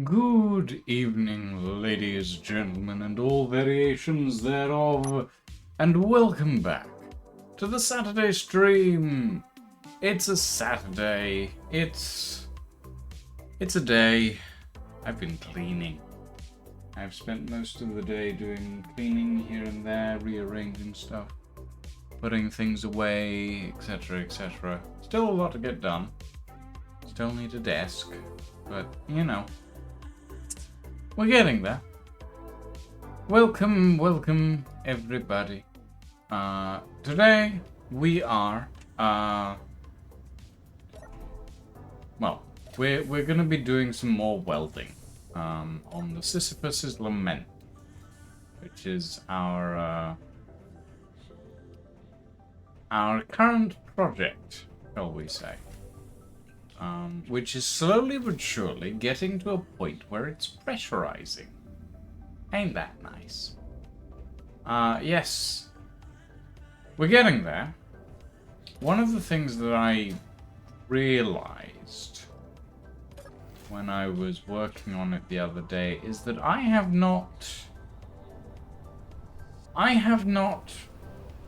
Good evening, ladies, gentlemen, and all variations thereof, and welcome back to the Saturday stream. It's a Saturday. It's a day. I've been cleaning. I've spent most of the day doing cleaning here and there, rearranging stuff, putting things away, etc., etc. Still a lot to get done. Still need a desk, but you know. We're getting there. Welcome, everybody. Today we are, we're gonna be doing some more welding, on the Sisyphus's Lament, which is our current project, shall we say. Which is slowly but surely getting to a point where it's pressurizing. Ain't that nice? Yes. We're getting there. One of the things that I realized when I was working on it the other day is that I have not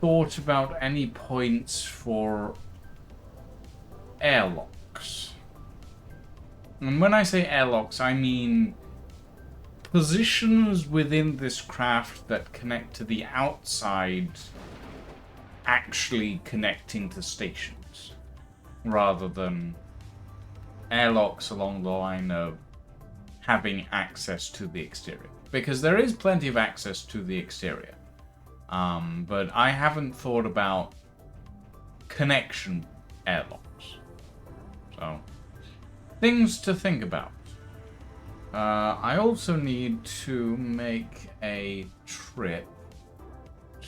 thought about any points for airlocks. And when I say airlocks, I mean positions within this craft that connect to the outside actually connecting to stations, rather than airlocks along the line of having access to the exterior. Because there is plenty of access to the exterior. But I haven't thought about connection airlocks. So, things to think about. I also need to make a trip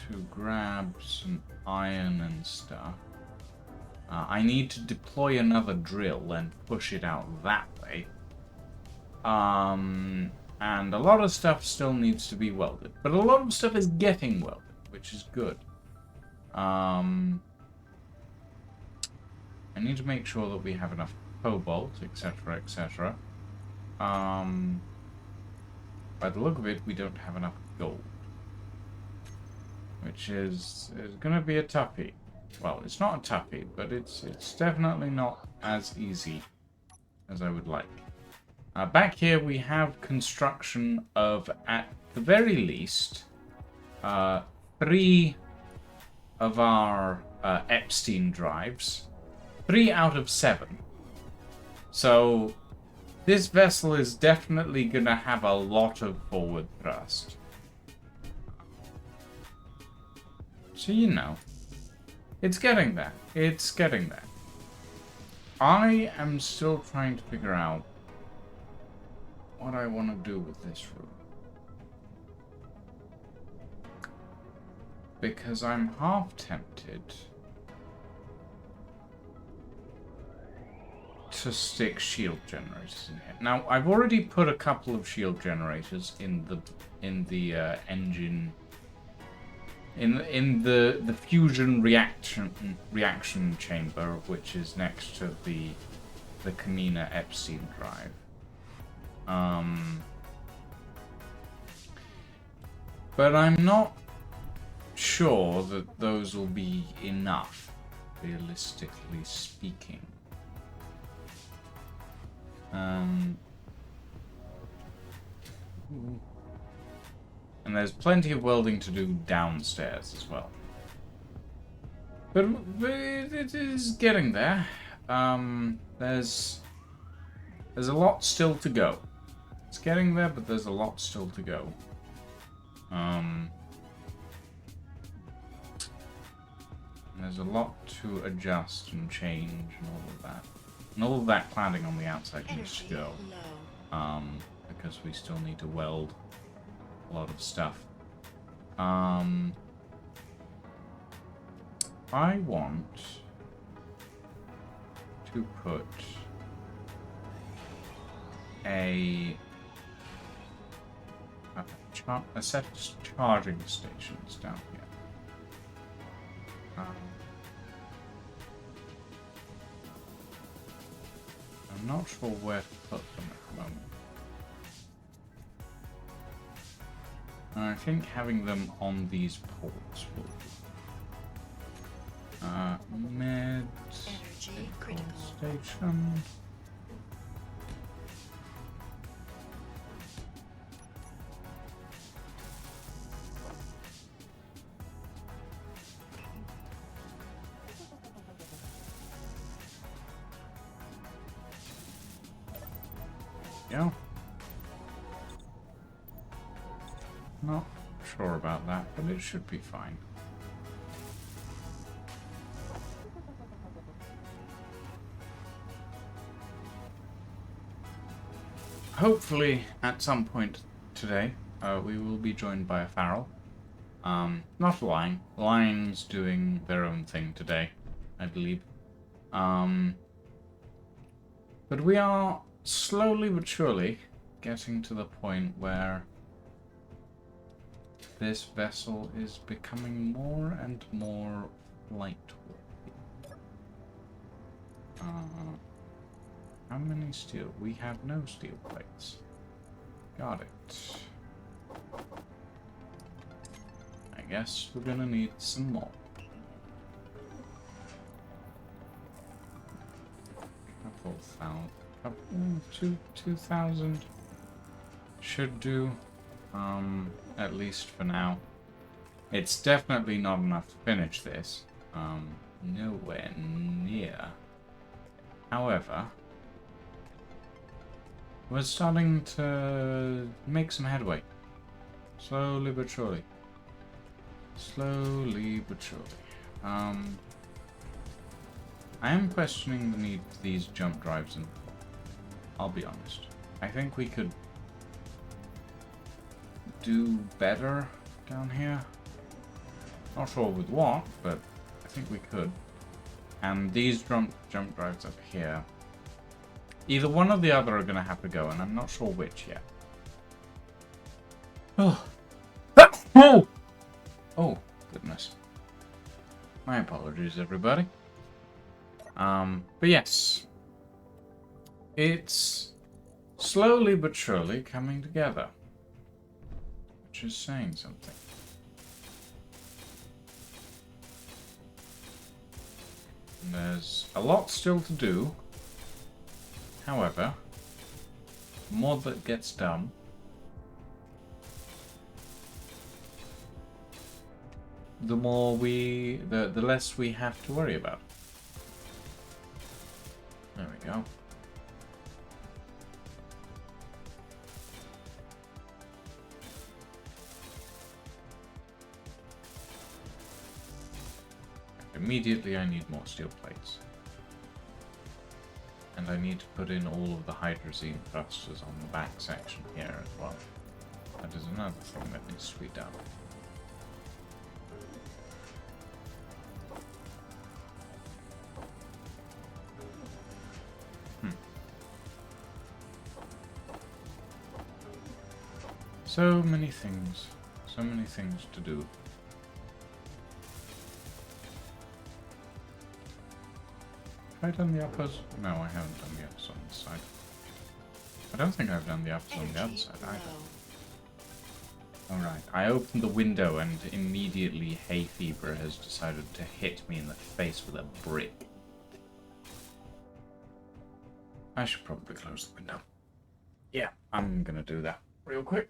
to grab some iron and stuff. I need to deploy another drill and push it out that way. And a lot of stuff still needs to be welded. But a lot of stuff is getting welded, which is good. I need to make sure that we have enough cobalt, etc., etc. By the look of it, we don't have enough gold, which is going to be a toughie. Well, it's not a toughie, but it's definitely not as easy as I would like. Back here, we have construction of, at the very least, 3 of our Epstein drives. 3 out of 7. So, this vessel is definitely going to have a lot of forward thrust. So, you know, it's getting there. It's getting there. I am still trying to figure out what I want to do with this room. Because I'm half tempted to stick shield generators in here. Now, I've already put a couple of shield generators in the engine, in the fusion reaction chamber, which is next to the Kamina Epstein drive. But I'm not sure that those will be enough, realistically speaking. And there's plenty of welding to do downstairs as well. But it is getting there. There's a lot still to go. It's getting there, but there's a lot still to go. There's a lot to adjust and change and all of that. And all of that cladding on the outside needs to go. Because we still need to weld a lot of stuff. I want to put a set of charging stations down here. I'm not sure where to put them at the moment. I think having them on these ports will med station. Yeah. Not sure about that, but it should be fine. Hopefully, at some point today, we will be joined by a Farrell. Not Lion. Lion's doing their own thing today, I believe. But we are slowly but surely getting to the point where this vessel is becoming more and more lightweight. How many steel? We have no steel plates. Got it. I guess we're gonna need some more. Couple 2,000 should do, at least for now. It's definitely not enough to finish this, nowhere near. However, we're starting to make some headway, slowly but surely. Slowly but surely. I am questioning the need for these jump drives, and I'll be honest. I think we could do better down here. Not sure with what, but I think we could. And these jump drives up here, either one or the other are going to have to go, and I'm not sure which yet. Oh. Oh, goodness. My apologies, everybody. But yes, it's slowly but surely coming together, which is saying something. And there's a lot still to do. However, the more that gets done, the less we have to worry about. There we go. Immediately I need more steel plates. And I need to put in all of the hydrazine thrusters on the back section here as well. That is another thing that needs to be done. So many things to do. Have I done the uppers? No, I haven't done the uppers on this side. I don't think I've done the uppers on the other side either. Alright, I opened the window and immediately hay fever has decided to hit me in the face with a brick. I should probably close the window. Yeah, I'm gonna do that real quick.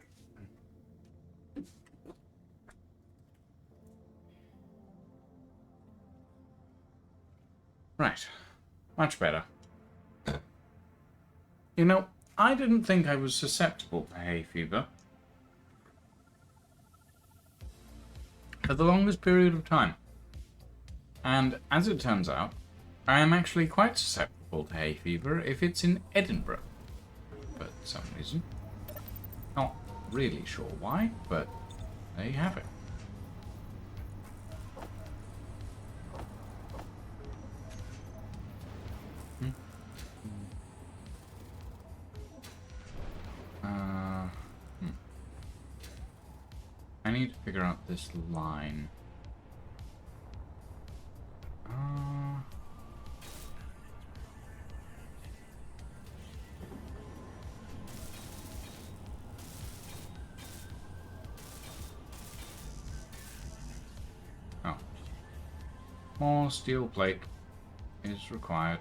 Right. Much better. You know, I didn't think I was susceptible to hay fever for the longest period of time. And as it turns out, I am actually quite susceptible to hay fever if it's in Edinburgh. For some reason. Not really sure why, but there you have it. I need to figure out this line. More steel plate is required.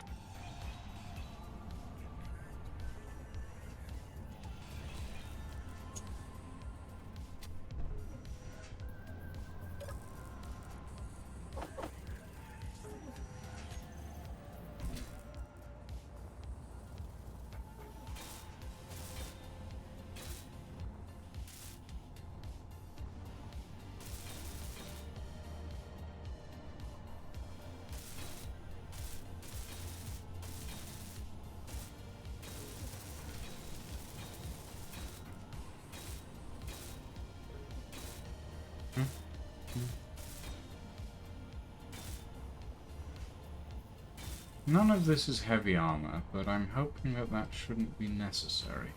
None of this is heavy armor, but I'm hoping that that shouldn't be necessary.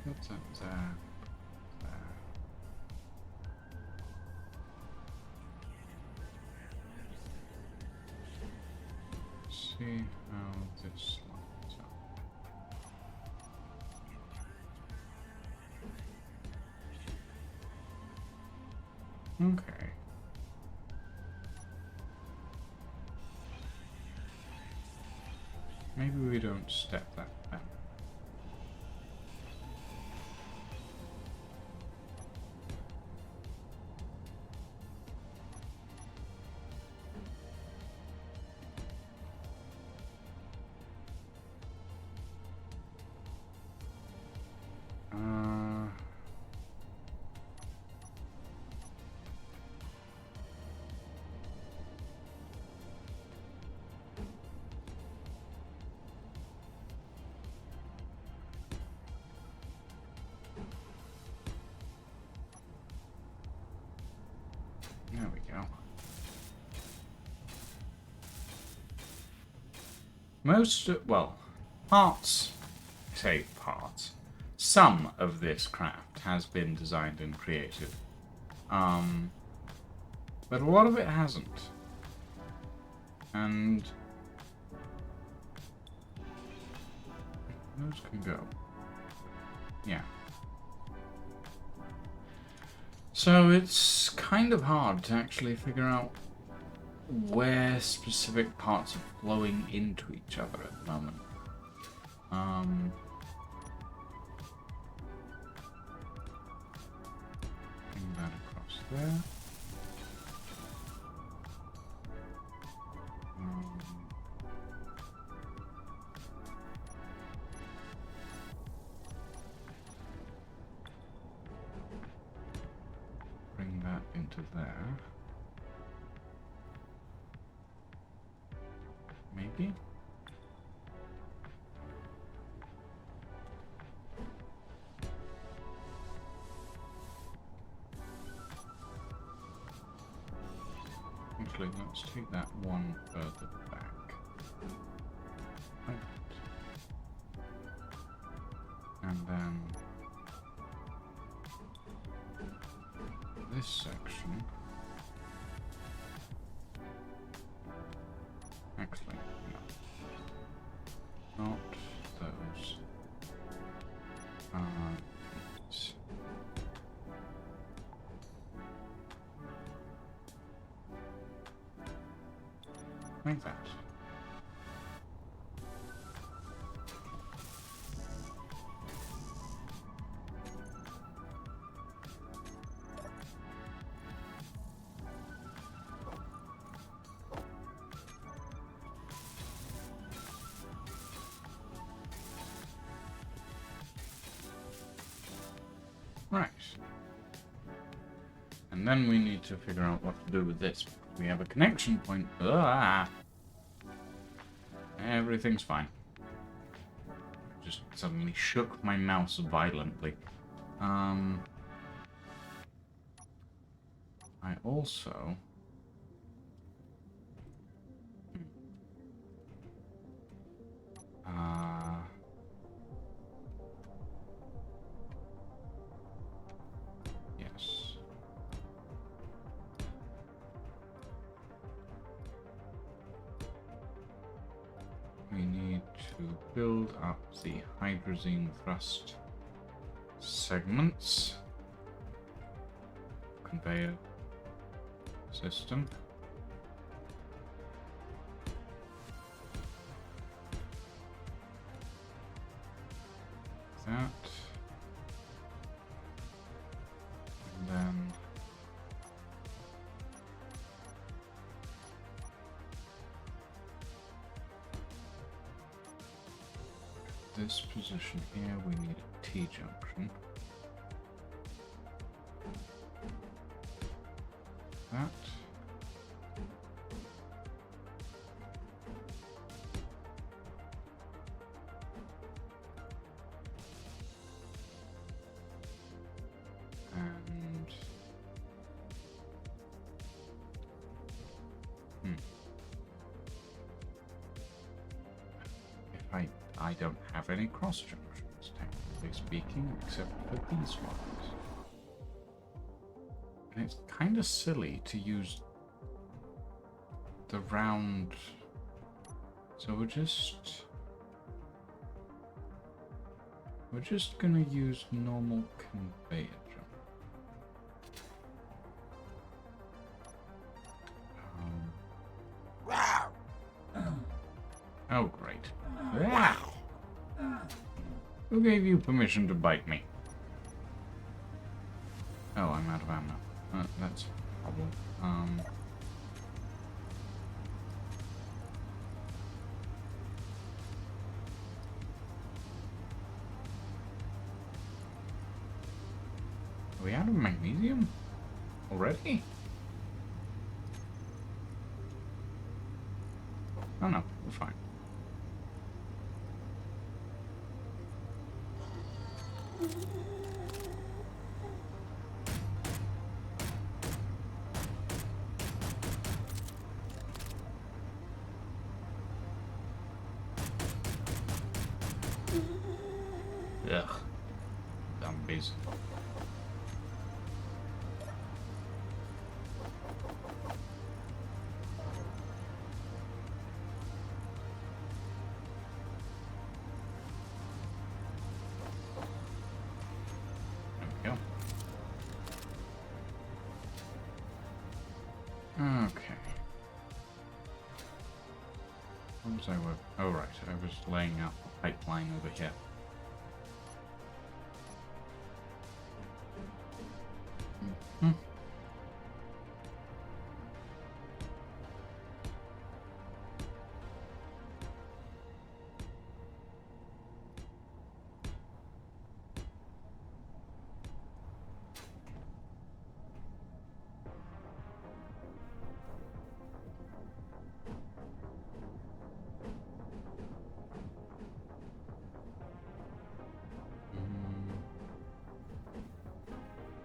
What's up there? See how this lines up. Okay. Maybe we don't step that back. There we go. Parts, say parts, some of this craft has been designed and created. But a lot of it hasn't. And those can go. Yeah. So it's kind of hard to actually figure out where specific parts are flowing into each other at the moment. Bring that across there. Bring that into there. Maybe? Actually, let's take that one further back. Like that. And then this section. Actually, no. Not those. These. Like that. Right. And then we need to figure out what to do with this. We have a connection point. Everything's fine. Just suddenly shook my mouse violently. I also... we need to build up the hydrazine thrust segments. Conveyor system. That. And then this position here, we need a T-junction. That. And if I don't have any cross junctions, technically speaking, except for these ones. And it's kind of silly to use the round, so we're just gonna use normal conveyor jump. Oh great. Who gave you permission to bite me? Oh, I'm out of ammo. That's a problem. Are we out of magnesium? Already? Oh no, we're fine. Ugh. Zombies. There we go. Okay. What was I working? Oh right, I was laying out the pipeline over here.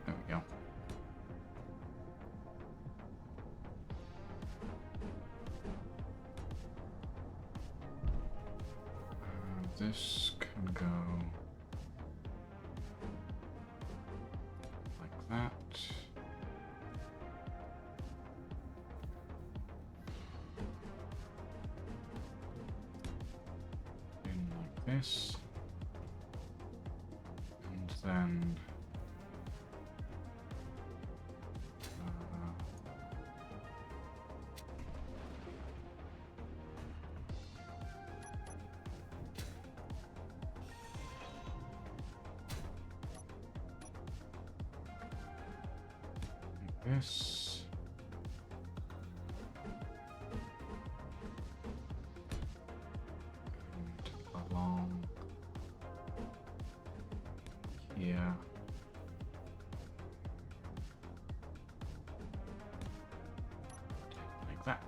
There we go. This can go like that. In like this. And then this. And along here. Like that.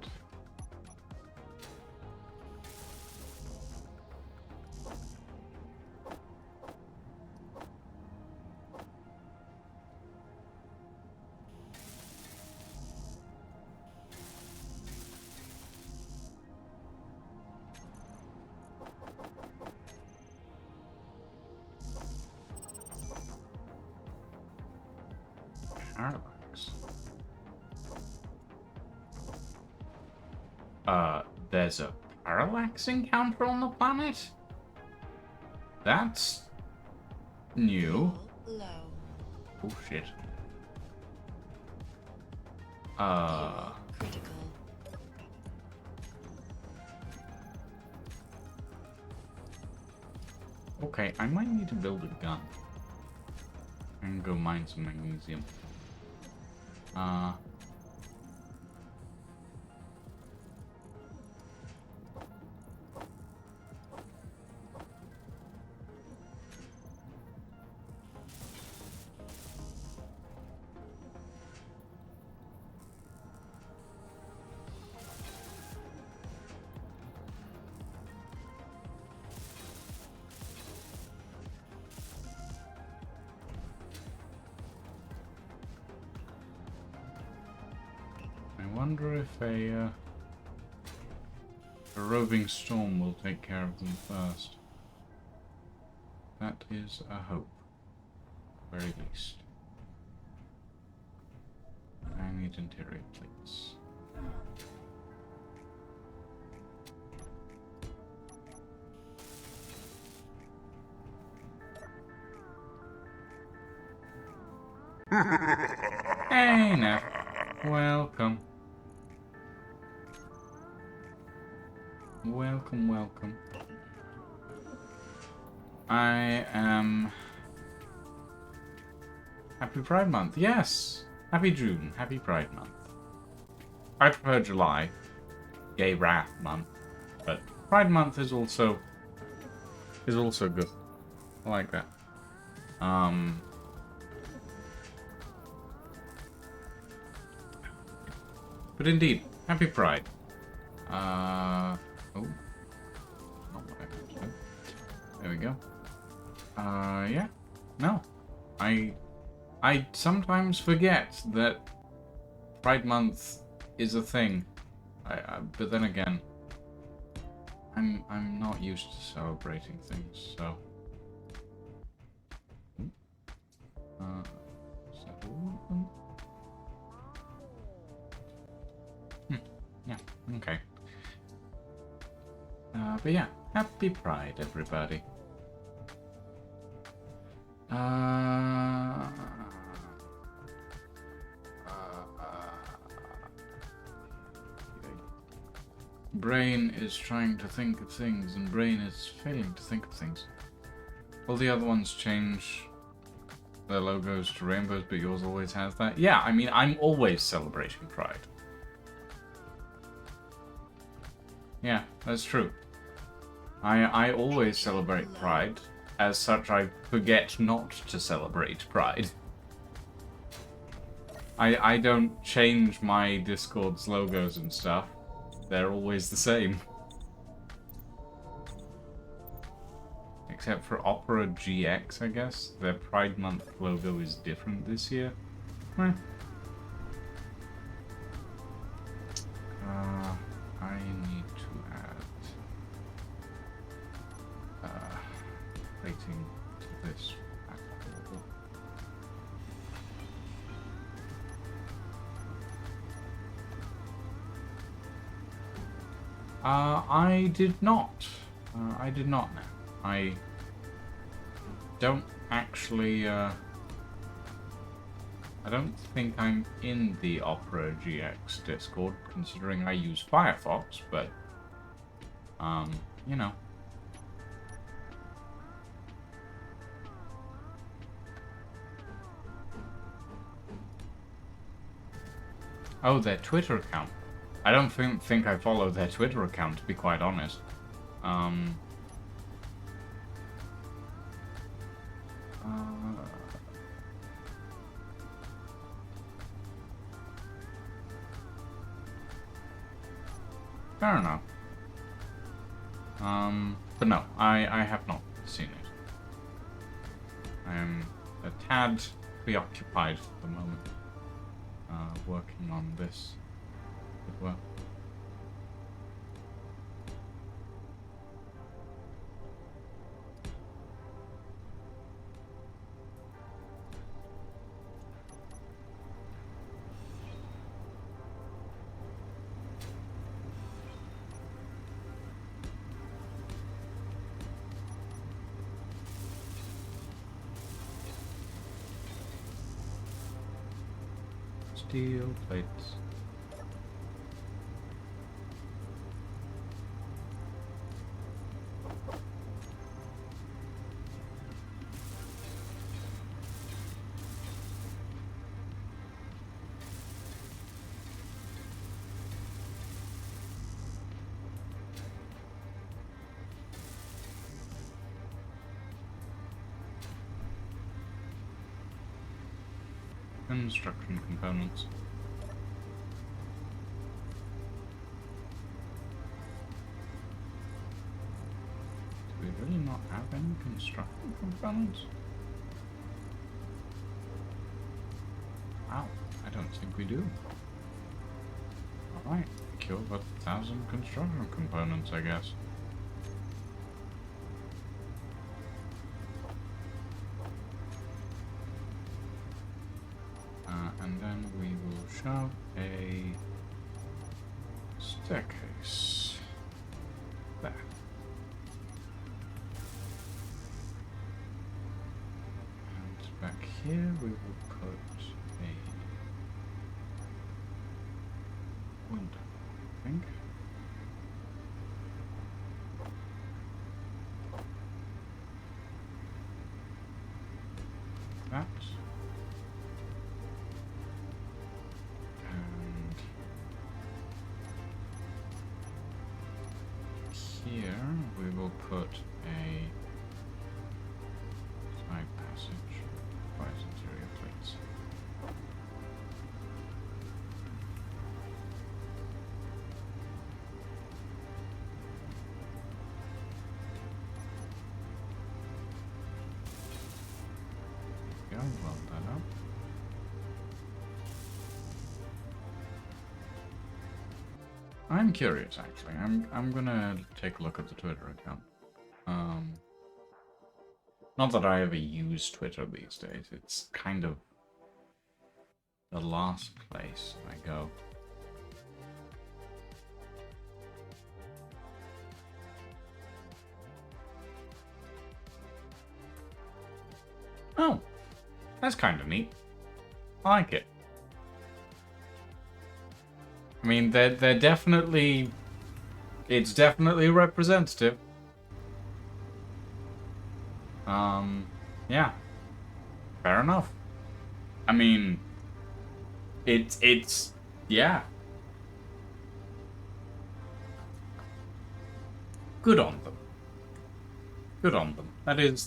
Parallax. There's a parallax encounter on the planet? That's new. Low. Oh shit. Critical. Okay, I might need to build a gun. And go mine some magnesium. I wonder if a roving storm will take care of them first. That is a hope, very least. I need interior plates. Hey, Neff. Welcome. Welcome, welcome. I am... Happy Pride Month. Yes! Happy June. Happy Pride Month. I prefer July. Gay Wrath Month. But Pride Month is also good. I like that. But indeed, Happy Pride. Oh. Not what I meant to do. There we go. Yeah. No. I sometimes forget that Pride Month is a thing. But then again, I'm not used to celebrating things, so. Yeah, okay. But yeah, happy Pride, everybody. Brain is trying to think of things, and Brain is failing to think of things. All the other ones change their logos to rainbows, but yours always has that. Yeah, I mean, I'm always celebrating Pride. Yeah, that's true. I always celebrate Pride. As such, I forget not to celebrate Pride. I don't change my Discord's logos and stuff. They're always the same. Except for Opera GX, I guess. Their Pride Month logo is different this year. Eh. I need to add rating to this. I did not. I did not know. I don't actually, I don't think I'm in the Opera GX Discord, considering I use Firefox, but, you know. Oh, their Twitter account. I don't think I follow their Twitter account, to be quite honest. Fair enough. But no, I have not seen it. I am a tad preoccupied at the moment, working on this as well. steel plates. Construction components. Do we really not have any construction components? Wow, I don't think we do. Alright, kill about 1,000 construction components, I guess. And then we will shove a staircase there. And back here we will put a window, I think. That. Here we will put a side passage by interior plates. There we go, weld that up. I'm curious, actually. I'm gonna take a look at the Twitter account. Not that I ever use Twitter these days. It's kind of the last place I go. Oh, that's kind of neat. I like it. I mean, they're definitely... It's definitely representative. Yeah. Fair enough. I mean... It's... Yeah. Good on them. Good on them. That is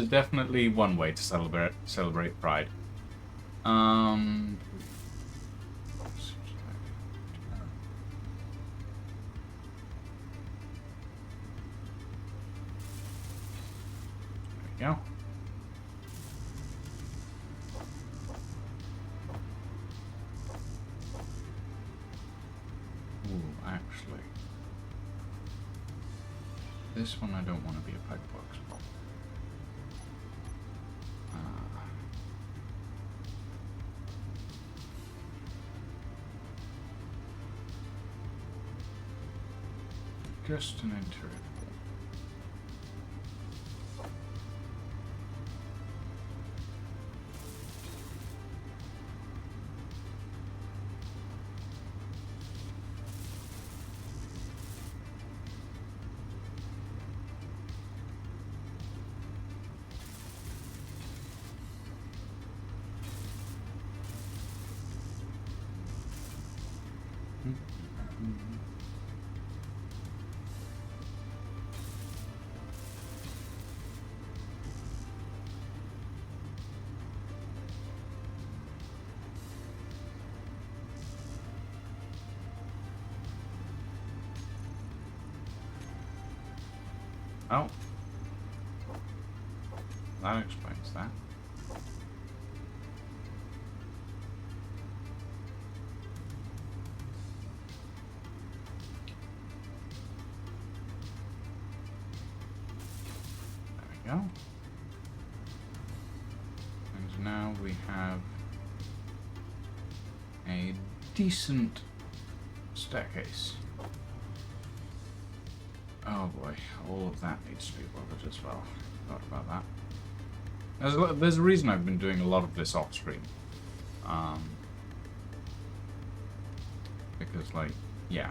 definitely one way to celebrate Pride. Go. Ooh, actually. This one I don't want to be a pipe box problem. Just an interior. Oh. That explains that. There we go. And now we have a decent staircase. Oh boy, all of that needs to be welded as well. Thought about that. There's a reason I've been doing a lot of this off screen. Because, like, yeah,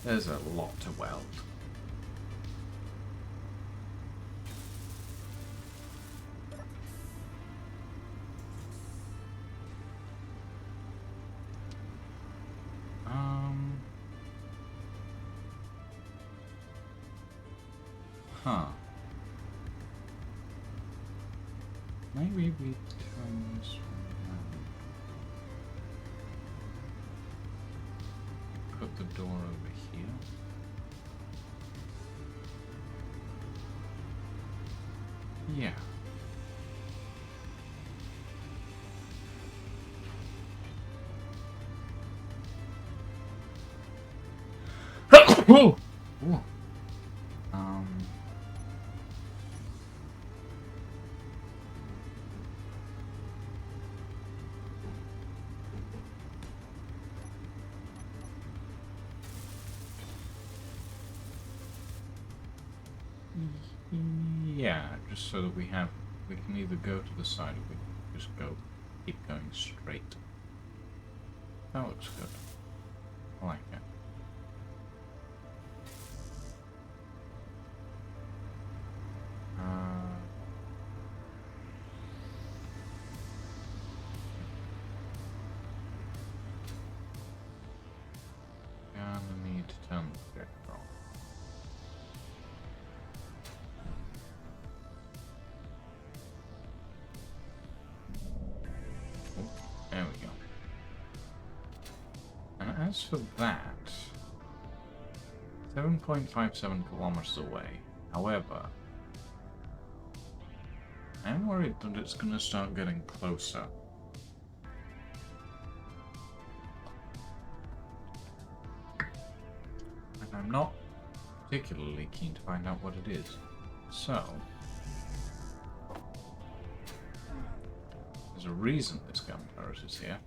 there's a lot to weld. Huh. Maybe we turn this one around. Put the door over here. Yeah. Whoa! Whoa. Yeah, just so that we can either go to the side or we can just keep going straight. That looks good. I like it. Gonna need to turn the projector on. There we go. And as for that, 7.57 kilometers away. However, I'm worried that it's going to start getting closer. And I'm not particularly keen to find out what it is. So, there's a reason this gun turret is here.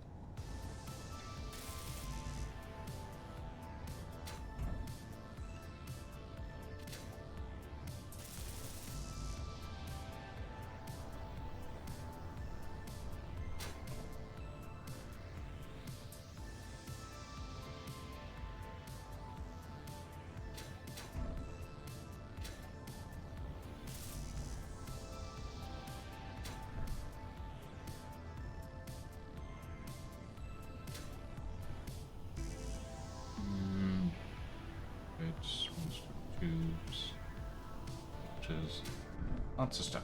Tubes, lots of stuff.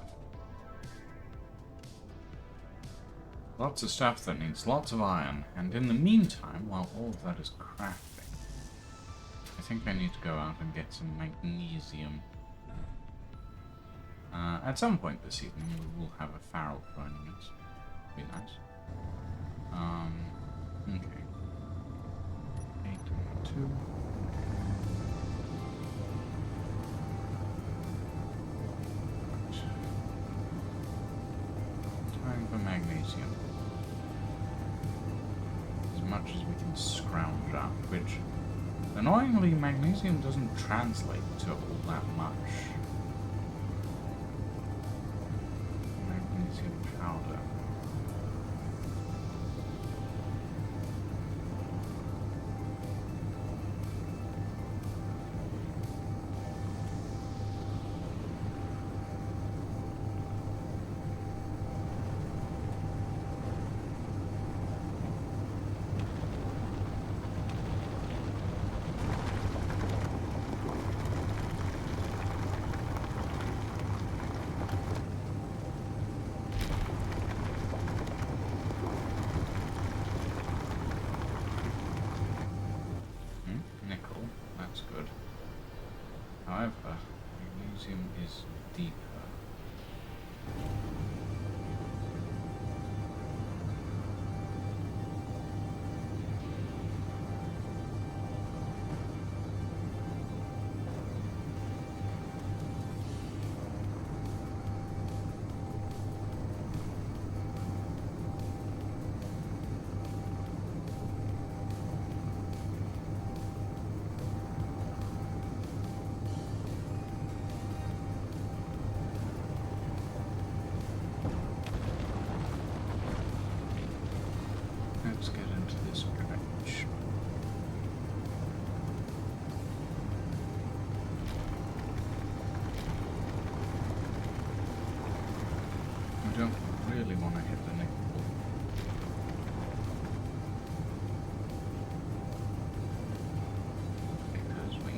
Lots of stuff that needs lots of iron, and in the meantime, while all of that is crafting, I think I need to go out and get some magnesium. At some point this evening we will have a Farrell joining us. Be nice. Okay. 8.2. For magnesium. As much as we can scrounge up, which, annoyingly, magnesium doesn't translate to all that much. Magnesium powder. However, magnesium is deeper.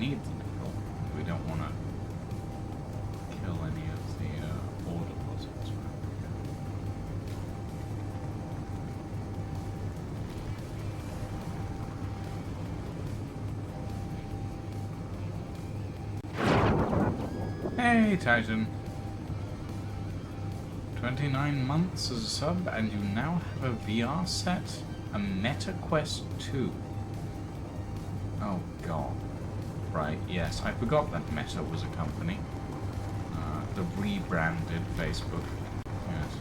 need the nickel. We don't want to kill any of the ore deposits. Hey, Titan. 29 months as a sub, and you now have a VR set? A Meta Quest 2. Oh, God. Right, yes. I forgot that Meta was a company. The rebranded Facebook. Yes.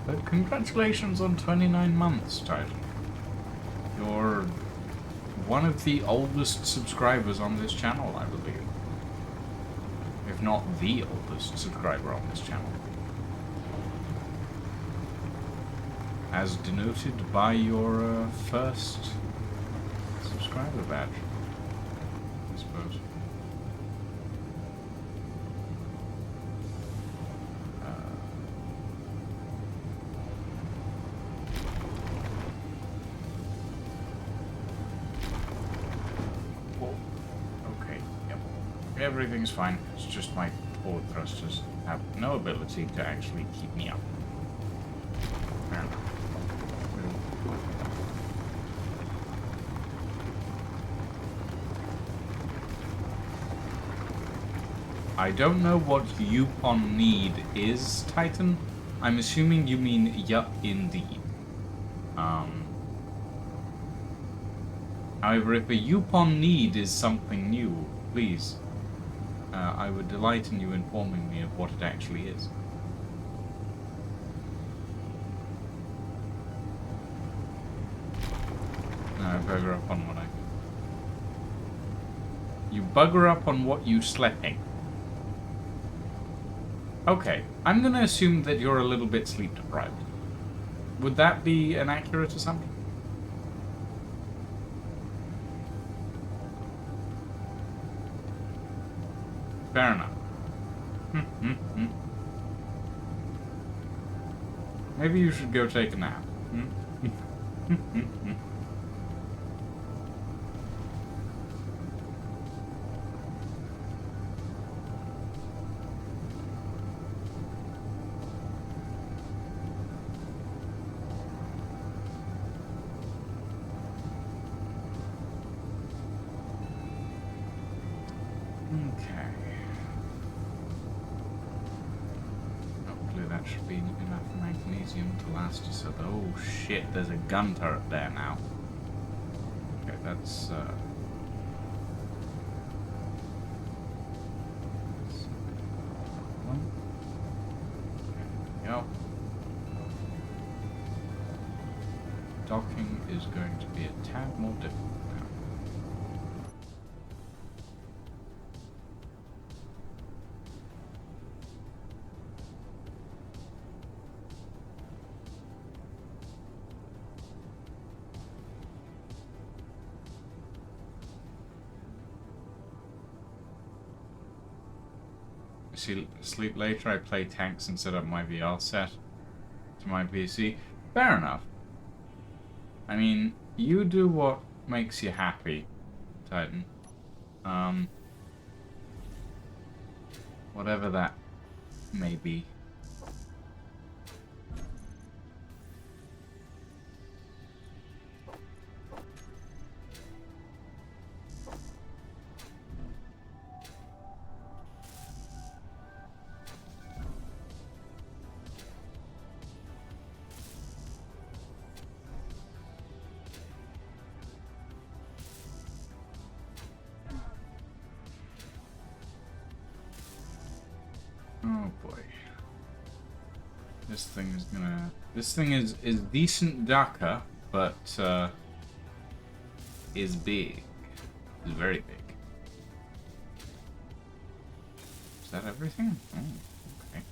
But congratulations on 29 months, Titan. You're one of the oldest subscribers on this channel, I believe. If not the oldest subscriber on this channel. As denoted by your first subscriber badge, I suppose. Everything's fine. It's just my forward thrusters have no ability to actually keep me up. Fair enough. I don't know what Yupon need is, Titan. I'm assuming you mean yup indeed. However, if a Yupon need is something new, please. I would delight in you informing me of what it actually is. No, I bugger up on what I... You bugger up on what you sleeping. Okay, I'm gonna assume that you're a little bit sleep deprived. Would that be an accurate assumption? Fair enough. Maybe you should go take a nap. Okay. Hopefully that should be enough magnesium to last us. Oh shit, there's a gun turret there now. Okay, that's one. There we go. Docking is going to be a tad more difficult now. Sleep later, I play tanks and set up my VR set to my PC. Fair enough. I mean, you do what makes you happy, Titan. Whatever that may be. Oh boy. This thing is gonna... This thing is decent Dhaka, but is big. Is very big. Is that everything? Oh, okay.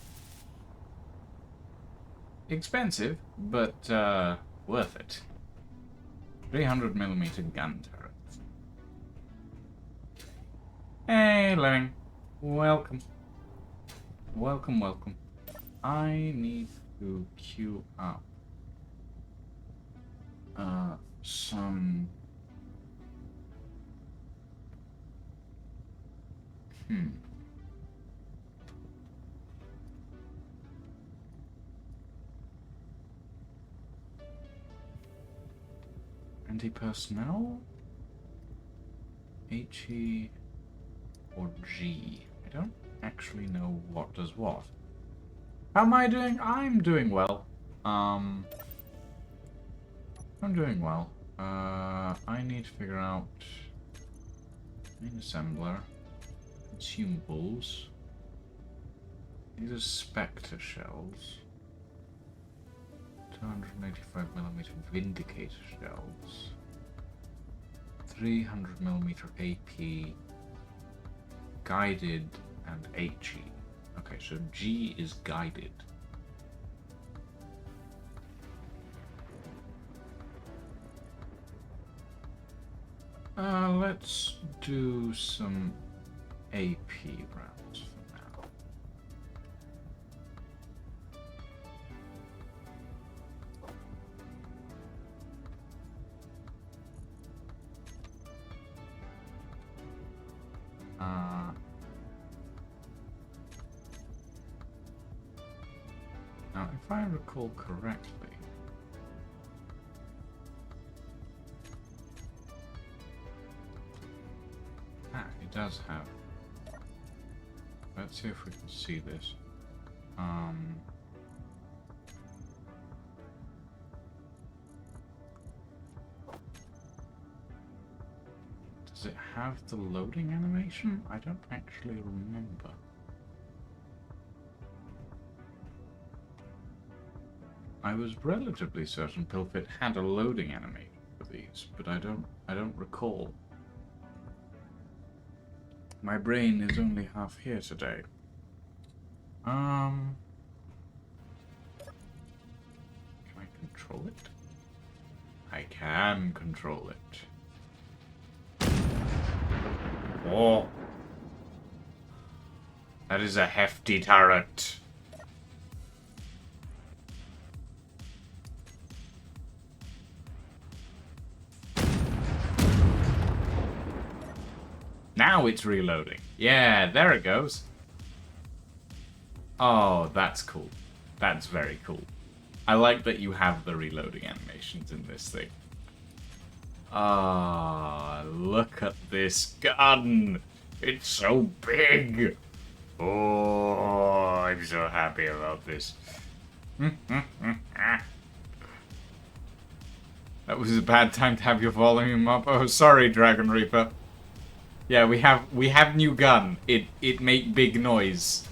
Expensive, but worth it. 300mm gun turret. Hey, Lemming. Welcome. Welcome, welcome. I need to queue up some... Anti-personnel? HE or G? I don't actually know what does what. How am I doing? I'm doing well. I'm doing well. I need to figure out main assembler, consumables. These are Spectre shells. 285mm Vindicator shells. 300mm AP. Guided and HE. Okay, so G is guided. Let's do some AP rounds for now. Now, if I recall correctly, it does have. Let's see if we can see this. Does it have the loading animation? I don't actually remember. I was relatively certain Pilfit had a loading animation for these, but I don't recall. My brain is only half here today. Can I control it? I can control it. Oh! That is a hefty turret. Now it's reloading. Yeah, there it goes. Oh, that's cool. That's very cool. I like that you have the reloading animations in this thing. Ah, look at this gun. It's so big. Oh, I'm so happy about this. That was a bad time to have your volume up. Oh, sorry, Dragon Reaper. Yeah, we have new gun. It make big noise.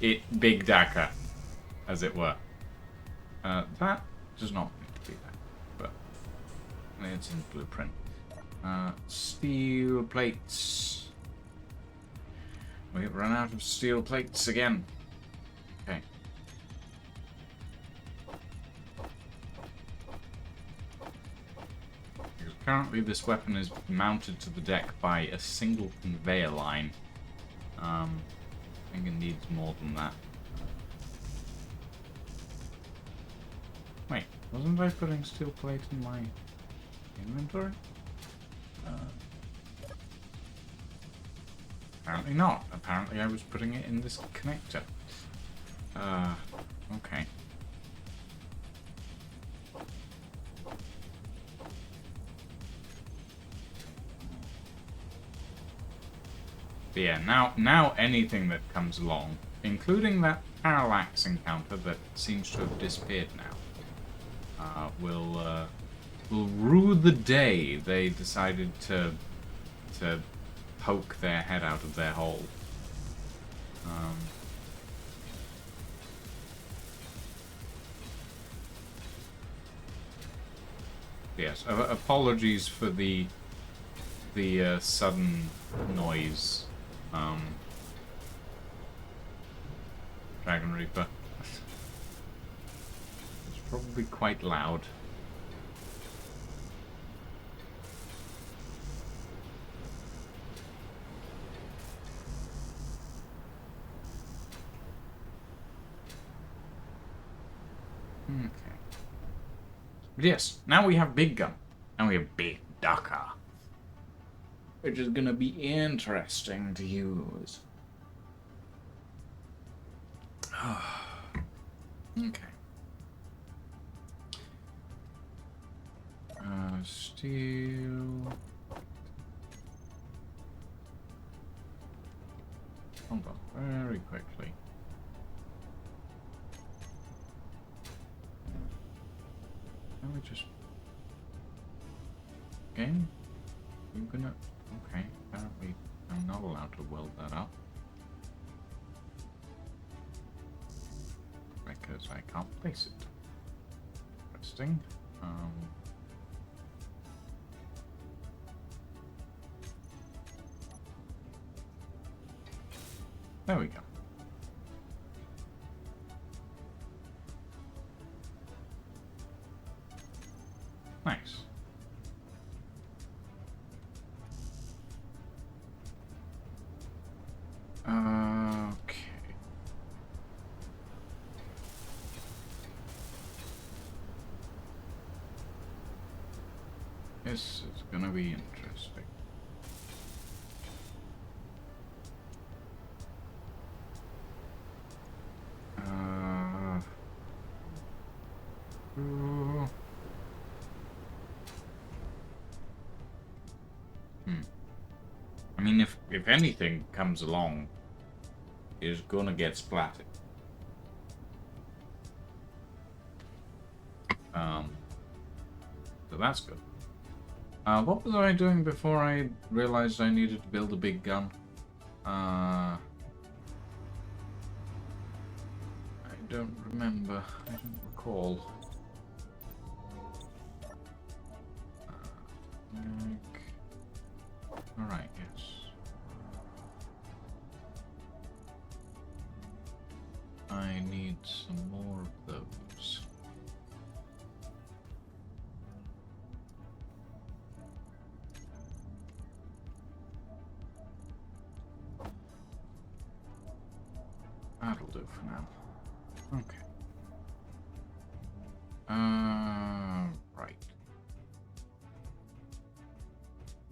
It big daka, as it were. That does not need to be that, but it's in blueprint. Steel plates. We've run out of steel plates again. Okay. Because currently this weapon is mounted to the deck by a single conveyor line. I think it needs more than that. Wait, wasn't I putting steel plate in my inventory? Apparently not. Apparently I was putting it in this connector. Okay. But yeah, now anything that comes along, including that parallax encounter that seems to have disappeared now, will rue the day they decided to poke their head out of their hole. Yes, apologies for the sudden noise. Dragon Reaper. It's probably quite loud. Okay. But yes, now we have Big Gun. Now we have Big Ducker. Which is gonna be interesting to use. Okay. Steel. Hold on, very quickly. Can we just... Game? You gonna... Okay, apparently I'm not allowed to weld that up. Because I can't place it. Interesting. There we go. Nice. Okay. This is gonna be interesting. I mean, if anything comes along, it's gonna get splattered. So that's good. What was I doing before I realized I needed to build a big gun? I don't remember. I don't recall. Alright, yes. I need some more of those. That'll do for now. Okay. Right.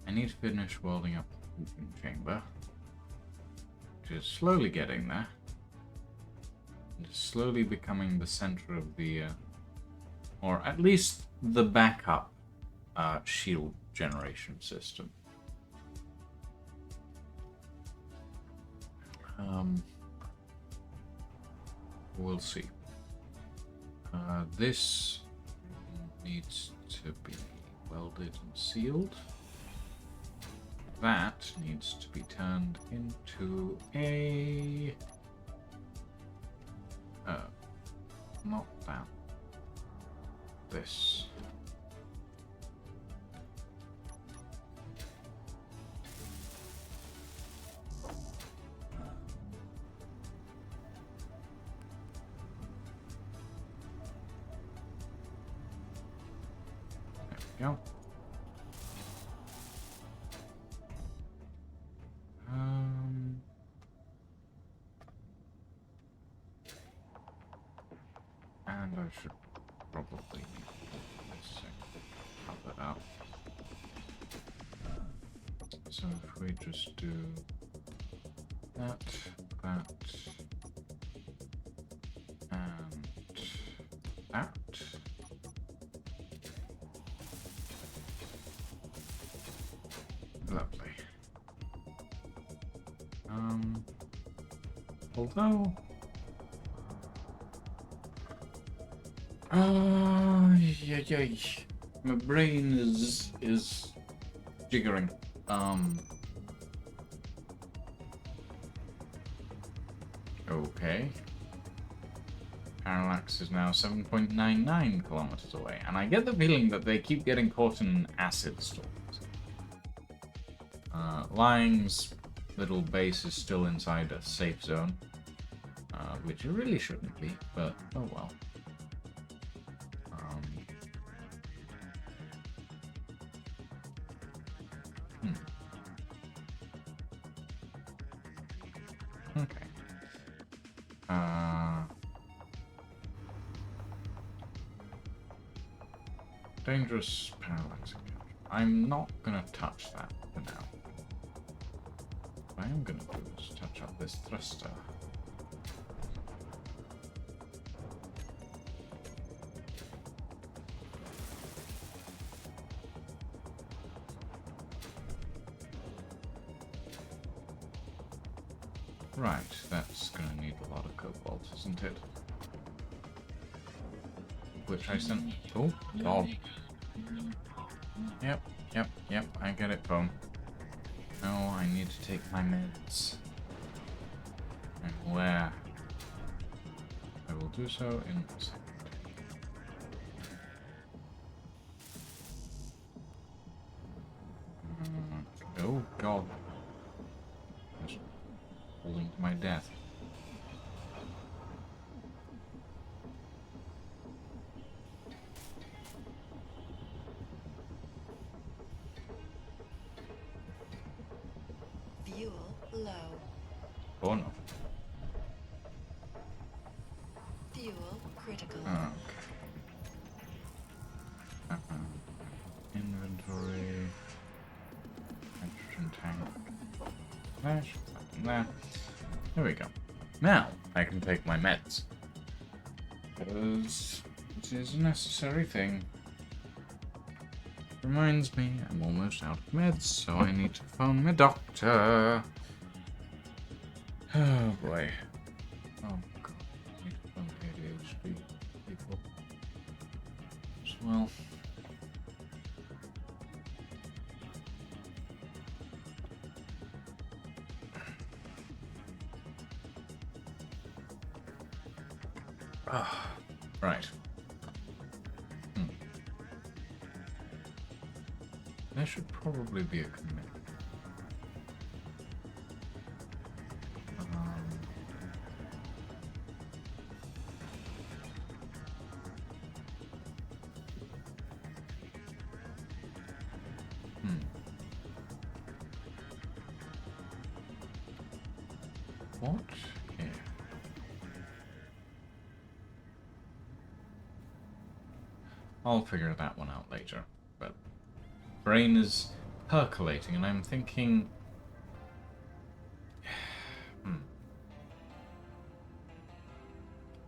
I need to finish welding up the cooking chamber, which is slowly getting there. It's slowly becoming the center of the, or at least the backup shield generation system. We'll see. This needs to be welded and sealed. That needs to be turned into a... not that. This. There we go. And I should probably cut that out. So if we just do that, and that. Lovely. Although yeah. My brain is jiggering. Okay. Parallax is now 7.99 kilometers away, and I get the feeling that they keep getting caught in acid storms. Lying's little base is still inside a safe zone, which it really shouldn't be, but oh well. Okay. Dangerous parallax encounter. I'm not gonna touch that for now. What I am gonna do is touch up this thruster. Right, that's gonna need a lot of cobalt, isn't it? Which I sent. Oh, God. Yep, I get it, Bone. No, I need to take my meds. And where? I will do so in a second. Oh, God. Just holding to my death. Fuel low. Oh, no. Fuel critical. Okay. Inventory. Hydrogen tank. There. There we go. Now, I can take my meds. Because it is a necessary thing. Reminds me, I'm almost out of meds, so I need to phone my doctor. Oh boy. Oh god. I need to phone ADHD people as well. Right. There should probably be a commit. What? Yeah. I'll figure that one out later, but brain is percolating and I'm thinking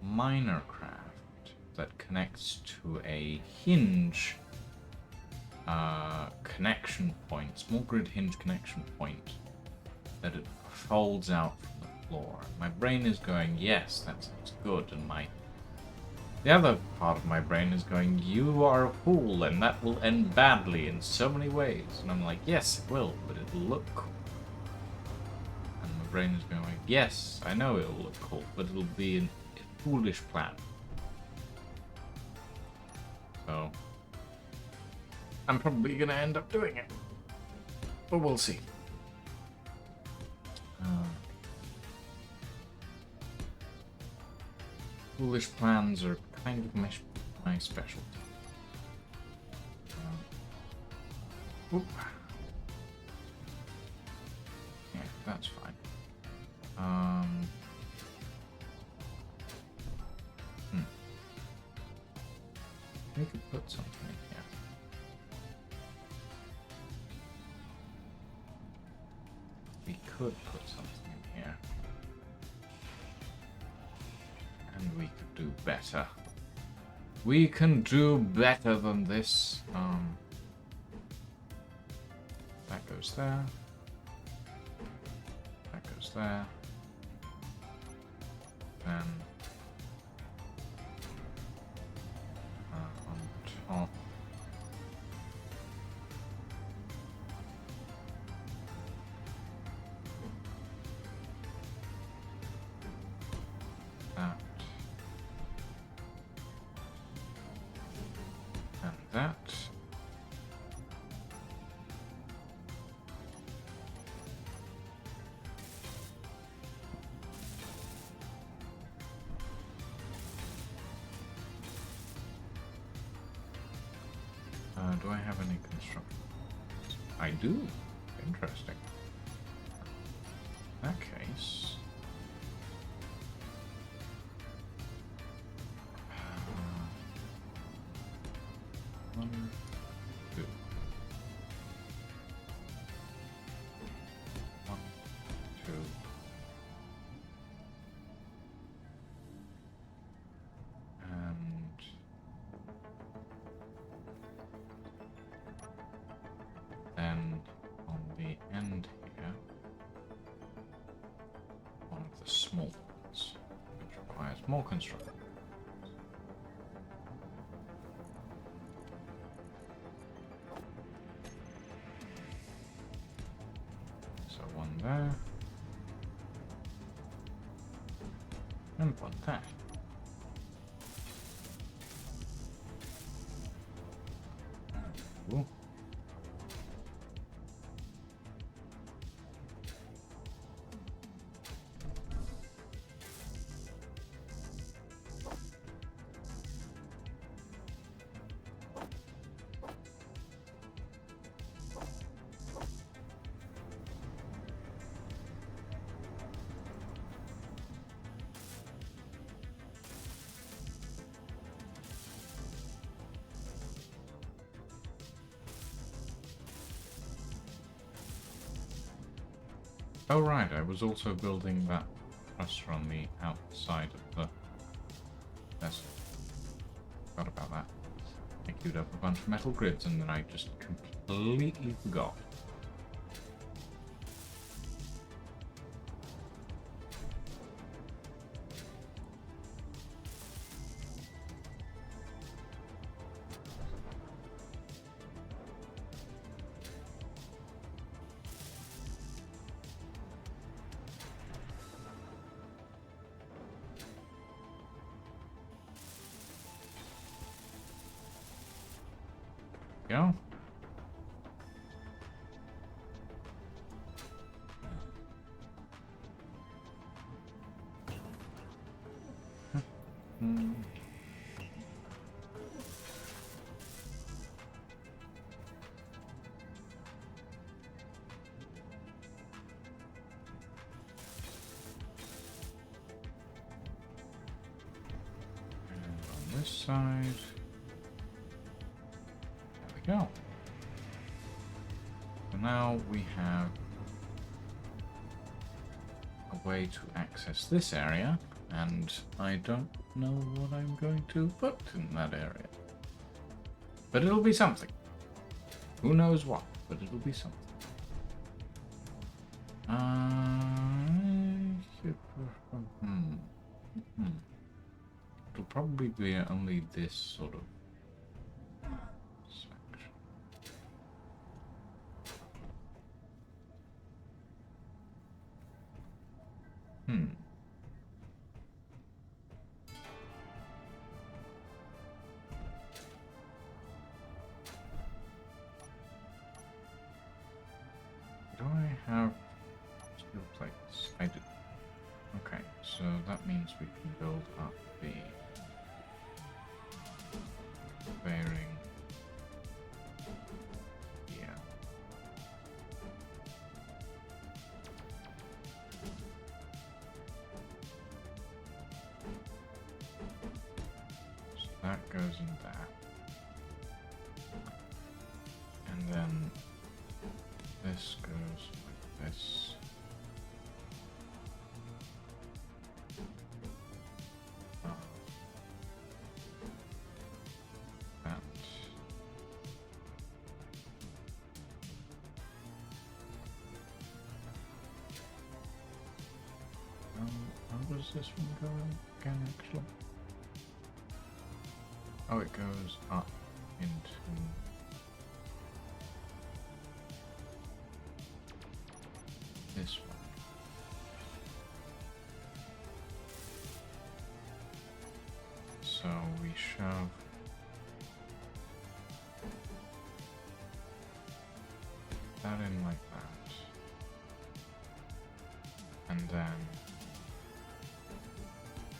minor craft that connects to a hinge connection point, small grid hinge connection point that it folds out from the floor. My brain is going, yes, that sounds good, and the other part of my brain is going, you are a fool, and that will end badly in so many ways. And I'm like, yes, it will, but it'll look cool. And my brain is going, yes, I know it'll look cool, but it'll be a foolish plan. So, I'm probably going to end up doing it. But we'll see. Foolish plans are kind of my specialty. Oop. Yeah, that's fine. We could put something in here. We could put something in here. And we could do better. We can do better than this. That goes there. That goes there. Then on top. That. And that. Do I have any construction? I do. Interesting. In that case. 1, 2. 1, 2. And then on the end here, one of the small ones, which requires more construction. So one there, and one there. Cool. Oh right, I was also building that cluster on the outside of the vessel. Forgot about that. I queued up a bunch of metal grids and then I just completely forgot. Go. And on this side. There we go. So now we have a way to access this area, and I don't know what I'm going to put in that area. But it'll be something. Who knows what, but it'll be something. It'll probably be only this sort of section. Do I have steel plates? I do. Okay, so that means we can build up the bearing here. So that goes in that. And then this goes like this. That. How does this one go again, actually? Oh, it goes up into this one. So we shove that in like that, and then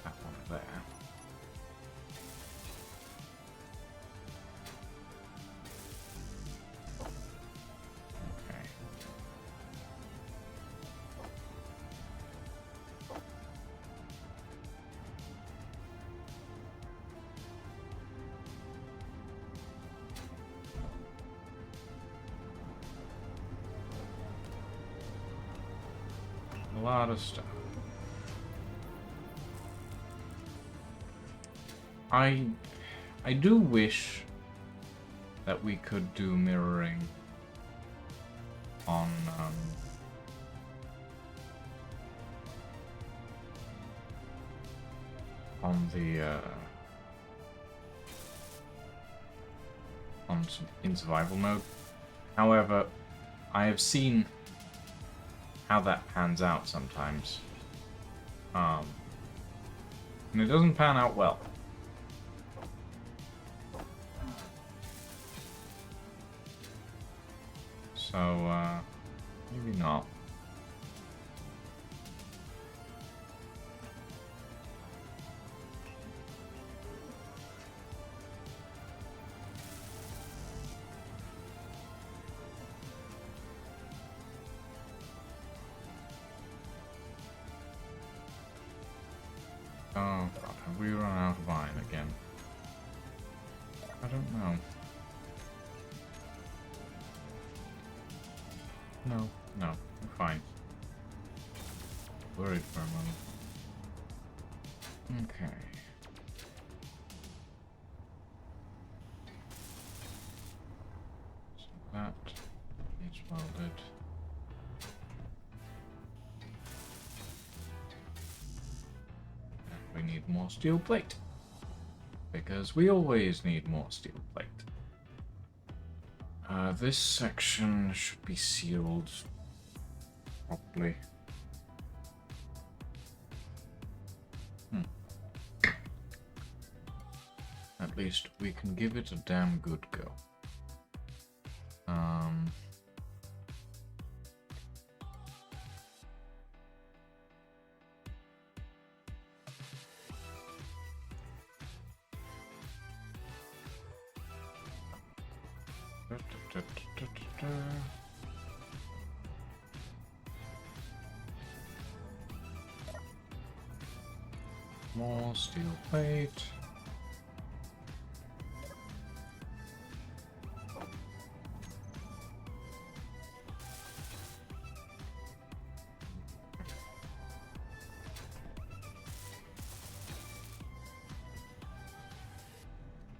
that one there. Okay. lot of stuff. I do wish that we could do mirroring on in survival mode. However, I have seen how that pans out sometimes, and it doesn't pan out well. So, maybe not. Oh god, have we run out of iron again? I don't know. No, we're fine. Worried for a moment. Okay. So that is welded. And we need more steel plate. Because we always need more steel plate. This section should be sealed properly. At least we can give it a damn good go. More steel plate.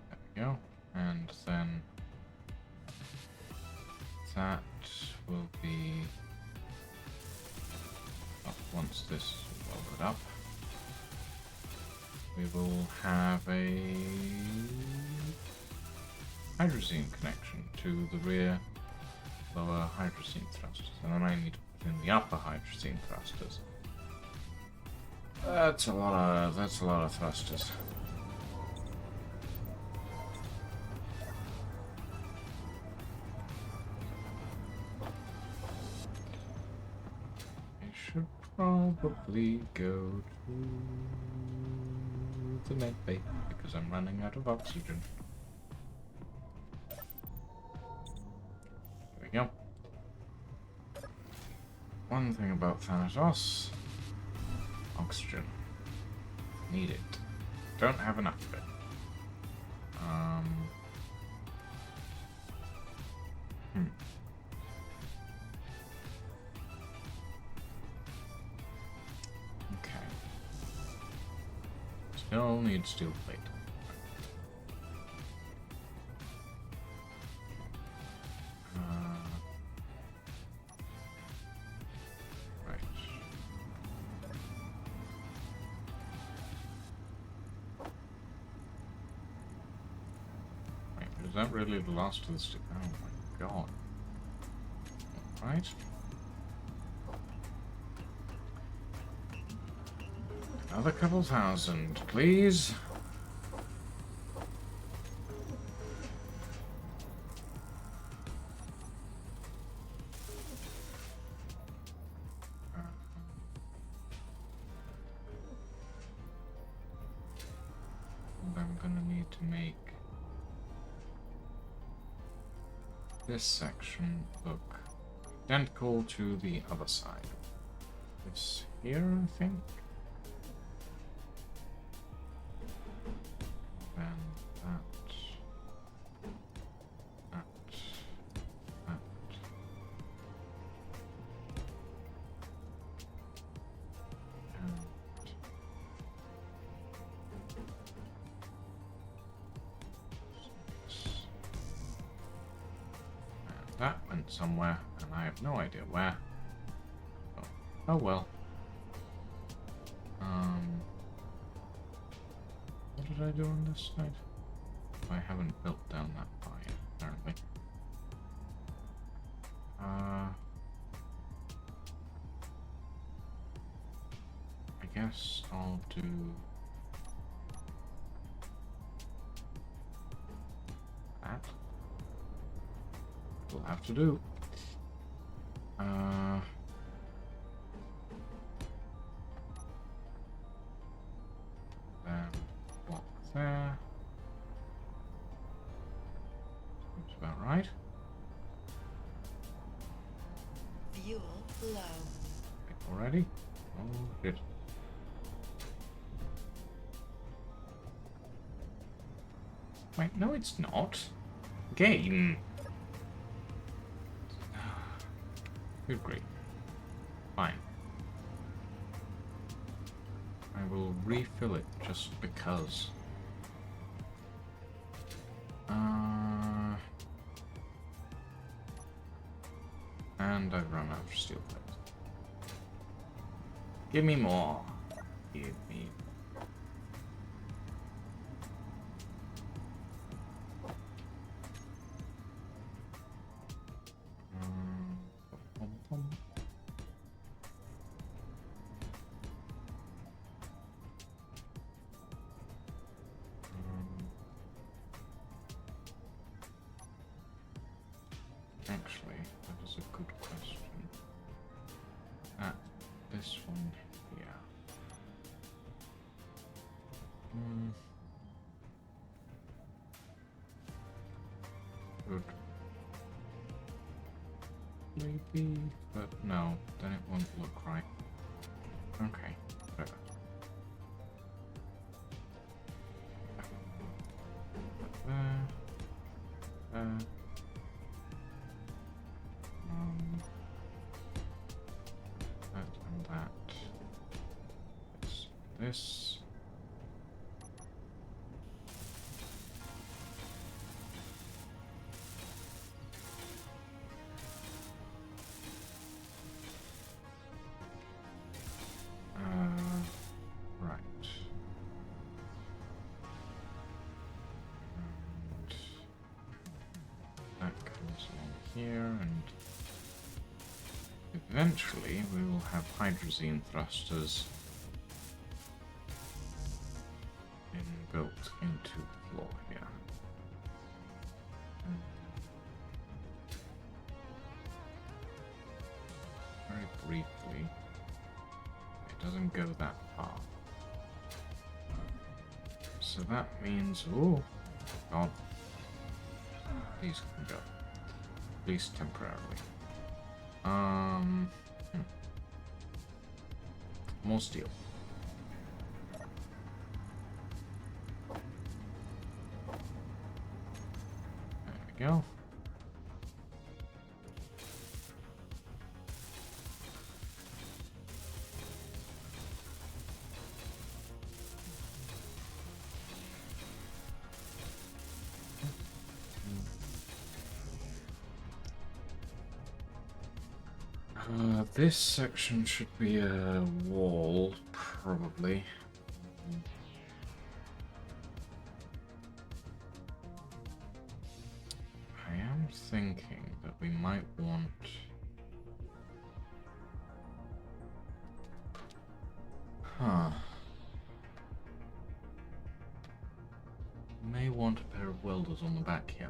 There we go. And then that will be up once this is welded up. We will have a hydrazine connection to the rear lower hydrazine thrusters, and then I need to put in the upper hydrazine thrusters. That's a lot of thrusters. I should probably go to the med bay because I'm running out of oxygen. There we go. One thing about Thanatos: oxygen. Need it. Don't have enough of it. Okay. Still need steel plate. Right. Wait, is that really the last of the stick? Oh my god. Right. Another couple thousand, please. And I'm gonna need to make this section look identical to the other side. This here, I think. Then that. That went somewhere, and I have no idea where. Oh, oh well. What did I do on this side? I haven't built down that far yet, apparently. I guess I'll do that. We'll have to do. Then block there. Seems about right. Fuel low. Already? Oh shit. Wait, no it's not. Game. Good grief. Fine. I will refill it just because. And I've run out of steel plates. Give me more. Give me. Actually, that is a good question. This one here. Good. Maybe, but no, then it won't look right. Okay, better. That and that. This. Right. And that comes along here, and eventually we will have hydrazine thrusters built into the floor here. Very briefly, it doesn't go that far. So that means, oh god, these can go, at least temporarily. More steel. There we go. This section should be a wall, probably. I am thinking that we might want... May want a pair of welders on the back here.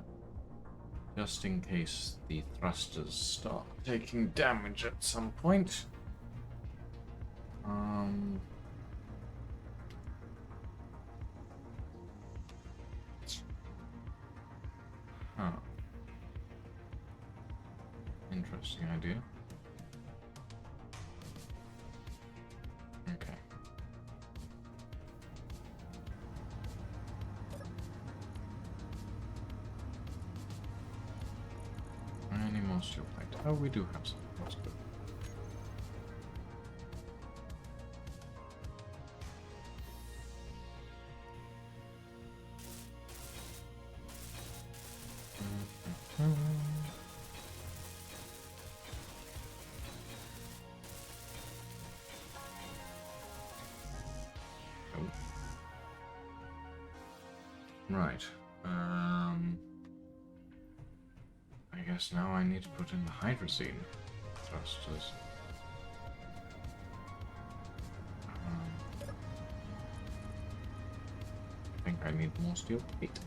Just in case the thrusters start taking damage at some point. Interesting idea. Okay. Any more steel plate? Oh, we do have some. That's good. Right. I guess now I need to put in the hydrazine thrusters. I think I need more steel plate.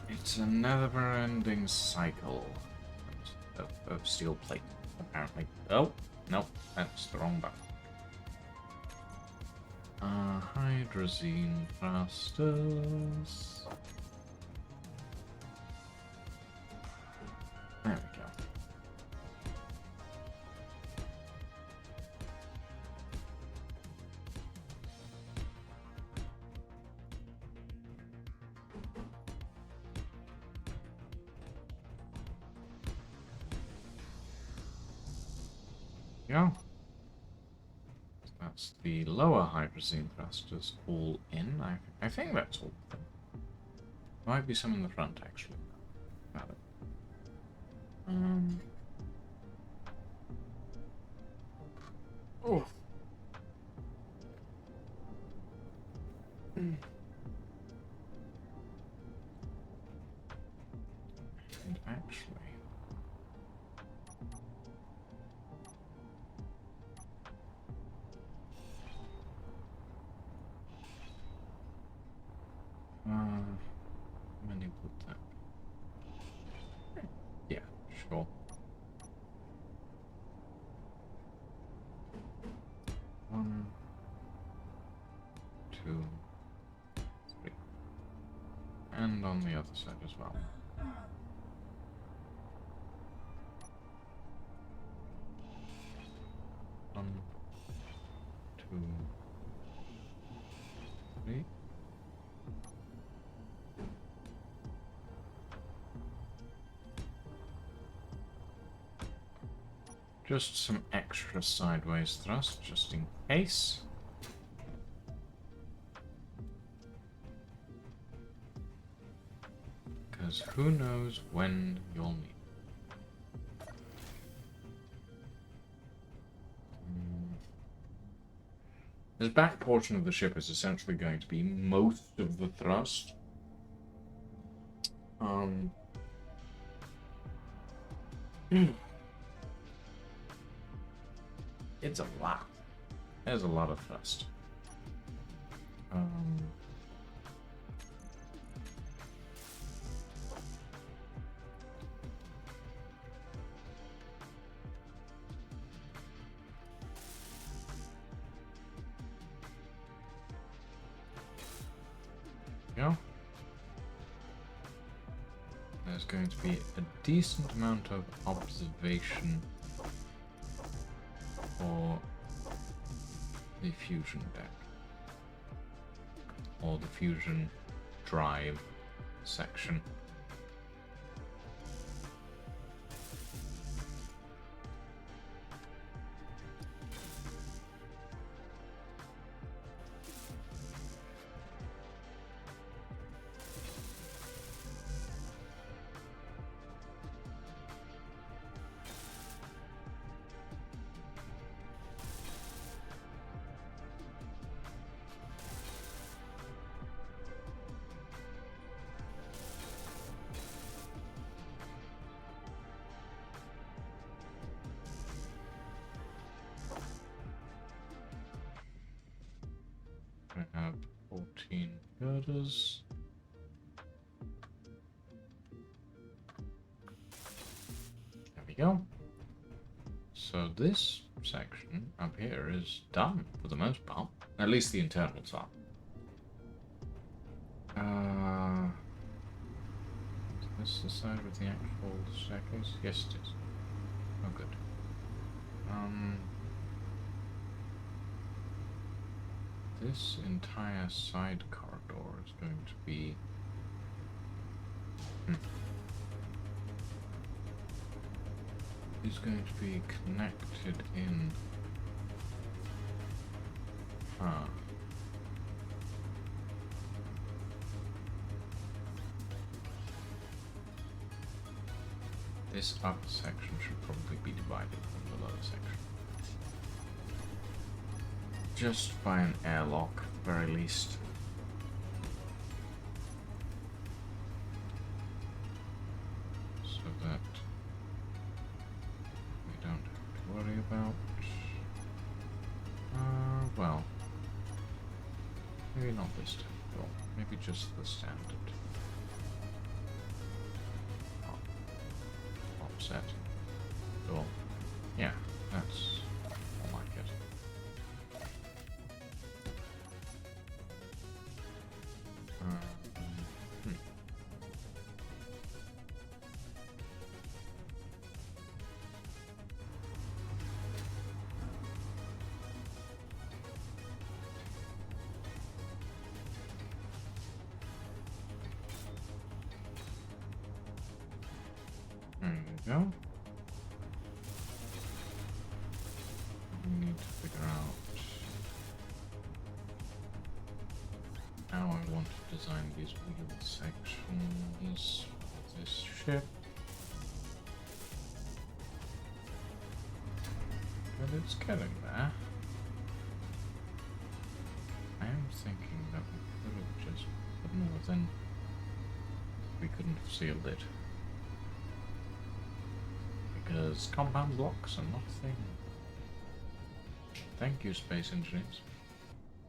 It's a never-ending cycle of steel plate, apparently. Oh, nope, that's the wrong button. Hydrazine thrusters. There we go. Yeah. That's the lower hydrazine thrusters all in. I think that's all of them. Might be some in the front actually. Got it. Oh. And actually. When you put that? Yeah, sure. 1, 2, 3. And on the other side as well. One, 2, 3. Just some extra sideways thrust, just in case. Because who knows when you'll need it. This back portion of the ship is essentially going to be most of the thrust. It's a lot. There's a lot of thrust. Yeah. There's going to be a decent amount of observation for the fusion deck, or the fusion drive section. I have 14 girders. There we go. So this section up here is done for the most part. At least the internals are. Is this the side with the actual staircase? Yes, it is. Oh, good. This entire side corridor is going to be... is going to be connected in... This upper section should probably be divided from the lower section. Just by an airlock, very least. about? Well, maybe not this typical. Maybe just the standard. Offset. Cool. Yeah, that's I like it. There we go. We need to figure out how I want to design these wheel sections for this ship. But it's getting there. I am thinking that we could have just put more than we couldn't have sealed it. Because compound blocks are not a thing. Thank you, space engineers,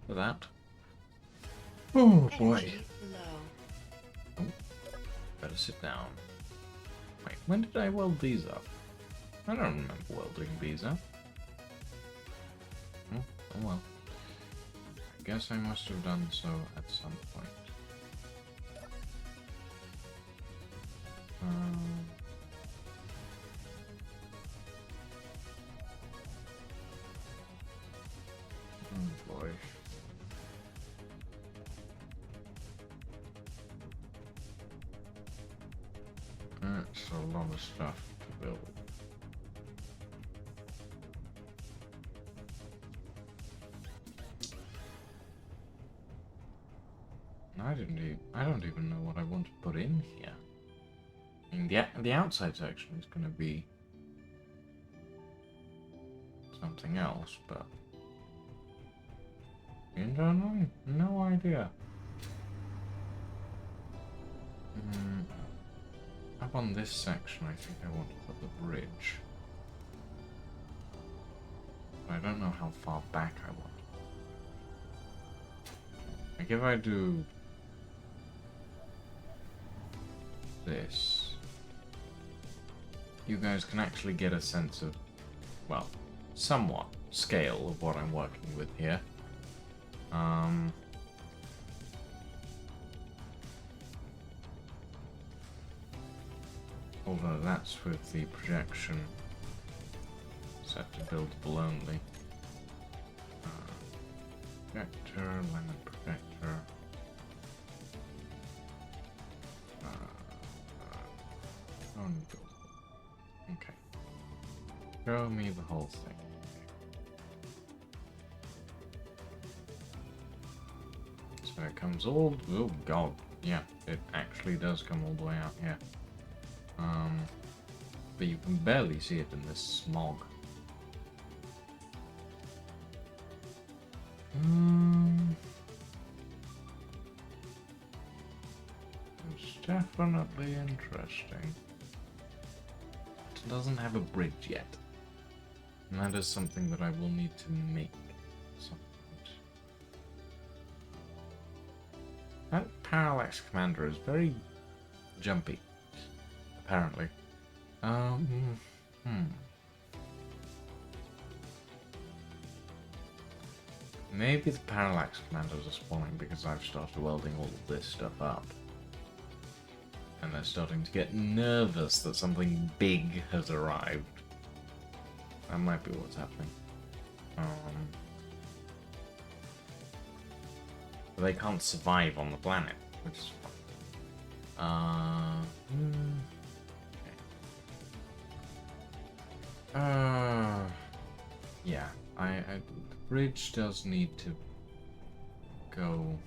for that. Oh boy. Energy low. Oh, better sit down. Wait, when did I weld these up? I don't remember welding these up. Oh well. I guess I must have done so at some point. Oh boy. That's a lot of stuff to build. I don't even know what I want to put in here. I mean, the outside section is going to be something else, but internally, no idea. Up on this section, I think I want to put the bridge. I don't know how far back I want. Like if I do this, you guys can actually get a sense of, well, somewhat scale of what I'm working with here. Although that's with the projection set to buildable only. Projector, lemon projector. Only buildable. Okay. Show me the whole thing. So it comes all. Oh god. Yeah, it actually does come all the way out here. But you can barely see it in this smog. It's definitely interesting. It doesn't have a bridge yet. And that is something that I will need to make at some point. That parallax commander is very jumpy, apparently. Maybe the parallax commanders are spawning because I've started welding all of this stuff up. And they're starting to get nervous that something big has arrived. That might be what's happening. But they can't survive on the planet, which is fun. Yeah, the bridge does need to go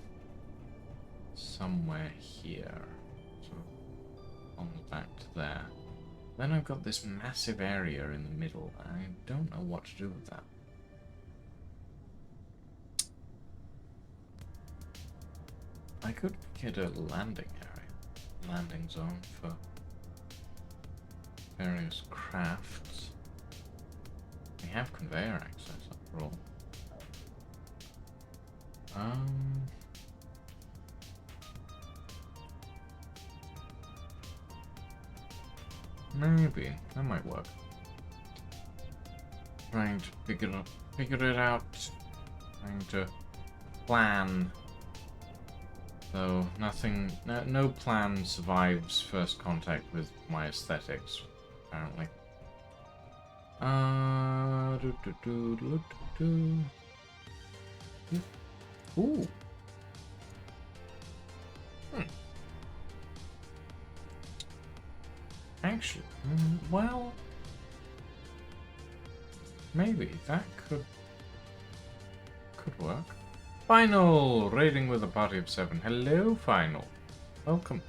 somewhere here. So, on the back to there. Then I've got this massive area in the middle. I don't know what to do with that. I could get a landing area, landing zone for various crafts. We have conveyor access after all. Maybe that might work. Trying to figure it out. Trying to plan. Though nothing, no plan survives first contact with my aesthetics, apparently. Ooh. Actually, well, maybe that could work. Final! Raiding with a party of 7. Hello, Final. Welcome.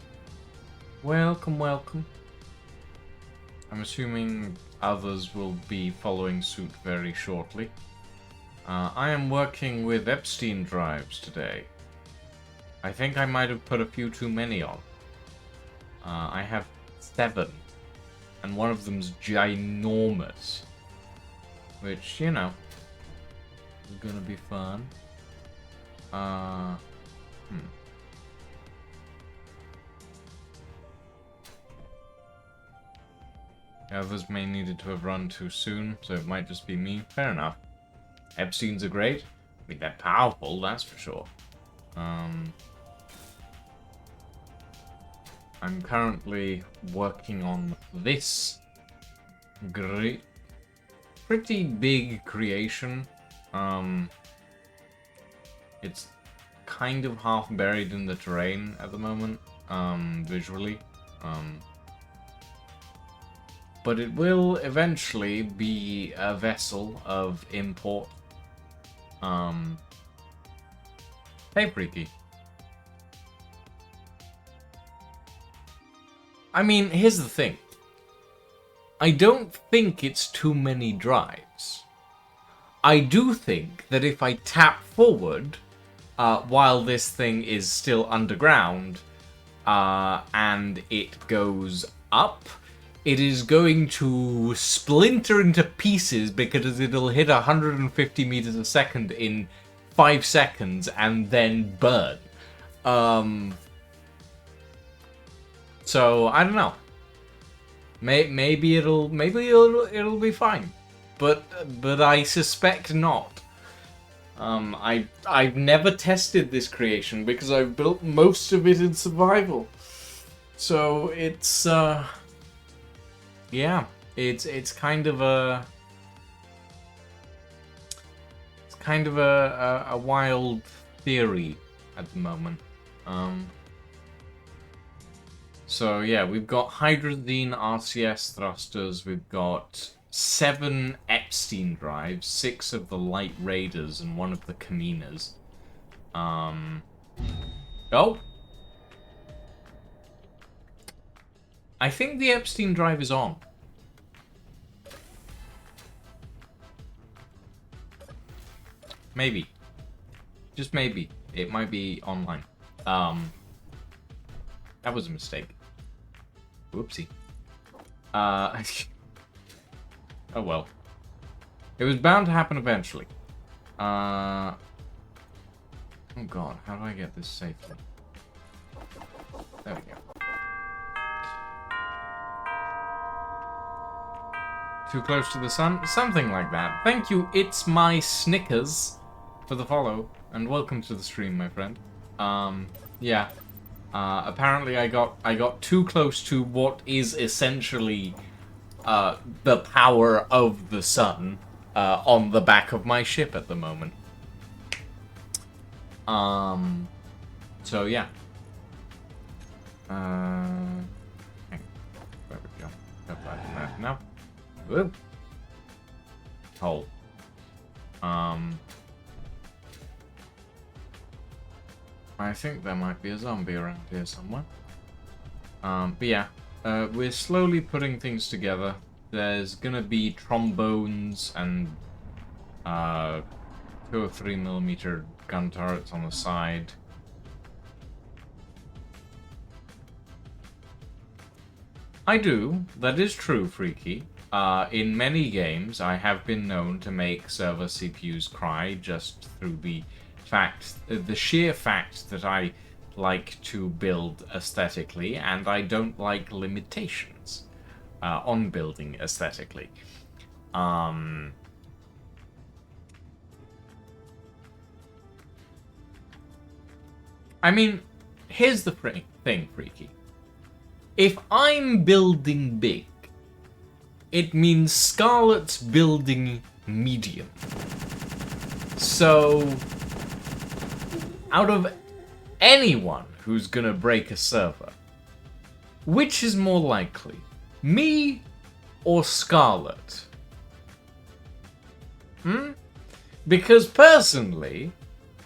Welcome, welcome. I'm assuming others will be following suit very shortly. I am working with Epstein drives today. I think I might have put a few too many on. I have 7. And one of them's ginormous. Which, you know, is gonna be fun. The others may needed to have run too soon, so it might just be me. Fair enough. Epstein's are great. I mean, they're powerful, that's for sure. I'm currently working on this pretty big creation. It's kind of half buried in the terrain at the moment, visually. But it will eventually be a vessel of import. Hey, Freaky. I mean, here's the thing. I don't think it's too many drives. I do think that if I tap forward, while this thing is still underground, and it goes up, it is going to splinter into pieces because it'll hit 150 meters a second in 5 seconds and then burn. So I don't know. Maybe it'll be fine, but I suspect not. I've never tested this creation because I've built most of it in survival, so it's yeah, it's kind of a wild theory at the moment. So yeah, we've got hydrazine RCS thrusters, we've got 7 Epstein drives, 6 of the light raiders, and 1 of the Kaminas. Oh! I think the Epstein drive is on. Maybe. Just maybe. It might be online. That was a mistake. Whoopsie. Oh well. It was bound to happen eventually. Oh god, how do I get this safely? There we go. Too close to the sun? Something like that. Thank you, It's My Snickers, for the follow, and welcome to the stream, my friend. Yeah. Apparently I got too close to what is essentially the power of the sun on the back of my ship at the moment. So yeah. There we go. Got that now. Whoop. Hole. I think there might be a zombie around here somewhere. But yeah, we're slowly putting things together. There's gonna be trombones and 2 or 3mm gun turrets on the side. I do. That is true, Freaky. In many games, I have been known to make server CPUs cry just through the sheer fact that I like to build aesthetically, and I don't like limitations on building aesthetically. I mean, here's the thing, Freaky. If I'm building big, it means Scarlet's building medium. So, out of anyone who's gonna break a server, which is more likely? Me or Scarlet? Because personally,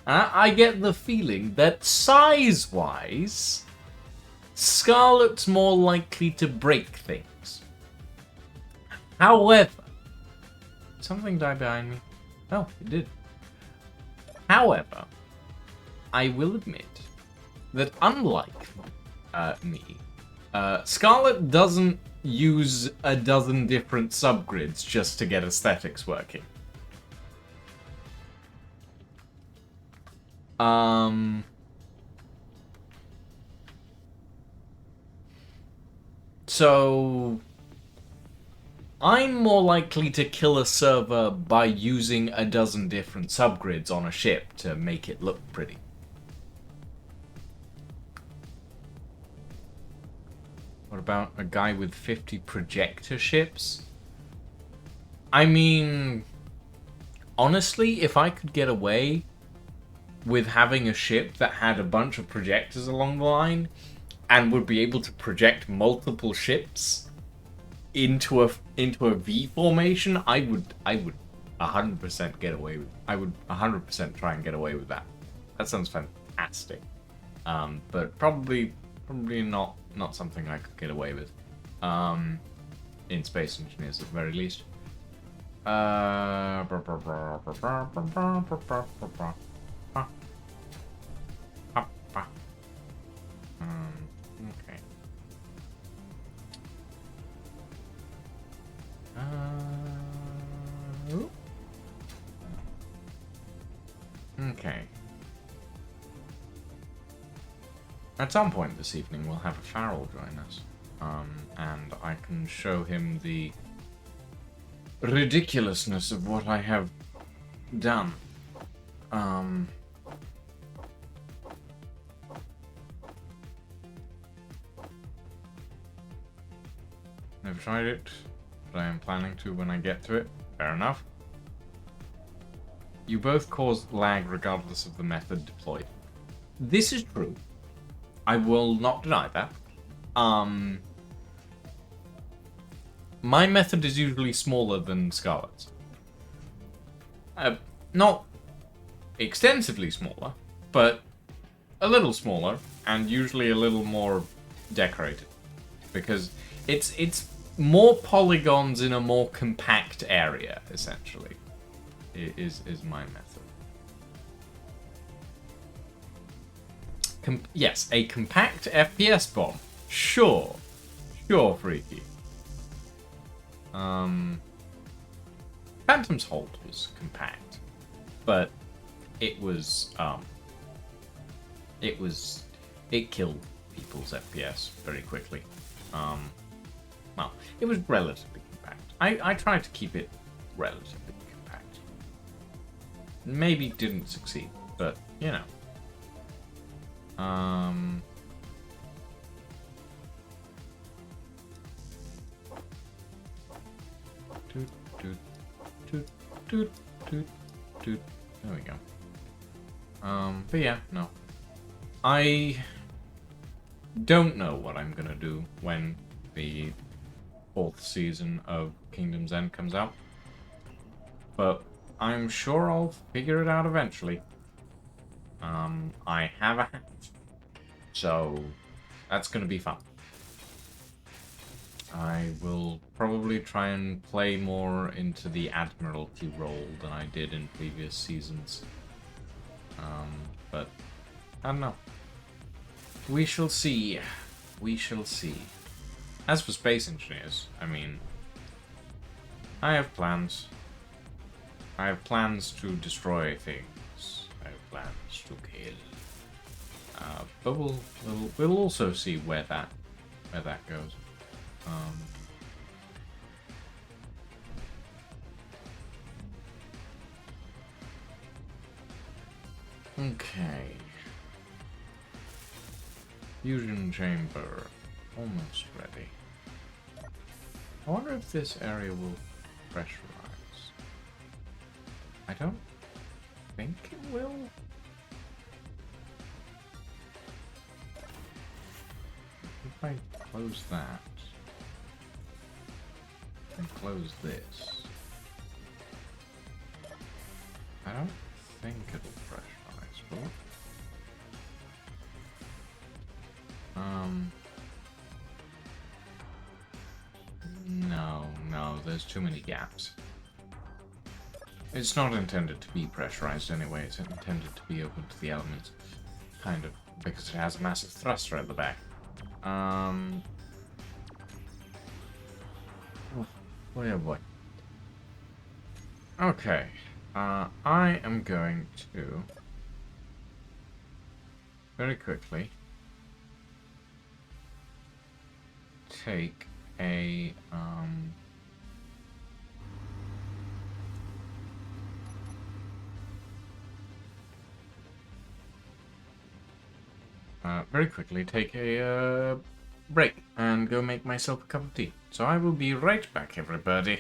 I get the feeling that size-wise, Scarlet's more likely to break things. However, something died behind me. Oh, it did. However, I will admit that unlike me, Scarlet doesn't use a dozen different subgrids just to get aesthetics working. So I'm more likely to kill a server by using a dozen different subgrids on a ship to make it look pretty. What about a guy with 50 projector ships? I mean, honestly, if I could get away with having a ship that had a bunch of projectors along the line and would be able to project multiple ships into a V formation, I would 100% get away with. I would 100% try and get away with that. That sounds fantastic. But probably not something I could get away with. In Space Engineers at the very least. Okay. Okay. At some point this evening, we'll have a Farrell join us, and I can show him the ridiculousness of what I have done. Never tried it, but I am planning to when I get to it. Fair enough. You both cause lag regardless of the method deployed. This is true. I will not deny that. My method is usually smaller than Scarlet's. Not extensively smaller, but a little smaller, and usually a little more decorated. Because it's more polygons in a more compact area, essentially, is my method. Yes, a compact FPS bomb. Sure, Freaky. Phantom's Hold was compact, but it killed people's FPS very quickly. Well, it was relatively compact. I tried to keep it relatively compact. Maybe didn't succeed, but you know. There we go. But yeah, no. I don't know what I'm gonna do when the 4th season of Kingdom's End comes out. But I'm sure I'll figure it out eventually. I have a hat. So that's gonna be fun. I will probably try and play more into the Admiralty role than I did in previous seasons. But I don't know. We shall see. We shall see. As for Space Engineers, I mean, I have plans. I have plans to destroy things. I have plans to kill. But we'll also see where that goes. Okay. Fusion chamber almost ready. I wonder if this area will pressurize. I don't think it will. If I close that and close this, I don't think it'll pressurize, will it? No, there's too many gaps. It's not intended to be pressurized anyway, it's intended to be open to the elements. Kind of, because it has a massive thruster at the back. Oh boy. Okay. I am going to very quickly take a break and go make myself a cup of tea. So I will be right back, everybody.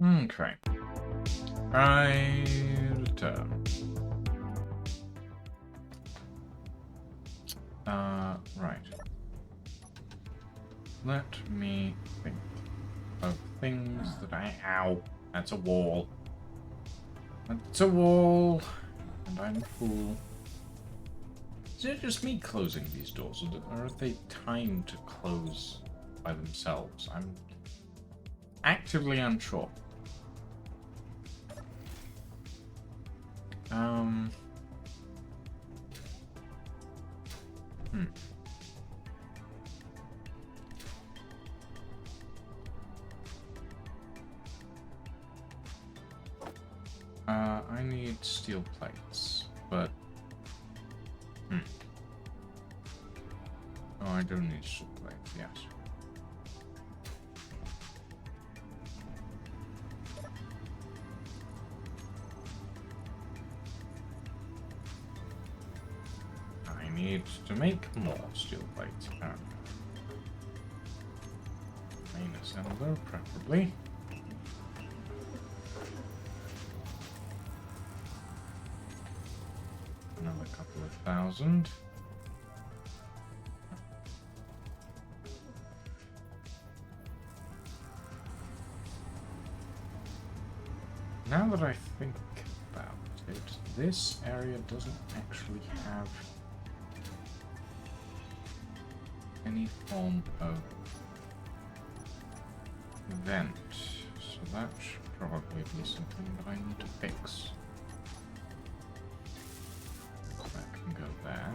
Okay. I return. Right. Let me think of things that I... Ow! That's a wall. That's a wall. And I'm a fool. Is it just me closing these doors, or are they timed to close by themselves? I'm actively unsure. I need steel plates, but... Oh, I do need steel plates, yes. I need to make more steel plates, apparently. Main assembler, preferably. Another couple of thousand. Now that I think about it, this area doesn't actually have any form of vent, so that should probably be something that I need to fix. That can go there.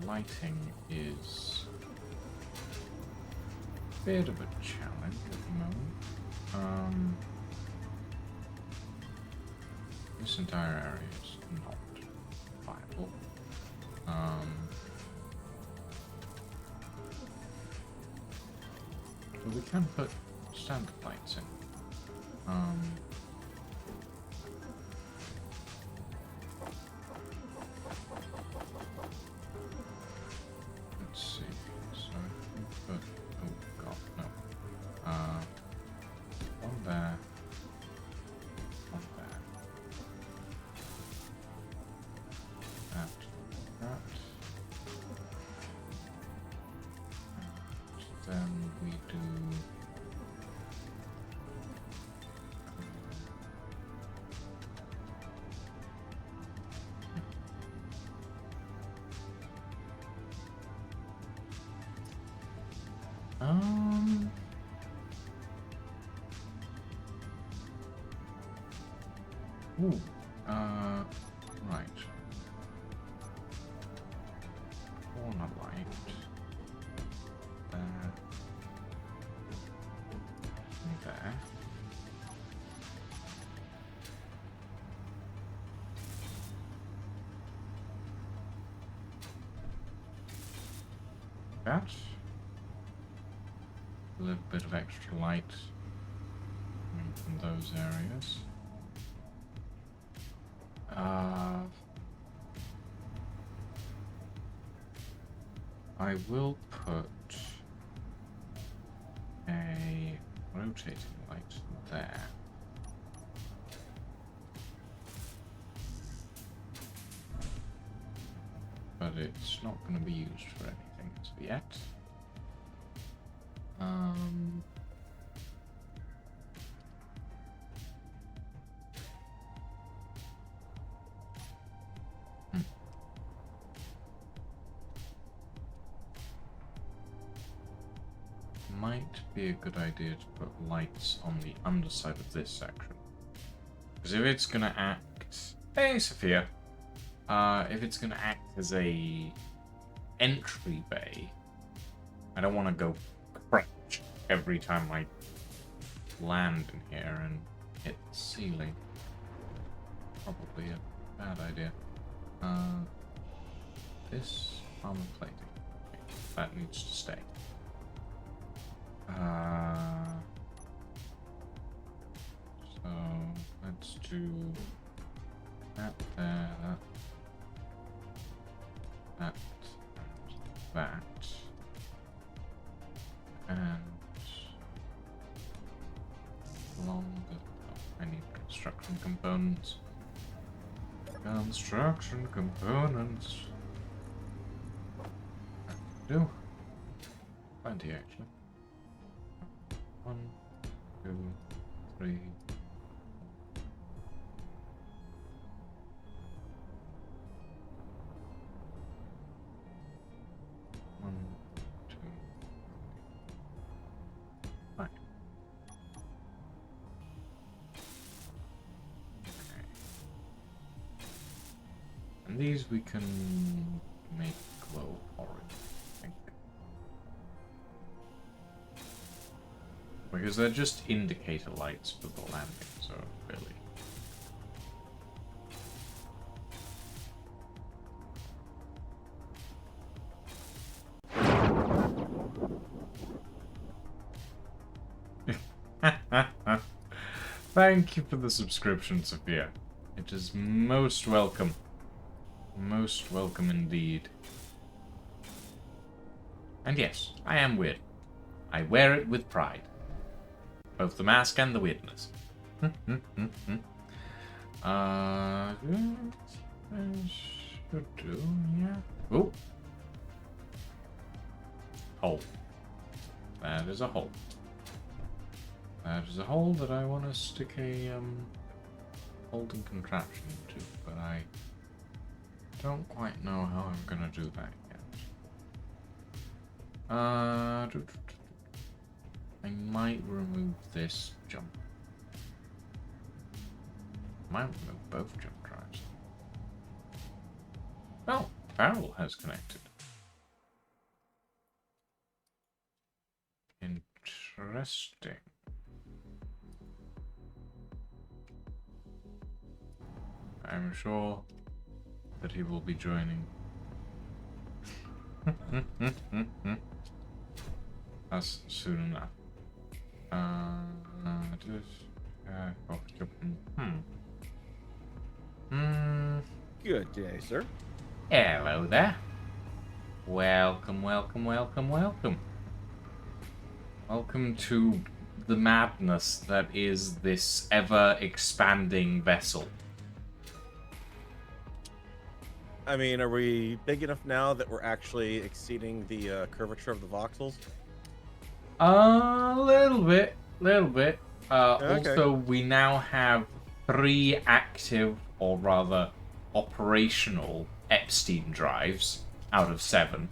Lighting is a bit of a challenge at the moment. This entire area is not viable. So we can put standard lights in. Let's see. So if we put, oh god, no. One there. One there. That. And then we do. Ooh, right. Corner light. There. There. That. A little bit of extra light coming from those areas. I will put a rotating light there. But it's not going to be used for anything as of yet. Might be a good idea to put lights on the underside of this section. Because if it's going to act... Hey, Sophia! If it's going to act as a entry bay, I don't want to go crouch every time I land in here and hit the ceiling. Probably a bad idea. This armor plating. Okay, that needs to stay. So let's do that there, that, that, and along the. Oh, I need construction components. Construction components. Do plenty actually. 1, 2, 3. One, two, fine. Okay. And these we can make glow orange, I think. Because they're just indicator lights for the landing, so really. Thank you for the subscription, Sophia. It is most welcome. Most welcome indeed. And yes, I am weird. I wear it with pride. Both the mask and the weirdness. I should do, yeah. Oh. Hole. That is a hole. That is a hole that I want to stick a holding contraption into, but I don't quite know how I'm gonna do that yet. I might remove this jump. Might remove both jump drives. Oh, barrel has connected. Interesting. I'm sure that he will be joining. That's soon enough. Good day, sir. Hello there. Welcome, welcome, welcome, welcome. Welcome to the madness that is this ever-expanding vessel. I mean, are we big enough now that we're actually exceeding the curvature of the voxels? A little bit, little bit. Okay. Also, we now have 3 active, or rather, operational Epstein drives out of 7.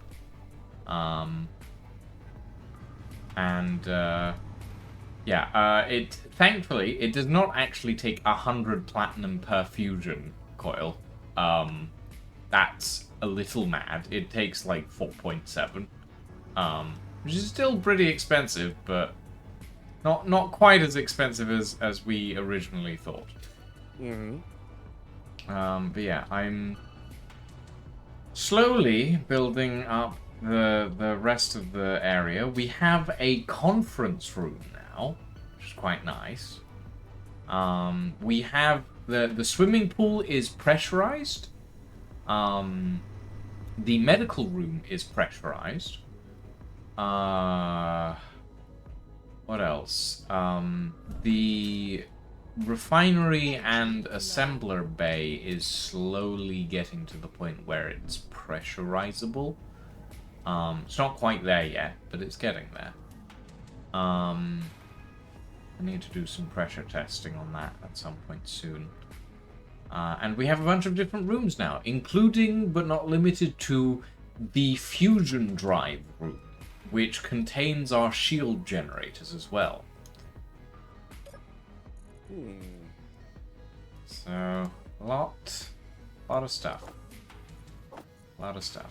Thankfully, it does not actually take 100 platinum per fusion coil. That's a little mad. It takes like 4.7, which is still pretty expensive, but not quite as expensive as we originally thought. Mm-hmm. But yeah, I'm slowly building up the rest of the area. We have a conference room now, which is quite nice. We have the swimming pool is pressurized. The medical room is pressurized. What else? The refinery and assembler bay is slowly getting to the point where it's pressurizable. It's not quite there yet, but it's getting there. I need to do some pressure testing on that at some point soon. And we have a bunch of different rooms now, including, but not limited to, the fusion drive room, which contains our shield generators as well. So, a lot of stuff. A lot of stuff.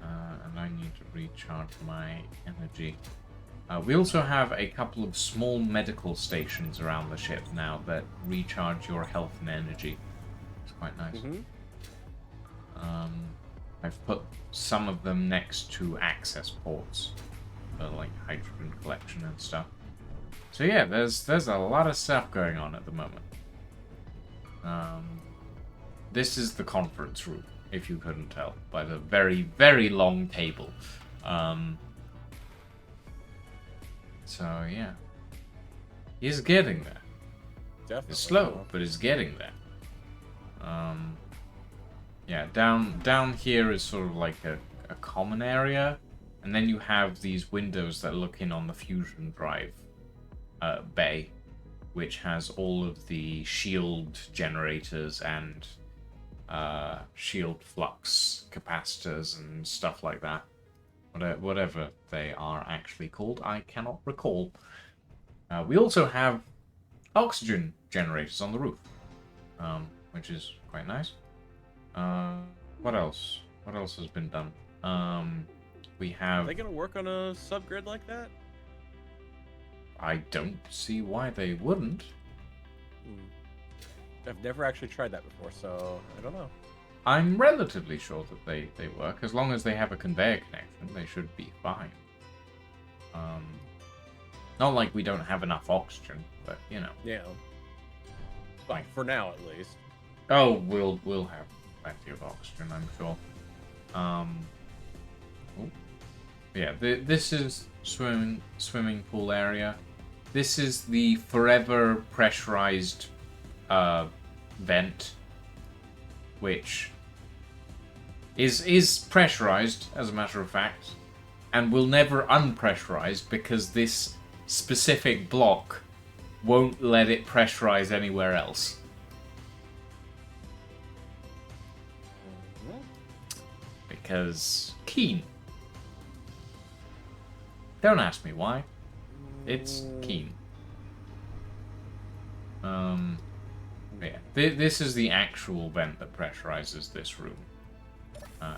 And I need to recharge my energy. We also have a couple of small medical stations around the ship now that recharge your health and energy. It's quite nice. I've put some of them next to access ports for like hydrogen collection and stuff. So yeah, there's a lot of stuff going on at the moment. This is the conference room, if you couldn't tell by the very, very long table. So yeah, he's getting there. Definitely. It's slow, but it's getting there. Yeah, down here is sort of like a common area, and then you have these windows that look in on the fusion drive bay, which has all of the shield generators and shield flux capacitors and stuff like that. Whatever they are actually called, I cannot recall. We also have oxygen generators on the roof, which is quite nice. What else? What else has been done? We have... Are they going to work on a subgrid like that? I don't see why they wouldn't. I've never actually tried that before, so I don't know. I'm relatively sure that they work. As long as they have a conveyor connection, they should be fine. Not like we don't have enough oxygen, but, you know. Yeah. Like, for now, at least. Oh, we'll have plenty of oxygen, I'm sure. Yeah, this is swimming pool area. This is the forever pressurized vent, which is pressurized, as a matter of fact, and will never unpressurize because this specific block won't let it pressurize anywhere else. Because keen. Don't ask me why. It's keen. Yeah, this is the actual vent that pressurizes this room,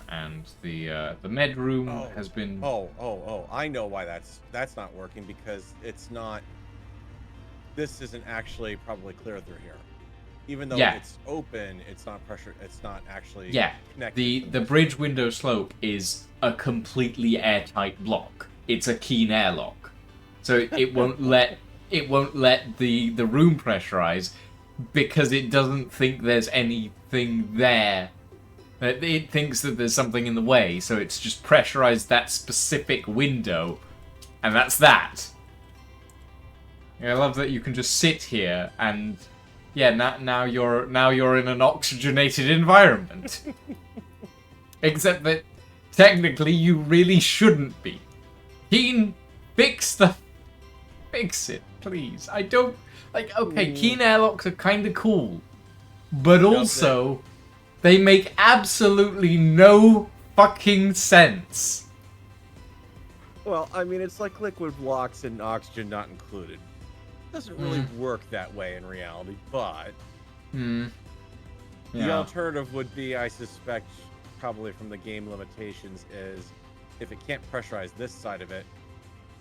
and the med room has been. Oh! I know why that's not working, because it's not. This isn't actually probably clear through here, even though it's open. It's not pressure. It's not actually. Yeah. Connected The bridge window slope is a completely airtight block. It's a keen airlock, so it won't let the room pressurize because it doesn't think there's anything there. It thinks that there's something in the way, so it's just pressurized that specific window, and that's that. Yeah, I love that you can just sit here and now you're in an oxygenated environment. Except that technically you really shouldn't be. Keen, fix it, please. I don't like. Okay, keen airlocks are kind of cool, but also they make absolutely no fucking sense. Well, I mean, it's like liquid blocks and oxygen not included. It doesn't really work that way in reality, but the alternative would be, I suspect, probably from the game limitations, is if it can't pressurize this side of it, it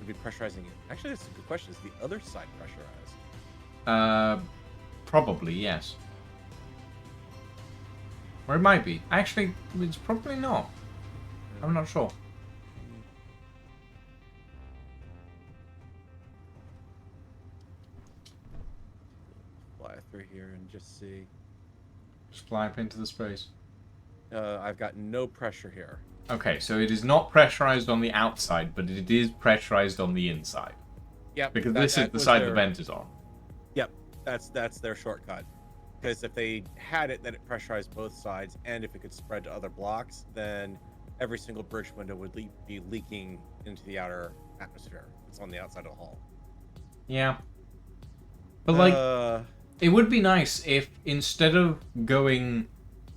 would be pressurizing it. Actually, that's a good question. Is the other side pressurized? Probably, yes. Or it might be. Actually, it's probably not. I'm not sure. Fly through here and just see. Just fly up into the space. I've got no pressure here. Okay, so it is not pressurized on the outside, but it is pressurized on the inside. Yep. Because this is the side the vent is on. Yep. That's their shortcut. Because if they had it, then it pressurized both sides, and if it could spread to other blocks, then every single bridge window would be leaking into the outer atmosphere. It's on the outside of the hull. Yeah. But like, it would be nice if instead of going,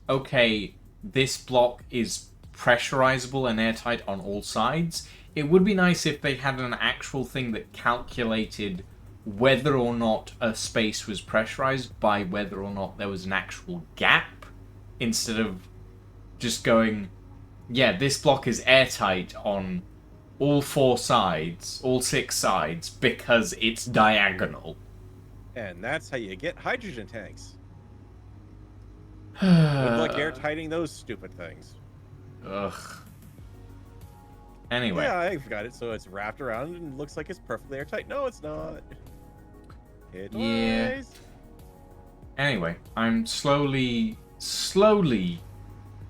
okay, this block is pressurizable and airtight on all sides, it would be nice if they had an actual thing that calculated whether or not a space was pressurized by whether or not there was an actual gap, instead of just going, yeah, this block is airtight on all 4 sides, all 6 sides, because it's diagonal. And that's how you get hydrogen tanks. Good luck airtighting those stupid things. Ugh. Anyway. Yeah, I've got it. So it's wrapped around and looks like it's perfectly airtight. No, it's not. Hit Yeah. twice. Anyway, I'm slowly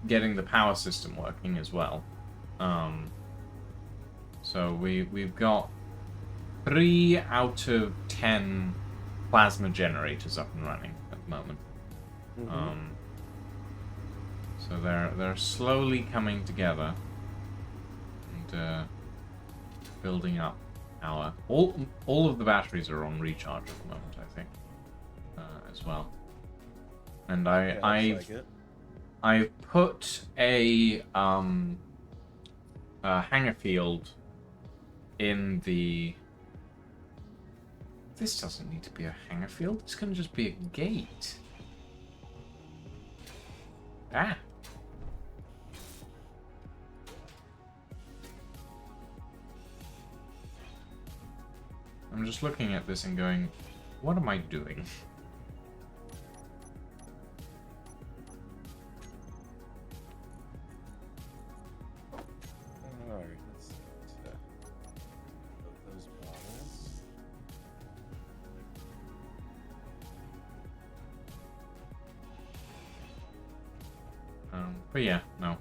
getting the power system working as well. So we've got 3 out of 10 plasma generators up and running at the moment. Mm-hmm. So they're slowly coming together and building up our all of the batteries are on recharge at the moment, I think, as well. And I've put a hangar field in the. This doesn't need to be a hangar field. It's going to just be a gate. Ah. I'm just looking at this and going, what am I doing? Alright, let's put those bottles. But yeah, no.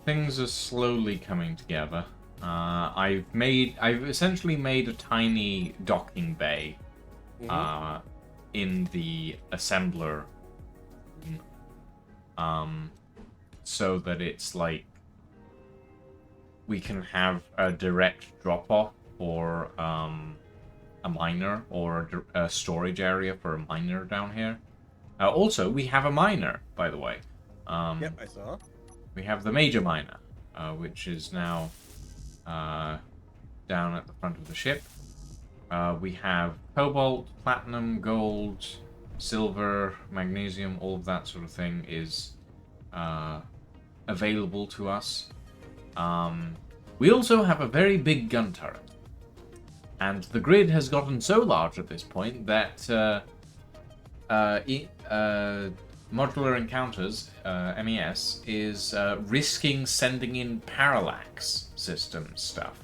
Things are slowly coming together. I've essentially made a tiny docking bay in the assembler room, so that it's like we can have a direct drop-off for a miner or a storage area for a miner down here. Also, we have a miner, by the way. Yep, I saw. We have the major miner, which is now down at the front of the ship. We have cobalt, platinum, gold, silver, magnesium, all of that sort of thing is available to us. We also have a very big gun turret. And the grid has gotten so large at this point that Modular Encounters, MES, is risking sending in parallax system stuff.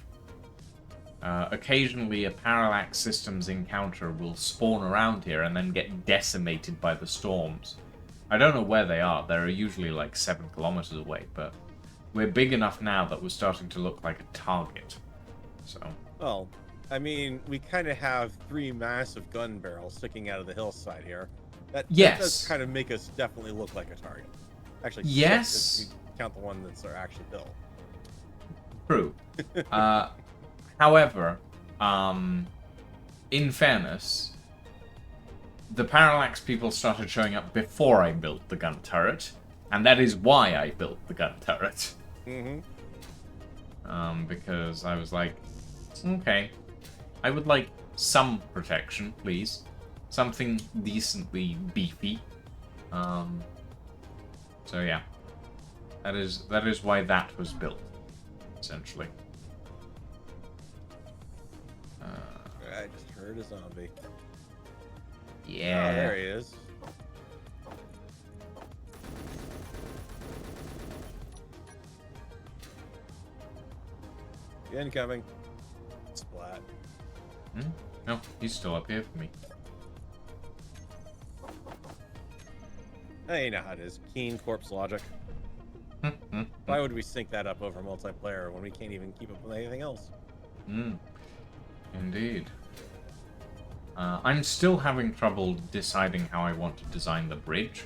Occasionally a parallax systems encounter will spawn around here and then get decimated by the storms. I don't know where they are. They're usually like 7 kilometers away, but we're big enough now that we're starting to look like a target. So. Well, I mean, we kind of have 3 massive gun barrels sticking out of the hillside here. That does kind of make us definitely look like a target. Actually, yes. 6 if you count the one that's actually built. True. However, in fairness, the parallax people started showing up before I built the gun turret, and that is why I built the gun turret. Mm-hmm. Because I was like, okay, I would like some protection, please. Something decently beefy. So yeah, that is why that was built, essentially. I just heard a zombie. Yeah. Oh, there he is. Incoming. Splat. No, he's still up here for me. You know how it is. Keen corpse logic. Why would we sync that up over multiplayer when we can't even keep up with anything else? Indeed. I'm still having trouble deciding how I want to design the bridge.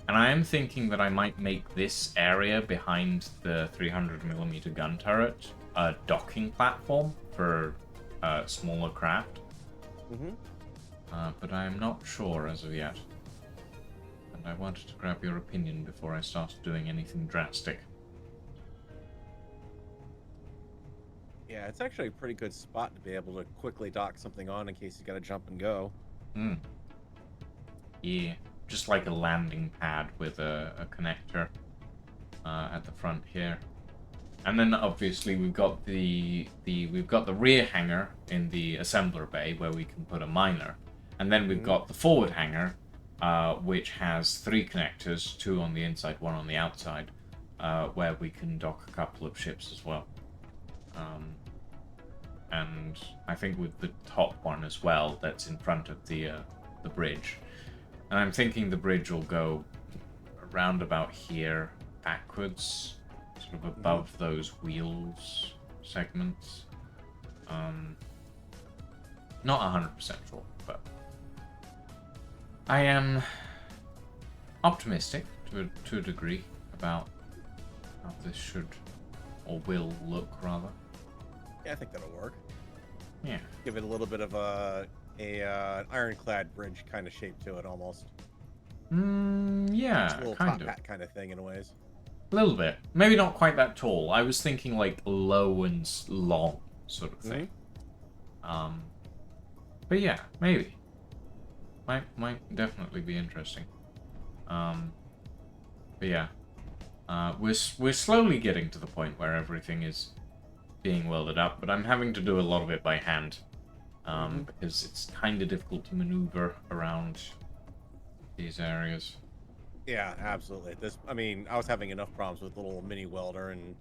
And I am thinking that I might make this area behind the 300mm gun turret a docking platform for smaller craft. But I am not sure as of yet. And I wanted to grab your opinion before I started doing anything drastic. Yeah, it's actually a pretty good spot to be able to quickly dock something on in case you gotta jump and go. Yeah, just like a landing pad with a connector at the front here. And then obviously we've got the rear hangar in the assembler bay where we can put a miner. And then we've got the forward hangar, which has 3 connectors, 2 on the inside, 1 on the outside, where we can dock a couple of ships as well. and I think with the top one as well that's in front of the bridge. And I'm thinking the bridge will go around about here, backwards, sort of above those wheels segments. Not 100% sure, but I am optimistic to a degree about how this should, or will look, rather. Yeah, I think that'll work. Yeah. Give it a little bit of an ironclad bridge kind of shape to it, almost. Yeah, Just a little kind top of. hat kind of thing in ways. A little bit. Maybe not quite that tall. I was thinking like low and long sort of thing. But yeah, maybe. Might definitely be interesting. But yeah. We're slowly getting to the point where everything is being welded up, but I'm having to do a lot of it by hand. Because it's kind of difficult to maneuver around these areas. Yeah, absolutely. I mean, I was having enough problems with little mini welder, and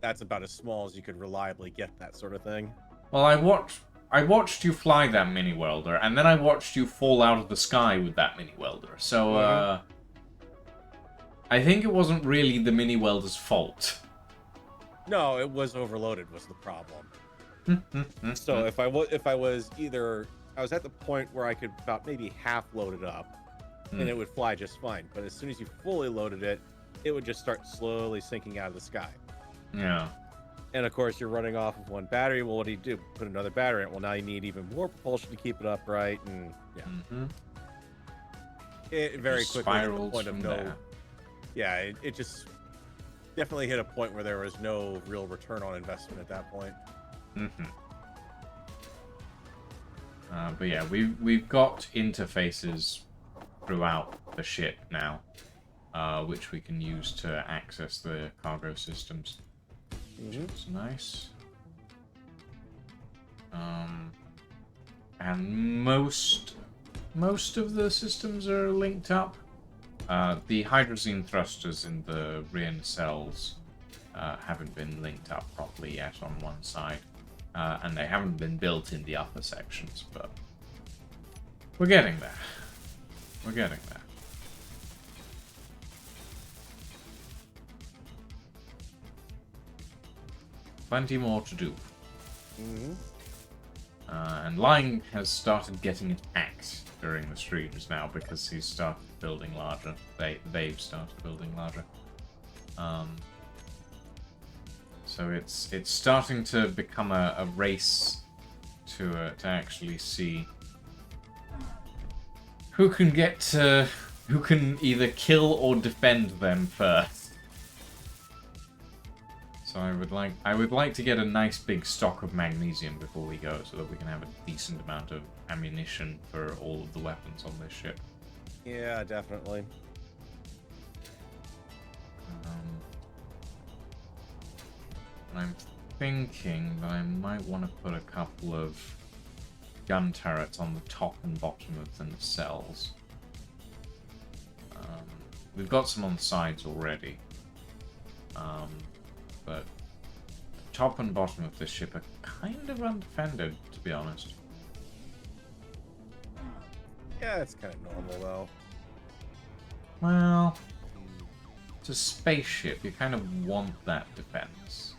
that's about as small as you could reliably get that sort of thing. Well, I watched you fly that mini welder, and then I watched you fall out of the sky with that mini welder. So, I think it wasn't really the mini welder's fault. No, it was overloaded was the problem. So if I was either, I was at the point where I could about maybe half load it up, and it would fly just fine. But as soon as you fully loaded it, it would just start slowly sinking out of the sky. Yeah. And of course, you're running off of one battery. Well, what do? Put another battery in it. Well, now you need even more propulsion to keep it upright, and yeah. It very quickly hit the point of no. There. Yeah, it just definitely hit a point where there was no real return on investment at that point. But yeah, we've got interfaces throughout the ship now, which we can use to access the cargo systems. Which is nice. And most of the systems are linked up. The hydrazine thrusters in the rear nacelles haven't been linked up properly yet on one side, and they haven't been built in the upper sections, but we're getting there. We're getting there. Plenty more to do. And Lying has started getting attacked during the streams now because he's started building larger. They've started building larger. So it's starting to become a race to actually see who can who can either kill or defend them first. So I would like to get a nice big stock of magnesium before we go, so that we can have a decent amount of ammunition for all of the weapons on this ship. Yeah, definitely. I'm thinking that I might want to put a couple of gun turrets on the top and bottom of the nacelles. We've got some on the sides already. But the top and bottom of this ship are kind of undefended, to be honest. Yeah, it's kind of normal, though. Well, it's a spaceship. You kind of want that defense.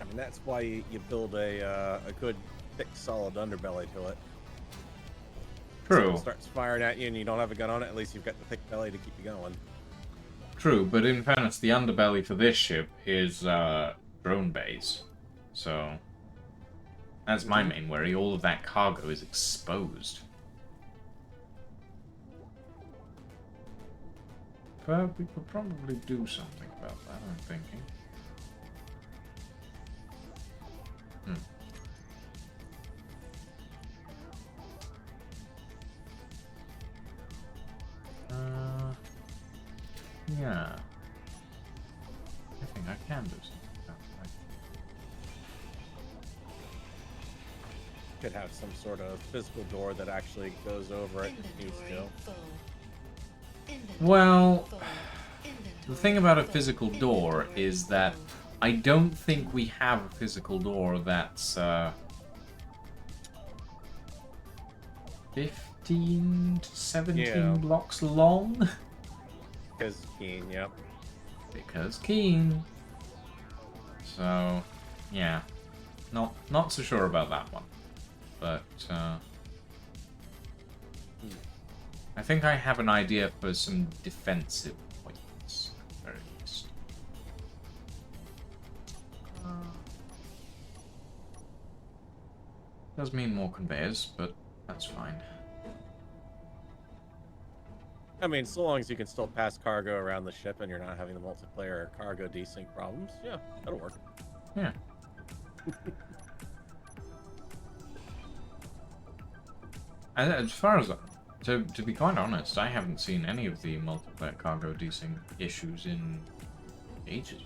I mean, that's why you build a good, thick, solid underbelly to it. True. So it starts firing at you and you don't have a gun on it, at least you've got the thick belly to keep you going. True, but in fairness, the underbelly for this ship is drone bays. So that's my main worry. All of that cargo is exposed. But we could probably do something about that, I'm thinking. Yeah. I think I can do something about could have some sort of physical door that actually goes over it if needs Inventory to. full. Inventory Well, full. the Inventory thing about a full. physical door Inventory is that full. I don't think we have a physical door that's 15 to 17 Yeah. blocks long. Because Keen, yep. Because keen. So, yeah. Not so sure about that one. But, I think I have an idea for some defensive points, at the very least. Does mean more conveyors, but that's fine. I mean, so long as you can still pass cargo around the ship and you're not having the multiplayer cargo desync problems, yeah, that'll work. Yeah. As far as to be quite honest, I haven't seen any of the multiplayer cargo desync issues in ages.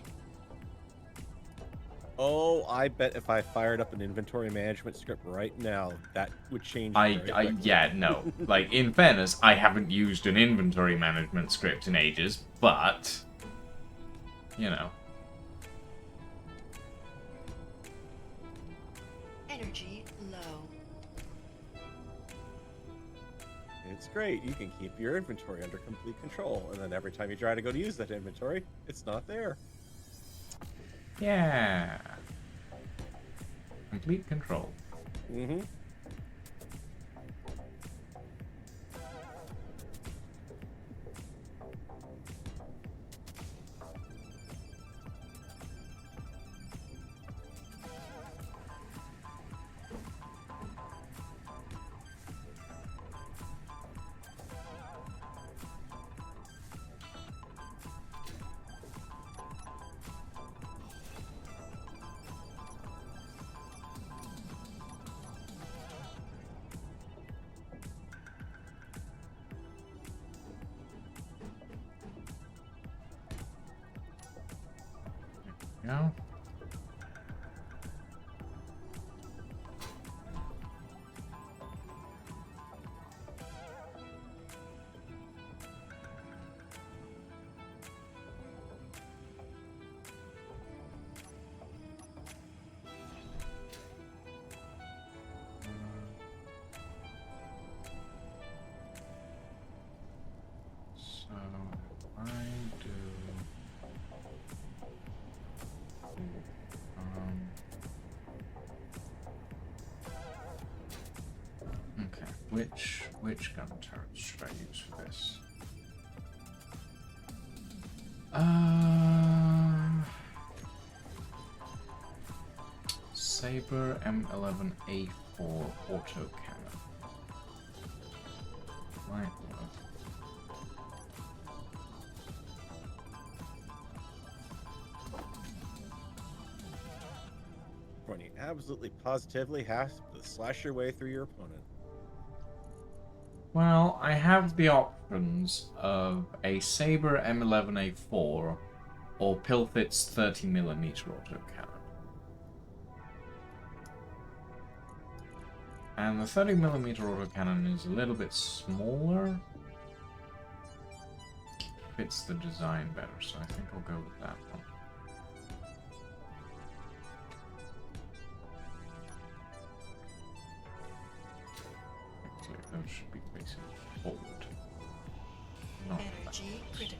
Oh, I bet if I fired up an inventory management script right now, that would change very quickly. Yeah, no. Like, in fairness, I haven't used an inventory management script in ages, but, you know. Energy low. It's great. You can keep your inventory under complete control, and then every time you try to go to use that inventory, it's not there. Yeah. Complete control. Mm-hmm. No? So, I do... Okay, which gun turrets should I use for this? Saber M11A4 autocannon. Might work. When you absolutely positively have to slash your way through your opponent. Well, I have the options of a Saber M11A4 or Pilfit's 30mm autocannon. And the 30mm autocannon is a little bit smaller. Fits the design better, so I think I'll go with that one. Actually, those should be facing forward. Not Energy critical.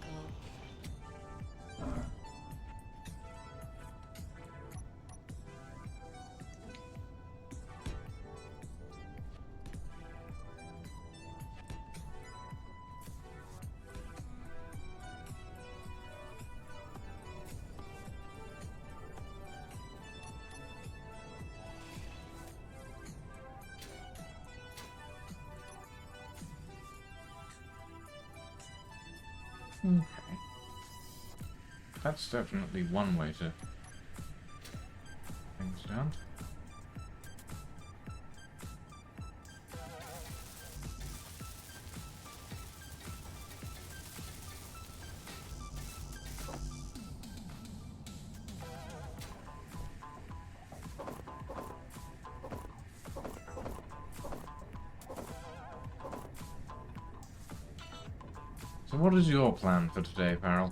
Okay. That's definitely one way to things down. So what is your plan for today, Farrell?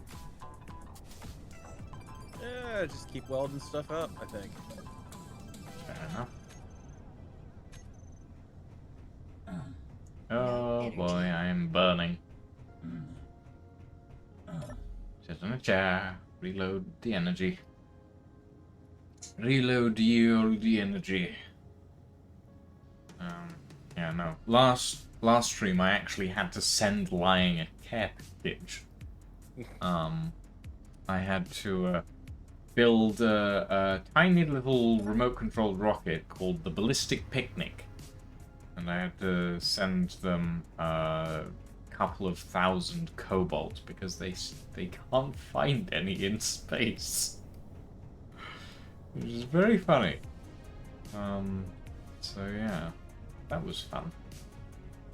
Yeah, just keep welding stuff up, I think. Fair enough. Oh boy, I am burning. Sit in a chair. Reload the energy. Reload the energy. Yeah, no. Last stream, I actually had to send Lying a care package. I had to build a tiny little remote-controlled rocket called the Ballistic Picnic, and I had to send them a couple of thousand cobalt because they can't find any in space, which is very funny. So yeah, that was fun.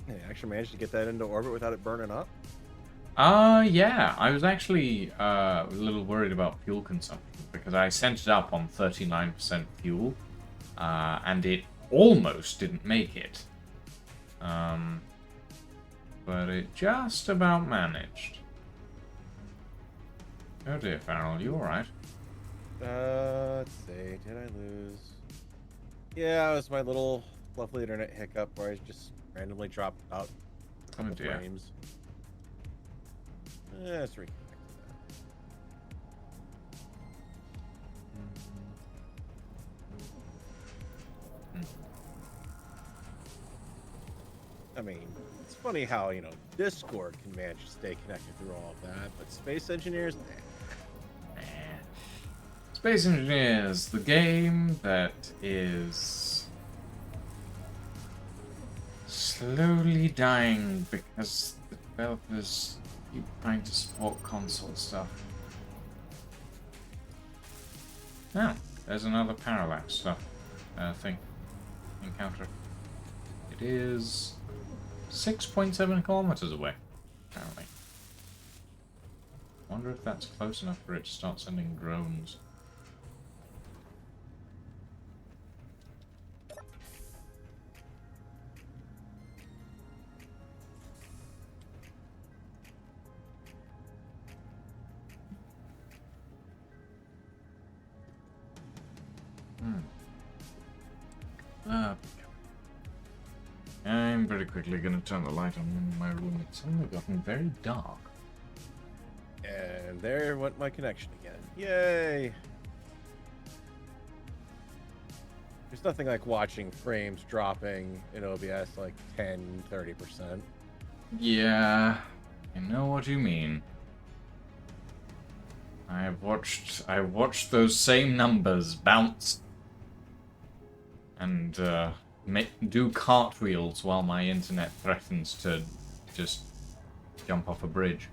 Yeah, you actually managed to get that into orbit without it burning up? Yeah, I was actually a little worried about fuel consumption because I sent it up on 39% fuel, and it almost didn't make it. But it just about managed. Oh dear, Farrell, you alright? Let's see, did I lose? Yeah, it was my little lovely internet hiccup where I just randomly dropped out a couple frames. Let's reconnect that. I mean, it's funny how, Discord can manage to stay connected through all of that, but Space Engineers, nah. Space Engineers, the game that is slowly dying because the developers keep trying to support console stuff. Now, there's another parallax stuff thing. Encounter. It is 6.7 kilometers away, apparently. Wonder if that's close enough for it to start sending drones. I'm very quickly going to turn the light on in my room. It's suddenly gotten very dark. And there went my connection again. Yay! There's nothing like watching frames dropping in OBS like 10, 30%. Yeah, I know what you mean. I've watched those same numbers bounce and do cartwheels while my internet threatens to just jump off a bridge.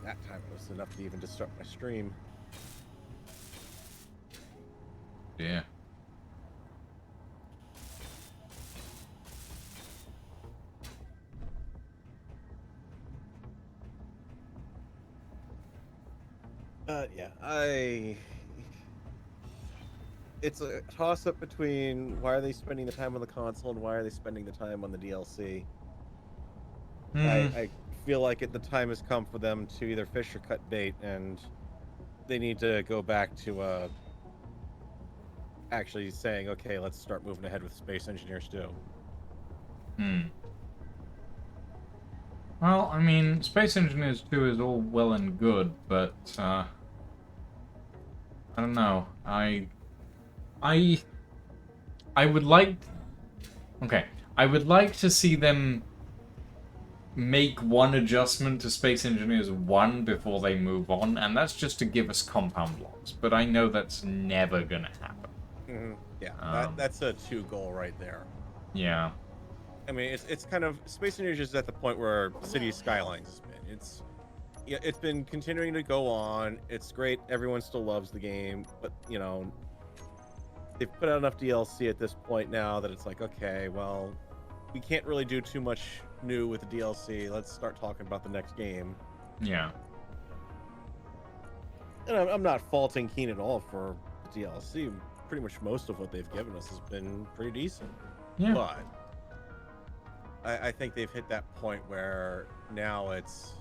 That time it was enough to even disrupt my stream. Yeah. Yeah, it's a toss-up between why are they spending the time on the console and why are they spending the time on the DLC. I feel like the time has come for them to either fish or cut bait, and they need to go back to actually saying, okay, let's start moving ahead with Space Engineers too. Well, I mean, Space Engineers 2 is all well and good, but I don't know. I would like... Okay. I would like to see them make one adjustment to Space Engineers 1 before they move on, and that's just to give us compound blocks. But I know that's never gonna happen. Yeah, that's a 2 goal right there. Yeah. I mean, it's kind of... Space Engineers is at the point where City Skylines has been. It's been continuing to go on. It's great. Everyone still loves the game, but, they've put out enough DLC at this point now that it's like, okay, well, we can't really do too much new with the DLC. Let's start talking about the next game. Yeah. And I'm not faulting Keen at all for the DLC pretty much most of what they've given us has been pretty decent. Yeah. But I think they've hit that point where now it's,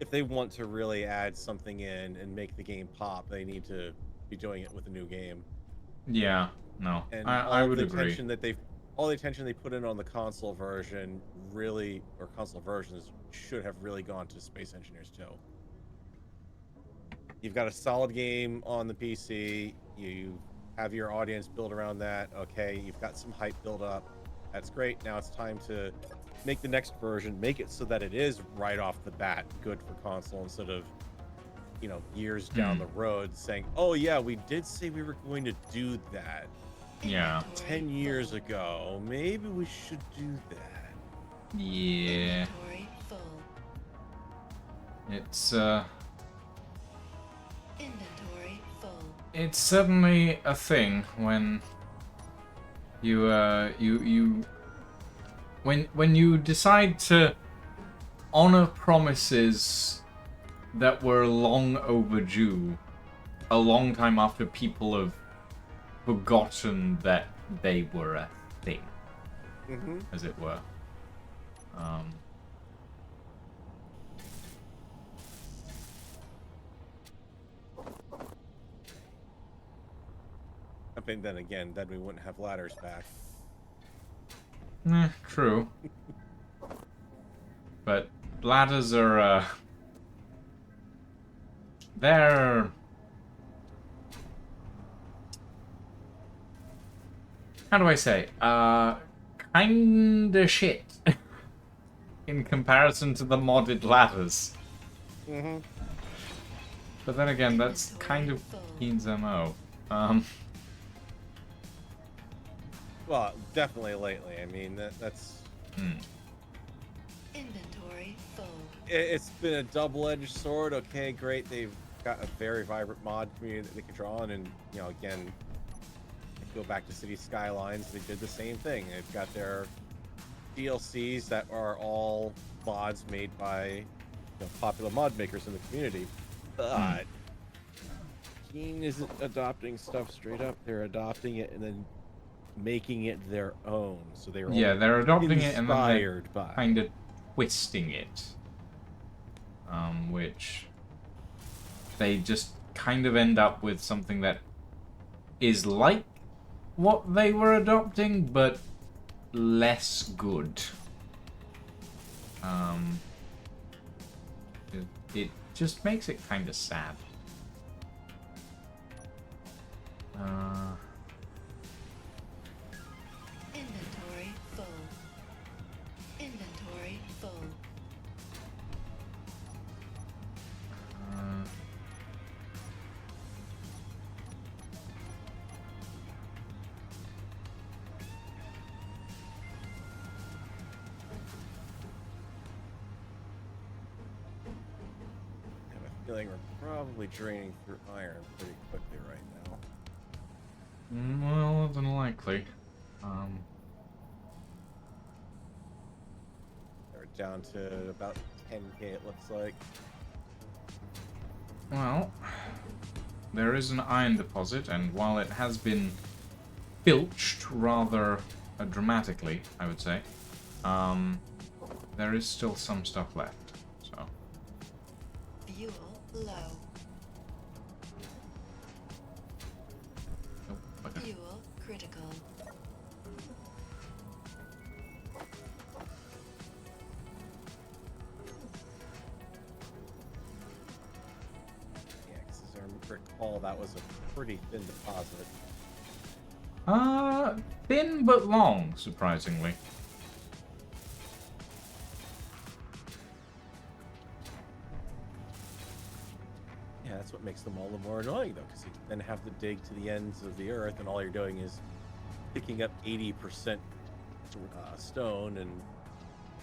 if they want to really add something in and make the game pop, they need to be doing it with a new game. Yeah. No. And I all would the agree. attention that all the attention they put in on the console version really, or console versions, should have really gone to Space Engineers 2. You've got a solid game on the PC. You have your audience build around that. Okay, you've got some hype build up. That's great. Now it's time to make the next version, make it so that it is right off the bat good for console instead of, you know, years down the road saying, oh yeah, we did say we were going to do that Yeah. 10 years ago. Maybe we should do that. Yeah. Inventory full. Inventory full. It's certainly a thing when when you decide to honor promises that were long overdue, a long time after people have forgotten that they were a thing, as it were. I think then again, then we wouldn't have ladders back. True. But ladders are, they're... How do I say? Kinda shit. In comparison to the modded ladders. But then again, that's kind of Keen's MO. Well, definitely lately. I mean, that's... Inventory full. It's been a double-edged sword. Okay, great. They've got a very vibrant mod community that they can draw on, and, you know, again, go back to City Skylines, they did the same thing. They've got their DLCs that are all mods made by, you know, popular mod makers in the community. But Keen isn't adopting stuff straight up. They're adopting it and then making it their own. So they're they're adopting it and then inspired by kind of twisting it. Which they just kind of end up with something that is like what they were adopting, but less good. It just makes it kind of sad. Inventory full. Inventory full. I have a feeling we're probably draining through iron pretty quickly right now. More than likely. We're down to about 10k, it looks like. Well, there is an iron deposit, and while it has been filched rather dramatically, I would say, there is still some stuff left. So, Fuel low. oh, okay. Fuel critical. Yeah, because as I recall, that was a pretty thin deposit. Thin but long, surprisingly. Yeah, that's what makes them all the more annoying, though, because you then have to dig to the ends of the earth, and all you're doing is picking up 80% stone, and,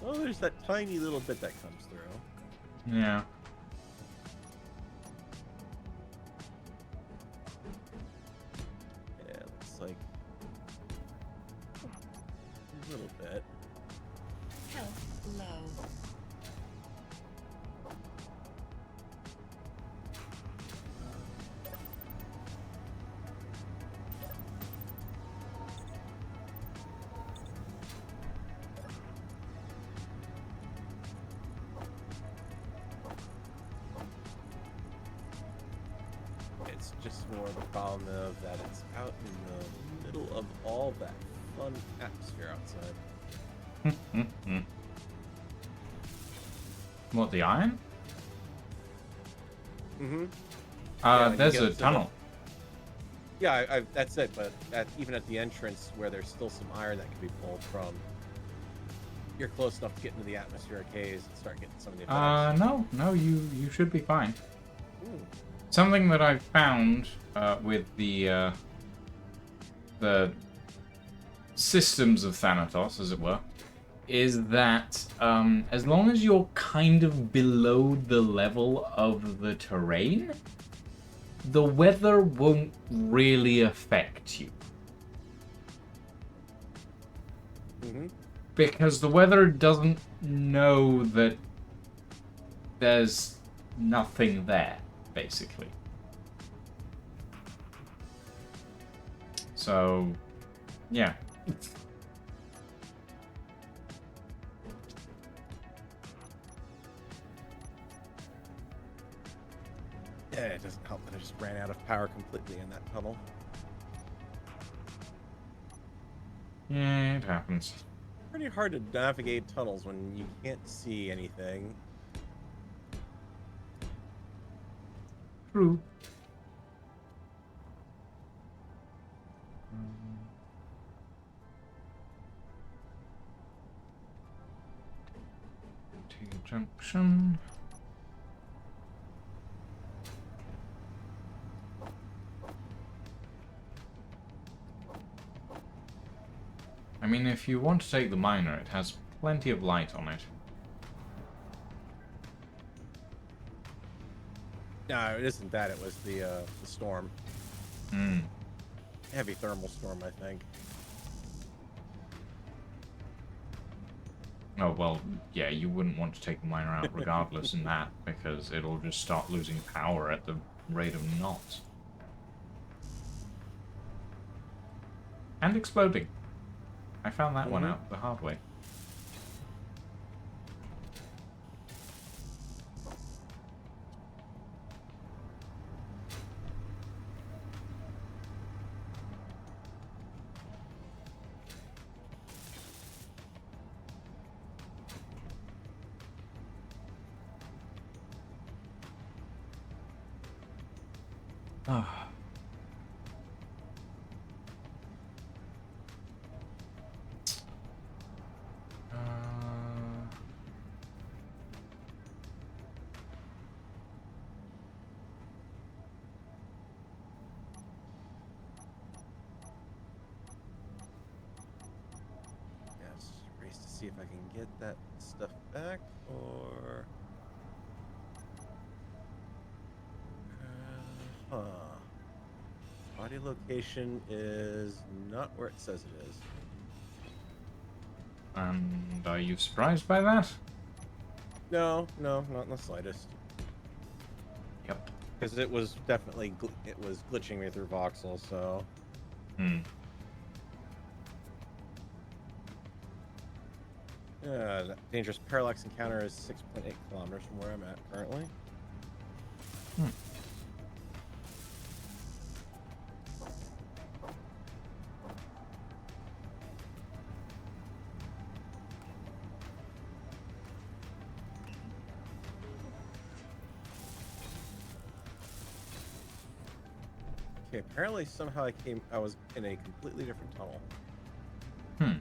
well, there's that tiny little bit that comes through. Yeah. Yeah, it looks like a little bit. Health low. it's just more the problem of that it's out in the middle of all that fun atmosphere outside. What, the iron? Mm-hmm. Yeah, when you There's get a to the- tunnel. Yeah, that's it. But even at the entrance, where there's still some iron that can be pulled from, you're close enough to get into the atmospheric haze and start getting some of the effects. No, you should be fine. Ooh. Something that I've found with the systems of Thanatos, as it were, is that as long as you're kind of below the level of the terrain, the weather won't really affect you. Mm-hmm. Because the weather doesn't know that there's nothing there, basically. So, yeah. Yeah, it doesn't help that I just ran out of power completely in that tunnel. Yeah, it happens. Pretty hard to navigate tunnels when you can't see anything. True. Junction. I mean, if you want to take the miner, it has plenty of light on it. No, it isn't that. It was the storm. Hmm. Heavy thermal storm, I think. Oh, well, yeah, you wouldn't want to take the miner out regardless in that, because it'll just start losing power at the rate of knots. And exploding. I found that one out the hard way. Ah. Yes, race to see if I can get that stuff back, or... huh. Body location is not where it says it is. And are you surprised by that? No, not in the slightest. Yep. Because it was definitely it was glitching me through voxel, so... Hmm. Yeah, that dangerous parallax encounter is 6.8 kilometers from where I'm at currently. Hmm. Okay, apparently somehow I was in a completely different tunnel. Hmm.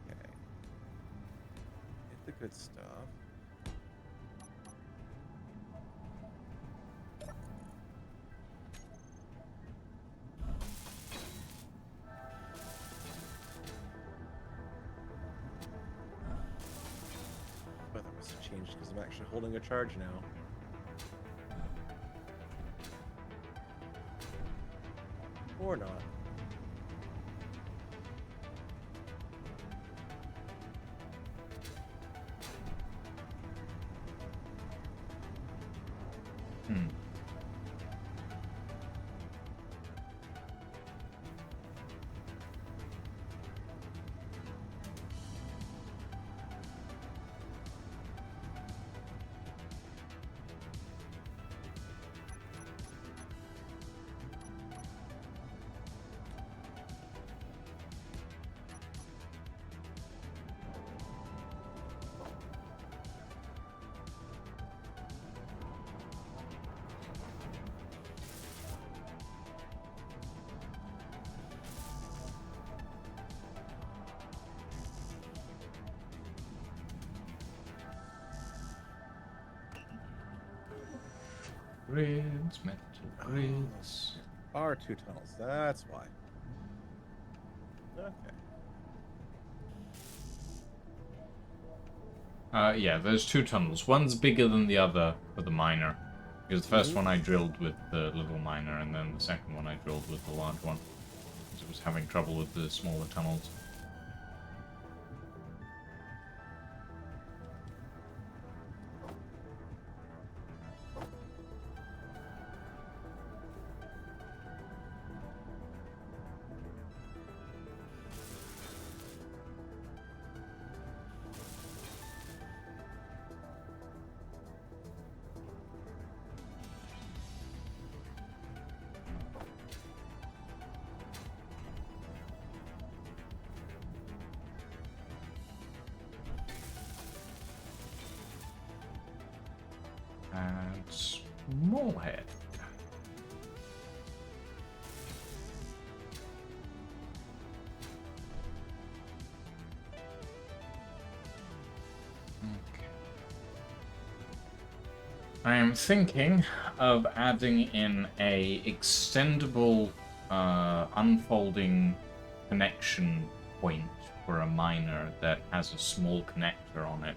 Okay. Get the good stuff. But that must have changed because I'm actually holding a charge now. Or not. Hmm. grids, metal grids. Are 2 tunnels. That's why. Okay. Yeah, there's 2 tunnels. One's bigger than the other for the miner. Because the first one I drilled with the little miner, and then the second one I drilled with the large one. Because it was having trouble with the smaller tunnels. And small head. Okay. I am thinking of adding in a extendable unfolding connection point for a miner that has a small connector on it.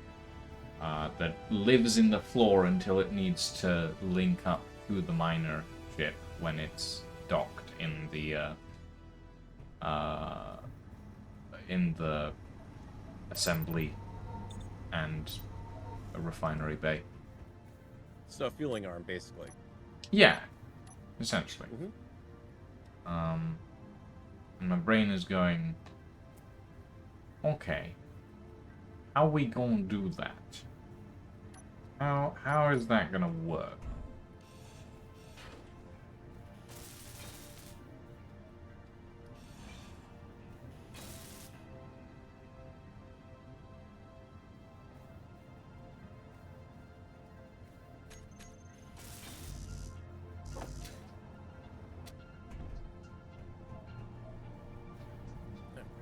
That lives in the floor until it needs to link up to the miner ship when it's docked in the assembly and a refinery bay. So a fueling arm, basically. Yeah, essentially. Mm-hmm. And my brain is going, okay, how we gonna do that? How is that gonna work?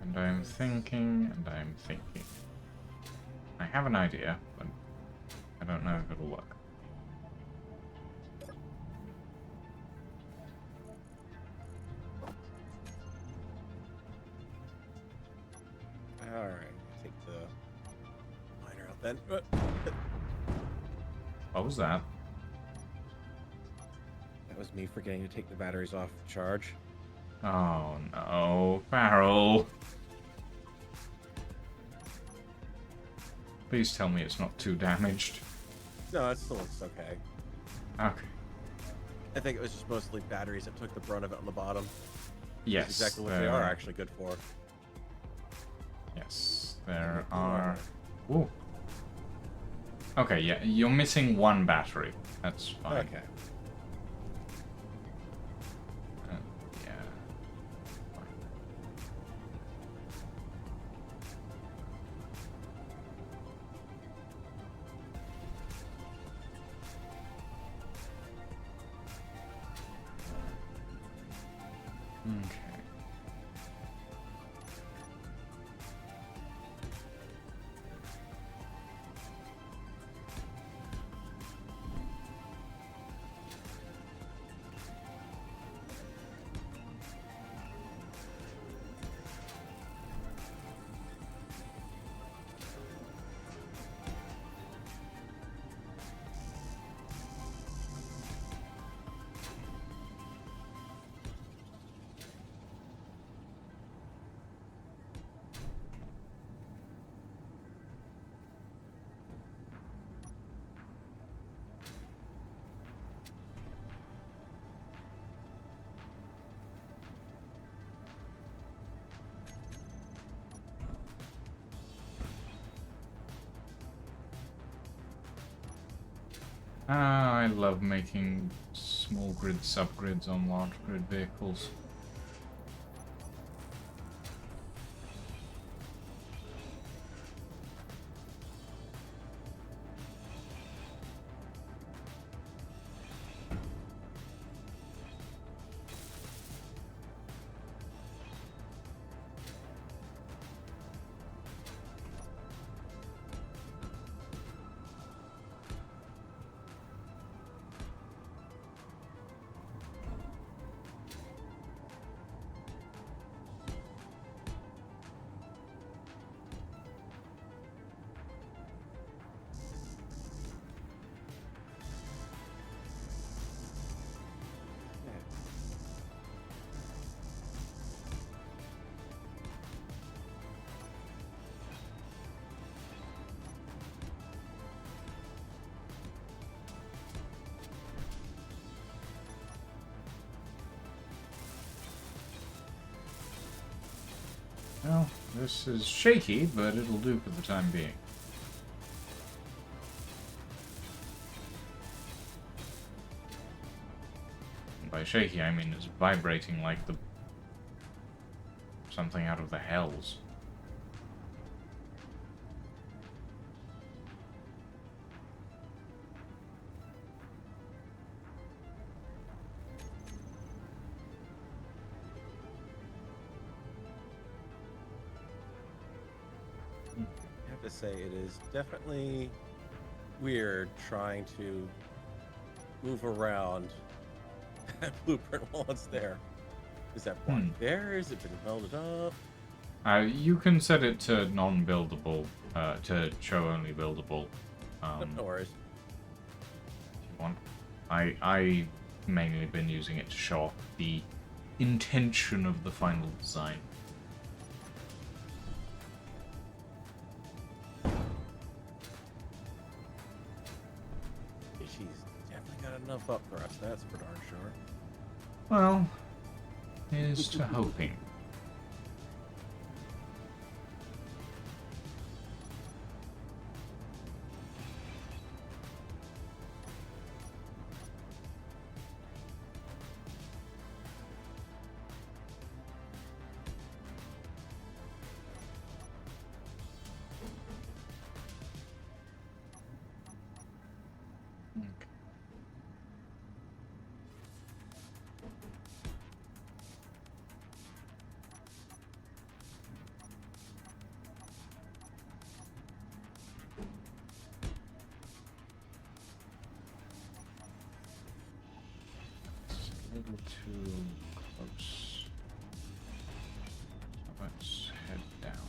And I'm thinking, and I'm thinking. I have an idea, but I don't know if it'll work. Alright, take the miner out then. What was that? That was me forgetting to take the batteries off charge. Oh no, Farrell. Please tell me it's not too damaged. No, it still looks okay. Okay. I think it was just mostly batteries that took the brunt of it on the bottom. Yes. That's exactly what they are actually good for. Yes, there are. Ooh. Okay, yeah, you're missing one battery. That's fine. Okay. Yeah. Fine. Okay. Ah, I love making small grid subgrids on large grid vehicles. This is shaky, but it'll do for the time being. And by shaky, I mean it's vibrating like the something out of the hells. I have to say, it is definitely weird trying to move around that blueprint while it's there. Is that block there? Has it been welded up? You can set it to non-buildable, to show only buildable. No worries. If you want. I mainly been using it to show off the intention of the final design. She's definitely got enough up for us, that's for darn sure. Well, here's to hoping. A little too close. So let's head down.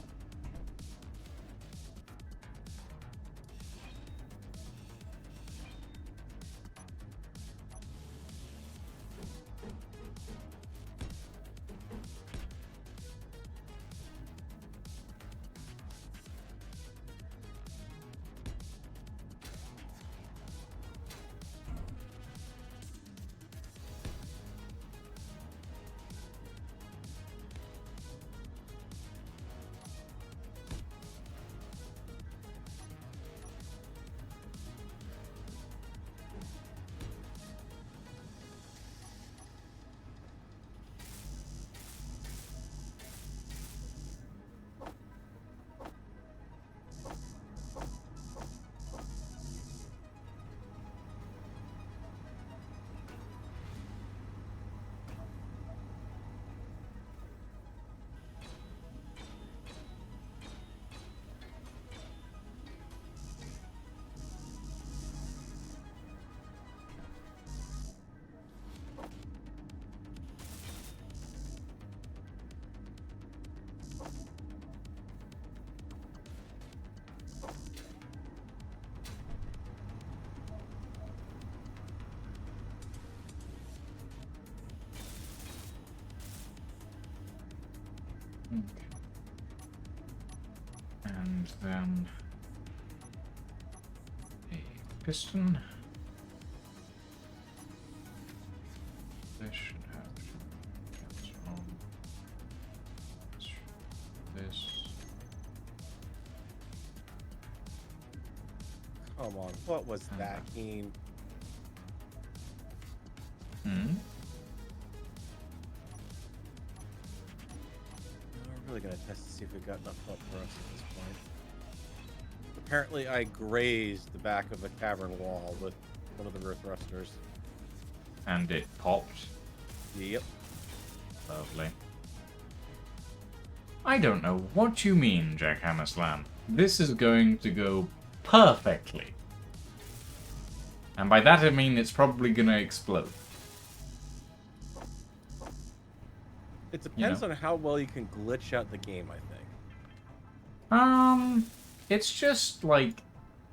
Okay. And then a piston. This should have caps on. This. Come on, what was that, Keen? Hmm. We're really gonna test to see if we've got enough up for us at this point. Apparently, I grazed the back of the cavern wall with one of the rear thrusters. And it popped. Yep. Lovely. I don't know what you mean, Jack Hammerslam. This is going to go perfectly. And by that I mean it's probably gonna explode. It depends on how well you can glitch out the game, I think. It's just like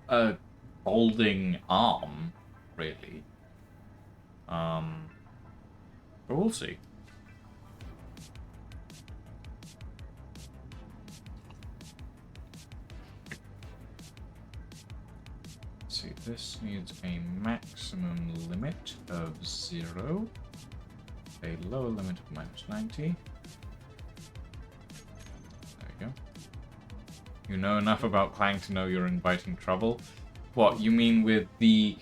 a folding arm, really. But we'll see. Let's see, this needs a maximum limit of 0, a lower limit of -90. There we go. You know enough about Clang to know you're inviting trouble? What, you mean with the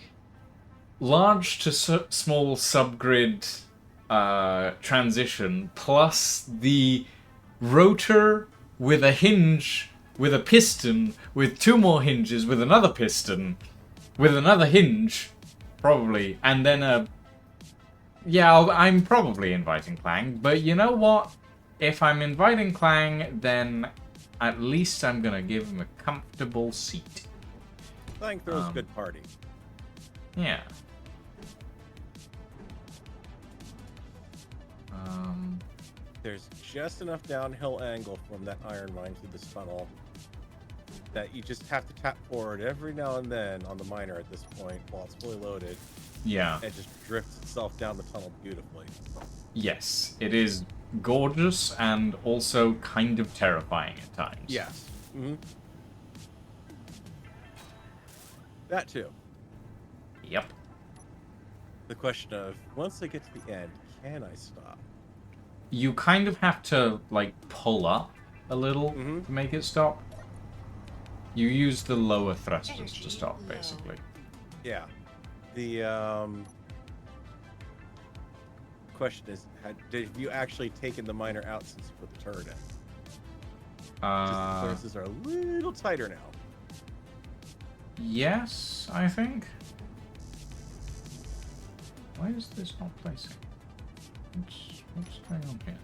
large to small subgrid transition plus the rotor with a hinge, with a piston, with two more hinges, with another piston, with another hinge, probably, and then a... Yeah, I'm probably inviting Clang, but you know what? If I'm inviting Clang, then at least I'm gonna give him a comfortable seat. Clang throws a good party. Yeah. There's just enough downhill angle from that iron mine through this tunnel that you just have to tap forward every now and then on the miner at this point while it's fully loaded. Yeah. It just drifts itself down the tunnel beautifully. Yes, it is gorgeous and also kind of terrifying at times. Yes. Mm-hmm. That too. Yep. The question of, once I get to the end, can I stop? You kind of have to, like, pull up a little to make it stop. You use the lower thrusters Energy to stop, low. basically. Yeah. The question is, have you actually taken the miner out since you put the turret in? Just the clearances are a little tighter now. Yes, I think. Why is this not placing? What's going on here?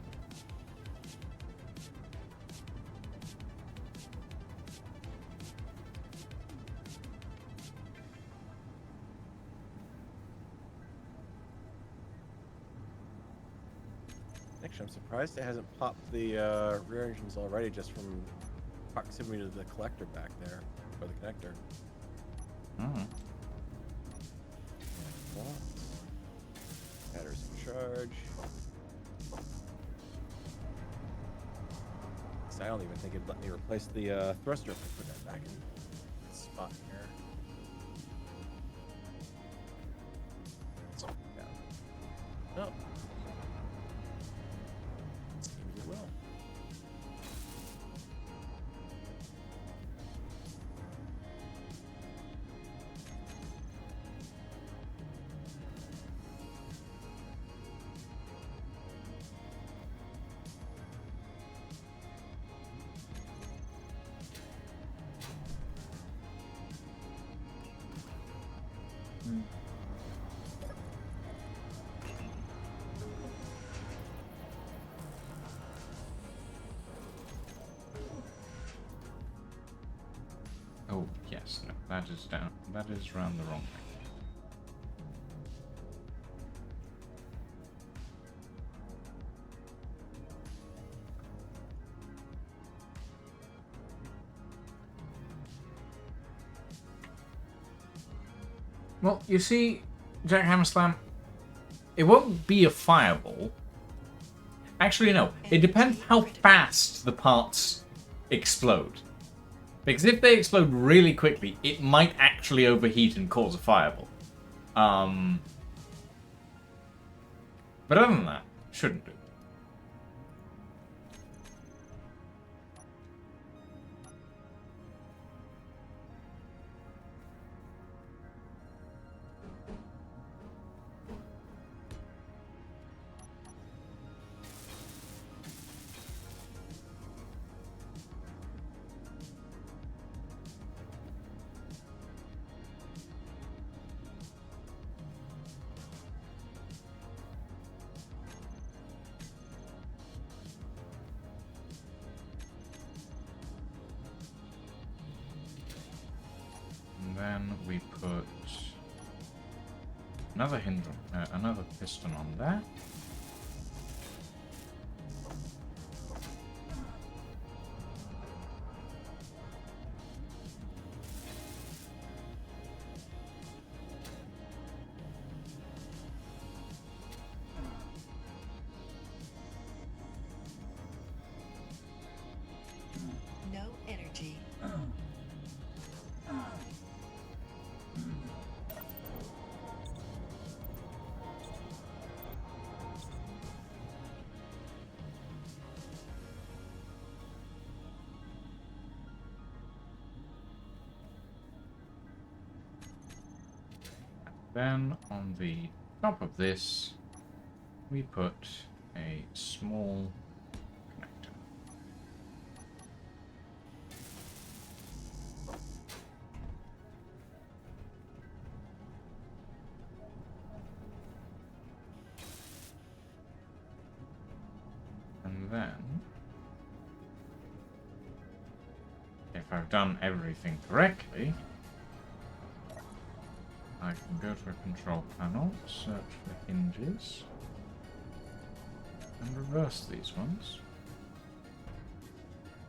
Actually, I'm surprised it hasn't popped the rear engines already just from proximity to the collector back there, or the connector. Oh. Batteries in charge. So I don't even think it'd let me replace the thruster if I put that back in the spot here. Yeah. No. Seems it will. Oh, yes, no, that is down. That is round the wrong way. Well, you see, Jackhammer Slam, it won't be a fireball. Actually, no. It depends how fast the parts explode. Because if they explode really quickly, it might actually overheat and cause a fireball. But other than that, shouldn't do. And then we put another another piston on that. No energy. Then on the top of this, we put a small connector. And then, if I've done everything correctly, I can go to a control panel, search for hinges, and reverse these ones.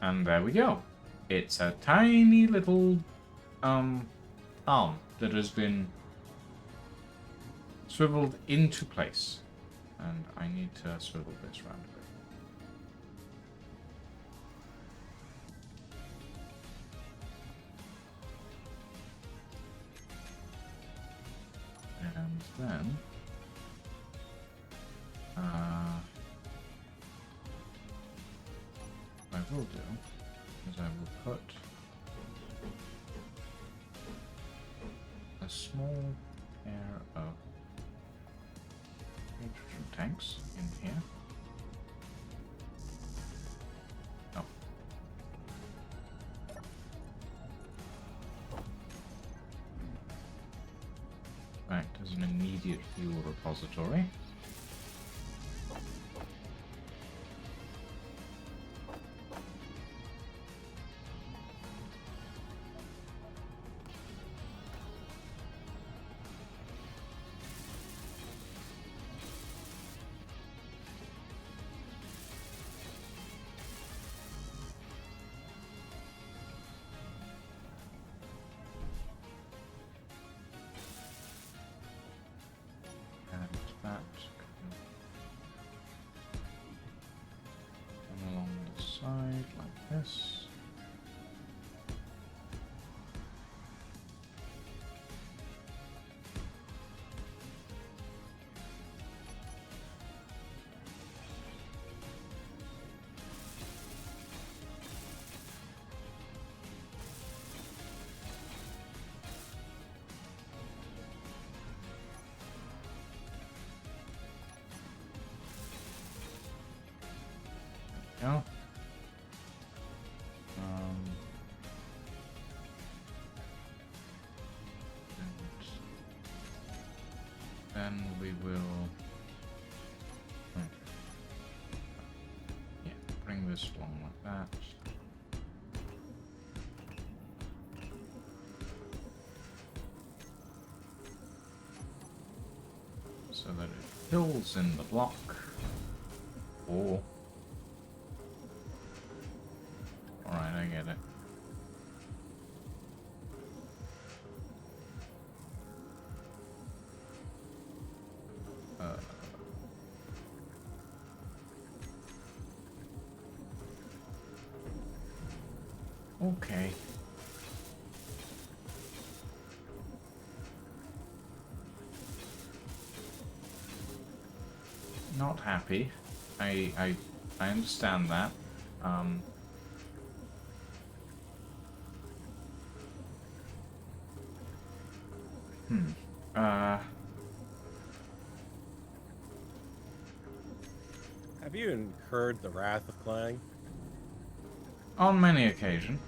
And there we go. It's a tiny little arm that has been swiveled into place. And I need to swivel this round a bit. And then what I will do is I will put a small pair of hydrogen tanks in here. Oh. Act as an immediate fuel repository. Along the side like this. Go. And then we will bring this along like that. So that it fills in the block. Or alright, I get it. Okay. Not happy. I understand that. Have you incurred the wrath of Clang? On many occasions.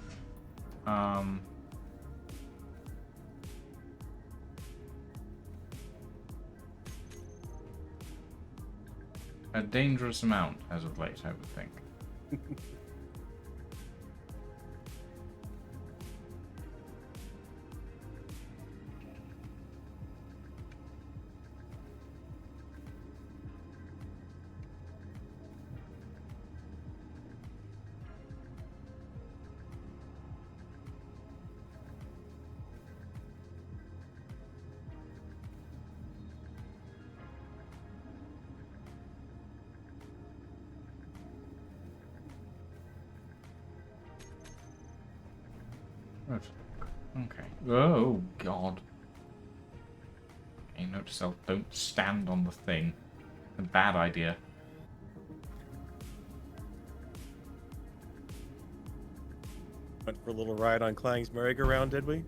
A dangerous amount as of late, I would think. Right. Okay. Oh, God. Okay, note to self, don't stand on the thing. A bad idea. Went for a little ride on Clang's merry-go-round, did we?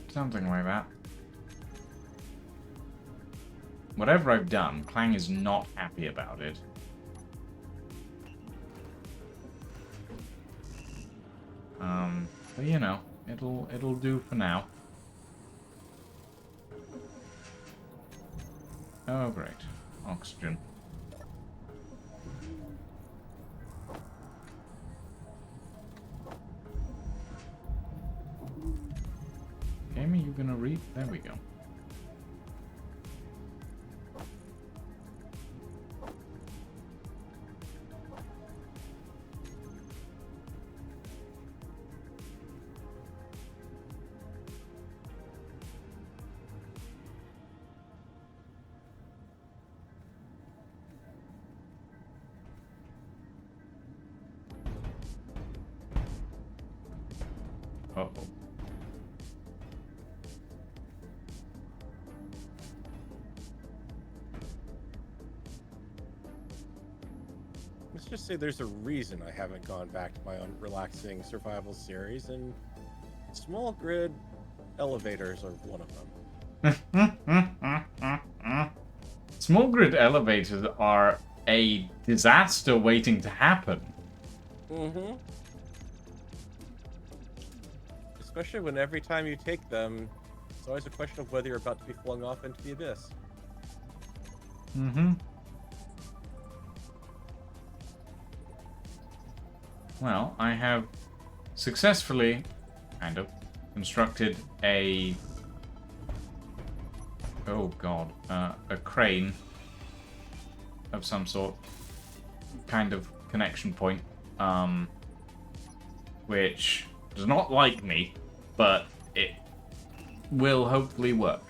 Something like that. whatever I've done, Clang is not happy about it. But you know, it'll do for now. Oh great, oxygen. Game, are you gonna read? There we go. Uh-oh. Let's just say there's a reason I haven't gone back to my own relaxing survival series, and small grid elevators are one of them. Small grid elevators are a disaster waiting to happen. Mm-hmm. Especially when every time you take them, it's always a question of whether you're about to be flung off into the abyss. Mm-hmm. Well, I have successfully, kind of, constructed a... Oh god, a crane of some sort, kind of connection point, which does not like me, but it will hopefully work.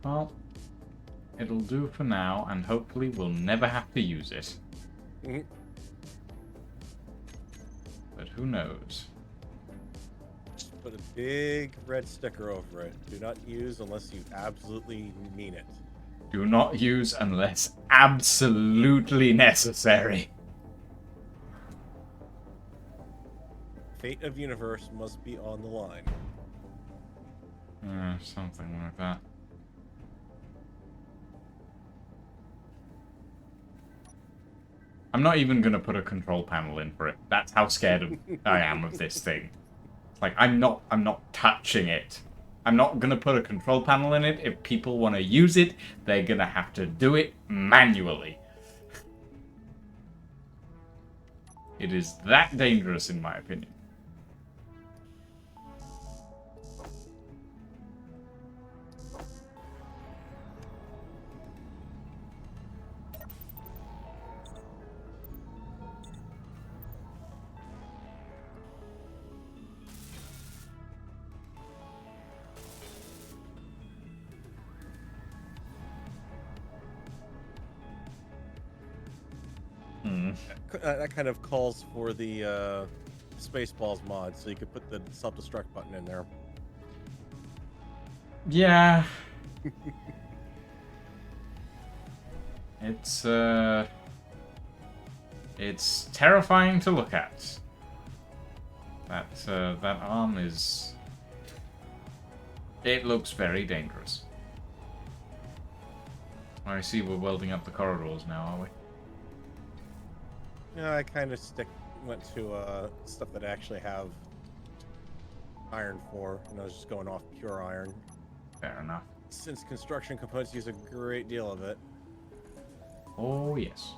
Well, it'll do for now, and hopefully we'll never have to use it. Mm-hmm. But who knows? Just put a big red sticker over it. Do not use unless you absolutely mean it. Do not use unless absolutely necessary. Fate of universe must be on the line. Something like that. I'm not even going to put a control panel in for it. That's how scared I am of this thing. Like, I'm not touching it. I'm not going to put a control panel in it. If people want to use it, they're going to have to do it manually. It is that dangerous, in my opinion. That kind of calls for the Spaceballs mod, so you could put the self-destruct button in there. Yeah. It's terrifying to look at. That arm is... It looks very dangerous. I see we're welding up the corridors now, are we? Yeah, I kind of went to stuff that I actually have iron for, and I was just going off pure iron. Fair enough. Since construction components use a great deal of it. Oh, yes.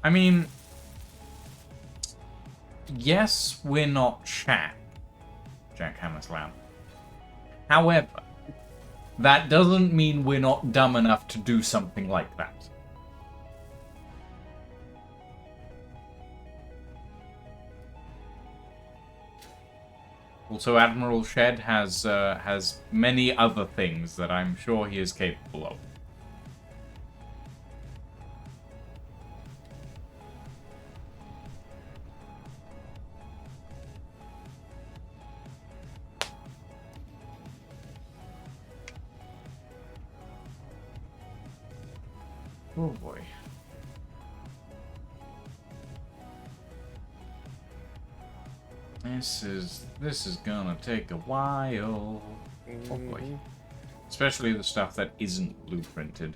I mean, yes, we're not Jack Hammerslam. However, that doesn't mean we're not dumb enough to do something like that. Also, Admiral Shed has many other things that I'm sure he is capable of. Oh boy. This is gonna take a while. Oh boy. Especially the stuff that isn't blueprinted.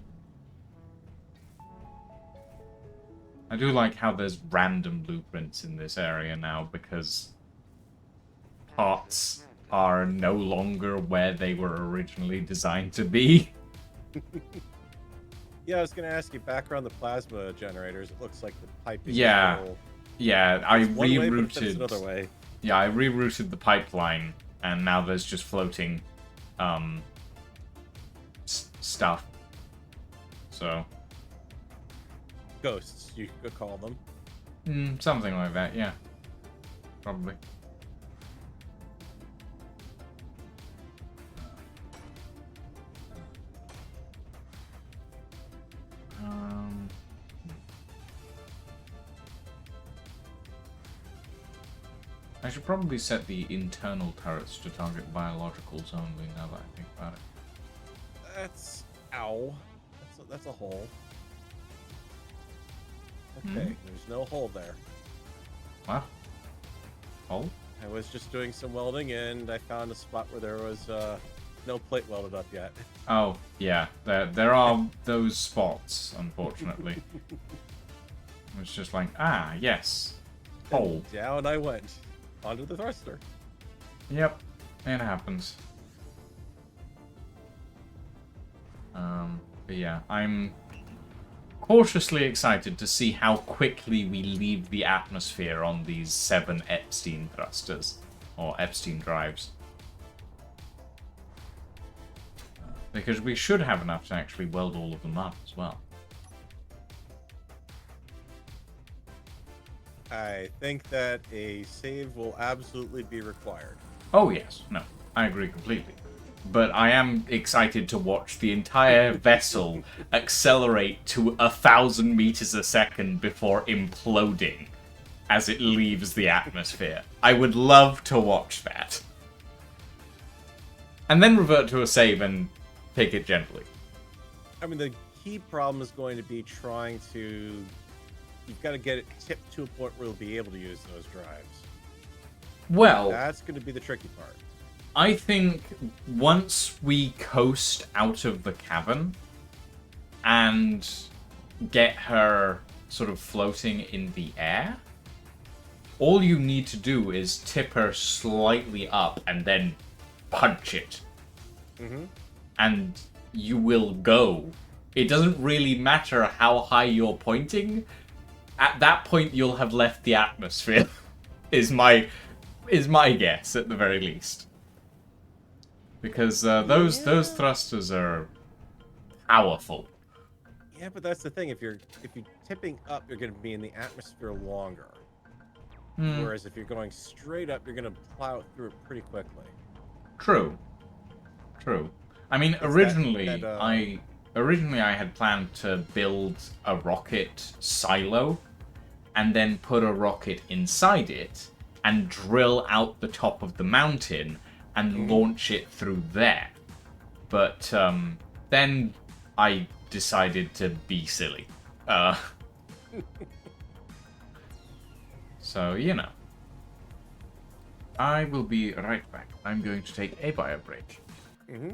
I do like how there's random blueprints in this area now because parts are no longer where they were originally designed to be. Yeah, I was going to ask you, back around the plasma generators, it looks like the piping Yeah. is a little... Yeah, I It's one way, but rerouted. it's another way. Yeah, I rerouted the pipeline, and now there's just floating, stuff. So, Ghosts, you could call them. something like that. Yeah, probably. I should probably set the internal turrets to target biologicals only, now that I think about it. That's... Ow. That's a hole. Okay, there's no hole there. What? Oh? I was just doing some welding, and I found a spot where there was no plate welded up yet. Oh, yeah. There are those spots, unfortunately. It's just like, ah, yes. Hole. And down I went. Onto the thruster. Yep, it happens. But yeah, I'm cautiously excited to see how quickly we leave the atmosphere on these 7 Epstein thrusters, or Epstein drives. Because we should have enough to actually weld all of them up as well. I think that a save will absolutely be required. Oh yes, no, I agree completely. But I am excited to watch the entire vessel accelerate to 1,000 meters a second before imploding as it leaves the atmosphere. I would love to watch that. And then revert to a save and take it gently. I mean, the key problem is going to be trying to... You've got to get it tipped to a point where you'll be able to use those drives. Well, That's going to be the tricky part. I think once we coast out of the cavern and get her sort of floating in the air, all you need to do is tip her slightly up and then punch it. And you will go. It doesn't really matter how high you're pointing. At that point, you'll have left the atmosphere. is my guess at the very least. Because those thrusters are powerful. Yeah, but that's the thing. If you're tipping up, you're going to be in the atmosphere longer. Whereas if you're going straight up, you're going to plow through it pretty quickly. True. I mean, originally I had planned to build a rocket silo and then put a rocket inside it and drill out the top of the mountain and launch it through there. But then I decided to be silly. So, you know. I will be right back. I'm going to take a bio break. Mm-hmm.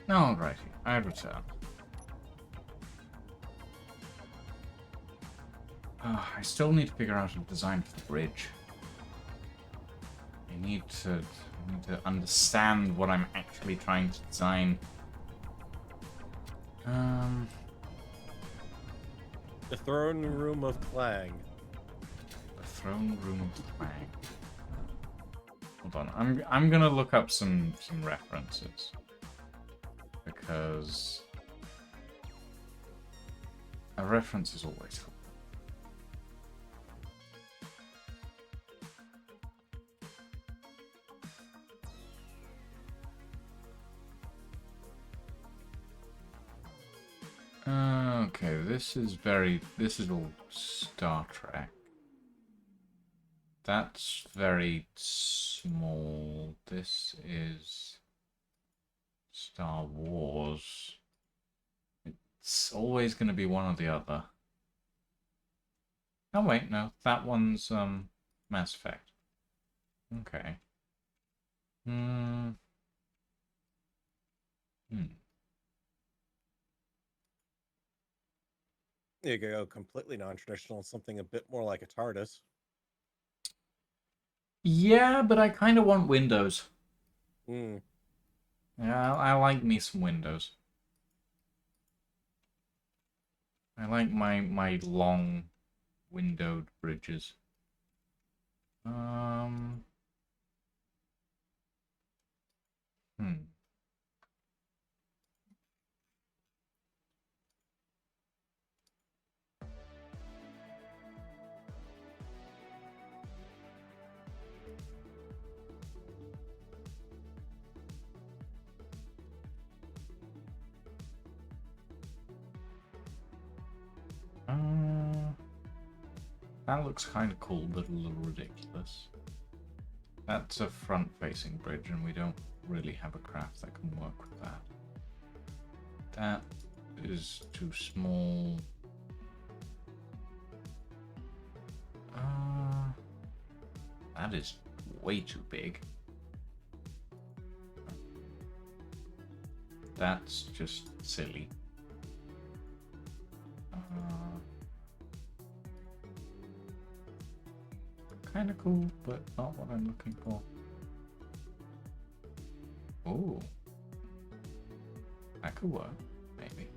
Alrighty, I return. I still need to figure out a design for the bridge. I need to understand what I'm actually trying to design. The throne room of Clang. The throne room of Clang. Hold on, I'm gonna look up some references. Because a reference is always helpful. Okay, this is all Star Trek. That's very small. This is Star Wars. It's always going to be one or the other. Oh wait, no, that one's Mass Effect. Okay. You could go completely non-traditional, something a bit more like a TARDIS. Yeah, but I kind of want windows. Hmm. Yeah, I like me some windows. I like my long windowed bridges. That looks kind of cool, but a little ridiculous. That's a front-facing bridge, and we don't really have a craft that can work with that. That is too small. That is way too big. That's just silly. Kind of cool, but not what I'm looking for. Ooh. That could work, maybe.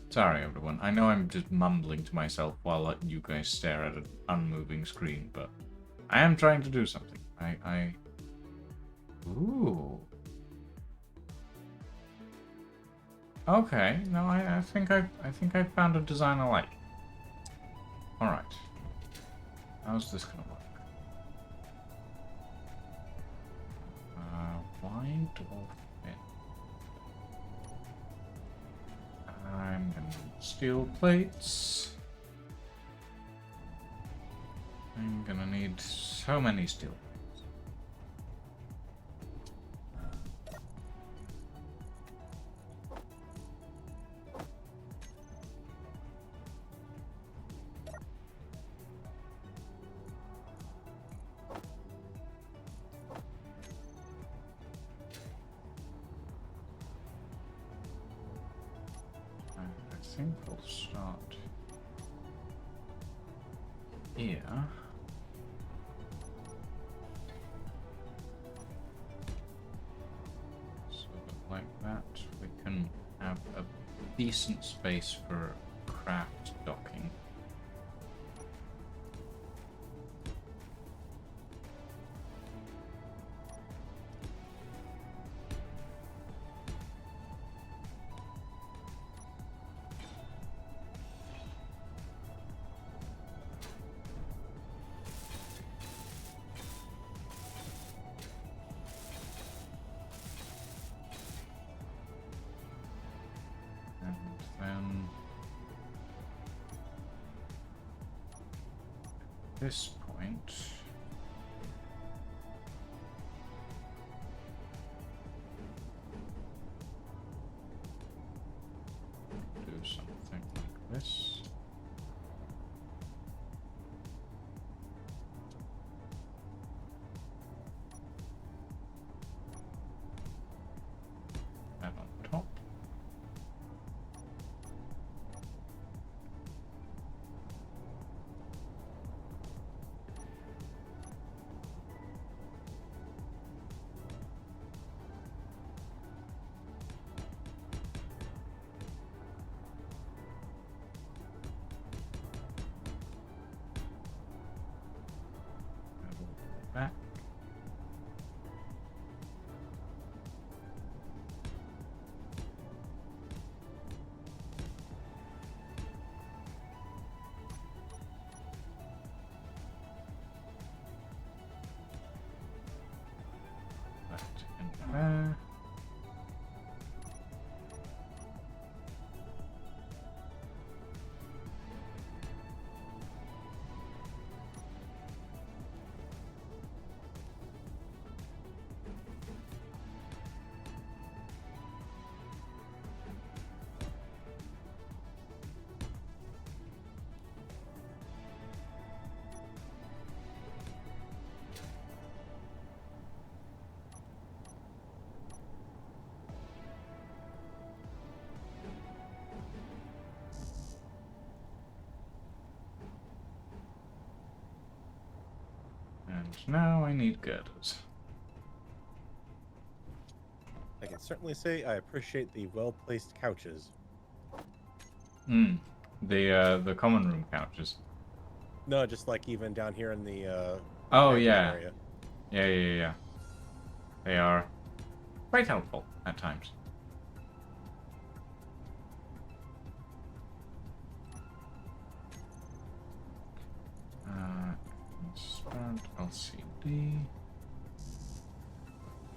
Sorry, everyone. I know I'm just mumbling to myself while you guys stare at an unmoving screen, but I am trying to do something. Ooh. Okay. No, I think I found a design I like. All right. How's this gonna work? Wide or thin? I'm gonna need steel plates. I'm gonna need so many steel. I think we'll start here. So that like that, we can have a decent space for craft docking. This point, do something like this. That on top. Back. That in there. And now I need girders. I can certainly say I appreciate the well-placed couches. The common room couches. No, just like even down here in the Oh camping yeah. area. Yeah. They are quite helpful at times. Start LCD.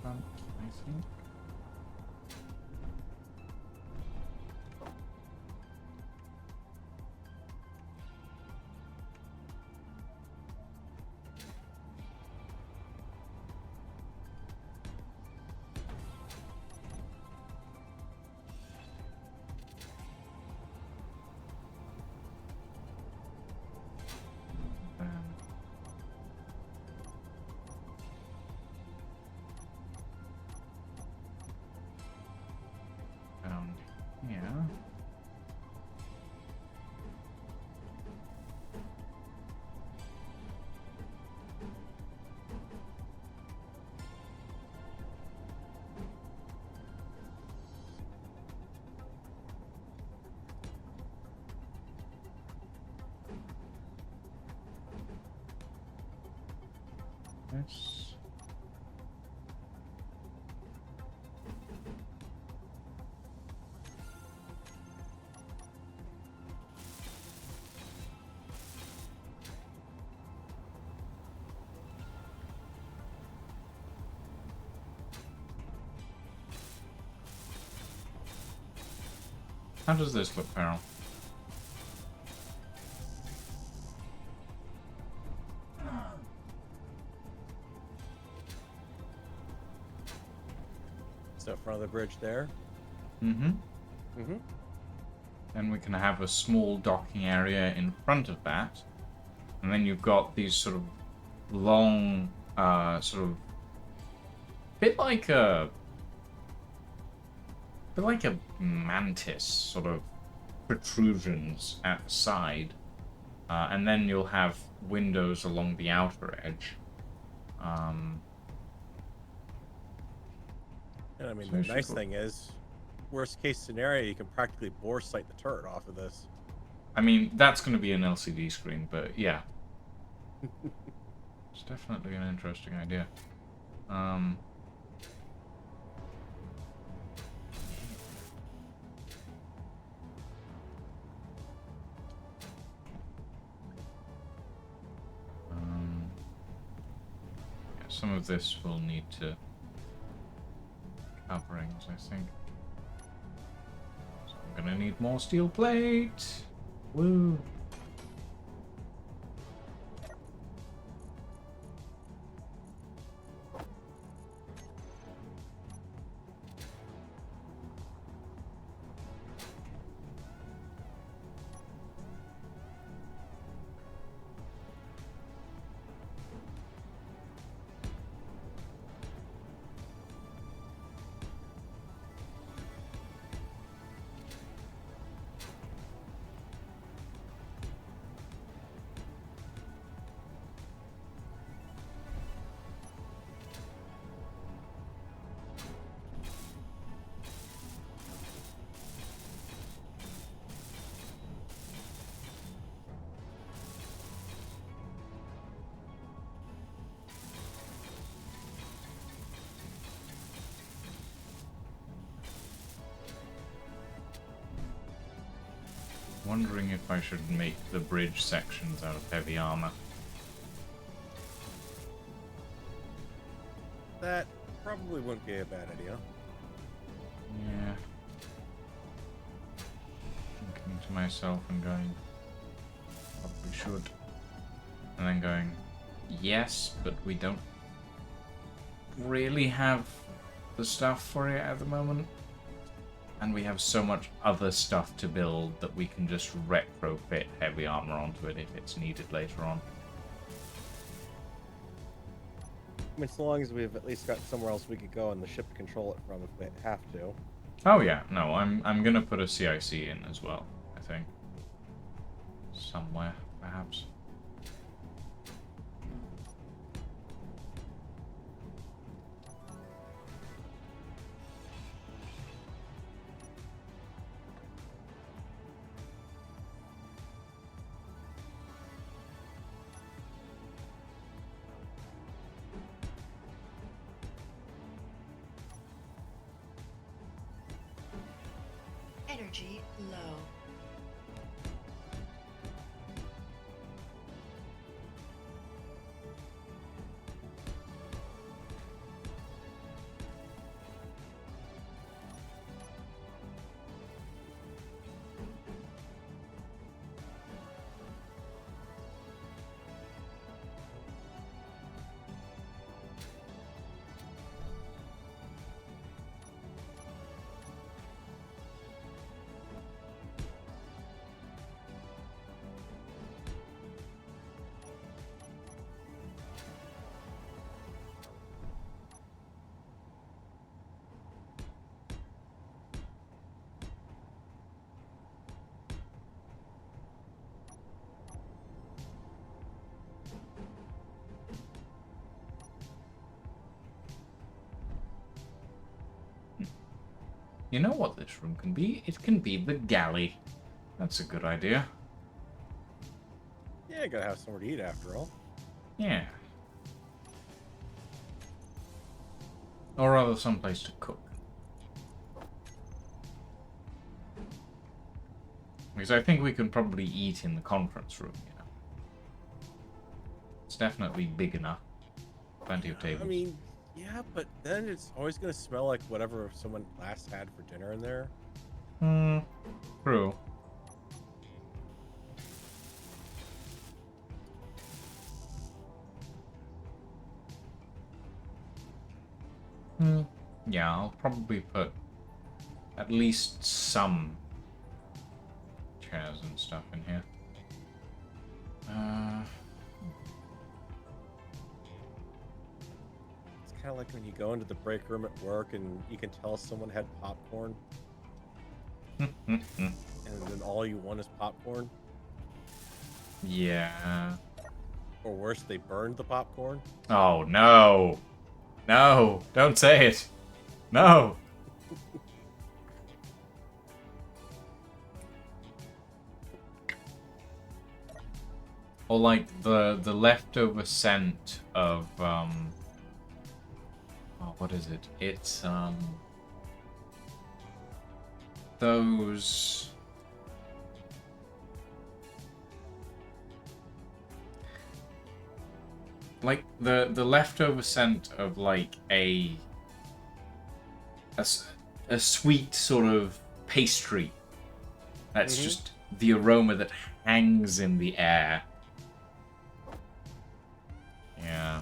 Front, I think. Down here. This. How does this look, Peril? So front of the bridge there. Mm-hmm. Mm-hmm. Then we can have a small docking area in front of that. And then you've got these sort of long, bit like a mantis sort of protrusions at the side. And then you'll have windows along the outer edge. And I mean, So the it should nice go- thing is, worst case scenario, you can practically bore sight the turret off of this. I mean, that's going to be an LCD screen, but yeah. It's definitely an interesting idea. Yeah, some of this will need to coverings, I think. So I'm gonna need more steel plate. Woo! Wondering if I should make the bridge sections out of heavy armor. That probably wouldn't be a bad idea. Yeah. Thinking to myself and going, probably should. And then going, yes, but we don't really have the stuff for it at the moment. And we have so much other stuff to build that we can just retrofit heavy armor onto it if it's needed later on. I mean, so long as we've at least got somewhere else we could go and the ship to control it from if we have to. Oh yeah, no, I'm gonna put a CIC in as well, I think. Somewhere, perhaps. Energy low. You know what this room can be? It can be the galley. That's a good idea. Yeah, gotta have somewhere to eat after all. Yeah. Or rather, someplace to cook. Because I think we can probably eat in the conference room, you know. It's definitely big enough. Plenty of tables. I mean, yeah, but then it's always gonna smell like whatever someone last had for dinner in there. Hmm. True. Hmm. Yeah, I'll probably put at least some chairs and stuff in here. It's kind of like when you go into the break room at work and you can tell someone had popcorn, and then all you want is popcorn. Yeah. Or worse, they burned the popcorn. Oh, no. No, don't say it. No. Or like the leftover scent of oh, what is it? It's those like the leftover scent of like a sweet sort of pastry. That's just the aroma that hangs in the air. Yeah.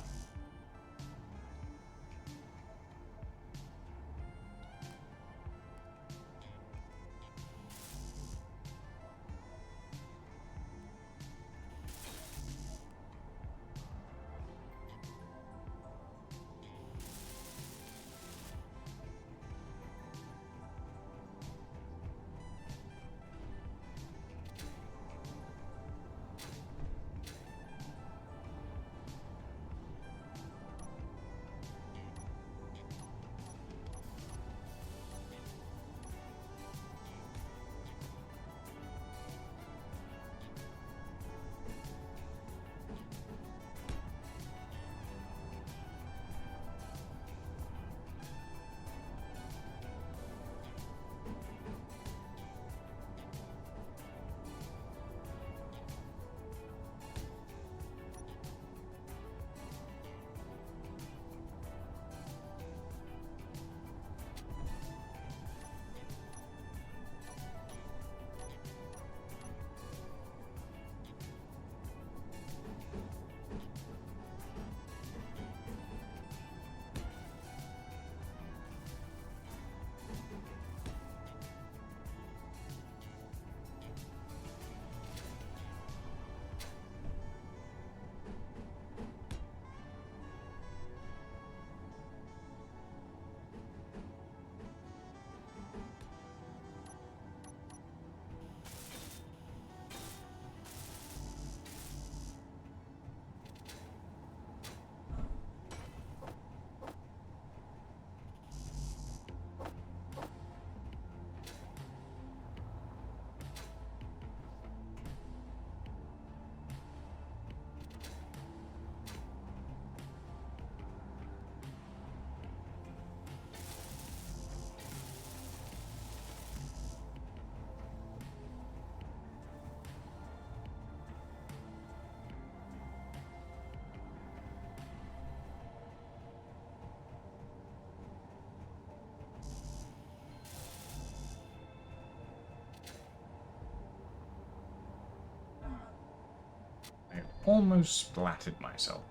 I almost splattered myself.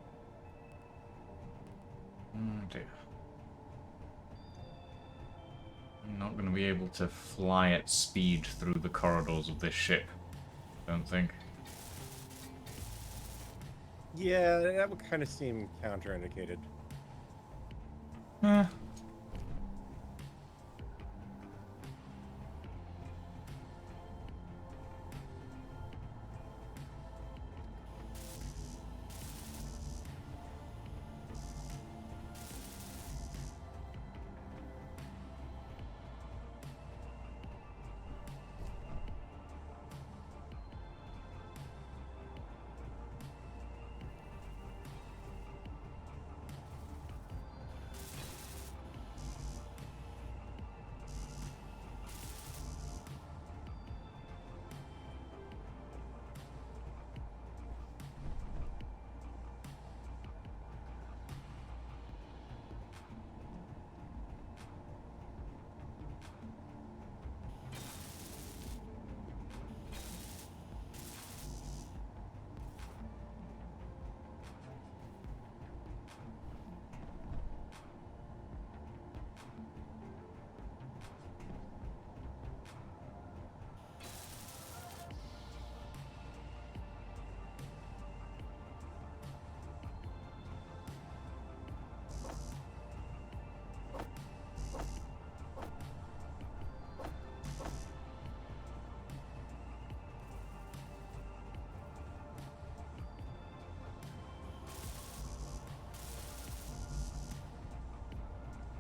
Oh dear. I'm not going to be able to fly at speed through the corridors of this ship. Don't think. Yeah, that would kind of seem counterindicated. Eh.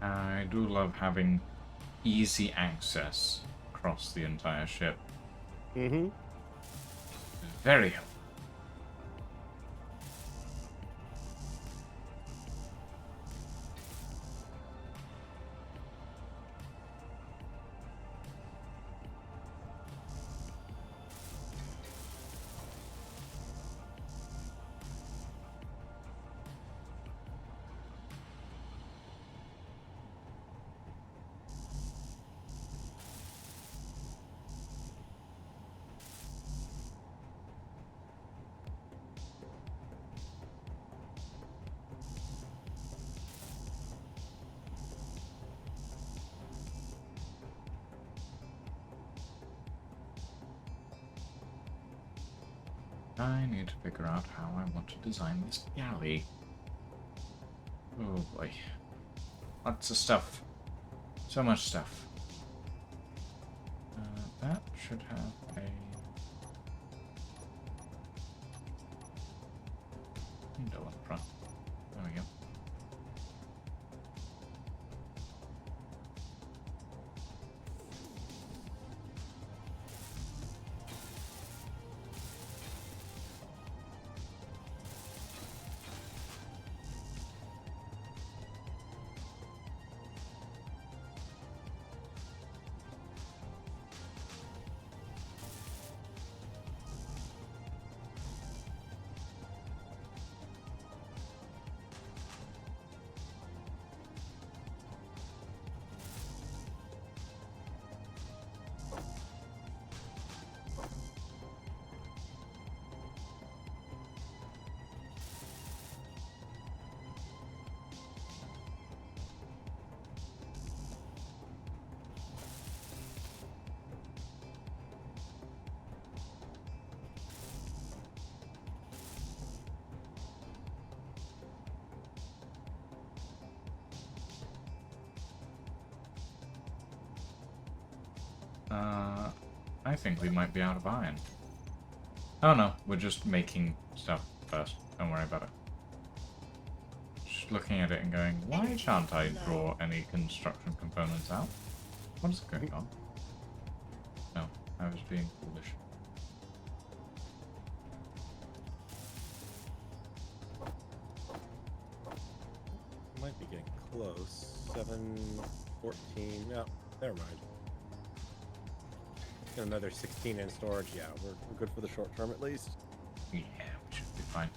I do love having easy access across the entire ship. Mm-hmm. Very helpful. I need to figure out how I want to design this galley. Oh boy. Lots of stuff. So much stuff. That should have a window on the front. There we go. I think we might be out of iron. Oh no, we're just making stuff first. Don't worry about it. Just looking at it and going, why can't I draw any construction components out? What is going on? No, I was being foolish. Might be getting close. 7:14. No, never mind. Got another 16 in storage. Yeah, we're good for the short term at least. Yeah, we should be fine.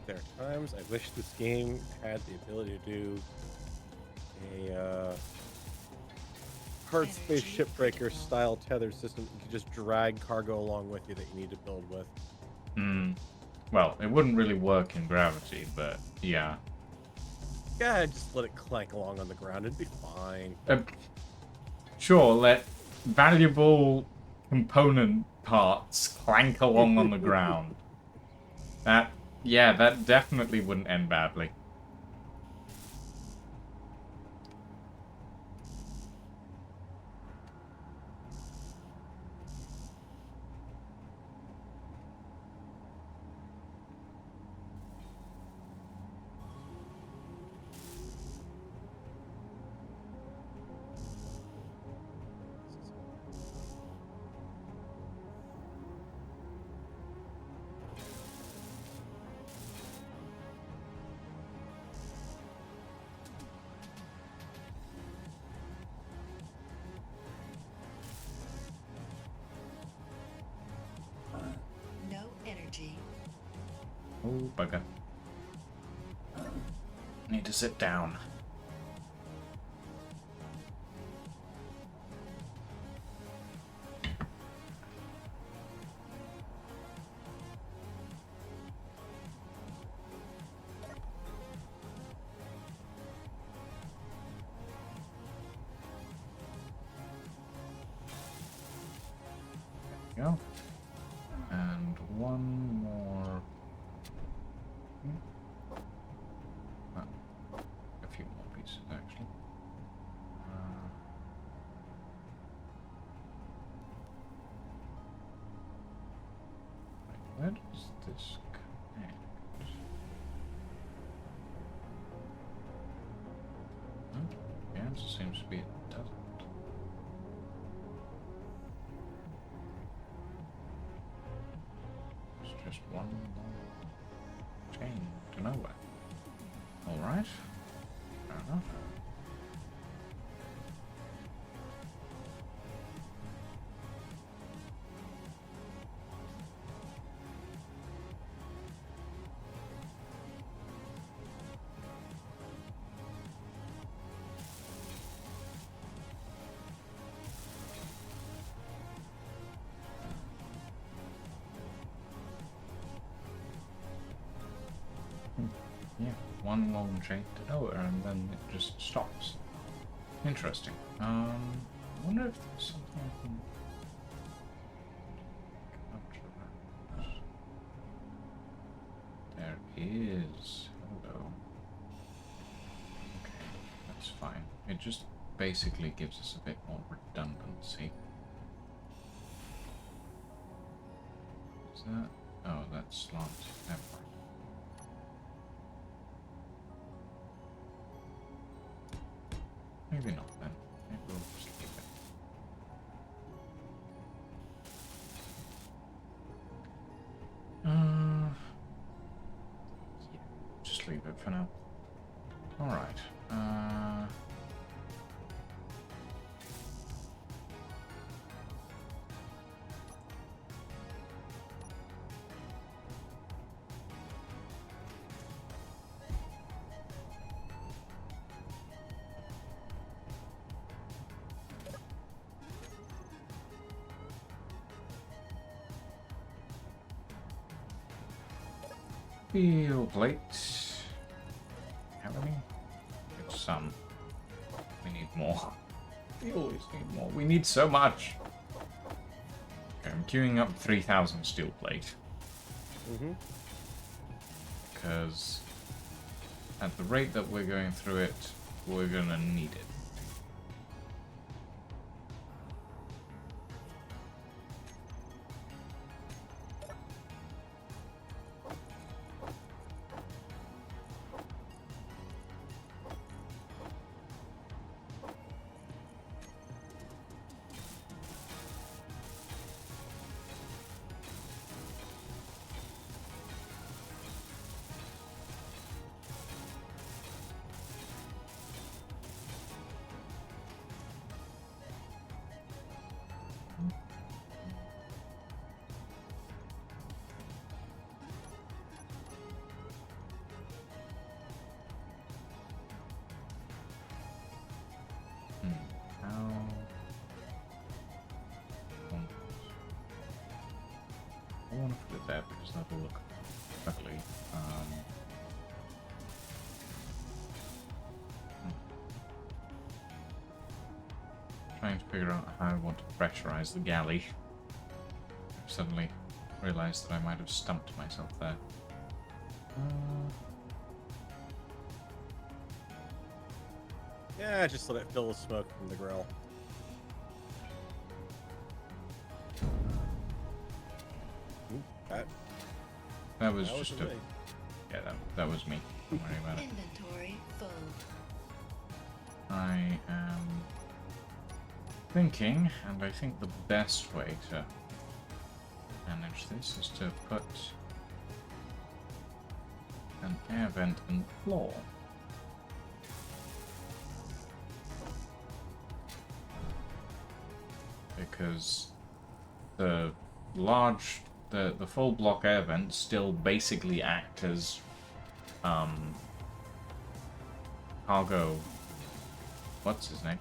There are times I wish this game had the ability to do a hard space shipbreaker style tethered system. You could just drag cargo along with you that you need to build with. Hmm. Well, it wouldn't really work in gravity, but yeah. Yeah, just let it clank along on the ground. It'd be fine. Sure, let valuable component parts clank along on the ground. That definitely wouldn't end badly. No energy. Oh, bugger. Need to sit down. Go. And one more. A few more pieces, actually. Where does this connect? The answer seems to be it doesn't. It's just one long chain to nowhere. Alright. Fair enough. Yeah, one long chain to nowhere and then it just stops. Interesting. I wonder if there's something I can capture that. There is. Hello. Okay, that's fine. It just basically gives us a bit more redundancy. Is that? Oh, that's slant. Never mind. Maybe not then. Maybe we'll just leave it. Yeah, just leave it for now. Alright. Steel plates. Have any? It's some. We need more. We always need more. We need so much. Okay, I'm queuing up 3,000 steel plate. Because at the rate that we're going through it, we're gonna need it. I want to put it there because that'll look ugly. Trying to figure out how I want to pressurize the galley. Suddenly realized that I might have stumped myself there. Yeah, just let it fill with smoke from the grill. Ooh, That was that just wasn't a... me. Yeah, that was me. Don't worry about it. Inventory full. I am thinking, and I think the best way to manage this is to put an air vent in the floor. Because the full block air vents still basically act as cargo. What's his name?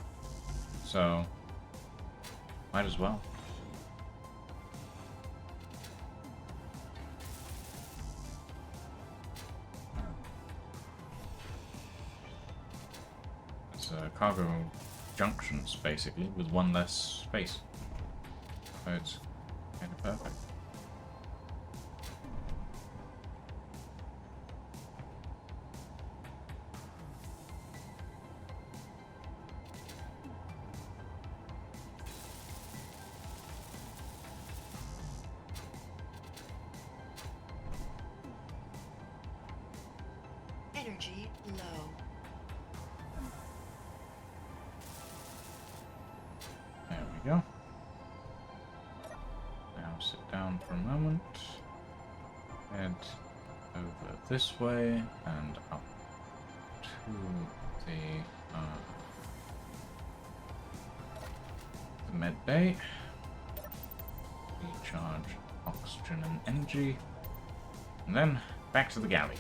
So, might as well. It's cargo junctions, basically, with one less space. So it's kind of perfect. Energy low. There we go. Now sit down for a moment. Head over this way and up to the med bay. Recharge oxygen and energy. And then back to the galley.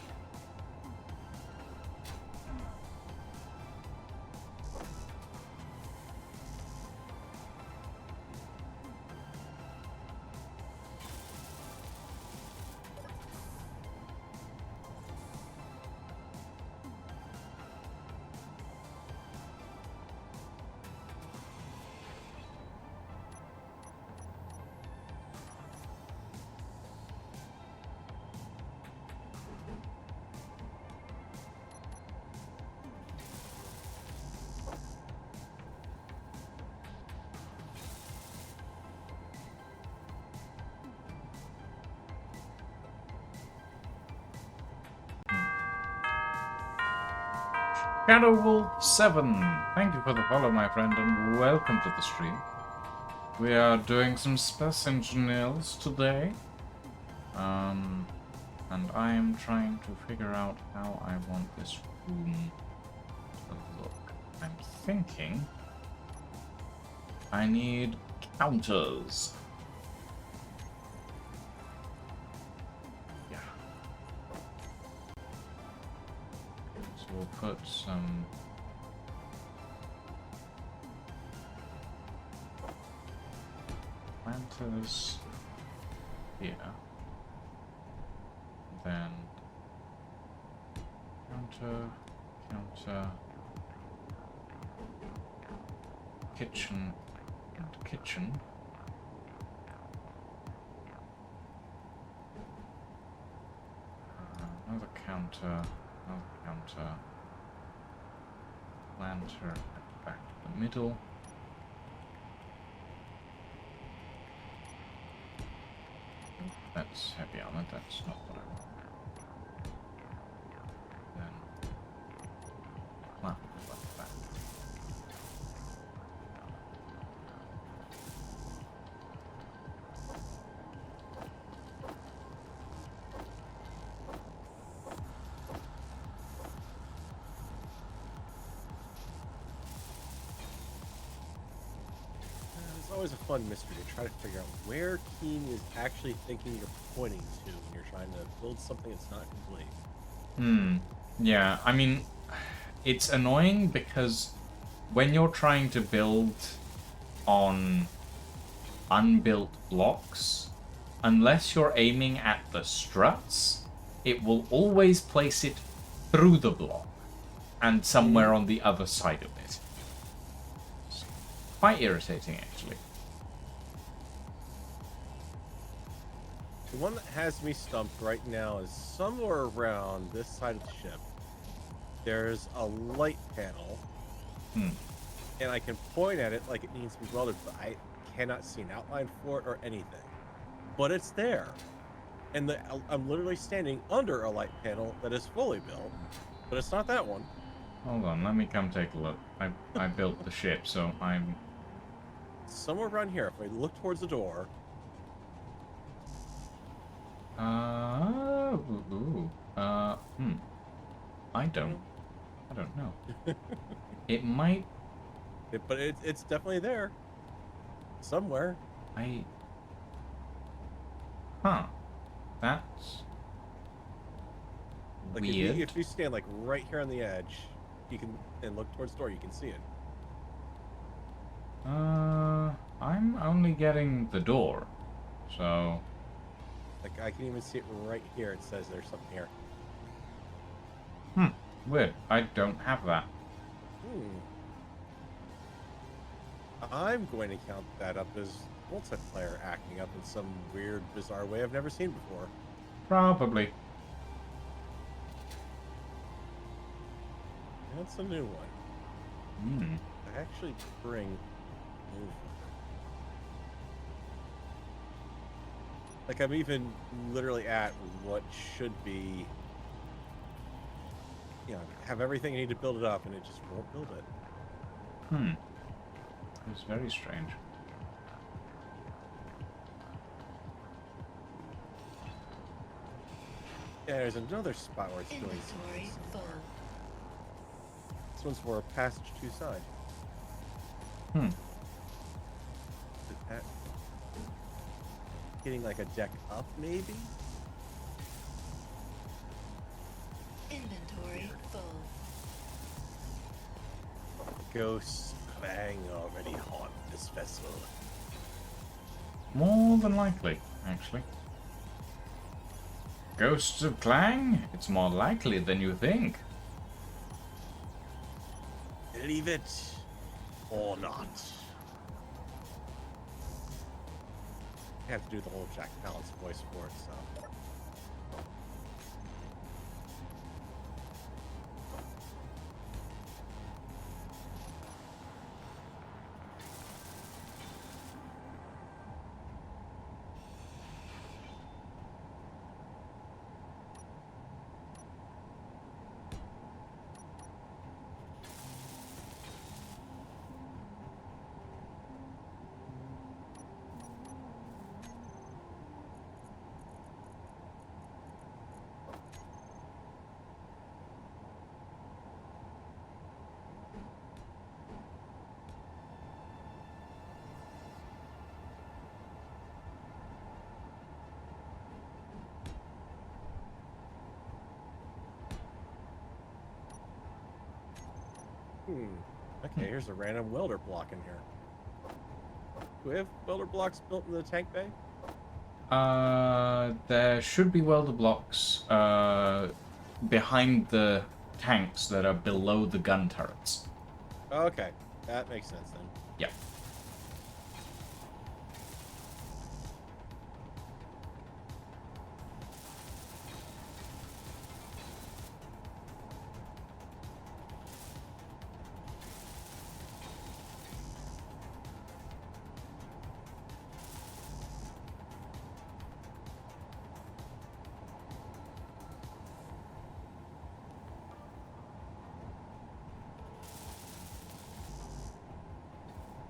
Shadow Wolf 7, thank you for the follow, my friend, and welcome to the stream. We are doing some Space Engineers today, and I am trying to figure out how I want this room to look. I'm thinking I need counters. We'll put some planters here, then counter, kitchen, and kitchen. Another counter. Planter at back to the middle. That's heavy armor, that's not what I want. Then plant like that. Always a fun mystery to try to figure out where Keen is actually thinking you're pointing to when you're trying to build something that's not complete. Yeah, I mean, it's annoying because when you're trying to build on unbuilt blocks, unless you're aiming at the struts, it will always place it through the block and somewhere on the other side of it. It's quite irritating, actually. The one that has me stumped right now is somewhere around this side of the ship. There's a light panel, and I can point at it like it needs to be welded, but I cannot see an outline for it or anything. But it's there. And I'm literally standing under a light panel that is fully built, but it's not that one. Hold on, let me come take a look. I built the ship, so I'm... Somewhere around here, if I look towards the door... I don't know. It might... But it's definitely there. Somewhere. That's... Like weird. if you stand like right here on the edge, You can and look towards the door. You can see it. I'm only getting the door, so Like I can even see it right here. It says there's something here. weird. I don't have that. Hmm. I'm going to count that up as multiplayer acting up in some weird, bizarre way I've never seen before. Probably. That's a new one. I actually bring over. Like I'm even literally at what should be, have everything I need to build it up, and it just won't build it. It's very strange. Yeah, there's another spot where it's doing Inventory something. full. This one's for a passage to side. Is that getting like a deck up, maybe? Inventory full. Ghosts bang already haunt this vessel. More than likely, actually. Ghosts of Clang? It's more likely than you think. Leave it or not. I have to do the whole Jack Palance voice for it, so. Okay, here's a random welder block in here. Do we have welder blocks built in the tank bay? There should be welder blocks, behind the tanks that are below the gun turrets. Okay, that makes sense then. Yeah.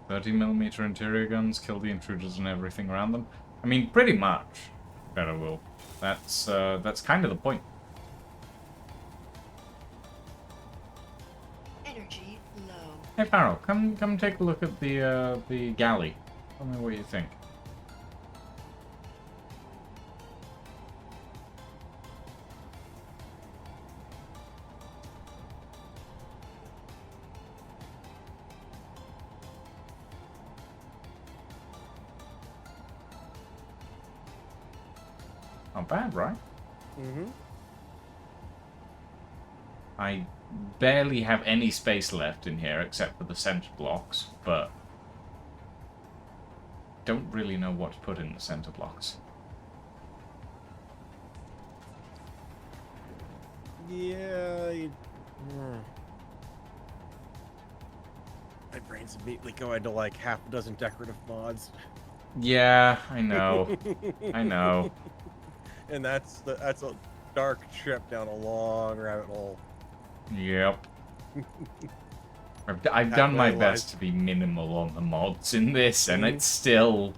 "30mm interior guns kill the intruders and everything around them." I mean, pretty much. Better will. That's kind of the point. Energy low. Hey, Farrell, come take a look at the galley. Tell me what you think. Not bad, right? Mm-hmm. I barely have any space left in here except for the center blocks, but don't really know what to put in the center blocks. Yeah, my brain's immediately going to like half a dozen decorative mods. Yeah, I know. I know. And that's a dark trip down a long rabbit hole. Yep. I've done my best to be minimal on the mods in this, and it's still...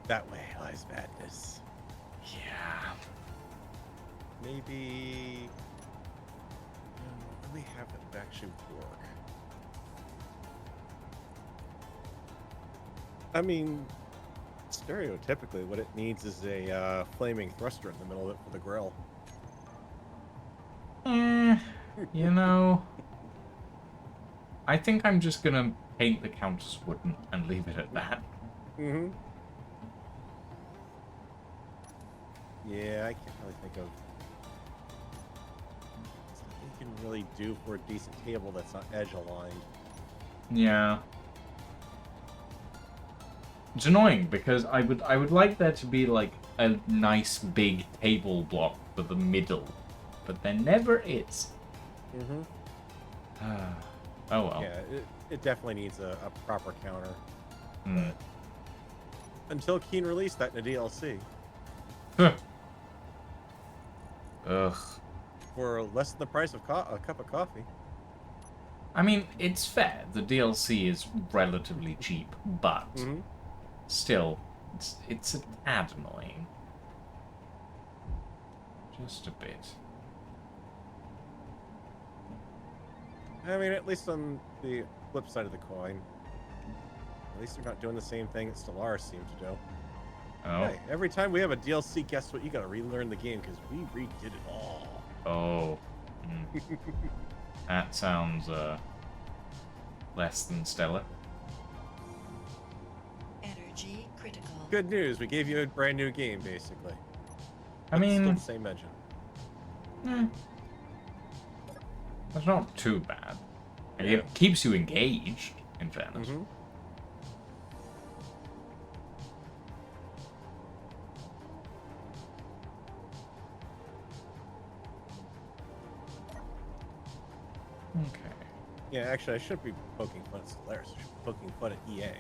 That way lies madness. Yeah. Maybe... Let me have it actually work. I mean, stereotypically, what it needs is a flaming thruster in the middle of it for the grill. You know, I think I'm just gonna paint the Countess wooden and leave it at that. Mm-hmm. Yeah, I can't really think of... There's nothing you can really do for a decent table that's not edge aligned. Yeah. It's annoying because I would like there to be like a nice big table block for the middle, but there never is. Mm-hmm. Oh well. Yeah, it definitely needs a proper counter. Hmm. But until Keen released that in a DLC Ugh. for less than the price of a cup of coffee. I mean, it's fair. The DLC is relatively cheap, but Mm-hmm. still, it's a tad annoying. Just a bit. I mean, at least on the flip side of the coin, at least they're not doing the same thing that Stellaris seemed to do. Oh. Hey, every time we have a DLC, guess what? You gotta relearn the game because we redid it all. Oh. Mm. That sounds less than stellar. Energy critical. Good news, we gave you a brand new game, basically. I But it's mean, still the same engine. That's not too bad. And Yeah. it keeps you engaged, in fairness. Mm-hmm. Okay. Yeah, actually, I shouldn't be poking fun at Stellaris. I should be poking fun at EA.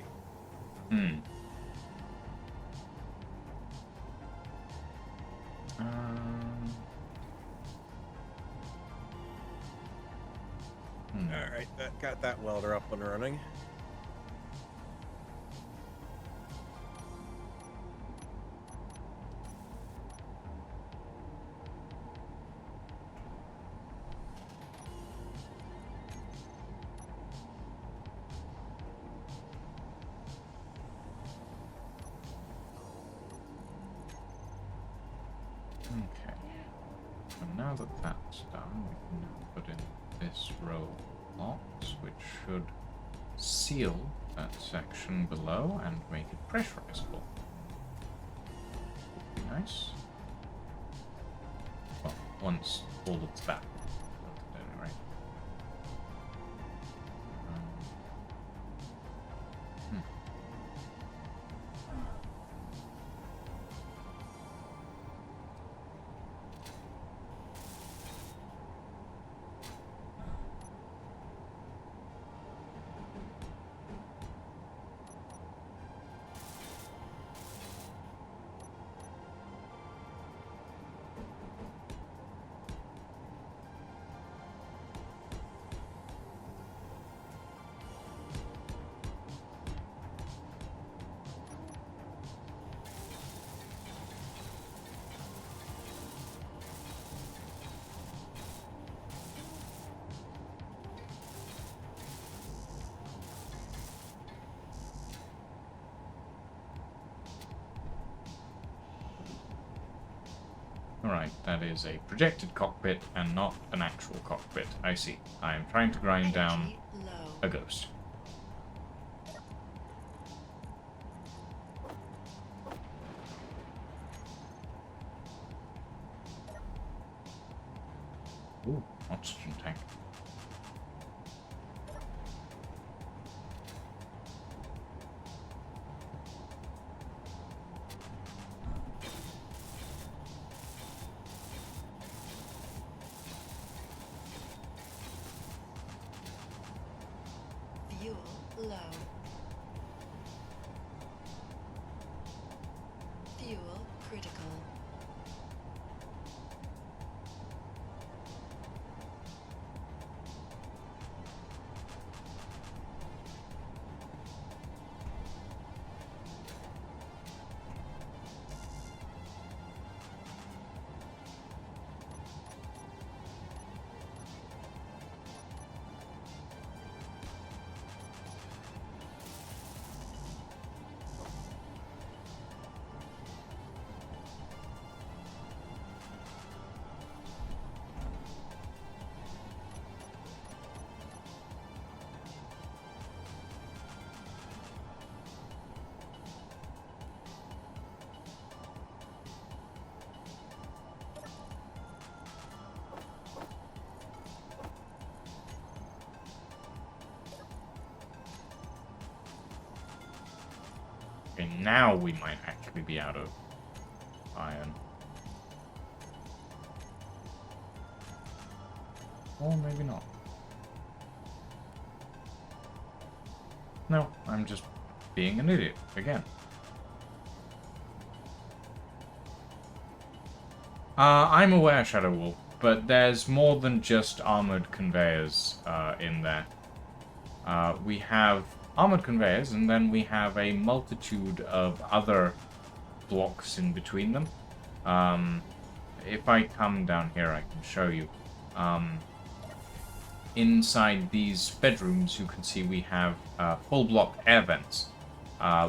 Hmm. All right, that got that welder up and running. Okay. So now that that's done, we can now put in this row of blocks, which should seal that section below and make it pressurizable. Nice. Well, once all of that anyway. Alright, that is a projected cockpit and not an actual cockpit. I see. I am trying to grind down Energy low. a ghost. Ooh, oxygen tank. Fuel low. Fuel critical. Okay, now we might actually be out of iron. Or maybe not. No, I'm just being an idiot again. I'm aware, Shadow Wolf, but there's more than just armored conveyors in there. We have armored conveyors, and then we have a multitude of other blocks in between them. If I come down here, I can show you. Inside these bedrooms, you can see we have full block air vents,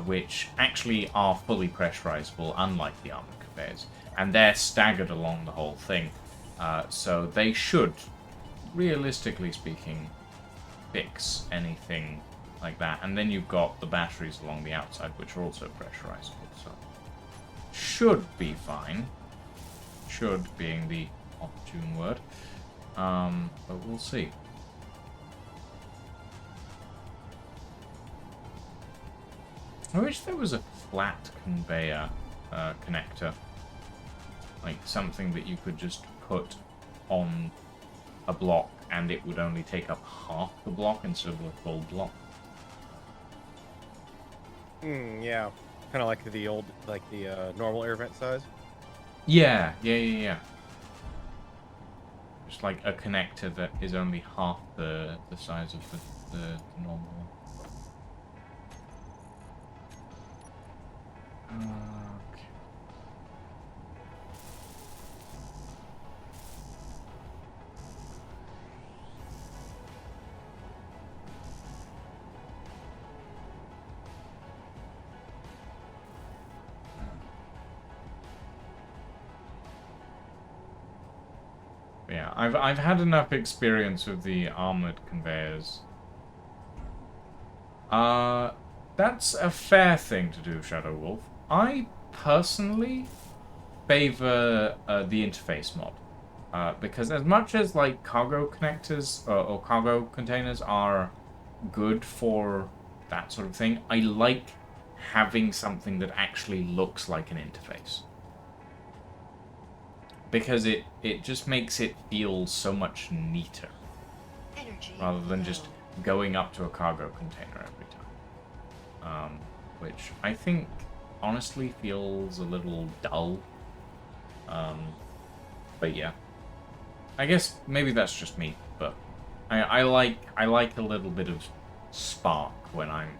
which actually are fully pressurizable, unlike the armored conveyors. And they're staggered along the whole thing. So they should, realistically speaking, fix anything like that. And then you've got the batteries along the outside, which are also pressurizable. So should be fine. Should being the opportune word. But we'll see. I wish there was a flat conveyor connector. Like something that you could just put on a block and it would only take up half the block instead of a full block. Yeah. Kind of like the old, like the normal air vent size. Yeah. Just like a connector that is only half the size of the normal one. Okay. Yeah, I've had enough experience with the armored conveyors. That's a fair thing to do, Shadow Wolf. I personally favor the interface mod. Because as much as like cargo connectors or cargo containers are good for that sort of thing, I like having something that actually looks like an interface. Because it just makes it feel so much neater. Energy Rather than low. just going up to a cargo container every time. Which I think honestly feels a little dull. But yeah. I guess maybe that's just me, but I like a little bit of spark when I'm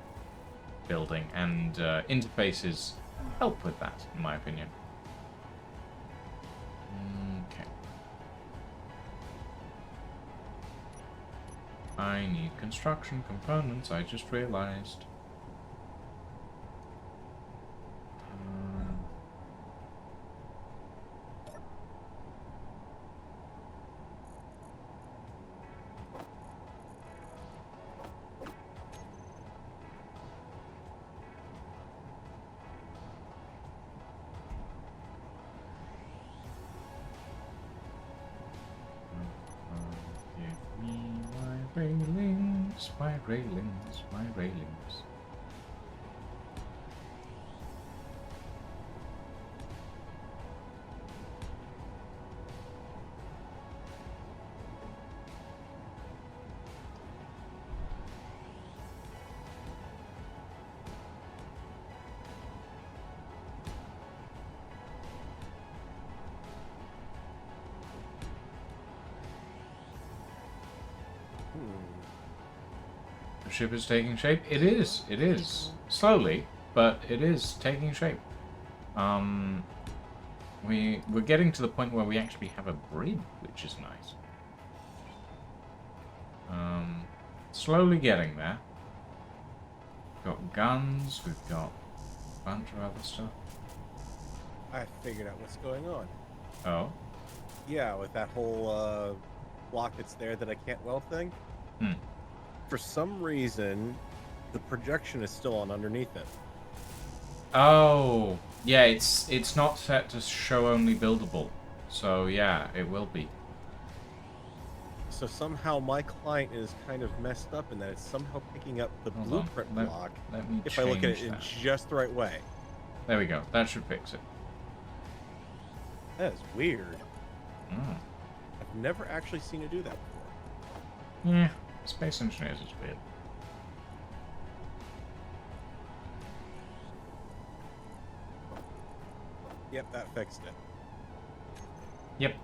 building, and interfaces help with that, in my opinion. Okay. I need construction components, I just realized. Give me my railings, my railings, my railings. The ship is taking shape. It is. It is. Slowly, but it is taking shape. We're getting to the point where we actually have a bridge, which is nice. Slowly getting there. We've got guns. We've got a bunch of other stuff. I figured out what's going on. Oh. Yeah, with that whole block that's there that I can't weld thing. For some reason, the projection is still on underneath it. Oh. Yeah, it's not set to show only buildable. So yeah, it will be. So somehow my client is kind of messed up in that it's somehow picking up the Hold on. blueprint block Let me if I look at it change in that. just the right way. There we go. That should fix it. That is weird. Mm. I've never actually seen it do that before. Yeah, Space Engineers is weird. Yep, that fixed it. Yep.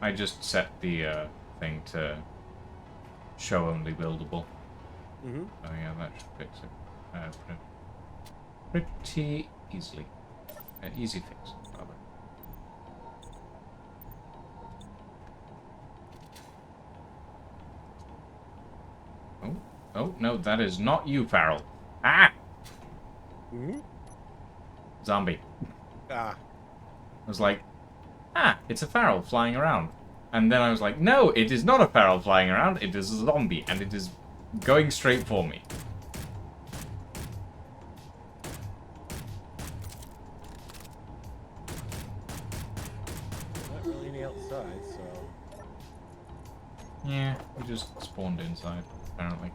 I just set the thing to show only buildable. Mm-hmm. Oh yeah, that should fix it. Pretty easily. Easy fix, rather. Oh, oh no, that is not you, Farrell. Ah! Mm-hmm. Zombie. Ah. I was like, ah, it's a Farrell flying around. And then I was like, no, it is not a Farrell flying around, it is a zombie, and it is going straight for me. Not really any outside, so... Yeah, we just spawned inside, apparently.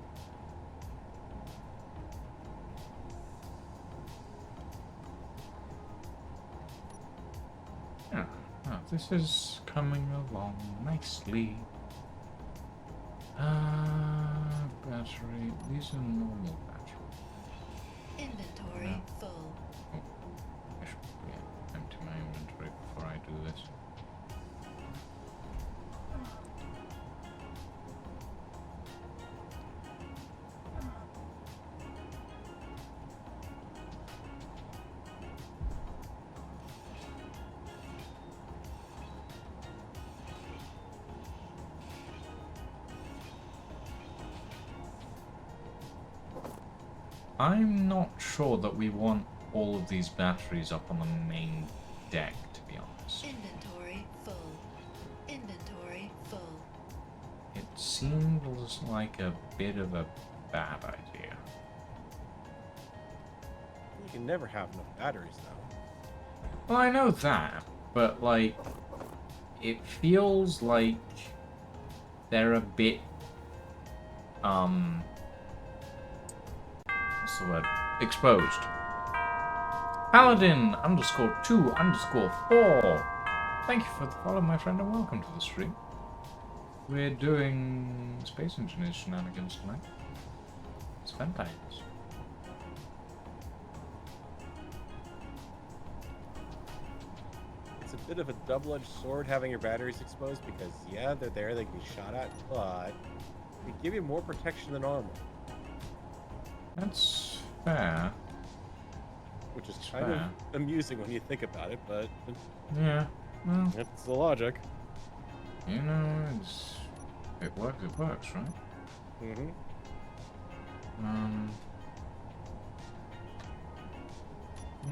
Yeah, oh, this is coming along nicely. Battery. These are normal batteries. Inventory No. full. Oh, I should empty my inventory before I do this. I'm not sure that we want all of these batteries up on the main deck, to be honest. Inventory full. Inventory full. It seems like a bit of a bad idea. You can never have enough batteries, though. Well, I know that, but, like, it feels like they're a bit, what's the word? Exposed. Paladin _2_4. Thank you for the follow, my friend, and welcome to the stream. We're doing Space Engineers shenanigans tonight. It's fantastic. It's a bit of a double-edged sword having your batteries exposed because, yeah, they're there, they can be shot at, but they give you more protection than armor. That's fair. Which is kind of amusing when you think about it, but Yeah. Well, that's the logic. you know, it works, right? Mm-hmm.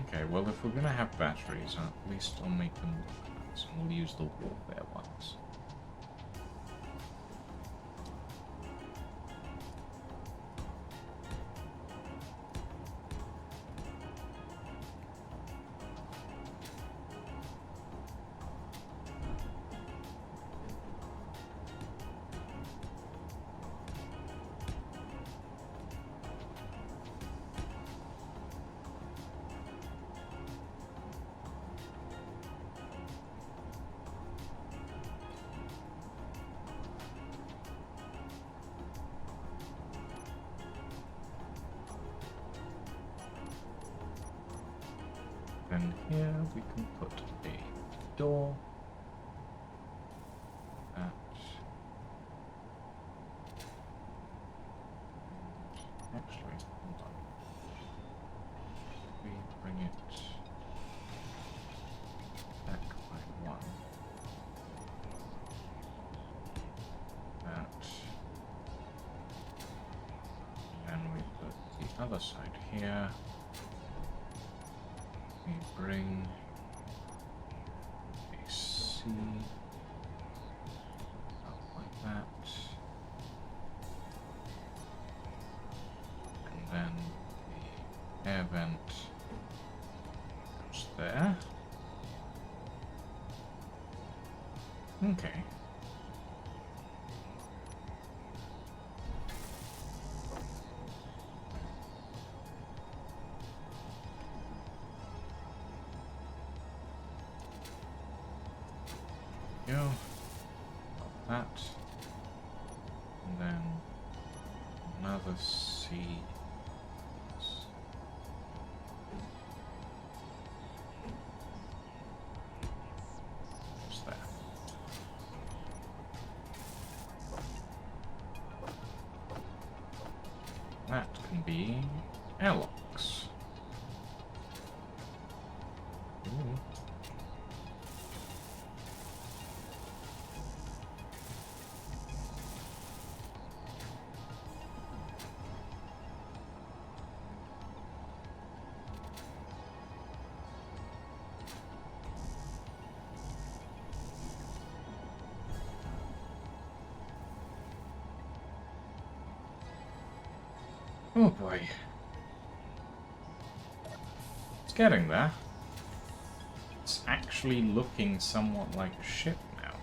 Okay, well, if we're gonna have batteries, at least I'll make them look nice, and we'll use the warfare ones. And here we can put a door. That. Actually, hold on. We bring it back by one. That. And we put the other side here. We bring a C up like that, and then the air vent goes there. Okay. go. Got that. And then another seed. What's that? That can be airlocks. Ooh. Oh boy. It's getting there. It's actually looking somewhat like a ship now.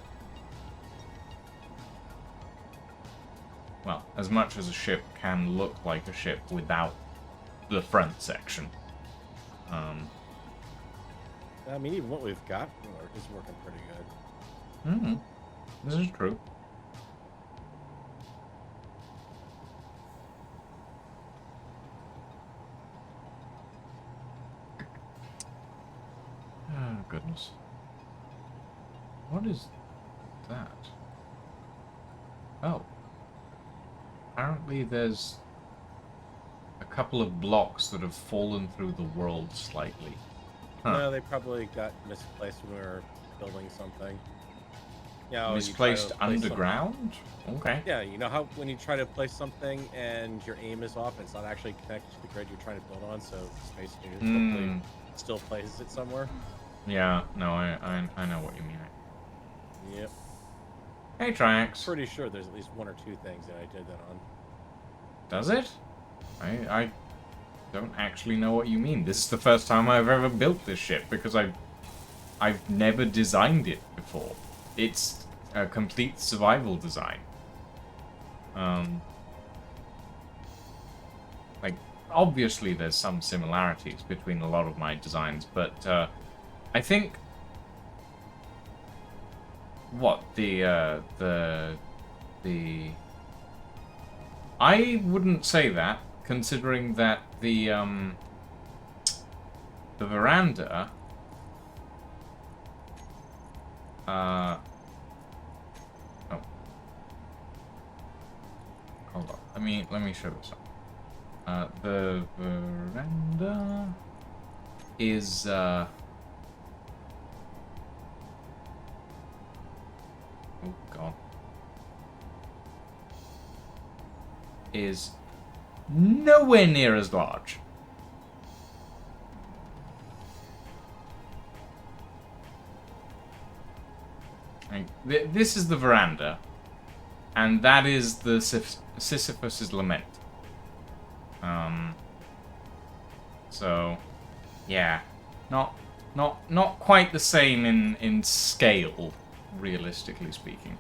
Well, as much as a ship can look like a ship without the front section. I mean, even what we've got is working pretty good. This is true. Oh, goodness. What is that? Oh. Apparently there's a couple of blocks that have fallen through the world slightly. Huh. No, they probably got misplaced when we were building something. Yeah, Misplaced underground? Okay. Yeah, you know how when you try to place something and your aim is off, it's not actually connected to the grid you're trying to build on, so Space News still places it somewhere. Yeah, no, I know what you mean. Yep. Hey, Triax. Pretty sure there's at least one or two things that I did that on. Does it? I don't actually know what you mean. This is the first time I've ever built this ship because I've never designed it before. It's a complete survival design. Like, obviously there's some similarities between a lot of my designs, but I think what the I wouldn't say that, considering that the veranda oh, hold on, let me show this up. The veranda is oh god, is nowhere near as large. This is the veranda, and that is the Sisyphus's Lament. So, yeah, not quite the same in scale, realistically speaking.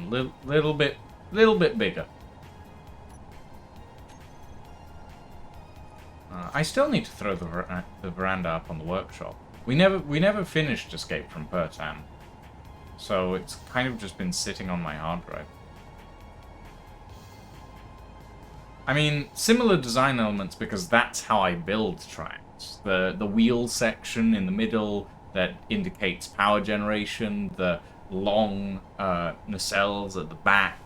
Little bit bigger. I still need to throw the veranda up on the workshop. We never finished Escape from Pertan, so it's kind of just been sitting on my hard drive. I mean, similar design elements because that's how I build tracks. The wheel section in the middle that indicates power generation, the long nacelles at the back,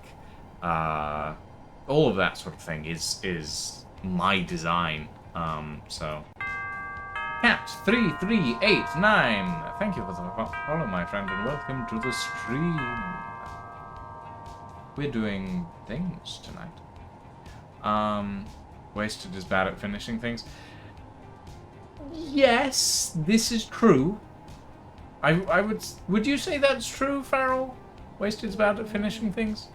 all of that sort of thing is my design. So Cat 3389, thank you for the follow, my friend, and welcome to the stream. We're doing things tonight. Wasted is bad at finishing things. Yes, this is true. Would you say that's true, Farrell? Wasted's bad at finishing things?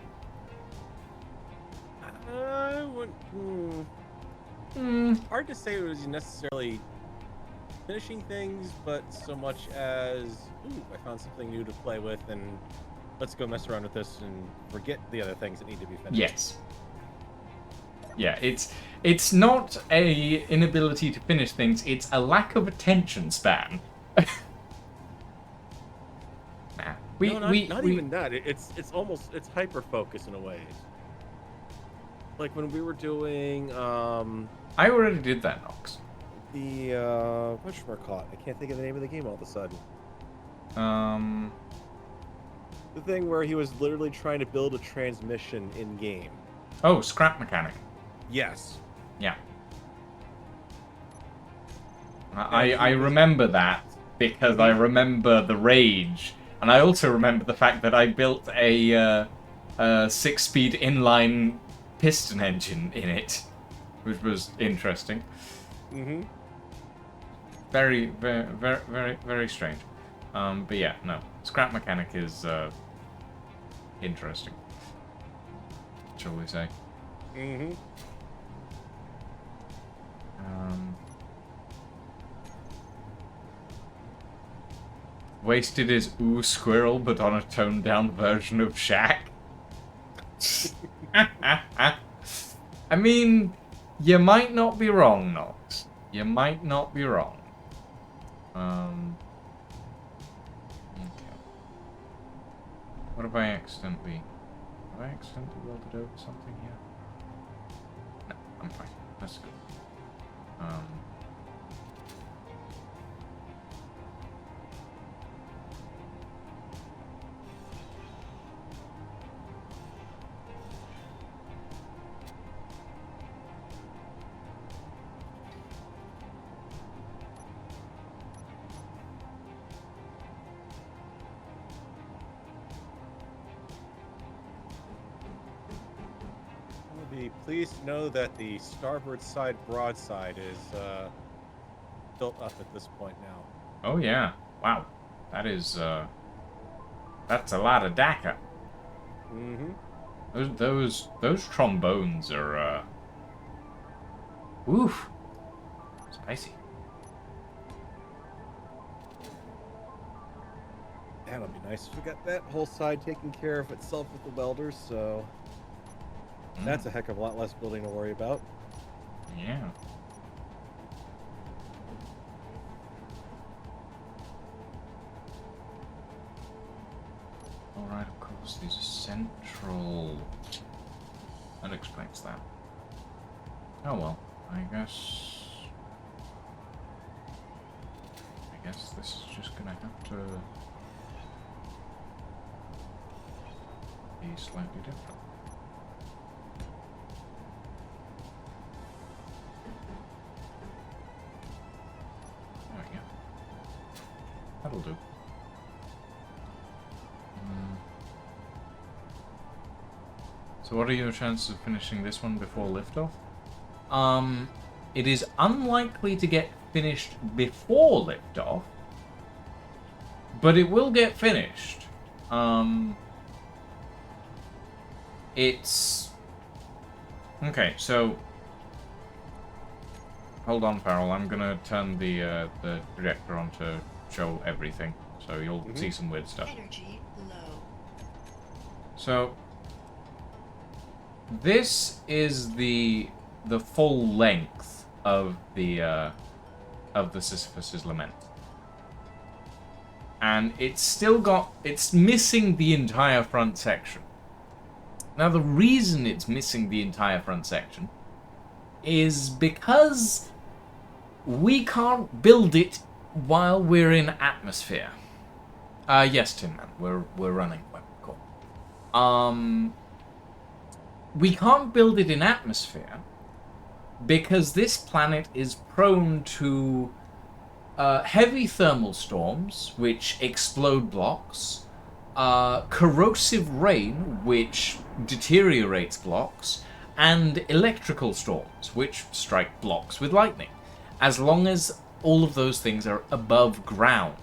Hard to say it was necessarily finishing things, but so much as, ooh, I found something new to play with, and let's go mess around with this and forget the other things that need to be finished. Yes. Yeah, it's not a inability to finish things, it's a lack of attention span. Nah. No, not even that. It's almost it's hyper focus in a way. Like when we were doing I already did that, Nox. the whatchamacallit? I can't think of the name of the game all of a sudden. The thing where he was literally trying to build a transmission in game. Oh, scrap mechanic. Yes. Yeah. I remember that because I remember the rage, and I also remember the fact that I built a 6-speed inline piston engine in it, which was interesting. Mm-hmm. Very, very, very, very, very strange. But yeah, no, scrap mechanic is interesting, shall we say? Mm-hmm. Wasted is Ooh Squirrel, but on a toned down version of Shaq. I mean, you might not be wrong, Nox. You might not be wrong. Okay. What have I accidentally... Have I accidentally welded over something here? No, I'm fine. That's good. Be pleased to know that the starboard side broadside is built up at this point now. Oh yeah. Wow. That is, that's a lot of DACA. Mm-hmm. Those trombones are, oof. Spicy. That'll be nice. We got that whole side taken care of itself with the welders, so that's a heck of a lot less building to worry about. Yeah. Alright, of course, these are central. That explains that. Oh well, I guess this is just gonna have to be slightly different. There we go. That'll do. So what are your chances of finishing this one before liftoff? It is unlikely to get finished before liftoff, but it will get finished. It's... Okay, so... Hold on, Farrell. I'm gonna turn the projector on to show everything, so you'll see some weird stuff. Energy low. So... This is the full length of the Sisyphus's Lament, and it's missing the entire front section. Now the reason it's missing the entire front section is because we can't build it while we're in atmosphere. Yes, Tin Man, we're running. Cool. We can't build it in atmosphere because this planet is prone to heavy thermal storms, which explode blocks, corrosive rain, which deteriorates blocks, and electrical storms, which strike blocks with lightning, as long as all of those things are above ground.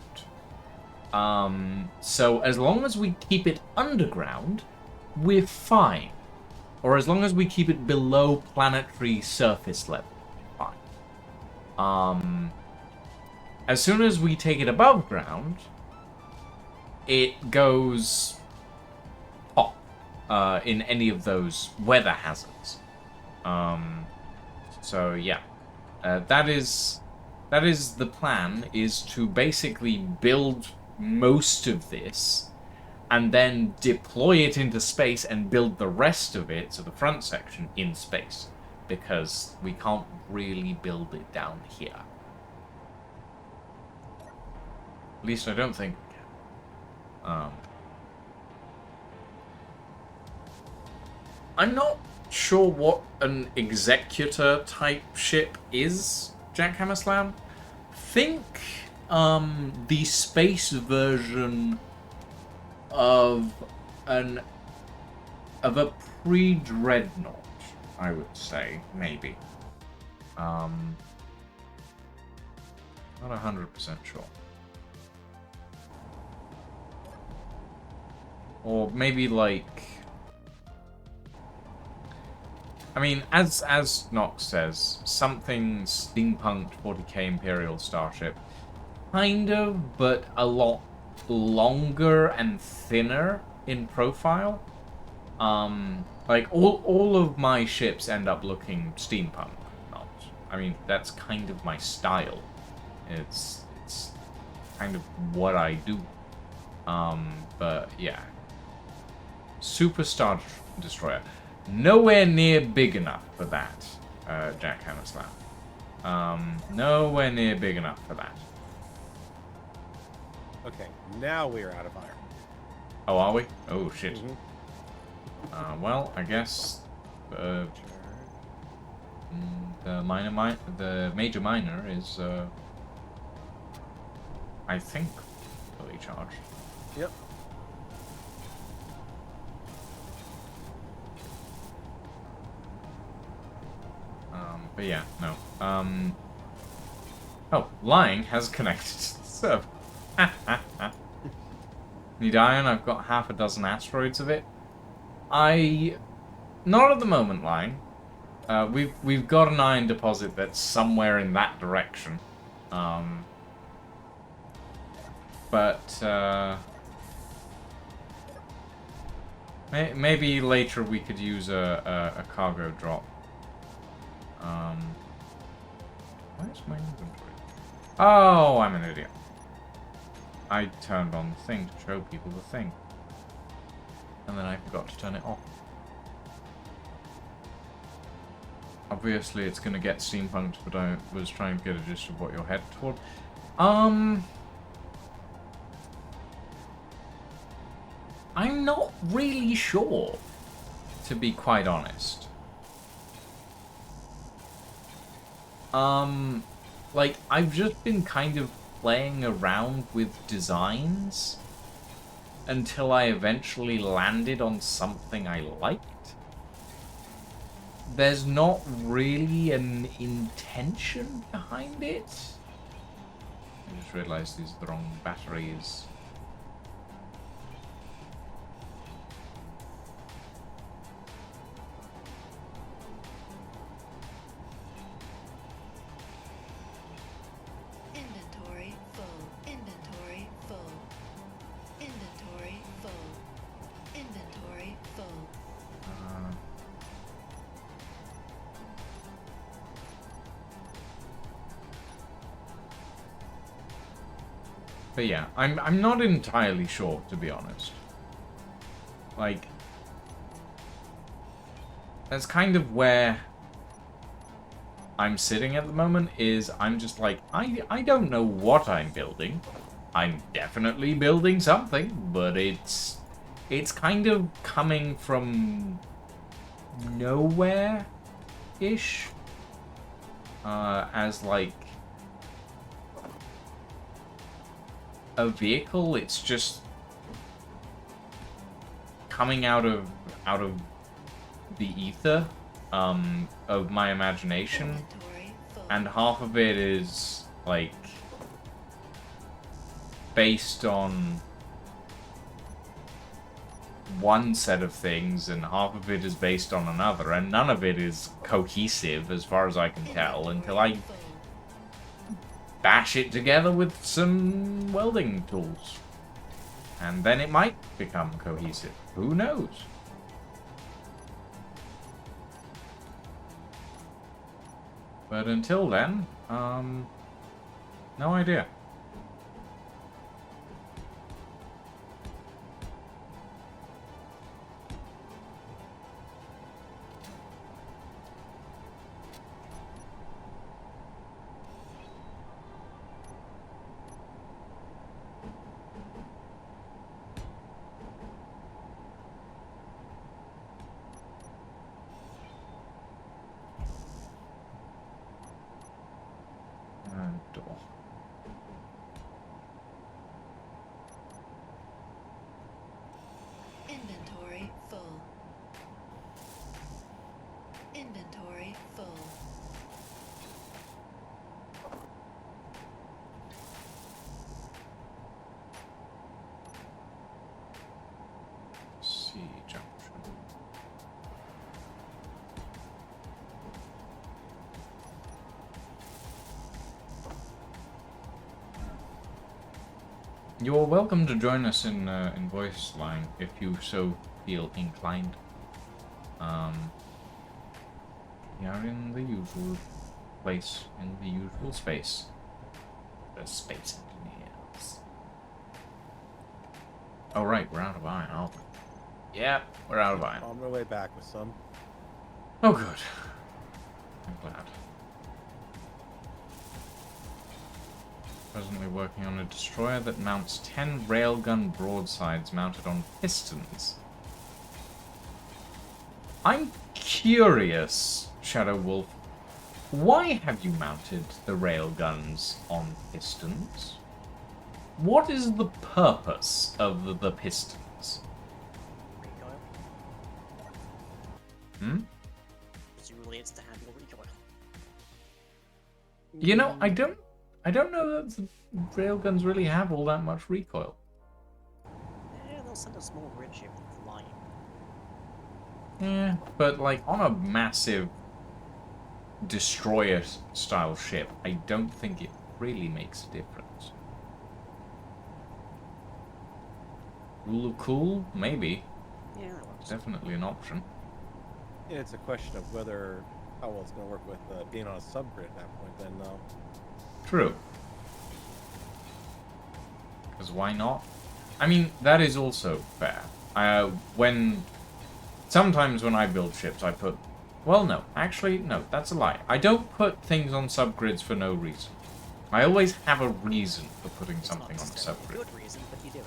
So as long as we keep it underground, we're fine. Or as long as we keep it below planetary surface level, fine. As soon as we take it above ground, it goes pop in any of those weather hazards. So yeah, that is the plan: is to basically build most of this and then deploy it into space and build the rest of it, so the front section, in space. Because we can't really build it down here. At least I don't think we can. I'm not sure what an executor type ship is, Jackhammer Slam. Think the space version of a pre-dreadnought, I would say, maybe. Not 100% sure. Or maybe like, I mean, as Nox says, something steampunked 40k Imperial starship, kind of, but a lot longer and thinner in profile. Like all of my ships end up looking steampunk. Not, I mean, that's kind of my style. It's kind of what I do. But yeah, Super Star Destroyer. Nowhere near big enough for that, Jackhammer Slam. Nowhere near big enough for that. Okay, now we are out of iron. Oh, are we? Oh, shit. Mm-hmm. Well, I guess the major minor is, I think, fully charged. Yep. But yeah, no. Oh, lying has connected. So, need iron. I've got half a dozen asteroids of it. Not at the moment, lying. We've got an iron deposit that's somewhere in that direction. But maybe later we could use a cargo drop. Where's my inventory? Oh, I'm an idiot. I turned on the thing to show people the thing. And then I forgot to turn it off. Obviously it's gonna get steampunked, but I was trying to get a gist of what you're headed toward. I'm not really sure, to be quite honest. Like, I've just been kind of playing around with designs until I eventually landed on something I liked. There's not really an intention behind it. I just realized these are the wrong batteries. Inventory full. Inventory full. Inventory full. Inventory full. But yeah, I'm not entirely sure, to be honest. Like, that's kind of where I'm sitting at the moment, is I'm just like, I don't know what I'm building. I'm definitely building something, but it's kind of coming from nowhere-ish. As like a vehicle, it's just coming out of the ether of my imagination, Inventory full. and half of it is like based on one set of things, and half of it is based on another, and none of it is cohesive as far as I can tell until I Inventory full. bash it together with some welding tools. And then it might become cohesive. Who knows? But until then, no idea. Inventory full. Inventory full. C junction. You're welcome to join us in voice line if you so feel inclined. We are in the usual place, in the usual space. The space engineers. Oh right, we're out of iron, aren't we? Yeah, we're out of iron. On my way back with some. Oh good. I'm glad. Presently working on a destroyer that mounts 10 railgun broadsides mounted on pistons. I'm curious, Shadow Wolf. Why have you mounted the railguns on pistons? What is the purpose of the pistons? Recoil. Hmm? Presumably it's to handle recoil. You know, I don't know that the railguns really have all that much recoil. Yeah, they'll send a small grid ship flying. Yeah, but like on a massive destroyer style ship, I don't think it really makes a difference. Rule of cool? Maybe. Yeah, that works. Definitely an option. Yeah, it's a question of whether how well it's going to work with being on a subgrid at that point. Then though. True. Because why not? I mean, that is also fair. Sometimes when I build ships, I put... Well, no. Actually, no. That's a lie. I don't put things on subgrids for no reason. I always have a reason for putting It's something not on a necessarily a subgrid. good reason, but you do it.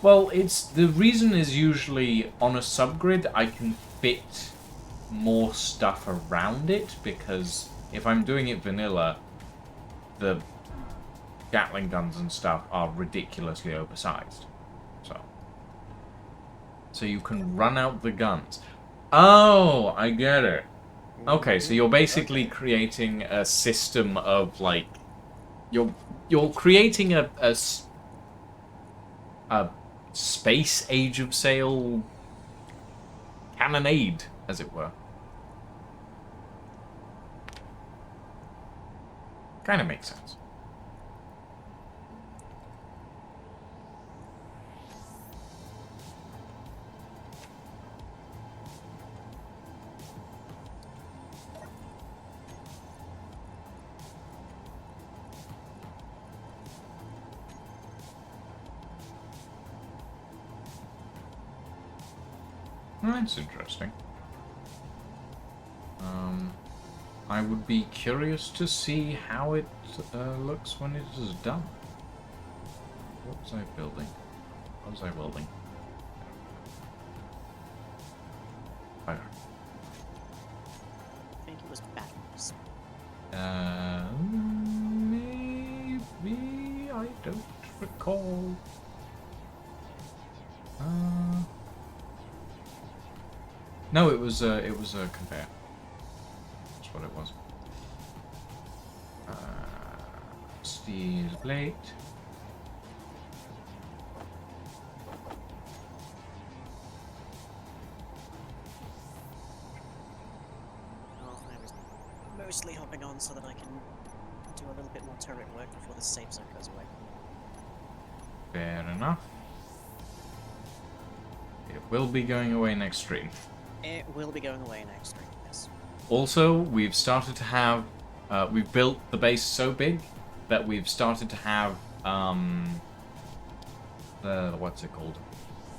Well, the reason is usually on a subgrid I can fit more stuff around it, because if I'm doing it vanilla, the Gatling guns and stuff are ridiculously oversized. So you can run out the guns. Oh, I get it. Okay, so you're basically creating a system of like you're creating a space Age of Sail cannonade, as it were. Kind of makes sense. That's interesting. I would be curious to see how it looks when it is done. What was I building? What was I welding? Fire. I think it was batteries. Maybe I don't recall. No, it was a conveyor. That's what it was. Steel plate. Oh, I was mostly hopping on so that I can do a little bit more turret work before the safe zone goes away. Fair enough. It will be going away next stream. It will be going away next stream, yes. Also, we've started to have... we've built the base so big that we've started to have... what's it called?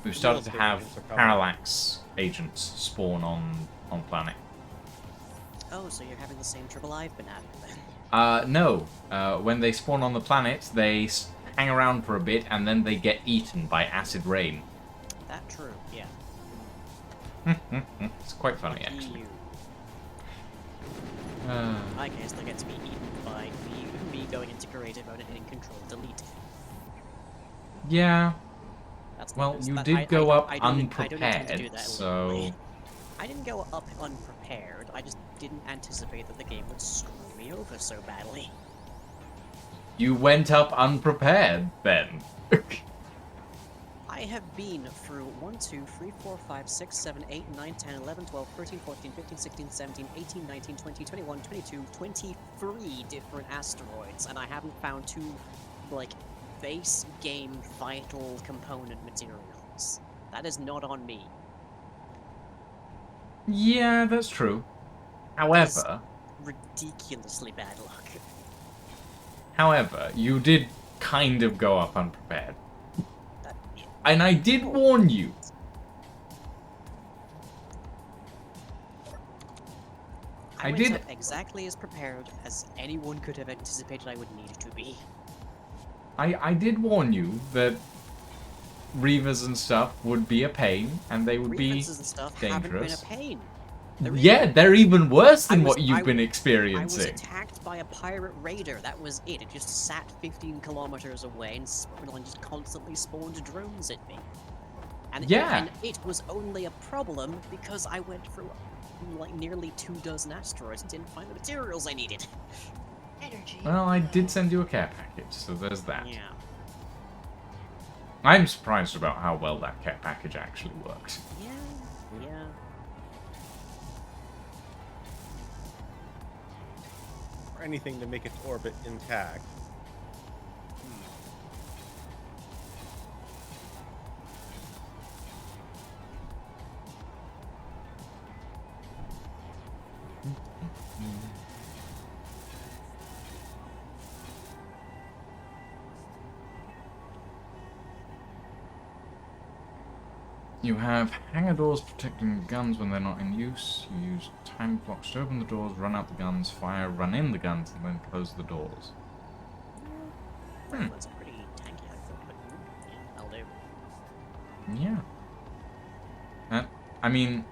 We've started to have parallax agents spawn on planet. Oh, so you're having the same trouble I've been having then? No. When they spawn on the planet, they hang around for a bit and then they get eaten by acid rain. That true, yeah. It's quite funny, Lucky actually. you. Uh, In my case, they get to be eaten by me going into creative mode and hitting Control Delete. yeah. That's Well, Because you that- did go up I don't intend to do unprepared, that so... illegally. I didn't go up unprepared. I just didn't anticipate that the game would screw me over so badly. You went up unprepared, then. I have been through 1, 2, 3, 4, 5, 6, 7, 8, 9, 10, 11, 12, 13, 14, 15, 16, 17, 18, 19, 20, 21, 22, 23 different asteroids, and I haven't found 2, like, base game vital component materials. That is not on me. Yeah, that's true. However, Ridiculously bad luck. you did kind of go up unprepared. That- And I did warn you. I I went did- up exactly as prepared as anyone could have anticipated I would need to be. I did warn you that Reavers and stuff would be a pain, and they would be Grievances and stuff haven't been a dangerous. pain. Yeah, they're even worse than I was- what you've been I was experiencing. attacked by a pirate raider. That was it. It just sat 15 kilometers away and just constantly spawned drones at me. And Yeah. it was only a problem because I went through like nearly 24 asteroids and didn't find the materials I needed. Energy Well, I low. did send you a care package, so there's that. Yeah. I'm surprised about how well that care package actually works. Yeah. Yeah. Or anything to make its orbit intact. You have hangar doors protecting the guns when they're not in use. You use time clocks to open the doors, run out the guns, fire, run in the guns, and then close the doors. Well, that's a pretty tanky outfit, but yeah, I'll do. Yeah. I mean,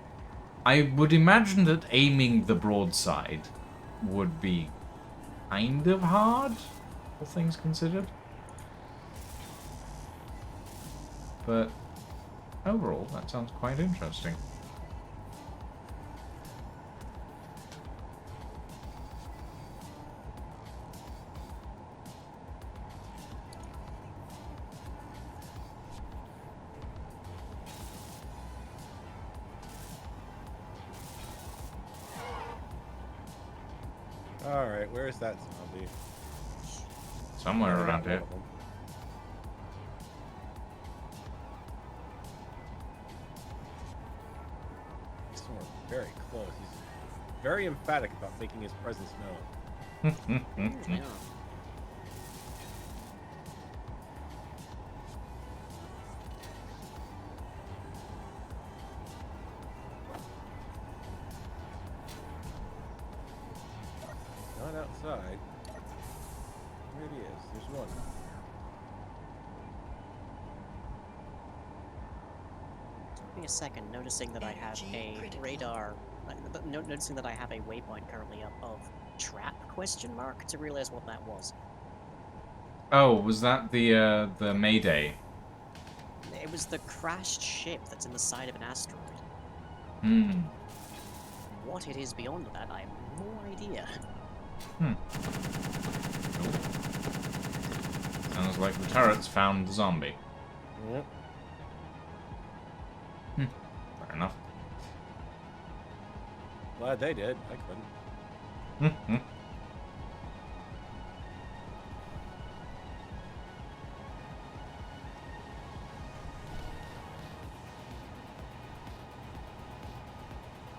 I would imagine that aiming the broadside would be kind of hard, all things considered. But overall, that sounds quite interesting. Alright, where's that zombie? Somewhere Not around one here. of them. Somewhere very close. He's very emphatic about making his presence known. Yeah. Not outside. Here it is. There's one. Took me a second noticing that I have Energy a critical. radar, noticing that I have a waypoint currently up of trap question mark to realize what that was. Oh, was that the Mayday? It was the crashed ship that's in the side of an asteroid. Hmm. What it is beyond that, I have no idea. Sounds like the turrets found the zombie. Yep. Fair enough. Glad they did. I couldn't.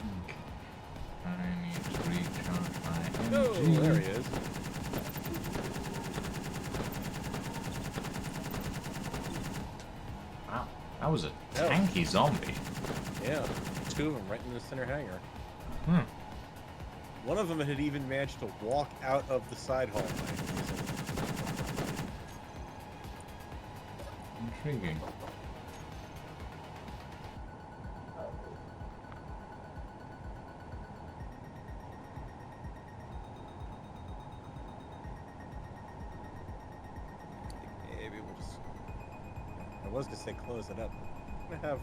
Okay. I need to recharge my Oh, energy. there he is. Wow, that was a Oh. tanky zombie. Yeah. Two of them right in the center hangar. Hmm. One of them had even managed to walk out of the side hallway. Intriguing. Maybe we'll just... I was gonna say close it up. We're gonna have.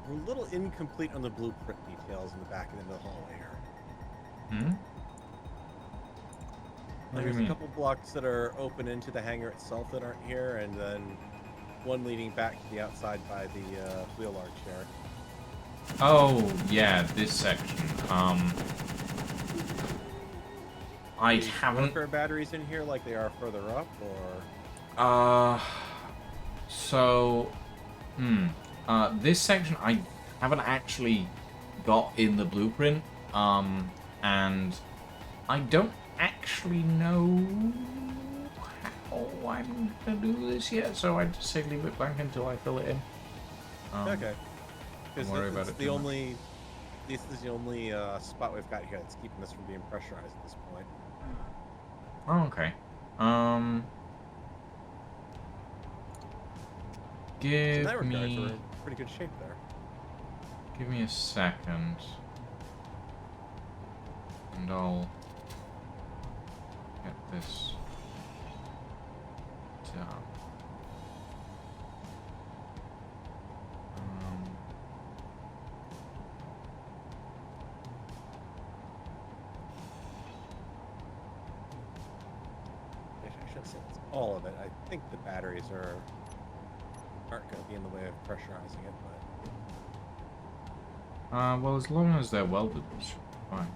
We're a little incomplete on the blueprint details in the back end of the hallway here. Hmm? What do you There's a mean? couple blocks that are open into the hangar itself that aren't here, and then one leading back to the outside by the wheel arch here. Oh, yeah, this section. I These haven't... worker batteries in here like they are further up, or... So... this section I haven't actually got in the blueprint, and I don't actually know how I'm gonna do this yet, so I just say leave it blank until I fill it in. Okay. Because Don't worry about it the too much. only... This is the only spot we've got here that's keeping this from being pressurized at this point. Oh, okay. So Give in that regard, me... we're in pretty good shape there. Give me a second. And I'll get this done. I shouldn't say it's all of it. I think the batteries aren't going to be in the way of pressurizing it, but Well, as long as they're welded, it should be fine.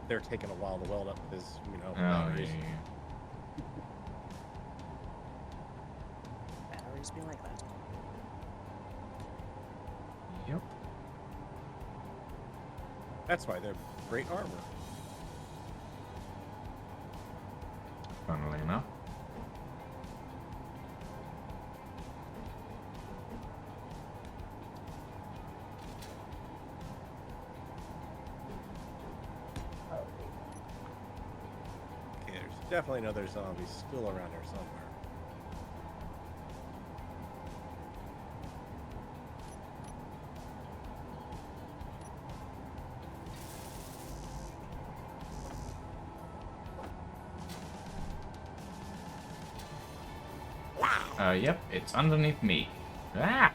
they're taking a while to weld up because, you know, Oh, yeah, batteries. yeah. Batteries be like that. Yep. That's why they're great armor. Funnily enough. Okay, there's definitely another zombie still around here somewhere. Yep, it's underneath me. Ah!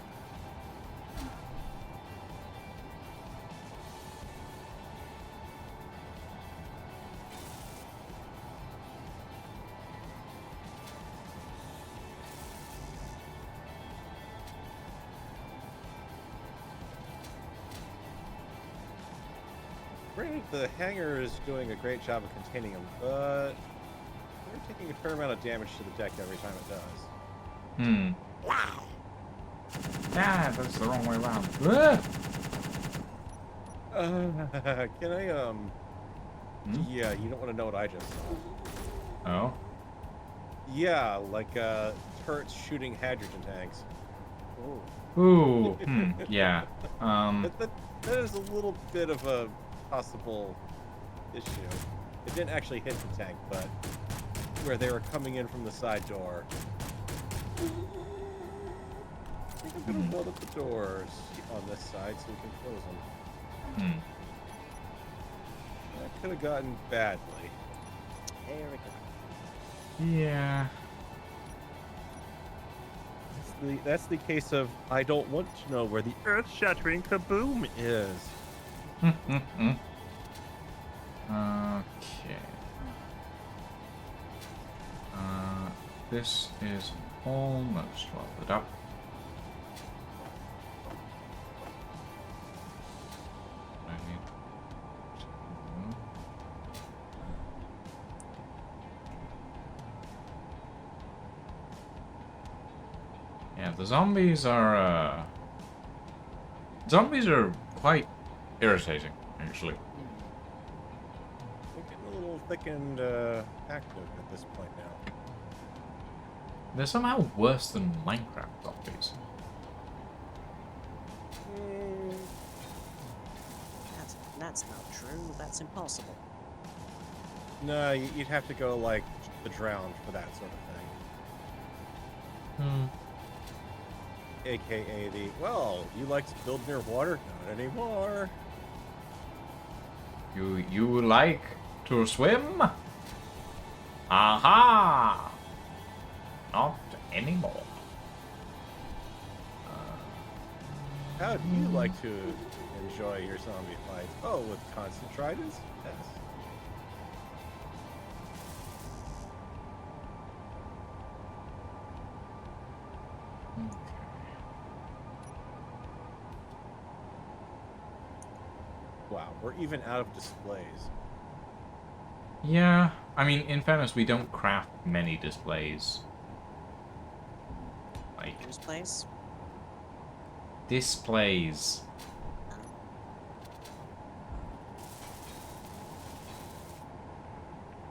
Granted, the hangar is doing a great job of containing them, but they're taking a fair amount of damage to the deck every time it does. Hmm. Ah, that's the wrong way around. Ah! Can I, Hmm? Yeah, you don't want to know what I just saw. Oh? Yeah, like, turrets shooting hydrogen tanks. Ooh. Ooh, yeah. That is a little bit of a possible issue. It didn't actually hit the tank, but where they were coming in from the side door. I think I'm gonna weld up the doors on this side so we can close them. That could have gotten badly. There we go. Yeah. That's the case of I don't want to know where the earth-shattering kaboom is. Okay. This is almost welded up. I need to... Yeah, the zombies are quite irritating, actually. We're getting a little thick and active at this point now. They're somehow worse than Minecraft zombies. Mm, That's not true. That's impossible. no, you'd have to go like the drowned for that sort of thing. AKA the, well, you like to build near water? Not anymore. You like to swim? Aha! Not anymore. How do you like to enjoy your zombie fights? Oh, with constant tridents? Yes. Wow, we're even out of displays. Yeah, I mean, in fairness, we don't craft many displays. Like, Displays? displays.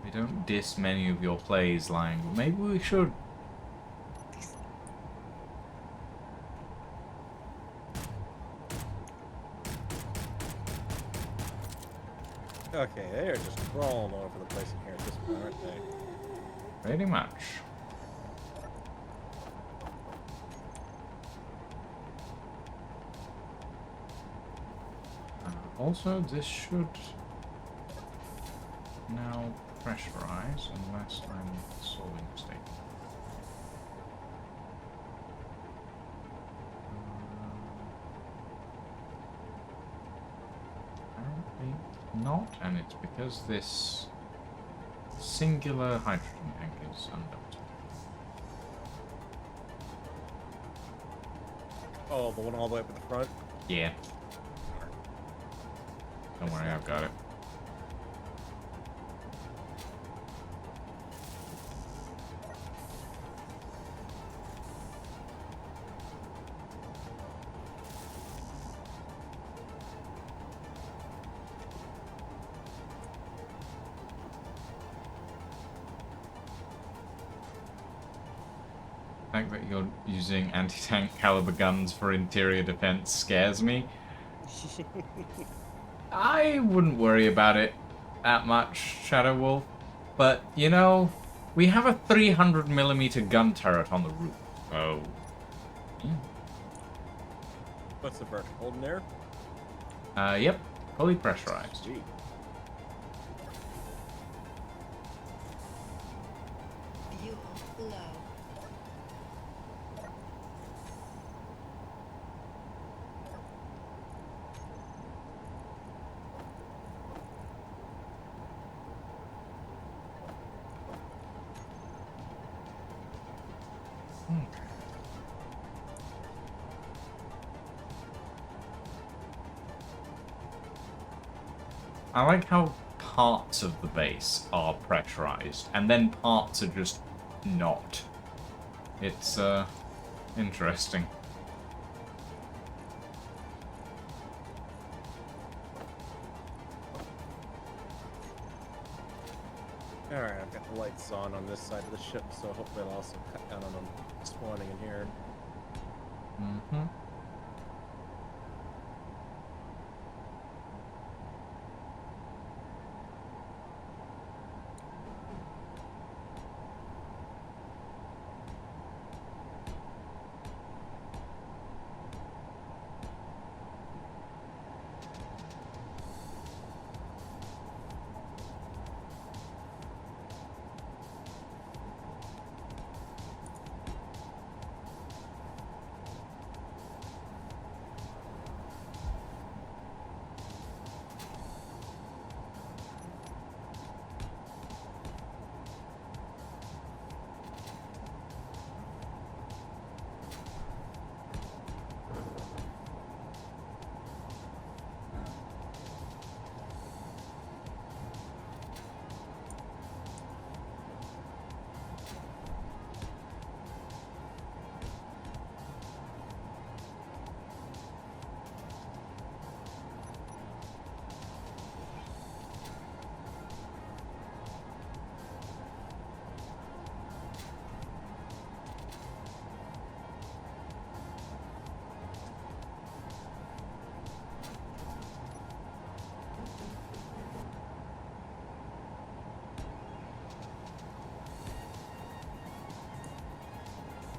We don't diss many of your plays, Lang, but maybe we should. Okay, they are just crawling all over the place in here at this point, aren't they? Pretty much. Also, this should now pressurize unless I'm solving a mistake. Apparently not, and it's because this singular hydrogen tank is undumped. Oh, the one all the way up at the front? Yeah. Don't worry, I've got it. The fact that you're using anti-tank caliber guns for interior defense scares me. I wouldn't worry about it that much, Shadow Wolf. But, you know, we have a 300mm gun turret on the roof. Oh. Yeah. What's the pressure? Holding there? Yep. Fully pressurized. Gee. Fuel low. I like how parts of the base are pressurized, and then parts are just not. It's, interesting. Alright, I've got the lights on this side of the ship, so hopefully it'll also cut down on them spawning in here. Mm-hmm.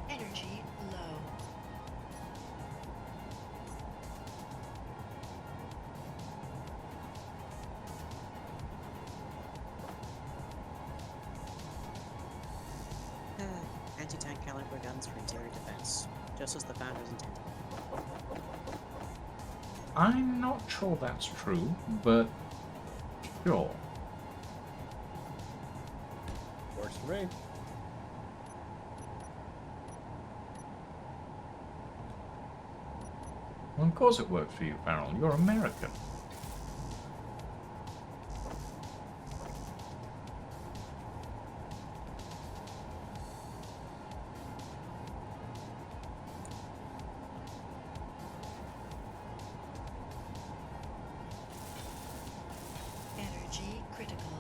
Energy low. Anti-tank caliber guns for interior defense, just as the founders intended. I'm not sure that's true, but sure. Works for me. Well, of course it works for you, Farrell. You're American. Energy critical.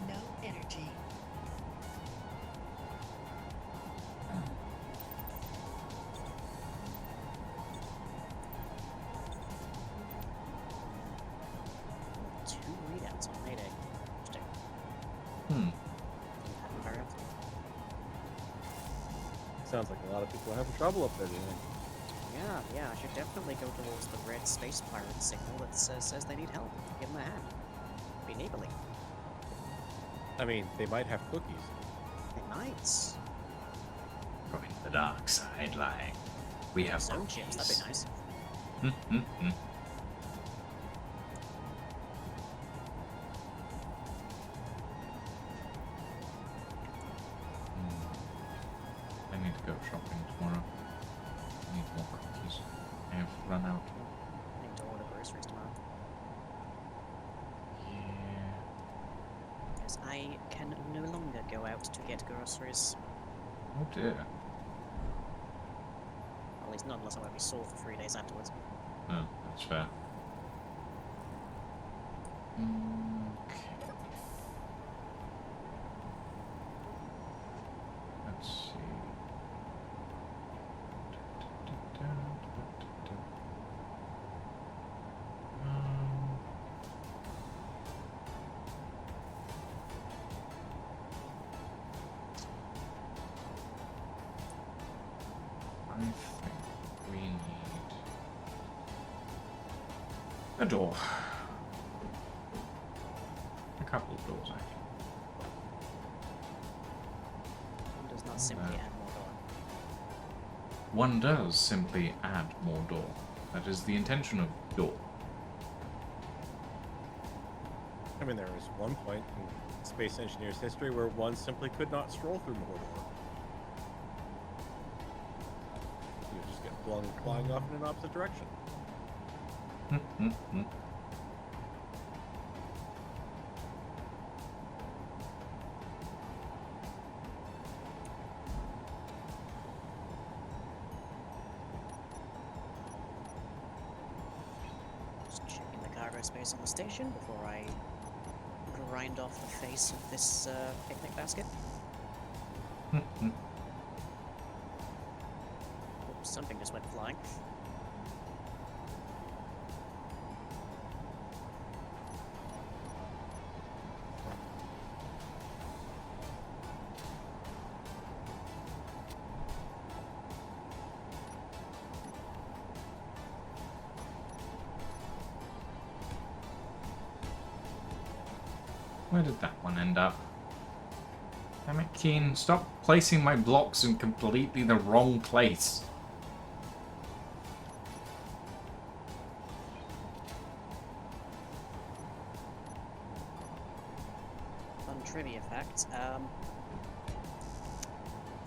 No energy. Two readouts on Mayday. Interesting. Hmm. Doesn't happen very often. Sounds like a lot of people are having trouble up there today. Yeah, I should definitely go towards the red space pirate signal that says they need help. Give them a hand. Be neighborly. I mean, they might have cookies. They might. Join the dark side, lying. We have Zone chips, that'd be nice. I need to go shopping tomorrow. I need more cookies. I have run out. I need to order groceries tomorrow. Yeah. Because I can no longer go out to get groceries. Oh dear. At least not unless I want to be sore for 3 days afterwards. Oh, that's fair. Okay. Let's see. I think we need a door. A couple of doors, actually. One does not simply add more door. One does simply add more door. That is the intention of door. I mean, there was one point in space engineers' history where one simply could not stroll through Mordor. You would just get flung flying off in an opposite direction. Just checking the cargo space on the station before I grind off the face of this picnic basket. Oops, something just went flying. Where did that one end up? Damn it, Keen. Stop placing my blocks in completely the wrong place. Fun trivia fact.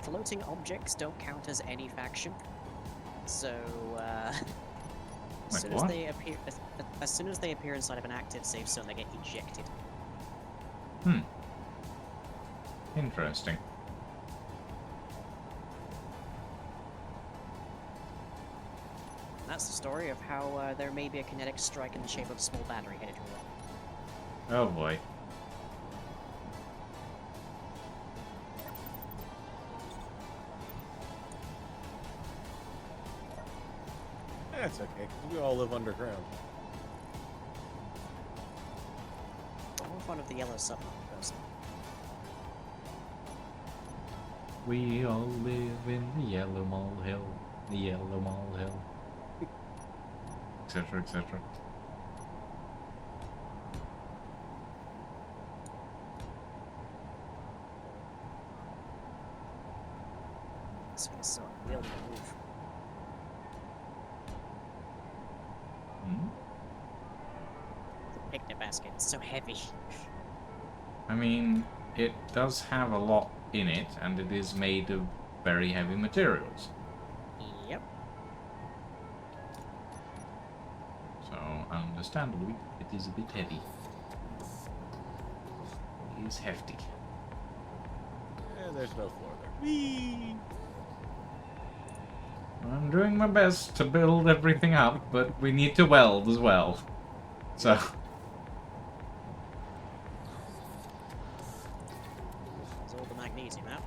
Floating objects don't count as any faction. So, Wait, as soon as what? they appear, as soon as they appear inside of an active safe zone, they get ejected. Hmm. Interesting. And that's the story of how there may be a kinetic strike in the shape of a small battery headed your way. Oh boy. That's okay, because we all live underground. I'm in front of the yellow submarine person. We all live in the yellow molehill, the yellow molehill, etc., etc. This feels so unwieldy to move. Hmm? The picnic basket is so heavy. I mean, it does have a lot in it, and it is made of very heavy materials. Yep. So, understandably, it is a bit heavy. It is hefty. And there's no floor there. Whee! I'm doing my best to build everything up, but we need to weld as well. So, There's all the magnesium out.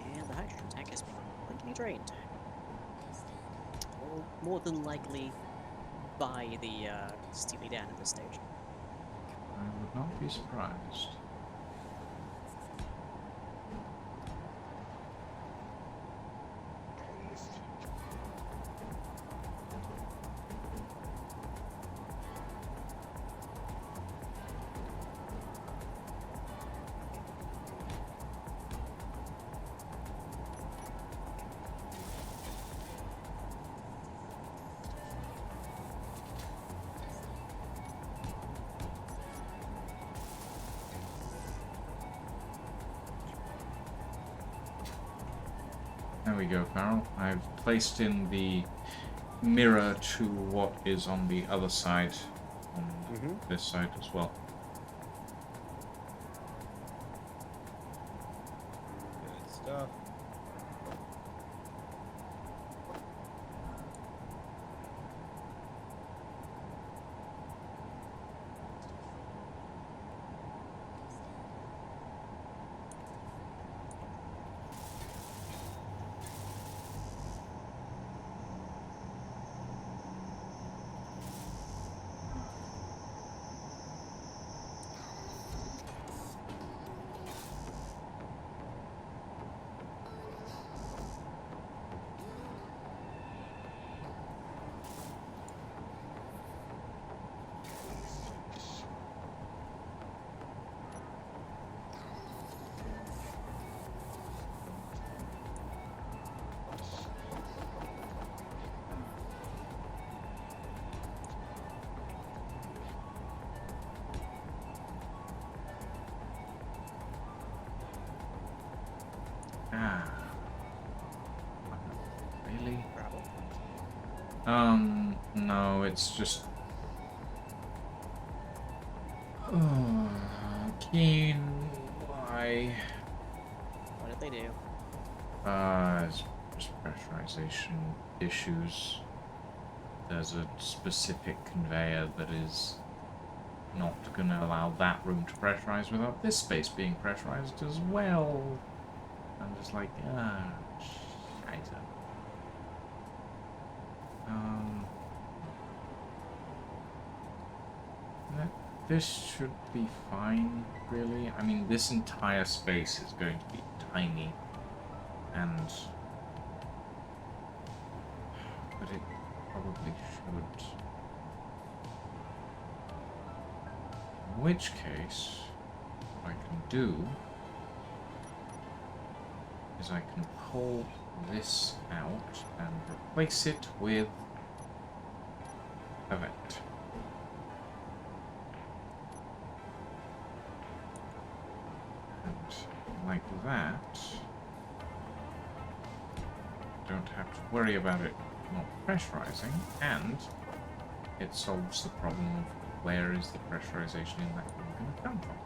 And the hydrogen tank has been completely drained. Or more than likely by the Steely Dan at this stage. I would not be surprised. There we go, Farrell. I've placed in the mirror to what is on the other side, on this side as well. Good stuff. Ah. Really? Gravel. No, it's just... Oh, Keen, why? What did they do? It's just pressurization issues. There's a specific conveyor that is not going to allow that room to pressurize without this space being pressurized as well. I'm just like, shite. This should be fine, really. I mean, this entire space is going to be tiny, and... but it probably should. In which case, what I can do is I can pull this out and replace it with a vent. And like that, don't have to worry about it not pressurizing, and it solves the problem of where is the pressurization in that room going to come from.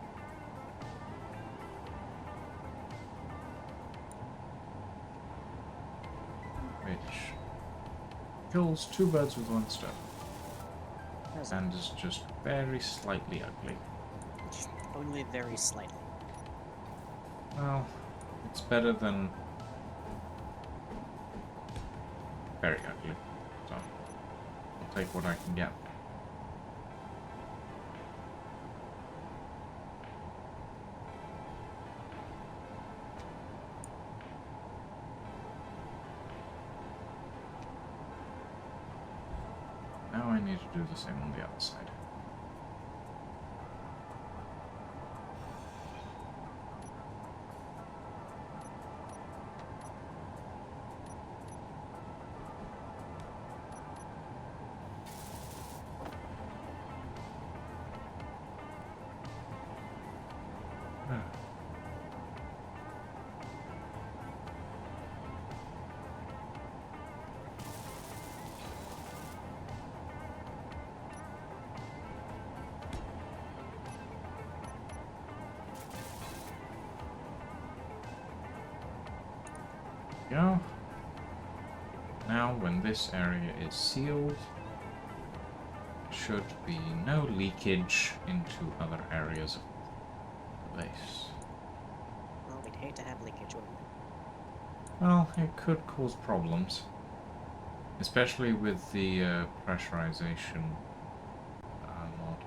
Which kills two birds with one stone. and is just very slightly ugly. Only very slightly. Well, it's better than very ugly, so I'll take what I can get. Now I need to do the same on the other side. Go. Now, when this area is sealed, should be no leakage into other areas of the base. Well, we'd hate to have leakage, wouldn't we? Well, it could cause problems, especially with the pressurization mod.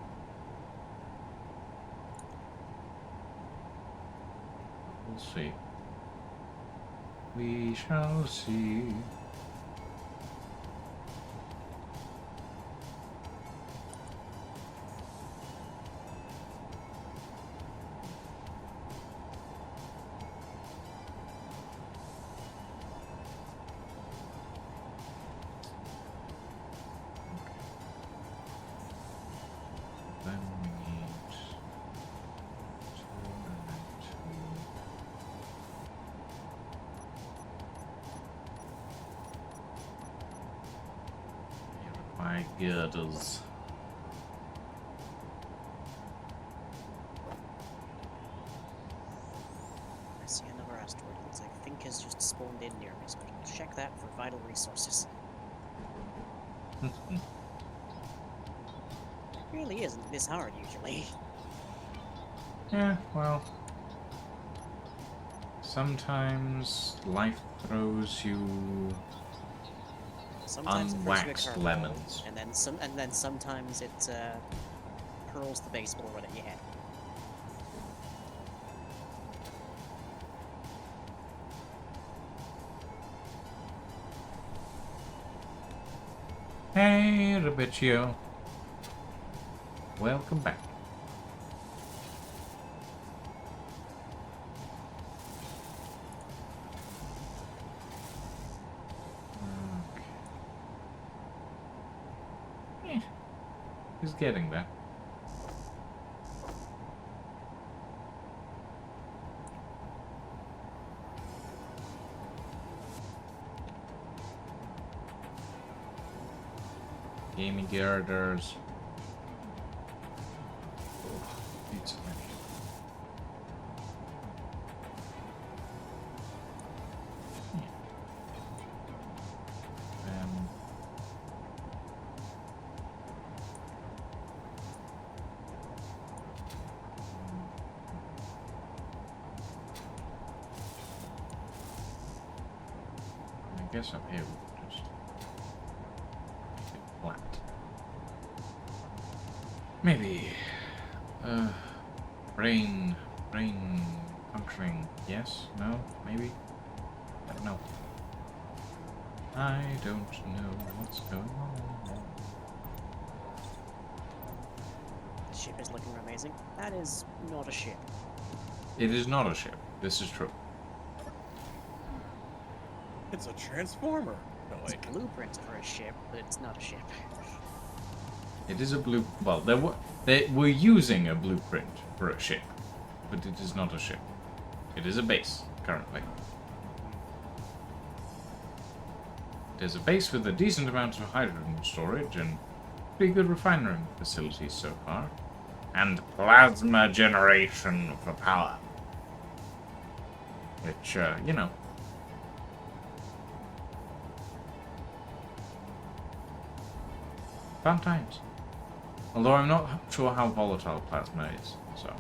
We'll see. We shall see. Then we need 2 and then 2. Here are my girders. I see another asteroid. Looks like Fink has just spawned in near me, so I'll check that for vital resources. It really isn't this hard, usually. Yeah, well, sometimes life throws you Sometimes it throws you a unwaxed curveball, lemons. and then sometimes it hurls the baseball right at your head. Hey, Rabicchio. Welcome back. Okay. He's getting there. Gaming girders. Need so many. I guess up here we could just make it flat. Maybe brain functioning. Yes? No? Maybe? I don't know. I don't know what's going on. The ship is looking amazing. That is not a ship. It is not a ship. This is true. It's a transformer. No It's way. a blueprint for a ship, but it's not a ship. It is a blue. Well, they were using a blueprint for a ship, but it is not a ship. It is a base currently. It is a base with a decent amount of hydrogen storage and pretty good refinery facilities so far, and plasma generation for power. Which, you know. Fun times. Although I'm not sure how volatile plasma is, so.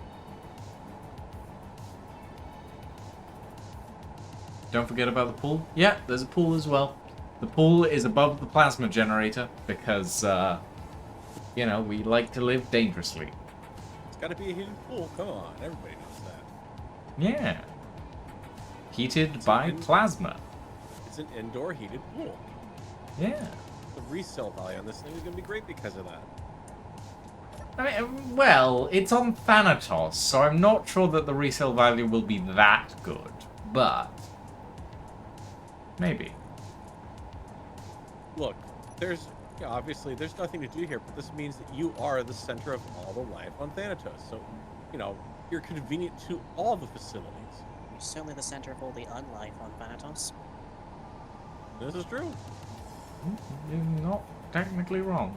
Don't forget about the pool. Yeah, there's a pool as well. The pool is above the plasma generator because, you know, we like to live dangerously. It's got to be a heated pool. Come on, everybody knows that. Yeah. Heated by plasma. It's an indoor heated pool. Yeah. The resale value on this thing is going to be great because of that. I mean, well, it's on Thanatos, so I'm not sure that the resale value will be that good, but maybe. Look, obviously there's nothing to do here, but this means that you are the center of all the life on Thanatos. So, you know, you're convenient to all the facilities. You're certainly the center of all the unlife on Thanatos. This is true. You're not technically wrong.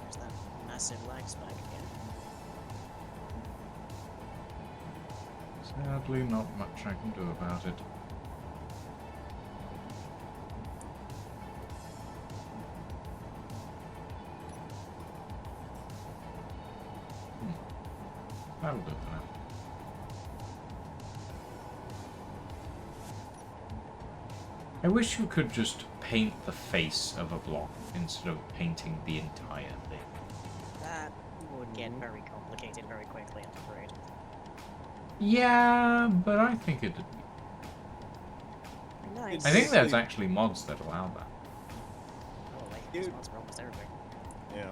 There's that massive lag spike again. Sadly, not much I can do about it. That'll do for now. I wish you could just paint the face of a block instead of painting the entire thing. That would get very complicated very quickly, I'm afraid. Yeah, but I think it'd be. Nice. I think there's actually mods that allow that. Oh, like, Dude. these ones for almost everything. Yeah.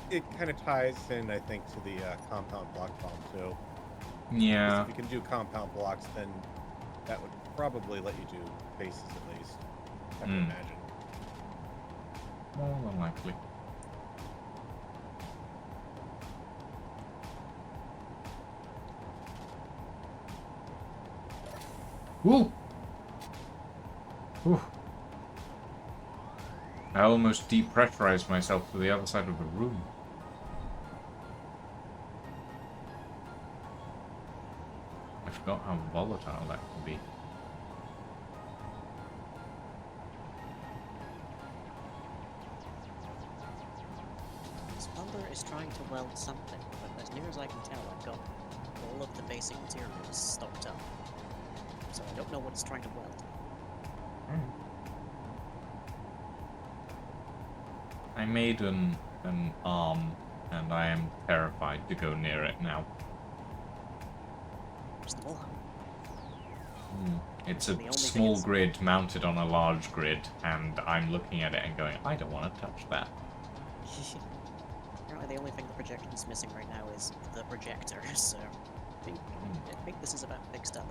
It kind of ties in, I think, to the compound block bomb too. 'Cause Yeah. if you can do compound blocks, then that would probably let you do faces at least. I can imagine. More than likely. Ooh! Ooh. I almost depressurized myself to the other side of the room. I forgot how volatile that can be. Slumber is trying to weld something, but as near as I can tell, I've got all of the basic materials stocked up. So I don't know what it's trying to weld. I made an arm, and I am terrified to go near it now. Reasonable. It's The a only thing small is- grid mounted on a large grid, and I'm looking at it and going, I don't want to touch that. Apparently the only thing the projection's missing right now is the projector, so I think this is about fixed up.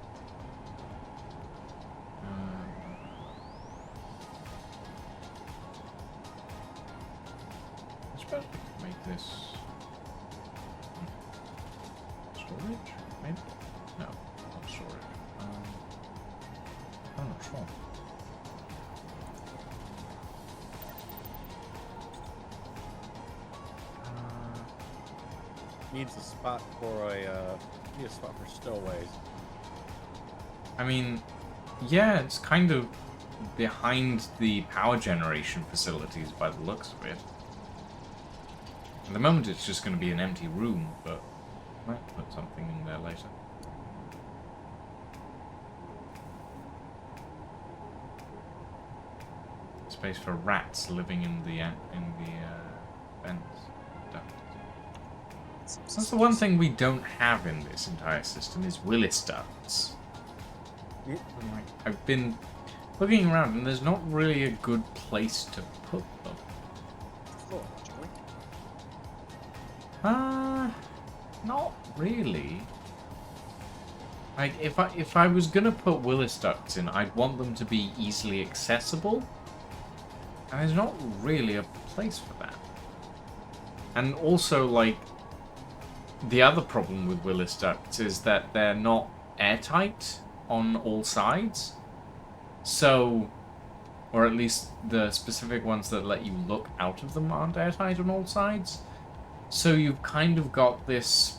I suppose we could make this storage, maybe? No, not storage. I'm not sure. Needs a spot for need a spot for stowaways. I mean, yeah, it's kind of behind the power generation facilities by the looks of it. At the moment it's just going to be an empty room, but might put something in there later. Space for rats living in the vents. That's the one thing we don't have in this entire system is Willis ducts. Mm. I've been looking around and there's not really a good place to put them. Floor, logically. Not really. Like if I was gonna put Willis ducts in, I'd want them to be easily accessible. And there's not really a place for that. And also, like, the other problem with Willis ducts is that they're not airtight on all sides. So, or at least the specific ones that let you look out of them aren't airtight on all sides. So you've kind of got this...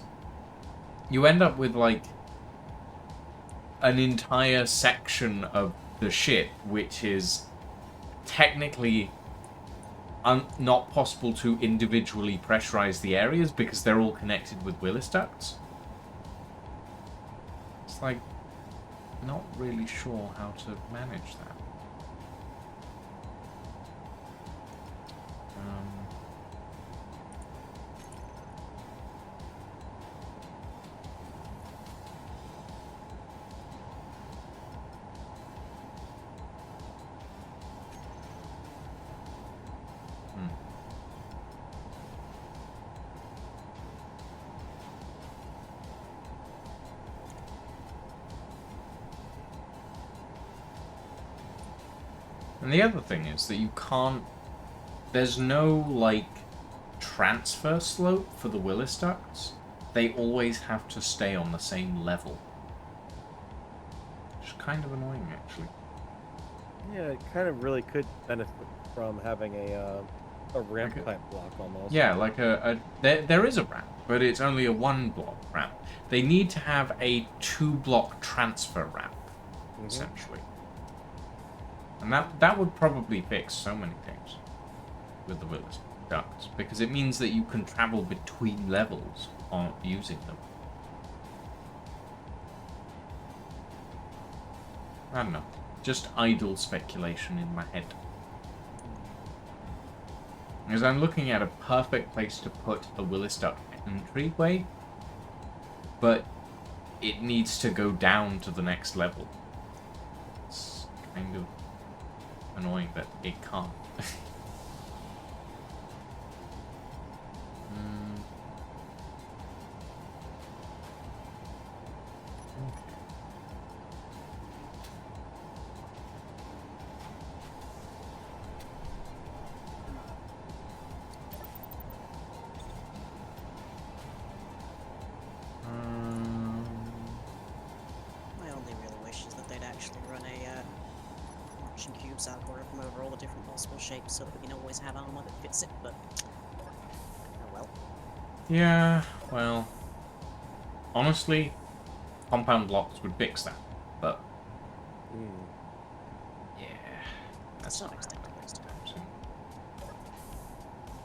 You end up with, like, an entire section of the ship which is technically not possible to individually pressurize the areas because they're all connected with Willis ducts. It's like, not really sure how to manage that. And the other thing is that you can't... There's no, like, transfer slope for the Willis ducts. They always have to stay on the same level. Which is kind of annoying, actually. Yeah, it kind of really could benefit from having a ramp type block almost. Yeah, like there is a ramp, but it's only a 1-block ramp. They need to have a 2-block transfer ramp, essentially. And that would probably fix so many things with the Willis ducts, because it means that you can travel between levels on using them. I don't know. Just idle speculation in my head. Because I'm looking at a perfect place to put a Willis duct entryway, but it needs to go down to the next level. It's kind of annoying that it can't. My only real wish is that they'd actually run a marching cubes algorithm over all the different possible shapes so that we can always have armor that fits it, but oh well. Yeah, well, honestly, compound blocks would fix that, but yeah, that's To not some extent, at least.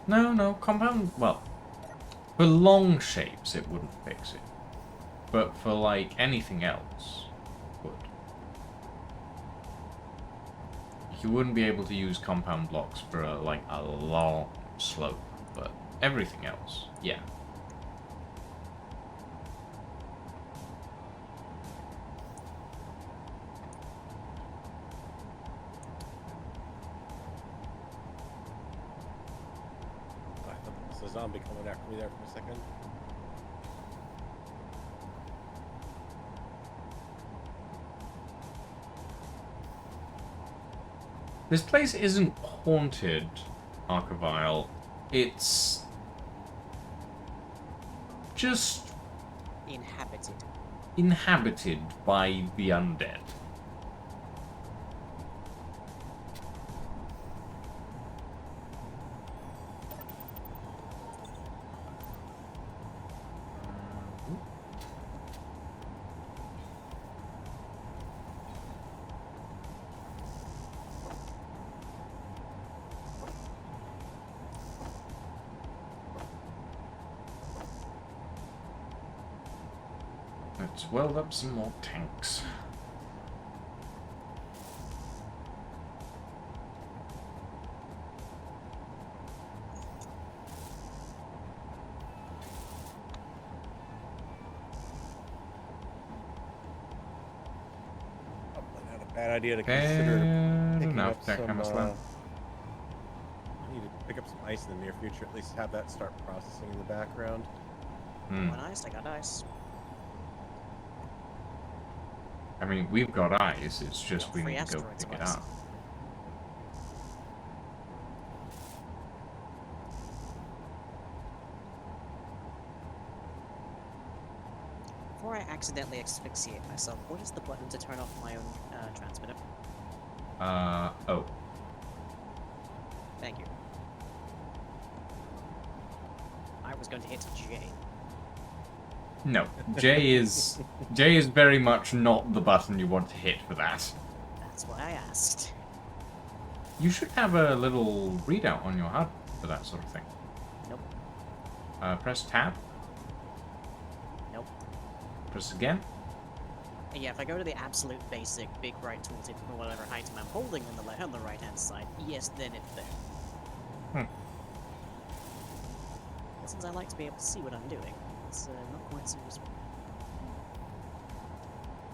No, compound, well, for long shapes it wouldn't fix it, but for, like, anything else, it would. You wouldn't be able to use compound blocks for, like, a long slope, but everything else, yeah. I thought there was a zombie coming after me there for a second. This place isn't haunted, Archivile. It's just Inhabited. inhabited by the undead. Let's weld up some more tanks. Probably not a bad idea to consider picking enough, up that some. kind of stuff. I need to pick up some ice in the near future. At least have that start processing in the background. Want ice? I got ice. I mean, we've got ice, it's just Got we free need to go asteroids pick it ice. up. Before I accidentally asphyxiate myself, what is the button to turn off my own transmitter? Oh. Thank you. I was going to hit J. No, J is very much not the button you want to hit for that. That's why I asked. You should have a little readout on your HUD for that sort of thing. Nope. Press tab. Nope. Press again. Yeah, if I go to the absolute basic big right tooltip for whatever item I'm holding on the right hand side, yes, then it's there. Hmm. But since I like to be able to see what I'm doing, it's not quite so useful.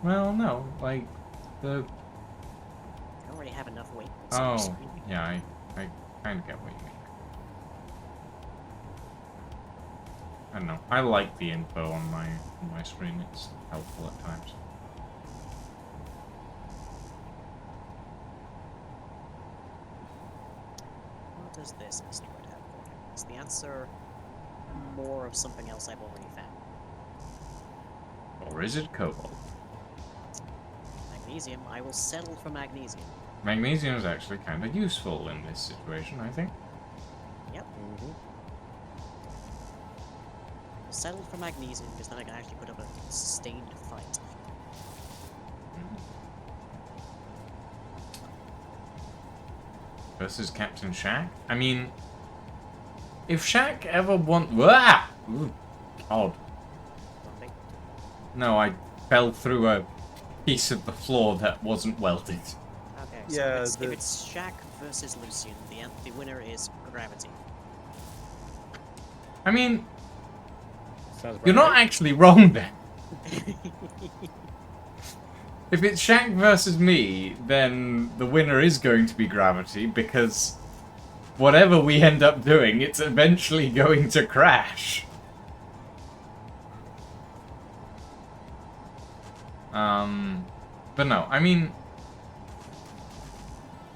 Well, no, like the. I already have enough weight. Oh, yeah, I kind of get what you mean. I don't know. I like the info on my screen. It's helpful at times. What does this asteroid have for him? Is the answer more of something else I've already found? Or is it cobalt? Magnesium. I will settle for magnesium. Magnesium is actually kind of useful in this situation, I think. Yep. Settle for magnesium because then I can actually put up a sustained fight. Versus Captain Shack? I mean, if Shack ever want... Ah! Ooh, odd. Zombie. No, I fell through a piece of the floor that wasn't welded. Okay, so Yeah, if it's Shaq versus Lucian, the winner is gravity. I mean, Sounds about you're not right. actually wrong then. If it's Shaq versus me, then the winner is going to be gravity, because whatever we end up doing, it's eventually going to crash. But no, I mean,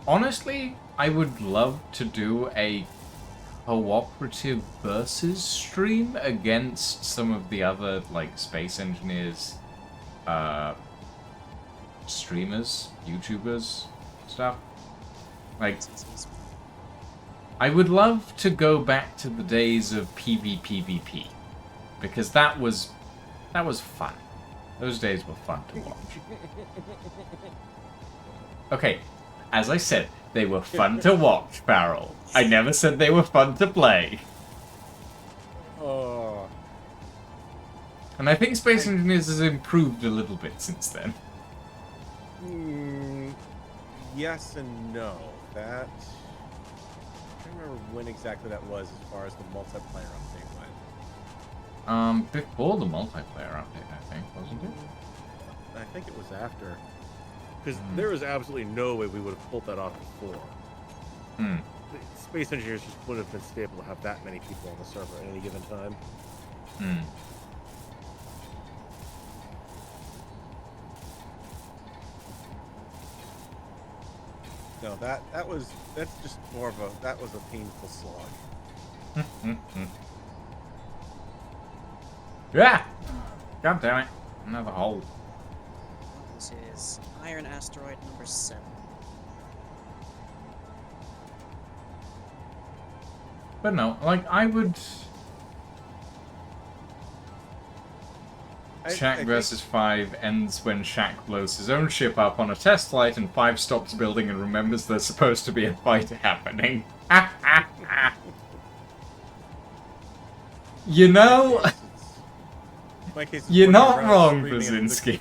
honestly, I would love to do a cooperative versus stream against some of the other, like, Space Engineers, streamers, YouTubers, stuff. Like, I would love to go back to the days of PvPvP, because that was fun. Those days were fun to watch. Okay, as I said, they were fun to watch, Farrell. I never said they were fun to play. Oh. And I think Space Engineers has improved a little bit since then. Yes and no. That... I don't remember when exactly that was as far as the multiplayer update went. Before the multiplayer update, I think, wasn't it? I think it was after. Because there was absolutely no way we would have pulled that off before. Hmm. The Space Engineers just wouldn't have been stable to have that many people on the server at any given time. Hmm. No, that's just more of that was a painful slog. Yeah! God damn it. Another hole. This is Iron Asteroid number 7. But no, like, I would... Shaq versus 5 ends when Shaq blows his own ship up on a test flight and 5 stops building and remembers there's supposed to be a fight happening. You know, My case is you're running not around wrong, screaming at Brzezinski.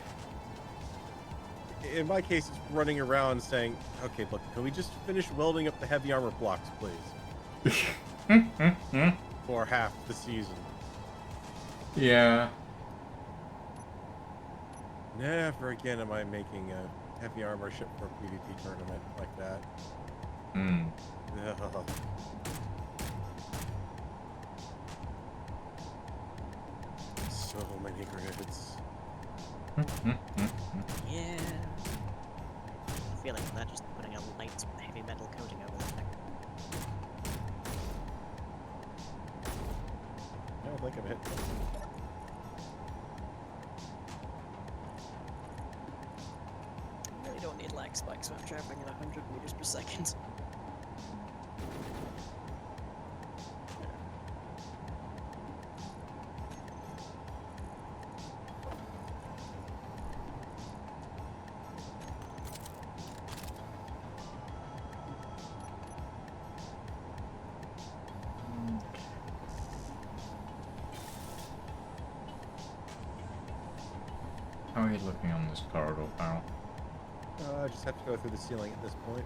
In my case, it's running around saying, okay, look, can we just finish welding up the heavy armor blocks, please? For half the season. Yeah. Never again am I making a heavy armor ship for a PvP tournament like that. Hmm. Ugh. So many grids. Yeah. I feel like that just putting a light heavy metal coating over the thing. I don't think I'm hitting them. I really don't need lag spikes when I'm traveling at 100 meters per second. How are you looking on this corridor, Farrell? I just have to go through the ceiling at this point.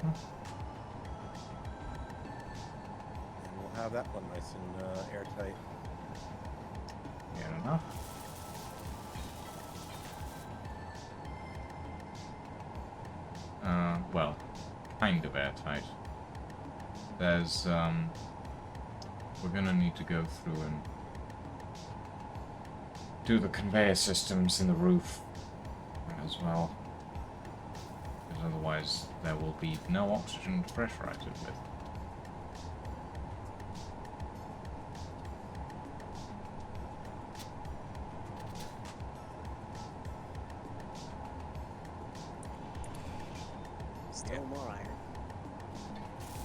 Hmm. And we'll have that one nice and airtight. Fair enough. Well, kind of airtight. There's, we're gonna need to go through and do the conveyor systems in the roof as well. Because otherwise there will be no oxygen to pressurize it with. Still more iron.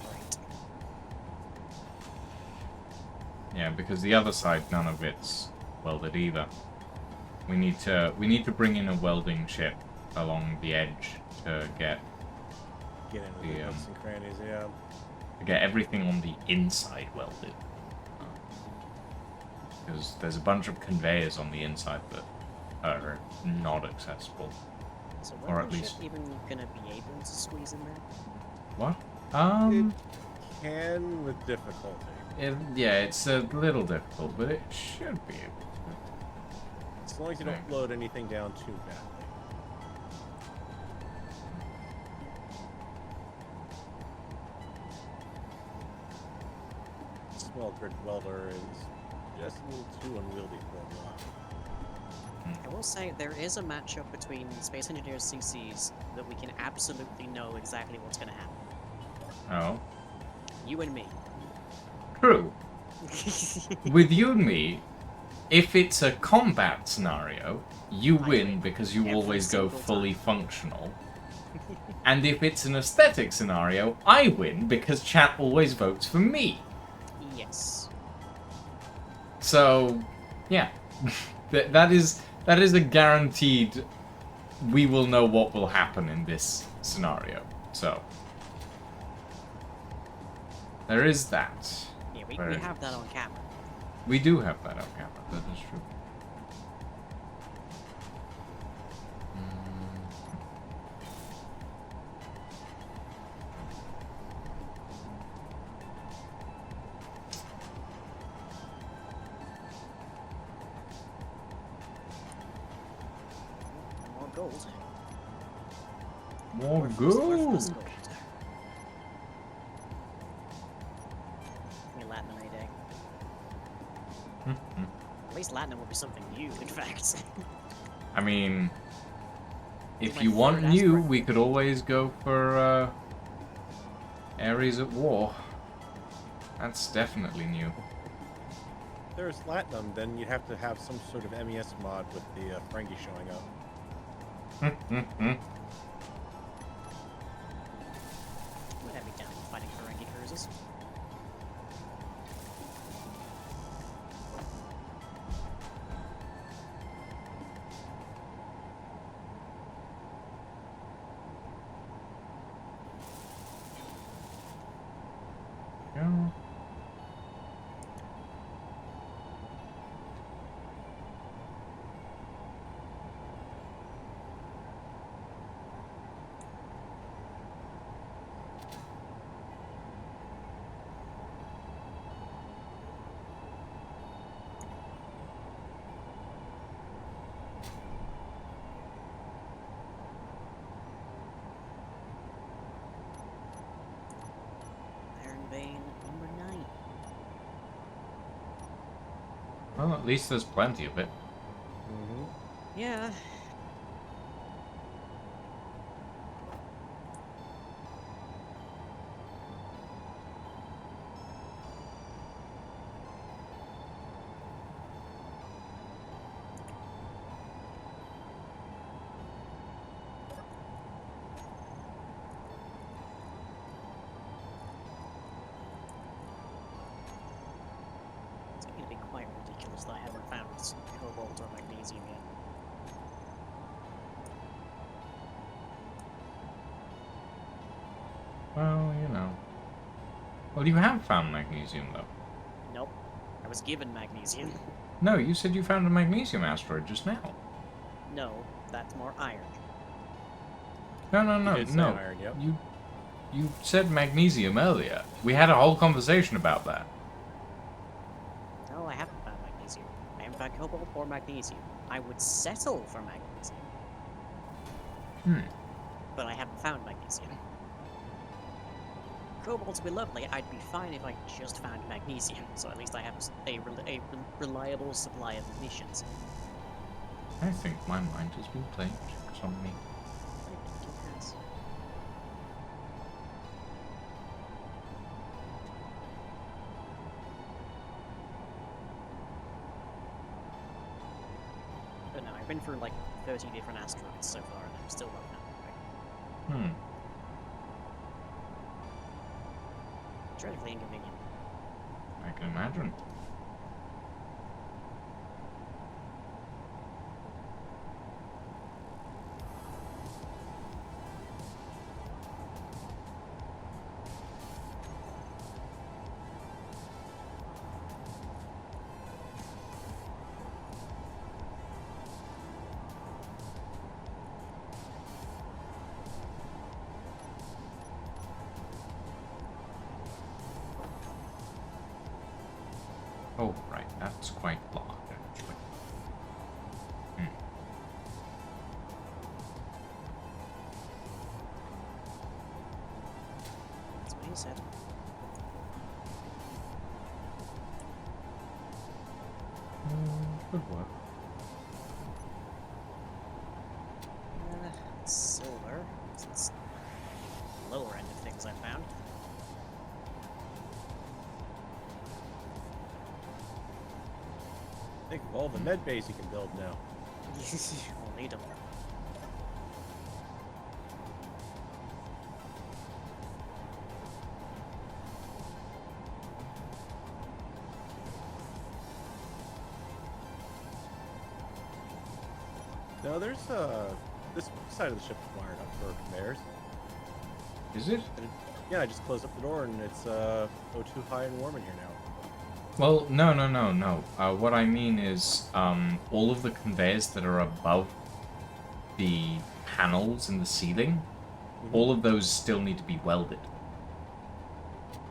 Right. Yeah, because the other side, none of it's welded either. We need to bring in a welding chip along the edge to get Get into The, the nooks and crannies, yeah. everything on the inside welded. Because there's a bunch of conveyors on the inside that are not accessible. So Or when at is least- ship even gonna be able to squeeze in there? What? It can with difficulty. Yeah, it's a little difficult, but it should be able to. As long as you don't load anything down too badly. Small grid welder is just a little too unwieldy for a block. I will say there is a matchup between Space Engineers CCs that we can absolutely know exactly what's gonna happen. Oh, You and me. true. With you and me, if it's a combat scenario, you I win win because you every always go single fully time. functional. And if it's an aesthetic scenario, I win because chat always votes for me. Yes. So, yeah, that is a guaranteed. We will know what will happen in this scenario. So there is that. Yeah, we Very have that on camera. We do have that on camera. That is true. More gold. More Worthless gold. Yeah, Latinite egg. At least Latinum would be something new, in fact. I mean, if My you want third new, aspirant. we could always go for Ares at War. That's definitely new. If there's Latinum, then you'd have to have some sort of MES mod with the Ferengi showing up. Would have me down fighting Ferengi cruises. Yeah. Iron Vein number 9. Well, at least there's plenty of it. Yeah. It's going to be quite ridiculous that I haven't found cobalt or magnesium yet. Well, you know. Well, you have found magnesium, though. Nope. I was given magnesium. No, you said you found a magnesium asteroid just now. No, that's more iron. No, You did say no. iron, yep. You said magnesium earlier. We had a whole conversation about that. No, I haven't found magnesium. I haven't found cobalt or magnesium. I would settle for magnesium, but I haven't found magnesium. Cobalt would be lovely. I'd be fine if I just found magnesium, so at least I have a reliable supply of munitions. I think my mind has been playing tricks on me. I think it has. But no, I've been through like 30 different asteroids so far, and I'm still not found anything. Dreadfully inconvenient. I can imagine. Oh, right, that's quite large, actually. That's what he said. Good work. Silver. It's the lower end of things I found. Think of all the med bays you can build now. We'll need them. No, there's this side of the ship is wired up for conveyors. Is it? Yeah, I just closed up the door and it's oh too high and warm in here now. Well, no. What I mean is, all of the conveyors that are above the panels in the ceiling, all of those still need to be welded.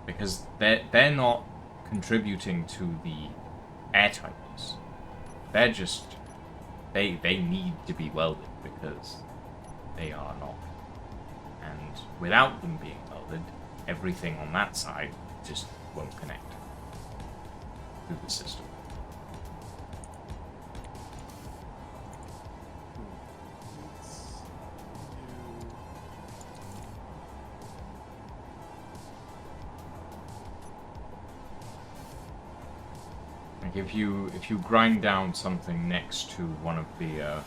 Because they're not contributing to the airtightness. They're just... They need to be welded because they are not. And without them being welded, everything on that side just won't connect to the system. Like if you grind down something next to one of the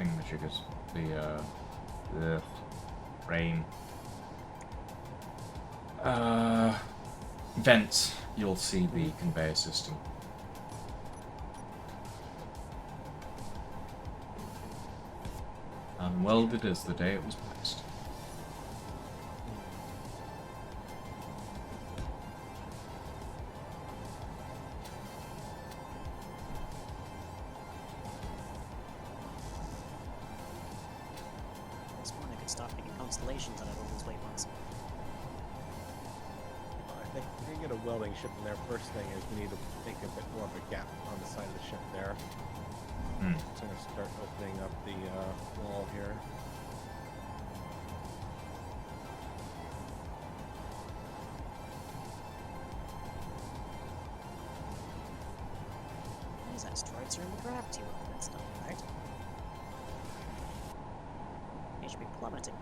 thingamajiggers, the rain vents, you'll see the conveyor system. Unwelded as the day it was placed. This point I could start making constellations out of all these waypoints. I think if we can get a welding ship in there, first thing is we need to make a bit more of a gap on the side of the ship there. So I'm going to start opening up the wall here. These asteroids are in the gravity well, that's not right. They should be plummeting.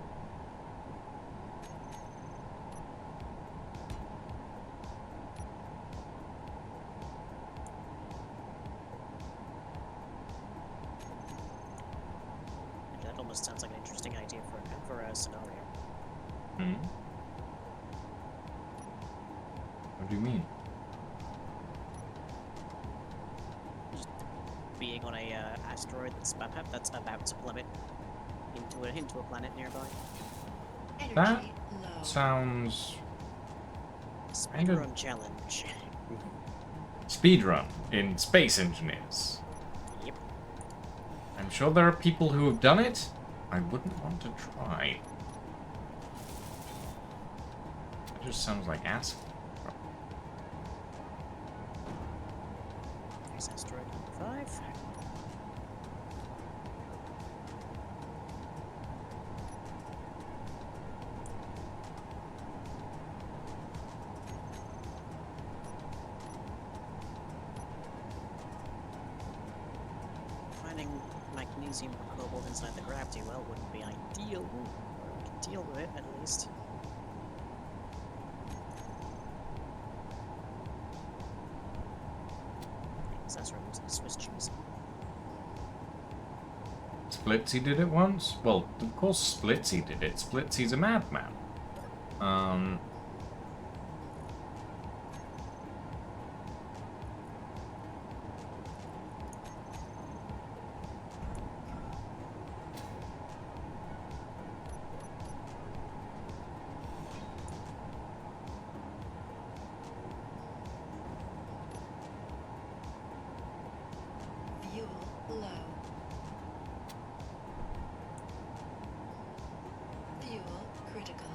That almost sounds like an interesting idea for a scenario. What do you mean? Being on a asteroid that's about to plummet into a planet nearby. Energy That low. sounds... Speedrun challenge. Speedrun in Space Engineers. Yep. I'm sure there are people who have done it. I wouldn't want to try. It just sounds like asking. There's asteroid number 5. Finding magnesium or cobalt inside the gravity well wouldn't be ideal. We can deal with it at least. That's right, using Swiss cheese. Splitsy did it once? Well, of course Splitsy did it. Splitsy's a madman. Fuel low. Fuel critical.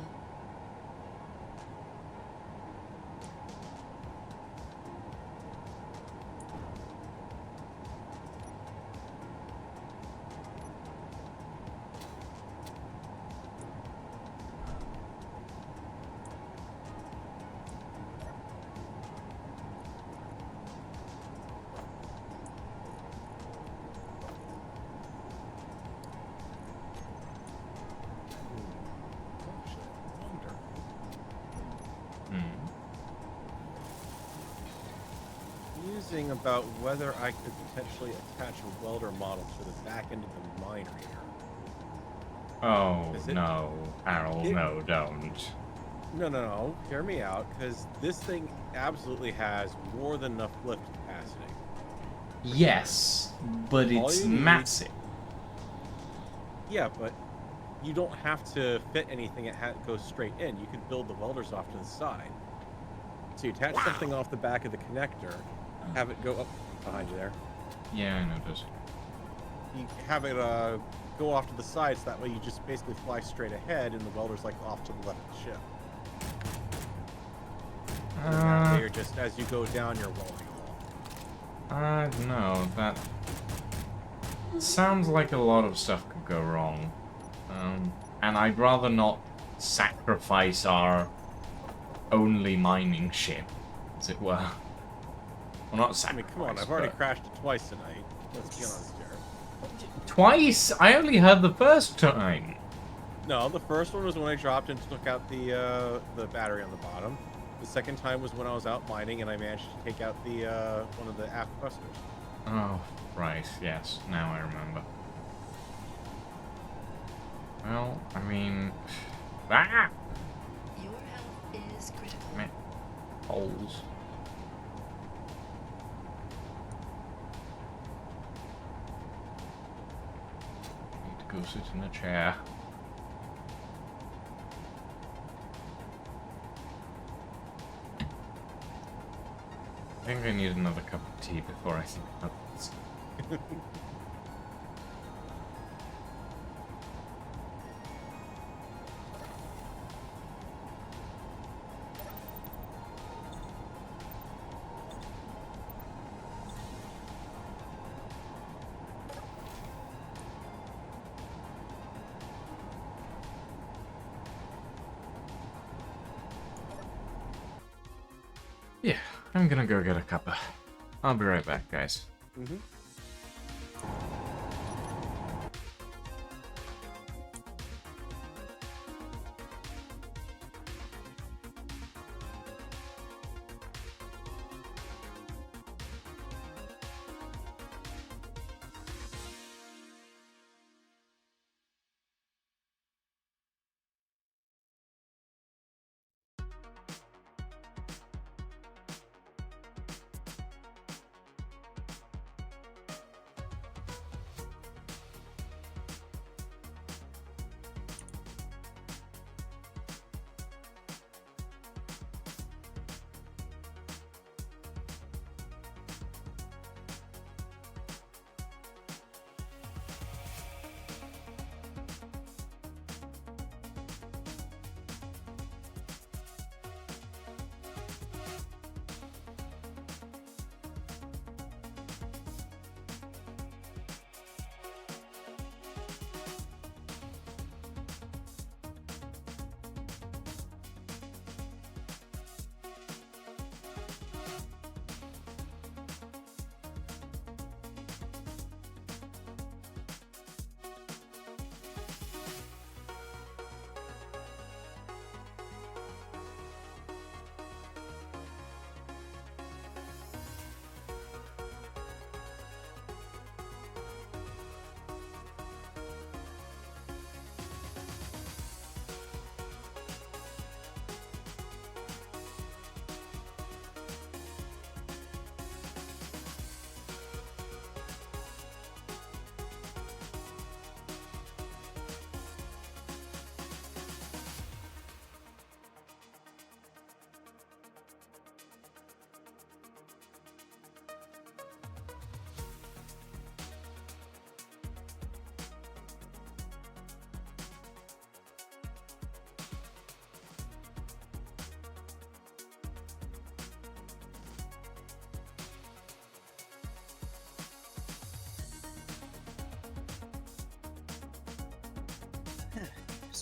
Musing about whether I could potentially attach a welder model to the back end of the miner here. Oh, Is it- no. Harold, no, don't. No. Hear me out, because this thing absolutely has more than enough lift capacity. Yes, but All it's you need- massive. Yeah, but you don't have to fit anything that goes straight in. You could build the welders off to the side. So you attach something off the back of the connector, have it go up behind you there. Yeah, I noticed. You have it go off to the side, so that way you just basically fly straight ahead, and the welder's like off to the left of the ship. And then that way you're just, as you go down, you're welding along. I don't know. That sounds like a lot of stuff could go wrong. And I'd rather not sacrifice our only mining ship, as it were. Well, not I sacrifice. mean, come on, I've already but- crashed it twice tonight. Let's be honest here. Twice? I only heard the first time. No, the first one was when I dropped and took out the battery on the bottom. The second time was when I was out mining and I managed to take out the one of the aft thrusters. Oh, right. Yes. Now I remember. Well, I mean... Ah! Your health is critical. Man. Holes. Need to go sit in a chair. I think I need another cup of tea before I think about this. Yeah, I'm gonna go get a cuppa. I'll be right back, guys. Mm-hmm.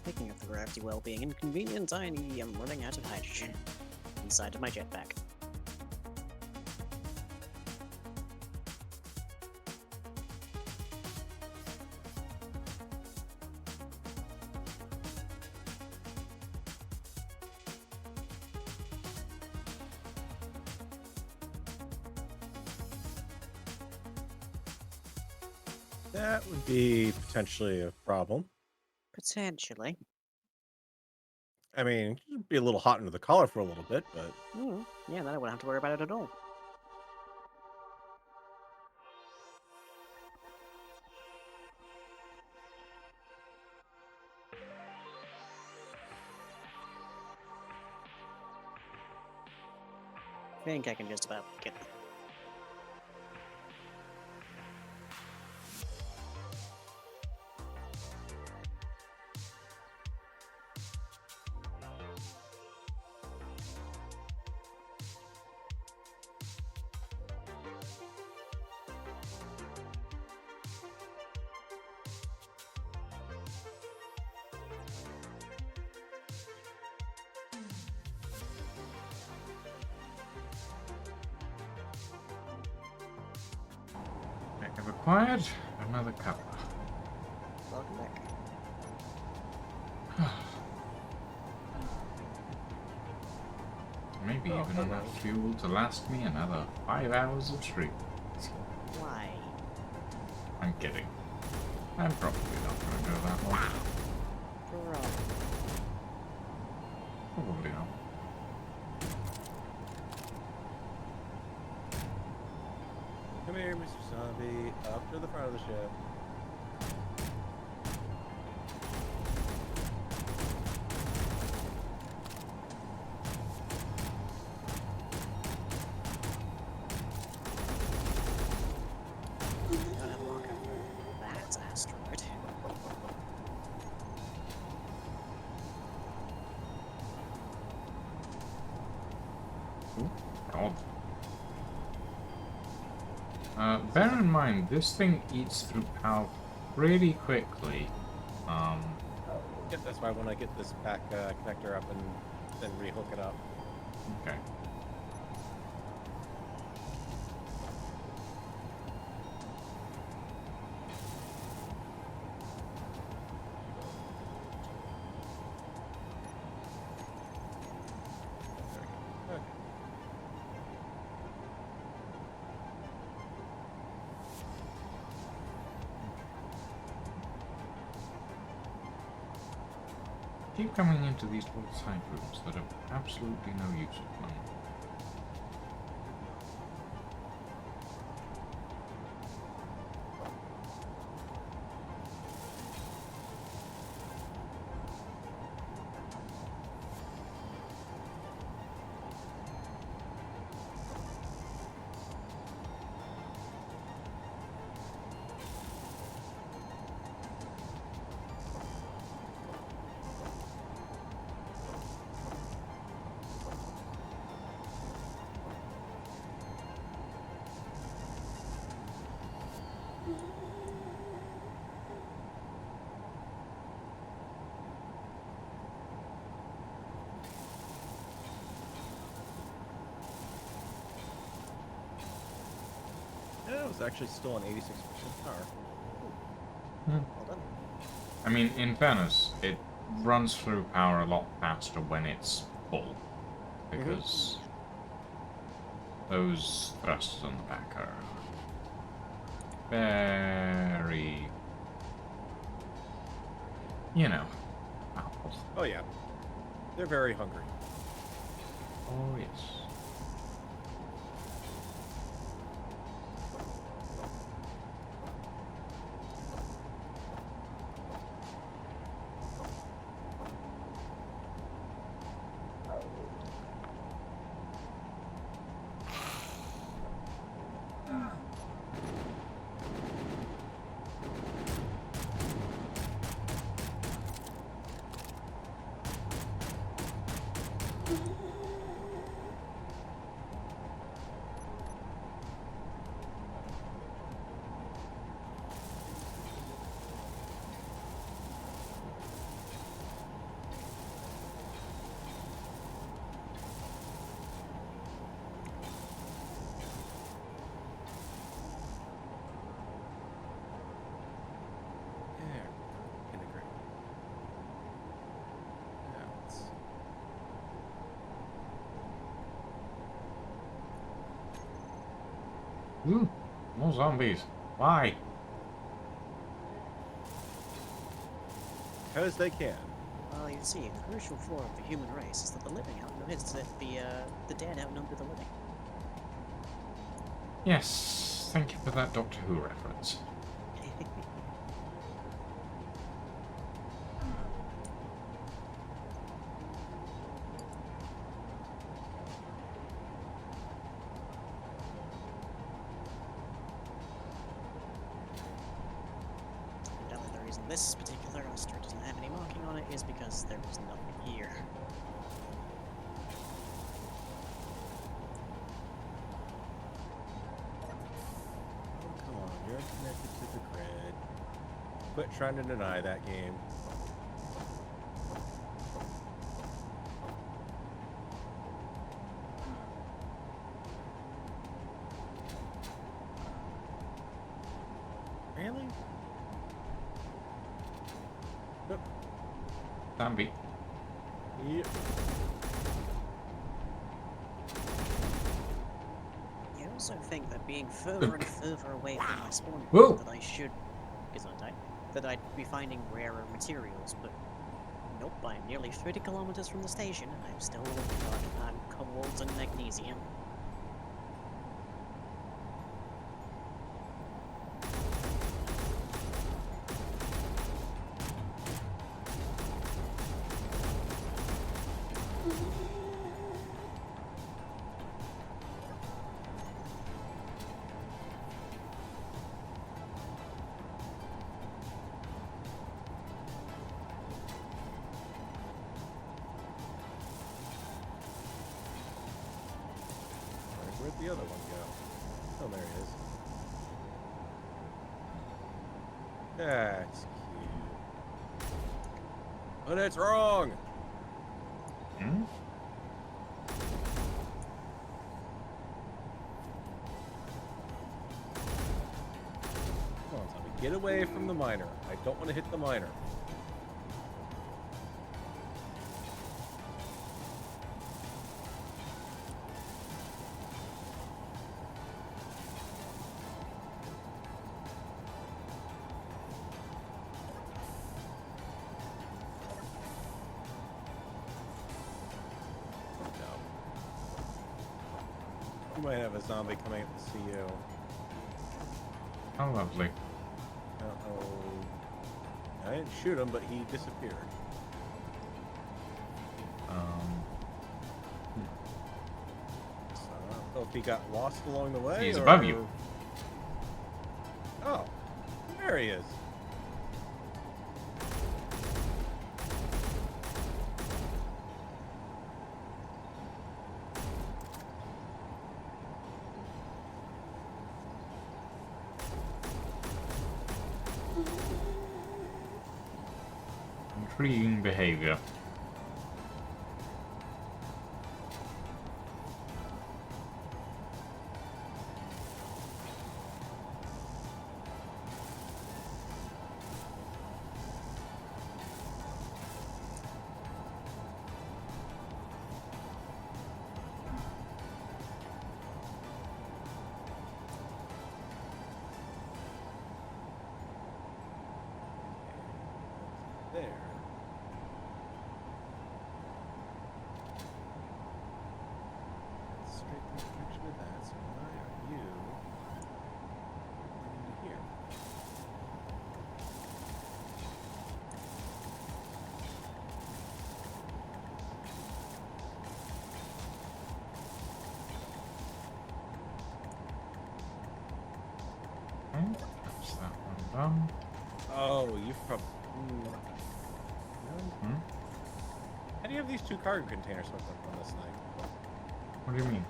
Speaking of the gravity well being inconvenient, I am running out of hydrogen inside of my jetpack. That would be potentially a problem. Potentially. I mean, it'd be a little hot under the collar for a little bit, but Yeah, then I wouldn't have to worry about it at all. I think I can just about get it. I have acquired another cover. Welcome back. Maybe Oh, even hello. enough fuel to last me another 5 hours of stream. Why? I'm kidding. I'm probably not going to go that long. Bro. Probably not. come here, Mr. Zombie, up to the front of the ship. I don't have a locker for that asteroid. God. Bear in mind, this thing eats through power pretty quickly. Yep, that's why I want to get this back connector up and then rehook it up. Okay. Okay. Keep coming into these little side rooms that have absolutely no use at the moment. Yeah, it was actually still on 86% power. Well done. I mean, in fairness, it runs through power a lot faster when it's full. Because those thrusters on the back are very, you know, powerful. Oh yeah, they're very hungry. Oh, yes. Ooh, more zombies. Why? Because they can. Well, you see, a crucial flaw of the human race is that the living the dead outnumber the living. Yes, thank you for that Doctor Who reference. And the reason this particular roster doesn't have any marking on it is because there is nothing here. Oh, come on, you're connected to the grid. Quit trying to deny that game. Really? Yep. Zombie. Yep. You also think that being further and further away from my spawn Whoa. point that I should, that I'd be finding rarer materials, but nope, I'm nearly 30 kilometers from the station and I'm still working on cobalt and magnesium. Where'd the other one go? Oh, there he is. That's cute. But it's wrong! Hmm? Come on, zombie. Get away from the miner. I don't want to hit the miner. You might have a zombie coming up to see you. How lovely. I don't know. I didn't shoot him, but he disappeared. So I don't know if he got lost along the way. He's or... above you. Oh, there he is. Intriguing behavior. There. Straight in the direction of that. So why are you into here? Okay, that's that one done. Oh, you've probably. Hmm? How do you have these two cargo containers hooked up on this thing? What do you mean?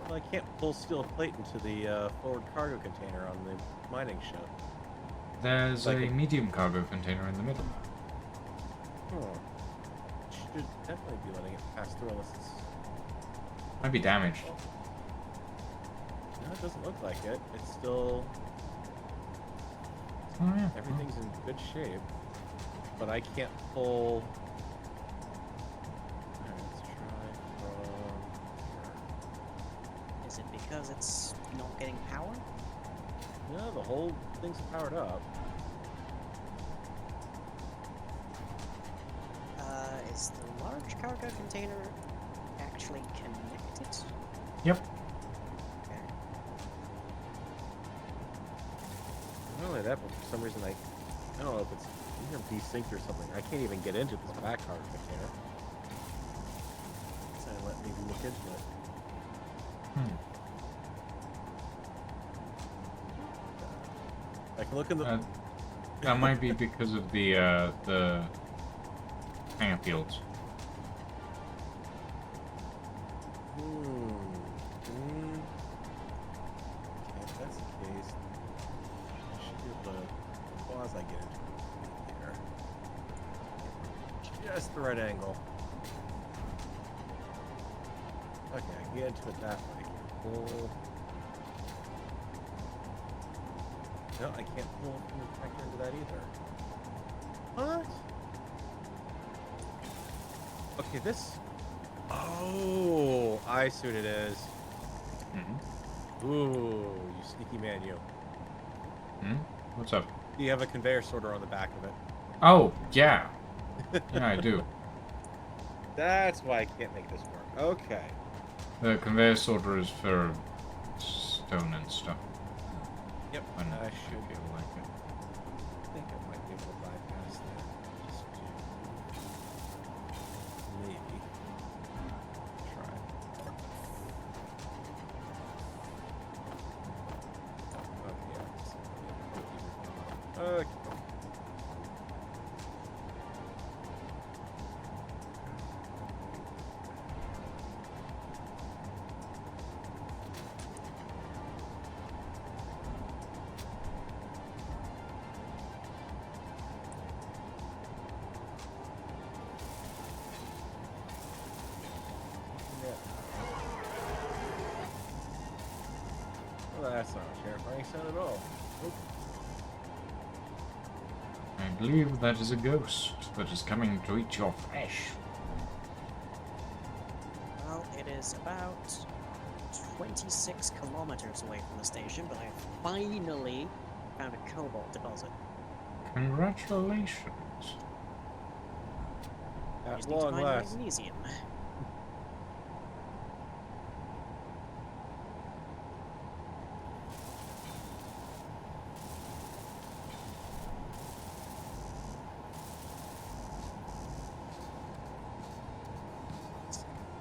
Well, I can't pull steel plate into the forward cargo container on the mining ship. There's Like a a- medium cargo container in the middle. Oh. Should definitely be letting it pass through unless it's... Might be damaged. No, it doesn't look like it. It's still... Oh yeah. Everything's in good shape. But I can't pull... Alright, let's try from... Is it because it's not getting power? No, the whole thing's powered up. Is the large cargo container actually connected? Yep. Okay. Not only that, but for some reason I don't know if it's desynced or something. I can't even get into this back cargo container. So let me look into it. I can look in the. That might be because of the hangar fields. Okay, if that's the case, I should be able to pause. I get into it here. Just the right angle. Okay, I can get into it that way. Pull. No, I can't pull from the connector into that either. What? Okay, this. Oh, I see what it is. Mm-hmm. Ooh, you sneaky man, you. What's up? You have a conveyor sorter on the back of it. Oh, yeah. Yeah, I do. That's why I can't make this work. Okay. The conveyor sorter is for stone and stuff. Yep. When I I should feel like it. think I might be able to bypass that. Just to maybe try. Okay. Okay. Well, that's not a terrifying sound at all. Oop. I believe that is a ghost that is coming to eat your flesh. Well, it is about 26 kilometers away from the station, but I finally found a cobalt deposit. Congratulations. At Just need to long find last. magnesium.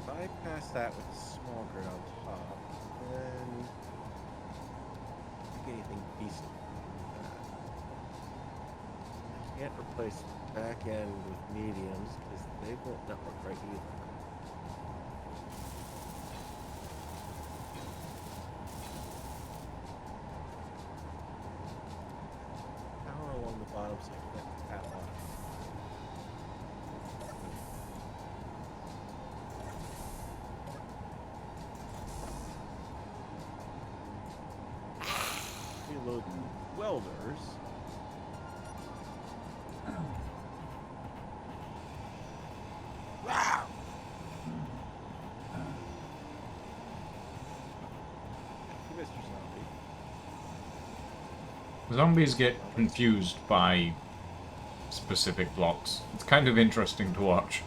Bypass that with a small grid on top, then make anything decent. I can't replace back end with mediums because they won't network right either. Power along the bottom so I can tap on. Reload welders. Mr. Zombie. Zombies get confused by specific blocks. It's kind of interesting to watch.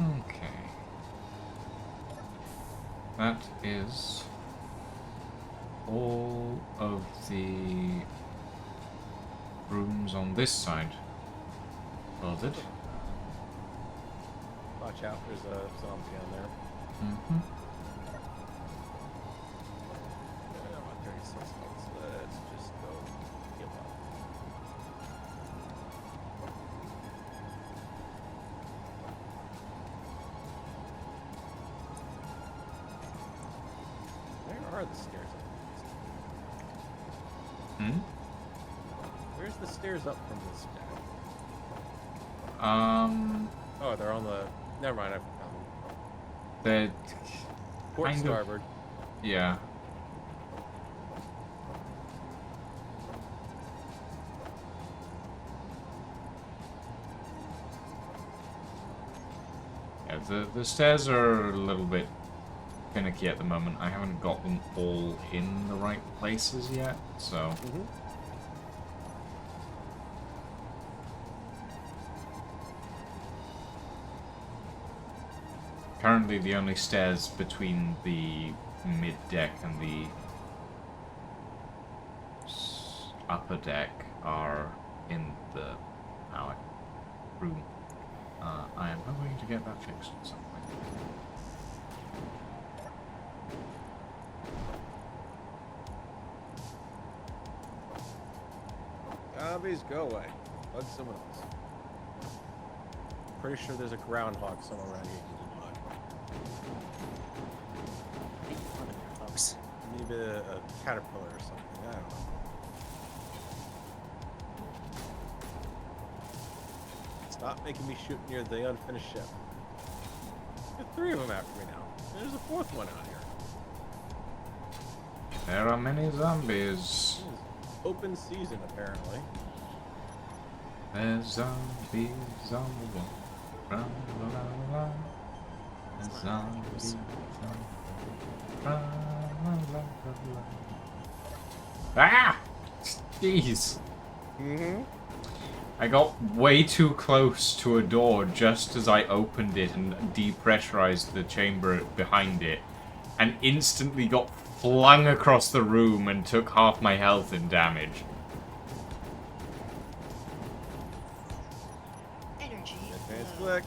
Okay. That is all of the rooms on this side of it. Watch out, there's a zombie on there. Mm-hmm. I'm on 36 minutes. Let's just go give up. Where are the stairs up? Hmm? Where's the stairs up from this guy? Oh, they're on the. Never mind. I found them. they're Port kind of, starboard. yeah. Yeah, the stairs are a little bit finicky at the moment. I haven't got them all in the right places yet, so... Mm-hmm. Currently, the only stairs between the mid-deck and the upper deck are in the power room. I am hoping to get that fixed at some point. Zombies, go away. Bug someone else. Pretty sure there's a groundhog somewhere around here. Make fun of there, folks. Maybe a caterpillar or something. I don't know. Stop making me shoot near the unfinished ship. There's 3 of them after me now. And there's a 4th one out here. There are many zombies. This is open season, apparently. There's zombies on the wall. La, la, la, la. There's zombies on the wall. La, la, la, la. Ah! Jeez. Mm-hmm. I got way too close to a door just as I opened it and depressurized the chamber behind it, and instantly got flung across the room and took half my health in damage. Energy Advanced low. click.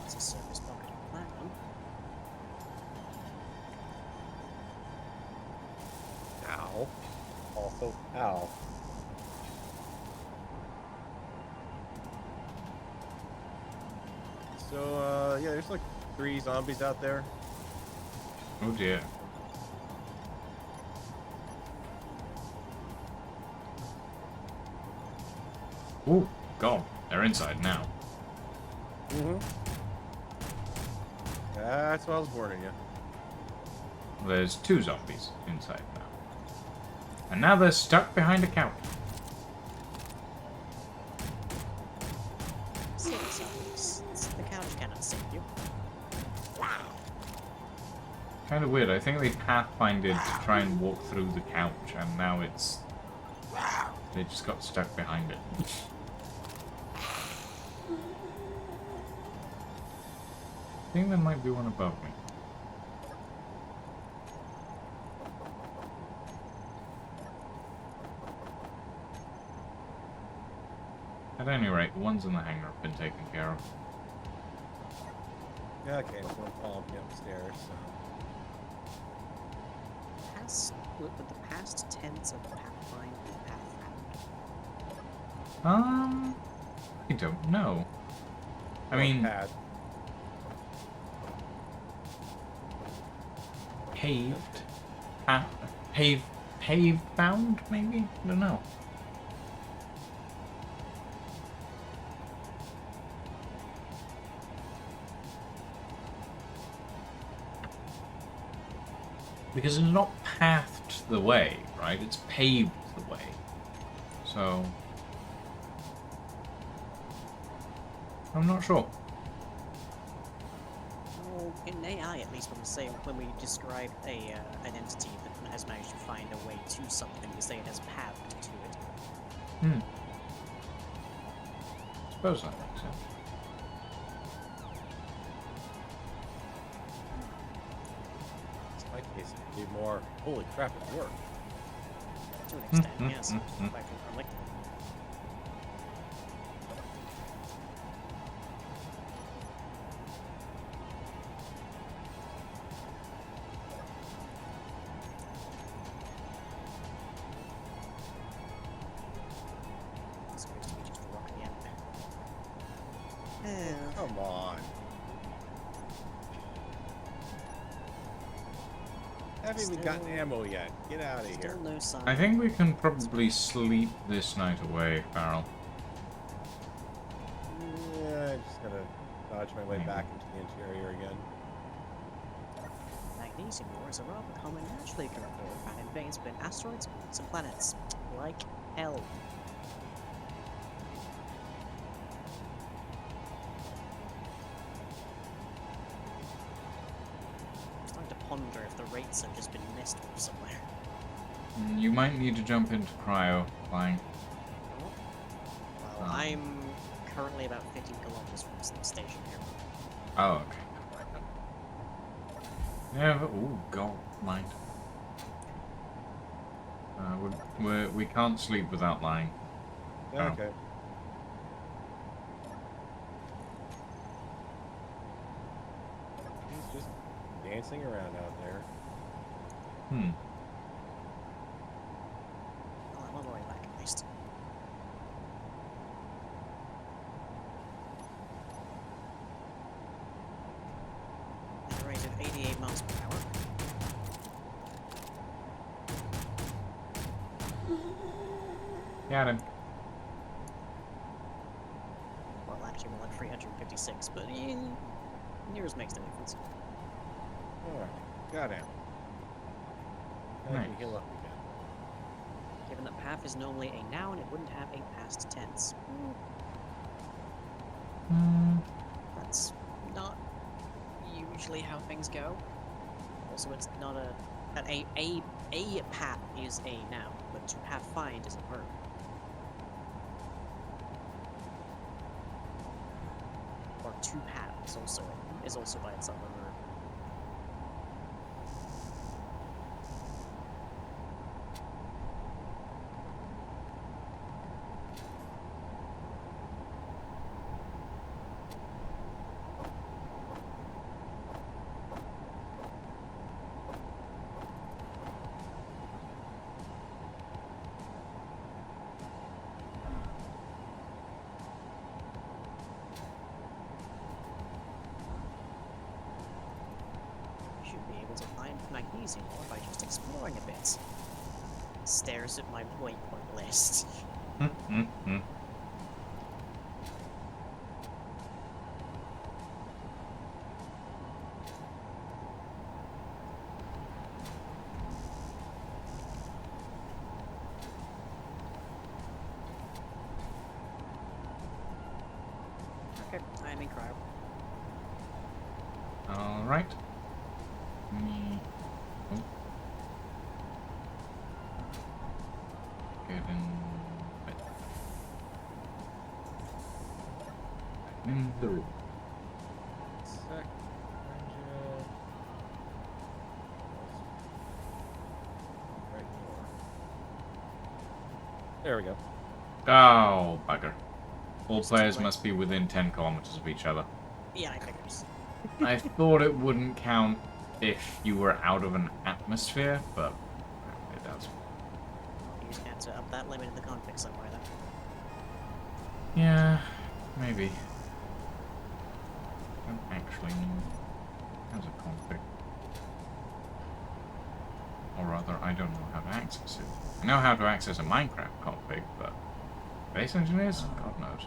It's a surface pocket of platinum. Ow. Also, ow. So, yeah, there's like 3 zombies out there. Oh dear. Ooh, God, they're inside now. Mm-hmm. That's what I was warning you. There's 2 zombies inside now. And now they're stuck behind a couch. Silly zombies. The couch cannot save you. Kind of weird. I think they pathfinded to try and walk through the couch, and now it's... They just got stuck behind it. I think there might be one above me. At any rate, the ones in the hangar have been taken care of. Yeah, okay, so I'm following me upstairs, so. Would the past tense of Pathfind be Pathfound? I don't know. I Or mean, pad. paved, paved bound, maybe? I don't know. Because it's not pathed the way, right? It's paved the way. So... I'm not sure. Well, in AI, at least, when we describe an entity that has managed to find a way to something, we say it has pathed to it. Hmm. Suppose that makes sense. case it could be more. Holy crap, it worked. To an extent, yes. Back to like, it's supposed to be just a rock at the end. Come on. Haven't even gotten Still- ammo yet. Get out of here. Still no sign. I think we can probably sleep this night away, Farrell. Yeah, I'm just gonna dodge my way back into the interior again. Magnesium ore is a rather common naturally occurring ore found in veins within asteroids, moons, and planets. Like hell. I'm starting to ponder if the rates have just been messed with somewhere. You might need to jump into cryo flying. Well, I'm currently about 15 kilometers from the station here. Oh, okay. Yeah, but, ooh, gold mind. We can't sleep without lying. Oh. Okay. He's just dancing around out there. Hmm. Well, I'm on my way back at least. At a rate of 88 miles per hour. Got him. Well, actually more like 356, but yours makes no difference. Alright, got him. I can Nice. heal up again. Given that path is normally a noun, it wouldn't have a past tense. That's not usually how things go. Also, it's not a path is a noun, but to have find is a verb. Or to have is also by itself a verb. Should be able to find magnesium ore by just exploring a bit. Stares at my waypoint list. Okay, I am in cryo. Alright. Me. Oh. Get in. In the room. Sec. Right door. There we go. Oh, bugger. All players must be within 10 kilometers of each other. Yeah, I figures. I thought it wouldn't count if you were out of an atmosphere, but it does. You just had to up that limit in the config somewhere then. Yeah, maybe. I don't actually know. How's a config? Or rather, I don't know how to access it. I know how to access a Minecraft config, but base engineers? God knows.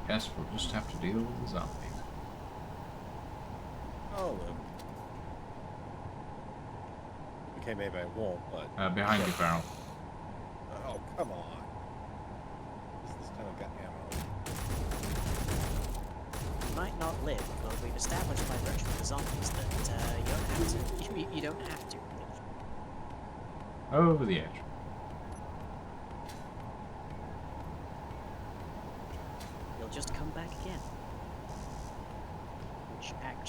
Guess we'll just have to deal with the zombies. Oh, look. Okay, maybe I won't, but... Behind you, Farrell. Oh, come on. This time I've got ammo. You might not live, but we've established by virtue of the zombies that you don't have to. You don't have to live. Over the edge. You'll just come back again.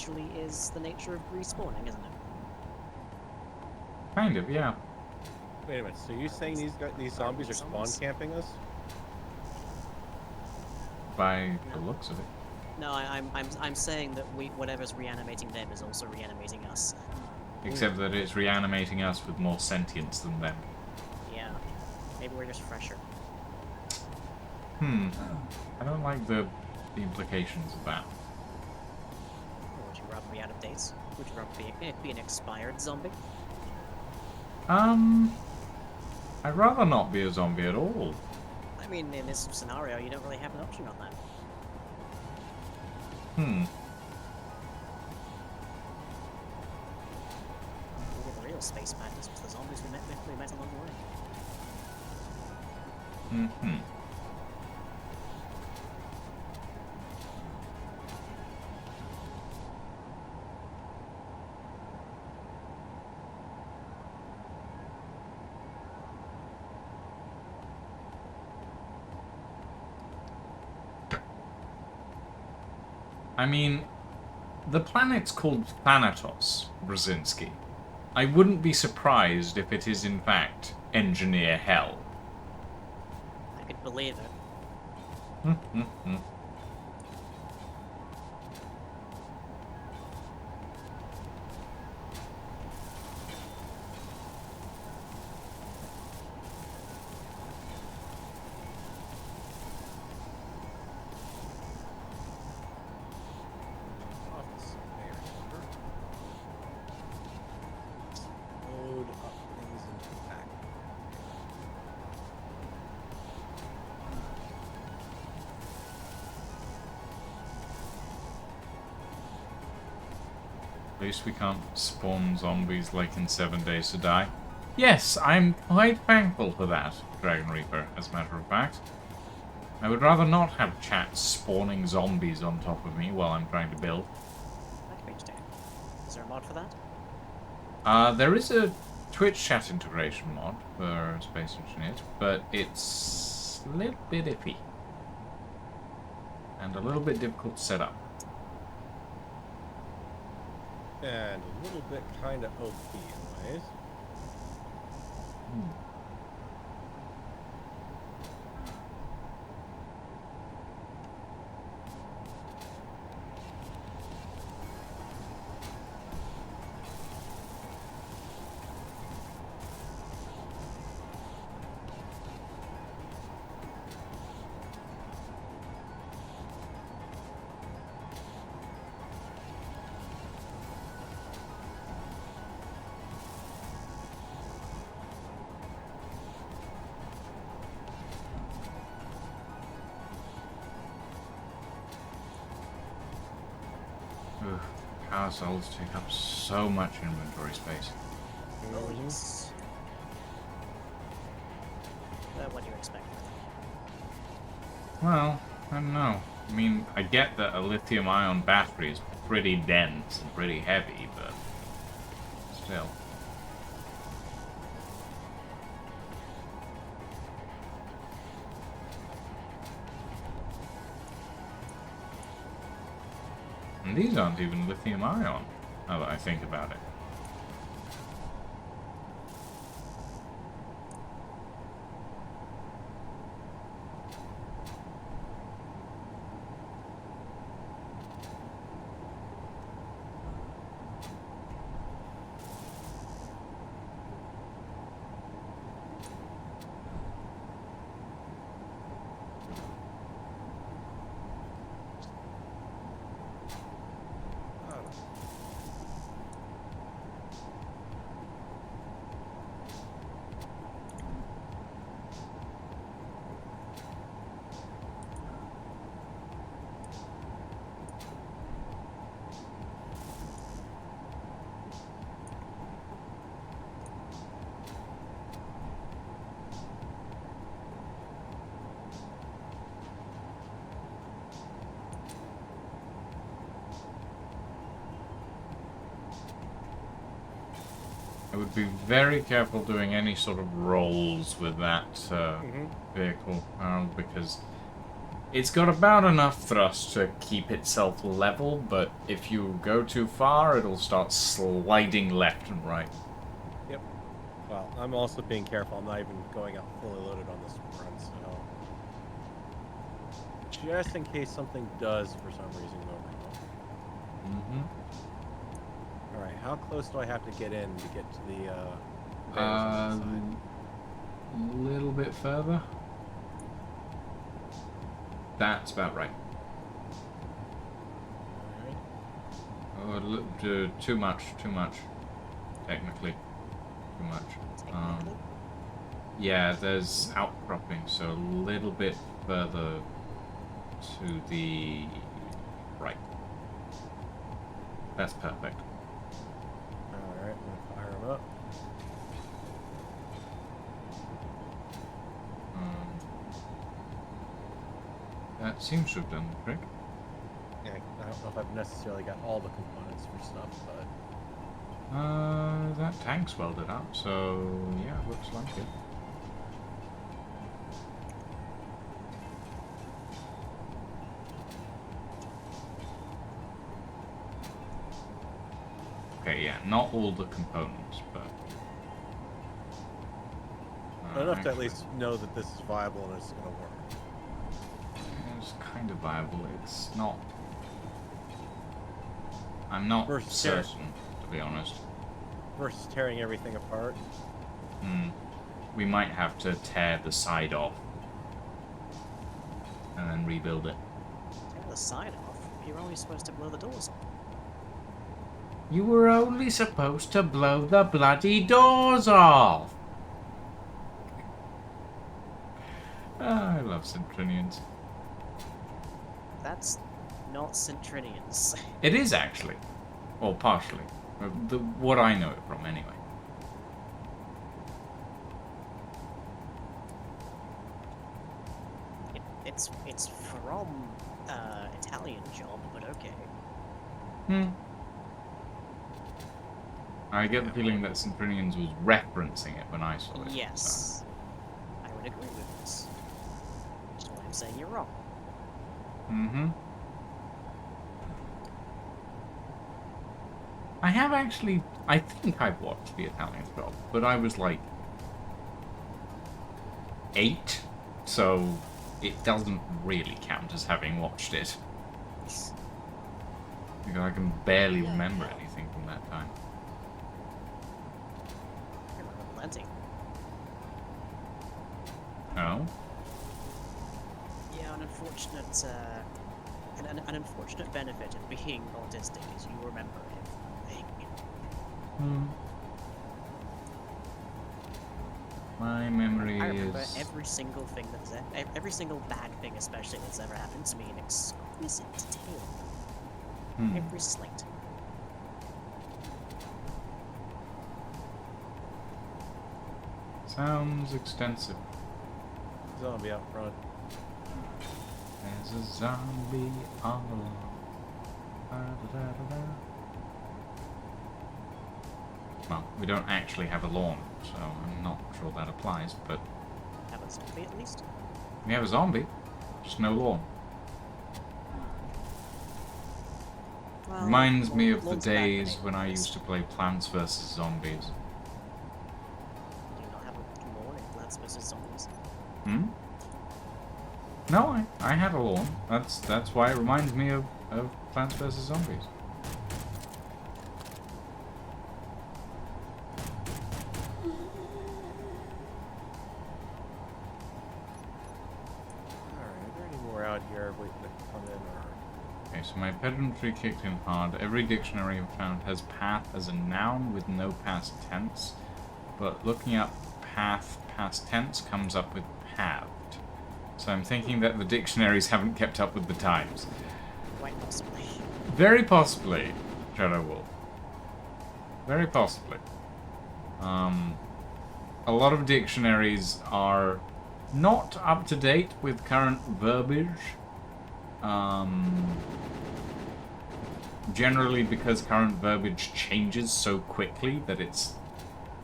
essentially is the nature of respawning, isn't it? Kind of, yeah. Wait a minute. So you saying these zombies are spawn camping us? By the No. looks of it. No, I'm saying that whatever's reanimating them is also reanimating us. Except that it's reanimating us with more sentience than them. Yeah. Maybe we're just fresher. I don't like the implications of that. Or would you rather be out of date? Would you rather be an expired zombie? I'd rather not be a zombie at all. I mean, in this scenario, you don't really have an option on that. Look at the real space madness was the zombies we met along the way. I mean, the planet's called Thanatos, Brzezinski. I wouldn't be surprised if it is in fact engineer hell. I could believe it. Office there. Load up things into the back. At least we can't spawn zombies like in 7 Days to Die. Yes, I'm quite thankful for that, Dragon Reaper, as a matter of fact. I would rather not have chat spawning zombies on top of me while I'm trying to build. That could be interesting. Is there a mod for that? There is a Twitch chat integration mod for Space Engineers, but it's a little bit iffy. And a little bit difficult to set up. And a little bit kind of OP in ways. Ugh, power cells take up so much inventory space. Oh, yes. What do you expect? Well, I don't know. I mean, I get that a lithium-ion battery is pretty dense and pretty heavy, but still. And these aren't even lithium-ion, now that I think about it. I would be very careful doing any sort of rolls with that vehicle, because It's got about enough thrust to keep itself level, but if you go too far, it'll start sliding left and right. Yep. Well, I'm also being careful. I'm not even going out fully loaded on this run, so just in case something does for some reason go wrong. Mm-hmm. All right, how close do I have to get in to get to the bears on that side? A little bit further. That's about right. All right. Oh, too much. Technically, too much. Technically. Yeah, there's outcropping, so a little bit further to the right. That's perfect. All right, I'm gonna fire them up. That seems to have done the trick. Yeah, I don't know if I've necessarily got all the components for stuff, but That tank's welded up, so yeah, looks like it. Okay, yeah, not all the components, but enough to at actually, least know that this is viable and it's gonna work. it's kind of viable. It's not. I'm not Versus certain, to be honest. Versus tearing everything apart. We might have to tear the side off and then rebuild it. Tear the side off. You're only supposed to blow the doors off. You were only supposed to blow the bloody doors off! I love Centrinians. That's not Centrinians. It is actually. Well, partially. What I know it from, anyway. It's from Italian job, but okay. I get the feeling that Centrinians was referencing it when I saw it. Yes, I would agree with this. That's why I'm saying you're wrong. I have actually. I think I've watched the Italian job, but I was like 8, so it doesn't really count as having watched it. Because I can barely remember anything from that time. I remember plenty. Oh? Yeah, an unfortunate benefit of being autistic is you remember everything. My memory I remember is. every single thing every single bad thing, especially that's ever happened to me in exquisite detail. Every slight. Sounds extensive. Zombie out front. There's a zombie all along. Da-da-da-da-da. Well, we don't actually have a lawn, so I'm not sure that applies, but Have a zombie at least. we have a zombie, just no lawn. Well, Reminds me of the lawns are bad for days when I neighborhoods. used to play Plants vs. Zombies. Do you not have a lawn in Plants vs Zombies? No, I had a lawn. That's why it reminds me of Plants vs. Zombies. Alright, are there any more out here waiting to come in or Okay, so my pedantry kicked in hard. Every dictionary I've found has path as a noun with no past tense, but looking up path past tense comes up with pathed. So I'm thinking that the dictionaries haven't kept up with the times. Quite possibly. Very possibly, Shadow Wolf. Very possibly. A lot of dictionaries are not up to date with current verbiage. Generally because current verbiage changes so quickly that it's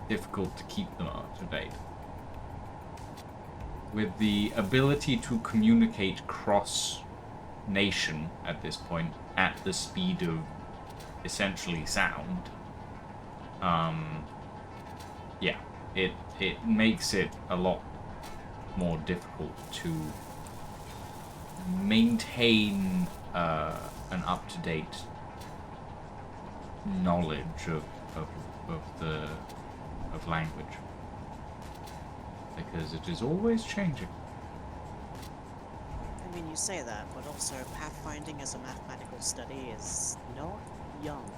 difficult to keep them up to date. with the ability to communicate cross-nation at this point at the speed of essentially sound, yeah, it makes it a lot more difficult to maintain an up-to-date knowledge of language, because it is always changing. I mean, you say that, but also pathfinding as a mathematical study is not young.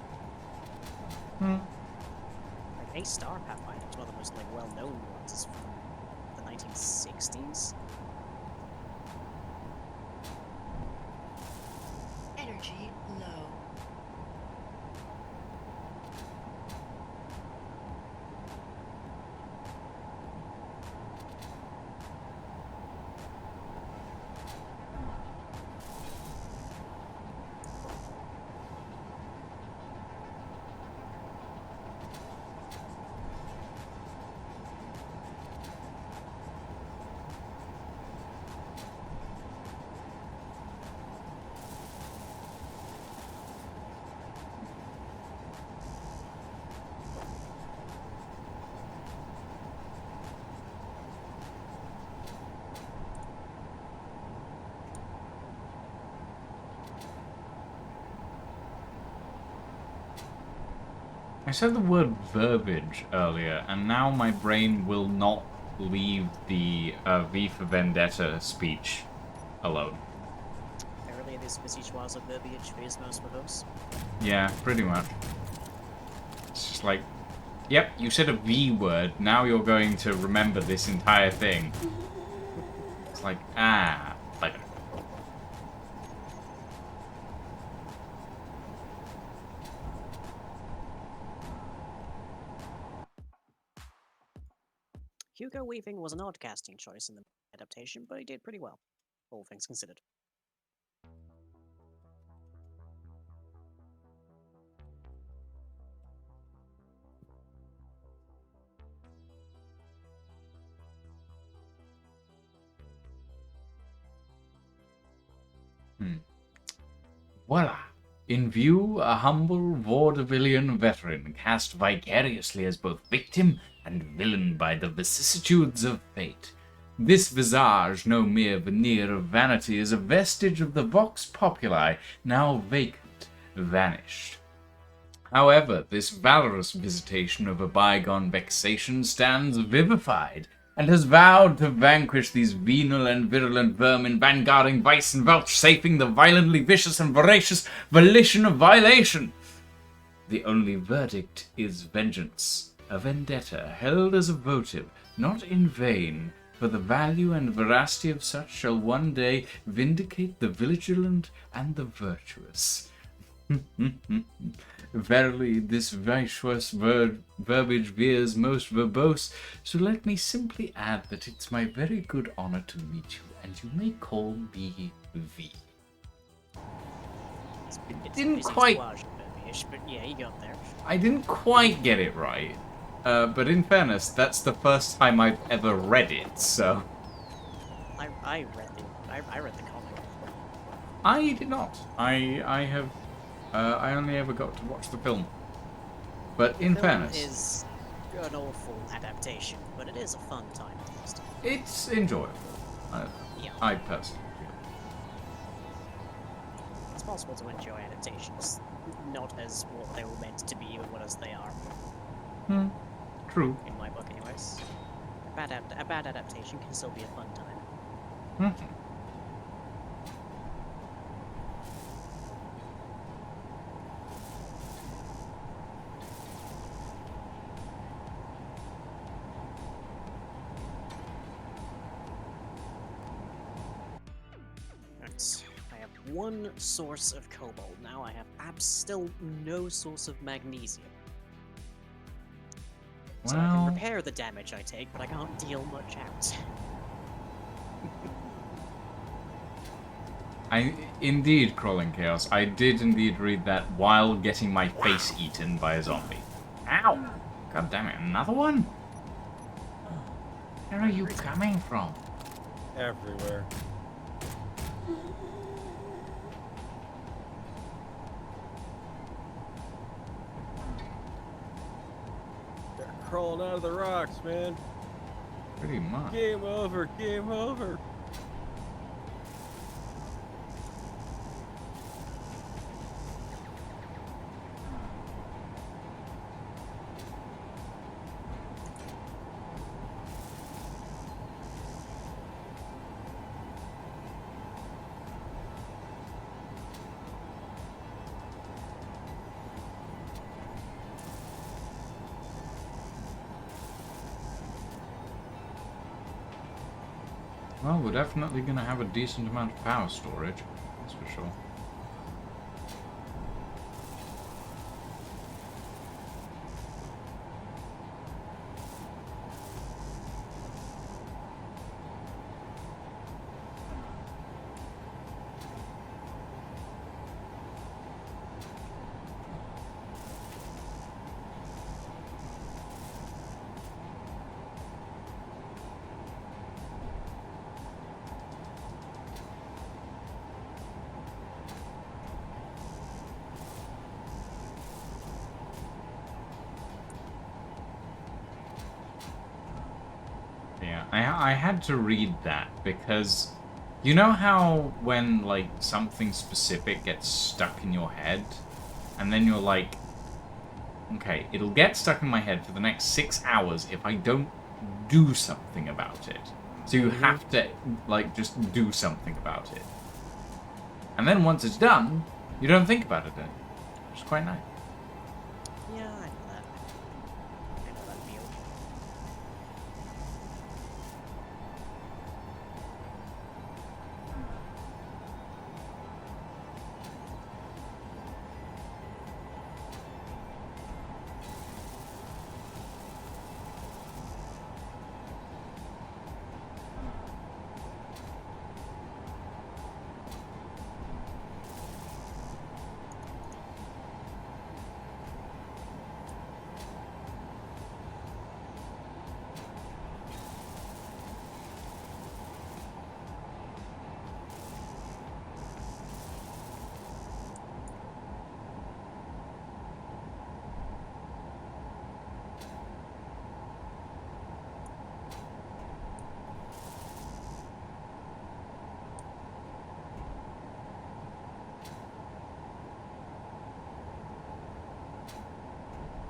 Like A-star pathfinding is one of the most like well-known ones. It's from the 1960s. Energy low. I said the word verbiage earlier, and now my brain will not leave the V for Vendetta speech alone. Apparently, this speech was a verbiage for his most verbose. Yeah, pretty much. It's just like, yep, you said a V word, now you're going to remember this entire thing. It's like, like... Hugo Weaving was an odd casting choice in the adaptation, but he did pretty well, all things considered. Voila! In view, a humble vaudevillian veteran cast vicariously as both victim and villain by the vicissitudes of fate. This visage, no mere veneer of vanity, is a vestige of the vox populi, now vacant, vanished. However, this valorous visitation of a bygone vexation stands vivified, and has vowed to vanquish these venal and virulent vermin, vanguarding vice and vouchsafing the violently vicious and voracious volition of violation. The only verdict is vengeance, a vendetta held as a votive, not in vain, for the value and veracity of such shall one day vindicate the vigilant and the virtuous. Verily, this virtuous verbiage veers most verbose, so let me simply add that it's my very good honor to meet you, and you may call me V. Didn't quite... But yeah, you got there. I didn't quite get it right, but in fairness, that's the first time I've ever read it, so... I read the comic. I did not. I have... I only ever got to watch the film. But in fairness... It is an awful adaptation, but it is a fun time at least. It's enjoyable. Yeah. I personally feel. It's possible to enjoy adaptations, not as what they were meant to be, but what as they are. True. In my book, anyways. A bad adaptation can still be a fun time. I have one source of cobalt now. I have still no source of magnesium. So I can repair the damage I take, but I can't deal much out. Indeed, Crawling Chaos, I did indeed read that while getting my face eaten by a zombie. Ow! God damn it, another one? Where are you coming from? everywhere. They're crawling out of the rocks, man. Pretty much. Game over, game over. Well, we're definitely going to have a decent amount of power storage, that's for sure. Yeah, I had to read that because you know how when like something specific gets stuck in your head and then you're like, okay, it'll get stuck in my head for the next 6 hours if I don't do something about it. So you have to like just do something about it. And then once it's done, you don't think about it then. Which is quite nice. Yeah, I know that. I know that feel.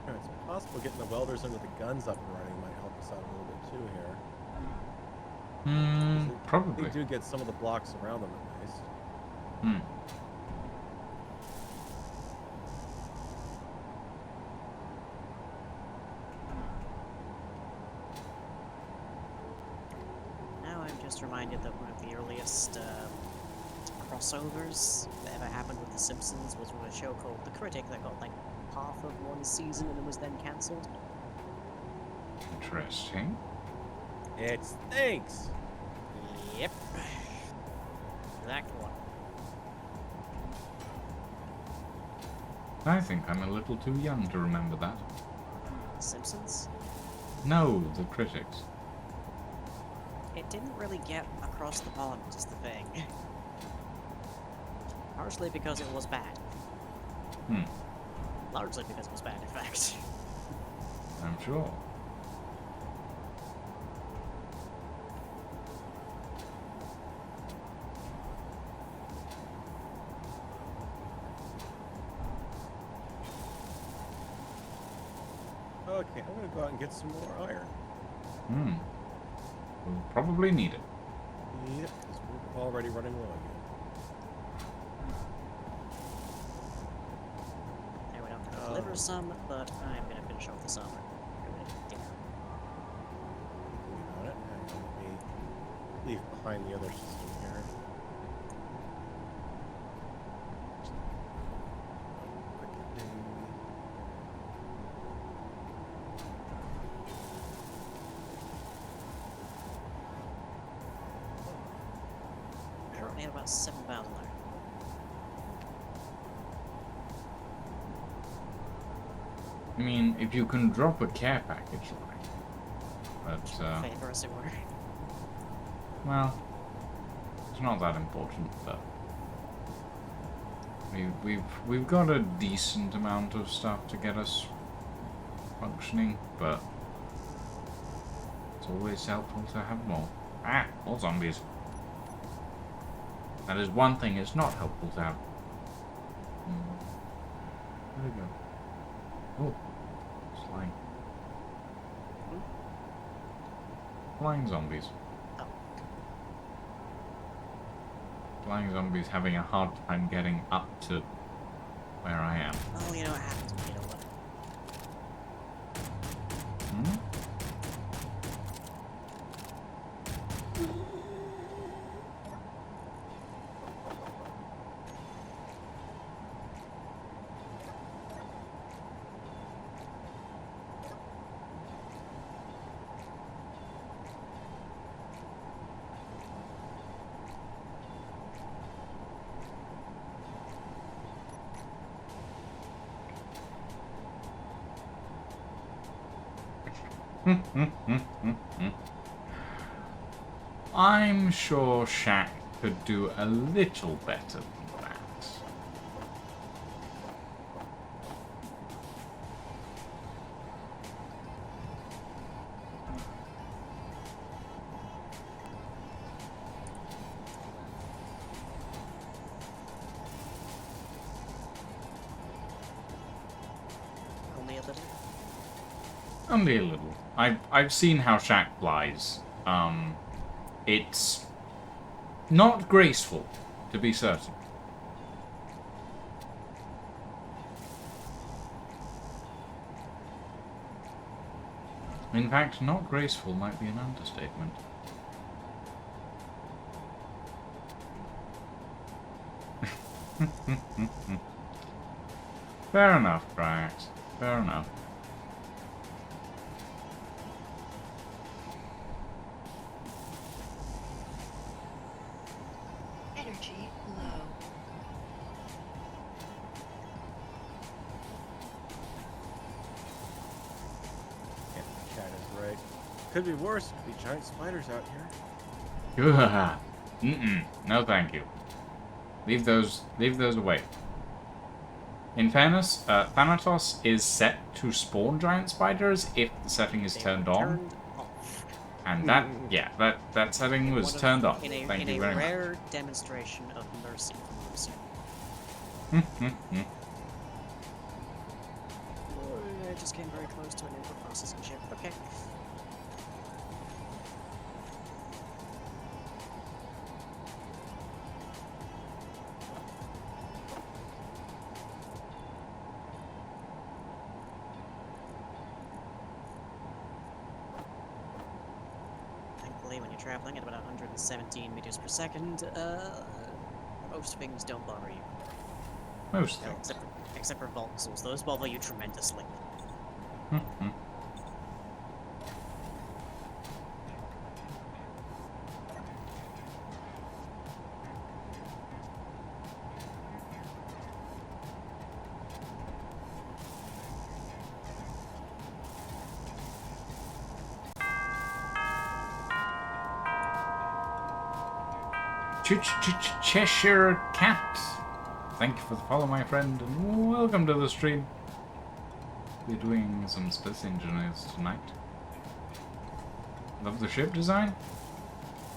It's possible getting the welders under the guns up and running might help us out a little bit too here. Probably. They do get some of the blocks around them at least. Hmm. Now I'm just reminded that one of the earliest crossovers that ever happened with The Simpsons was with a show called The Critic that got like half of one season and it was then cancelled. Interesting. It stinks. Yep. That one. I think I'm a little too young to remember that. Simpsons? No, the critics. It didn't really get across the pond, is the thing. Partially because it was bad. Largely because it was bad, in fact. I'm sure. Okay, I'm gonna go out and get some more iron. We'll probably need it. Yep, because we're already running low again. I went out to deliver some, but I'm gonna finish off the summer. Dinner. Thinking about it. Hang on, let me leave behind the other system here. I already had about 7,000 there. I mean, if you can drop a care package, right? But, Favor, as it were. well, It's not that important, but we've got a decent amount of stuff to get us functioning, but it's always helpful to have more. Ah, more zombies. That is one thing it's not helpful to have. There we go. Oh, flying. Flying zombies. Oh. Flying zombies having a hard time getting up to where I am. Oh, you know what happened to me, you know what? Hmm? I'm sure Shaq could do a little better than that. Only a little. Only a little. I've seen how Shaq flies. It's not graceful, to be certain. In fact, not graceful might be an understatement. Fair enough, Brax. Fair enough. Energy low. Yeah, chat is right. Could be worse. Could be giant spiders out here. No, thank you. Leave those away. In fairness, Thanatos is set to spawn giant spiders if the setting is They turned were on. turned off. And that setting was turned off. In a Thank you very rare demonstration of mercy from Lucy. much. I just came very close to an input processing chip. Okay. Thankfully, when you're traveling at about 117 meters per second, most things don't bother you. Most Well, things. except for voxels. Those bother you tremendously. Cheshire Cat. Thank you for the follow, my friend, and welcome to the stream. We're doing some Space Engineers tonight. Love the ship design?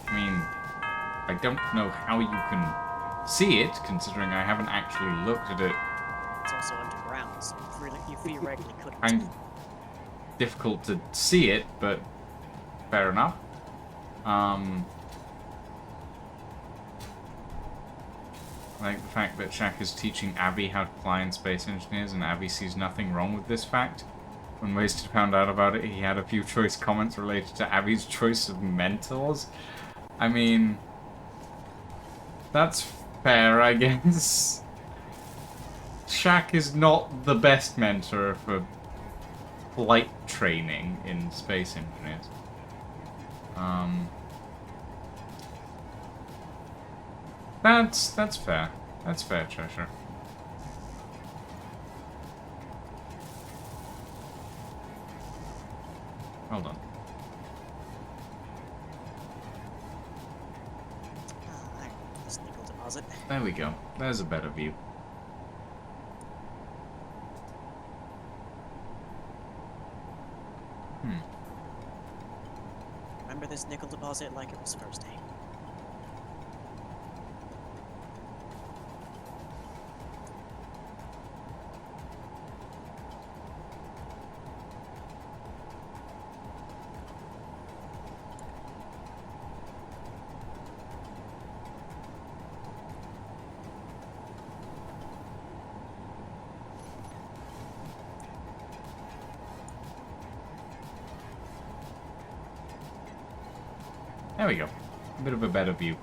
I mean, I don't know how you can see it, considering I haven't actually looked at it. It's also underground, so you theoretically couldn't. I'm difficult to see it, but fair enough. Like the fact that Shaq is teaching Abby how to fly in Space Engineers, and Abby sees nothing wrong with this fact. When Wasted found out about it, he had a few choice comments related to Abby's choice of mentors. I mean, that's fair, I guess. Shaq is not the best mentor for flight training in Space Engineers. That's fair. That's fair, Cheshire. Hold on. Alright. deposit. There we go. There's a better view. Remember this nickel deposit like it was first day. There we go. A bit of a better view.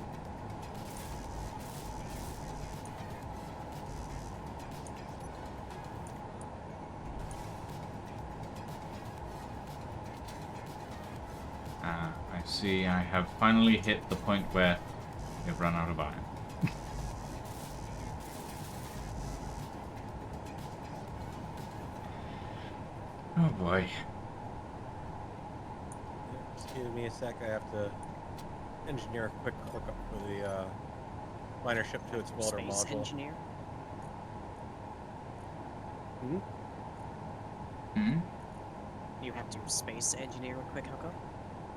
I see I have finally hit the point where I've run out of iron. Oh boy. Excuse me a sec. I have to engineer a quick hookup for the miner ship to its welder Space module. engineer. Hmm? Hmm? You have to space engineer a quick hookup.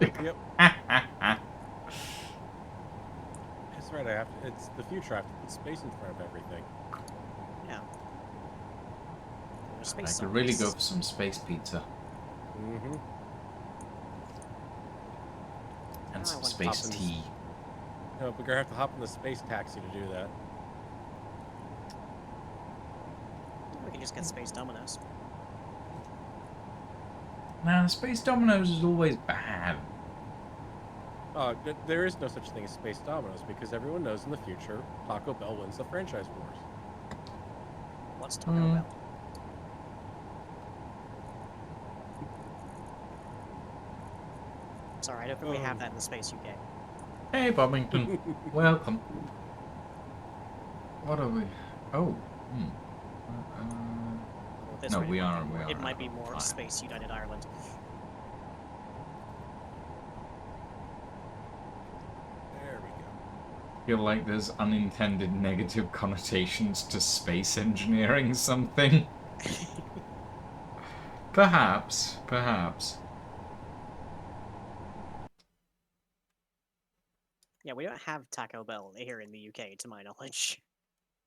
Yep. That's right. I have to. It's the future. I have to put space in front of everything. Yeah. I Space could really zombies. go for some space pizza Mm-hmm. and I some want space toppings. tea. No, but we're gonna have to hop in the space taxi to do that. We can just get space dominoes. Nah, Space Dominoes is always bad. There is no such thing as space dominoes because everyone knows in the future Taco Bell wins the franchise wars. What's Taco Bell? Sorry, I don't think we have that in the space UK. Hey, Bobbington. Welcome. What are we? Oh. Well, this No, way we it might are. be We more- are. It might be more Alright. Space United Ireland. There we go. Feel like there's unintended negative connotations to space engineering something. Perhaps. Yeah, we don't have Taco Bell here in the UK, to my knowledge.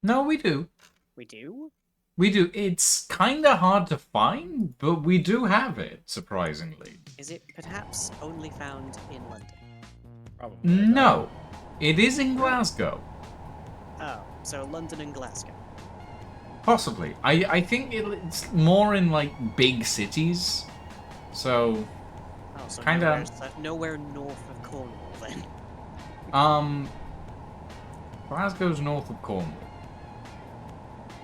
No, we do. We do? We do. It's kind of hard to find, but we do have it, surprisingly. Is it perhaps only found in London? Probably. No. It is in Glasgow. Oh, so London and Glasgow. Possibly. I think it's more in, like, big cities. So, Oh, so Kinda- nowhere north of Cornwall then. Glasgow's north of Cornwall.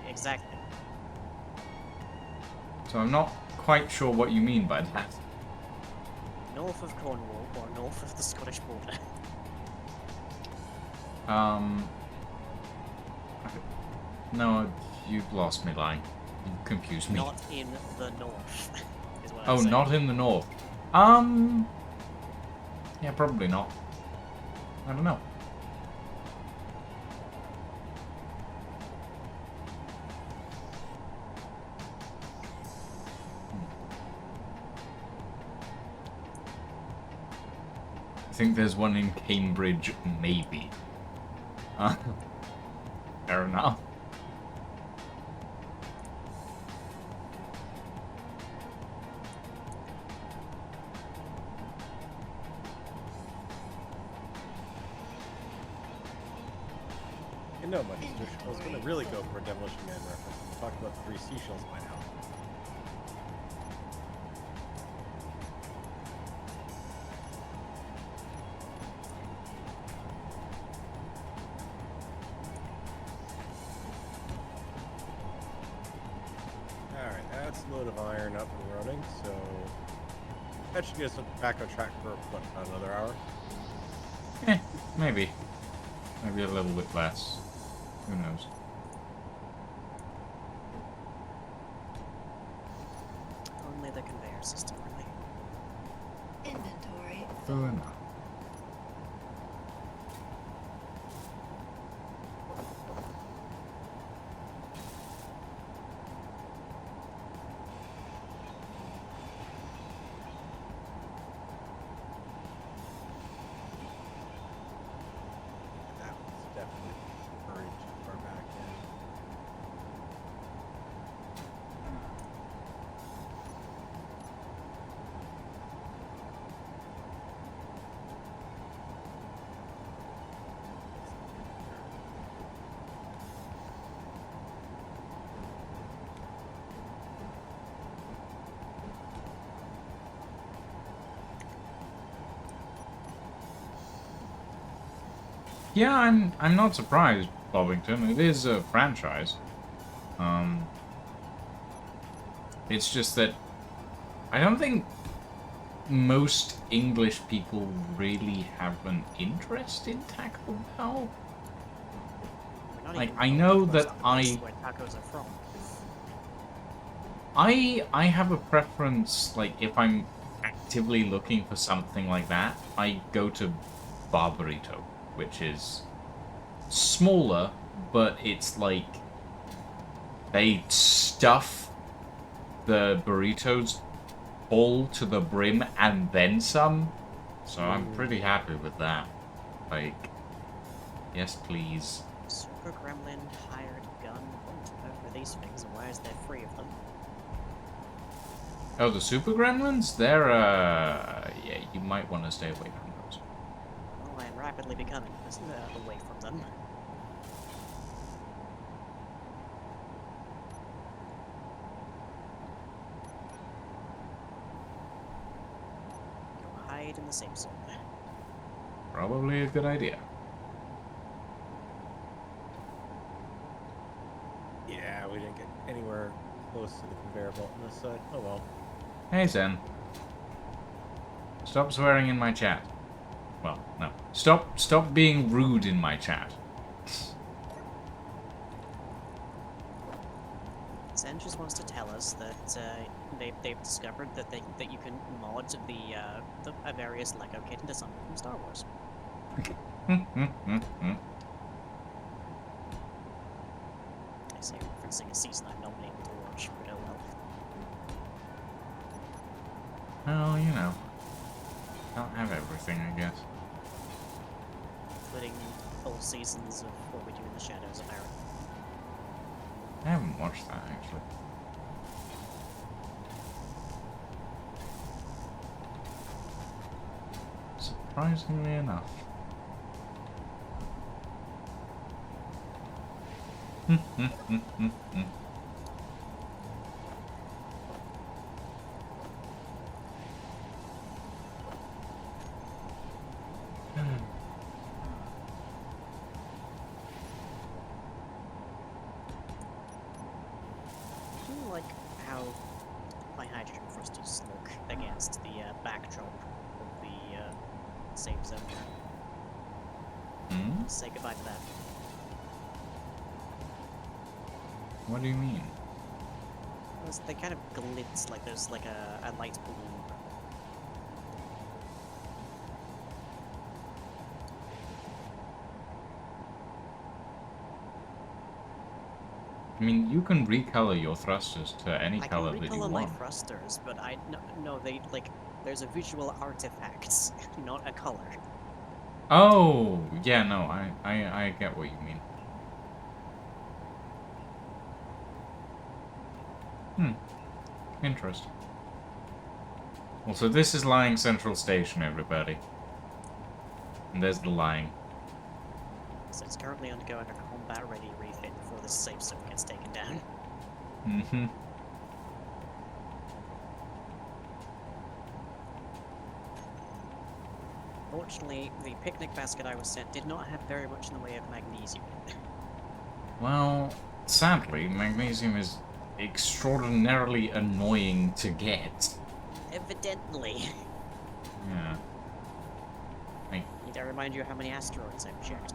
Exactly. So I'm not quite sure what you mean by that. North of Cornwall or north of the Scottish border. No, you've lost me, line. You confused me. Not in the north, is what I'm Oh, saying. not in the north. Yeah, probably not. I don't know. I think there's one in Cambridge, maybe. Fair enough. No, much. I was going to really go for a Demolition Man reference. We talked about 3 seashells by now. Alright, that's a load of iron up and running, so that should get us back on track for, what, about another hour? Maybe. Maybe a little bit less. Who knows? Only the conveyor system, really. Inventory. Fair enough. Yeah, I'm not surprised, Bobbington. It is a franchise. Um, it's just that I don't think most English people really have an interest in Taco Bell. We're not Like, even I really know close that to the place where tacos are from. I have a preference, like, if I'm actively looking for something like that, I go to Bar Burrito, which is smaller, but it's like they stuff the burritos full to the brim and then some. So I'm pretty happy with that. Like, yes, please. Super Gremlin hired gun. What are these things and why is there 3 of them? Oh, the Super Gremlins? They're, yeah, you might want to stay away from those. Well, I am rapidly becoming away from them. Go hide in the safe zone. Probably a good idea. Yeah, we didn't get anywhere close to the conveyor belt on this side. Oh well. Hey, Zen. Stop swearing in my chat. Well, no. Stop being rude in my chat. Zen just wants to tell us that they've discovered that that you can mod the various Lego kit into something from Star Wars. I say referencing a season I'm not able to watch, but oh well. Well, you know. Can't have everything, I guess. Including full seasons of What We Do in the Shadows, apparently. I haven't watched that, actually. Surprisingly enough. I do like how my hydrogen frosties look against the backdrop of the safe zone. Hmm? Say goodbye to that. What do you mean? They kind of glitz like there's like a light blue. I mean, you can recolor your thrusters to any I can color that you recolor my want. thrusters, but no, they like there's a visual artifacts, not a color. Oh, yeah, no, I get what you mean. Interesting. Well, so this is Lying Central Station, everybody. And there's the lying. So it's currently undergoing a combat-ready refit before the safe zone gets taken down. Mm-hmm. Fortunately, the picnic basket I was sent did not have very much in the way of magnesium. Well, sadly, magnesium is extraordinarily annoying to get. Evidently. Yeah. Need I remind you how many asteroids I've checked?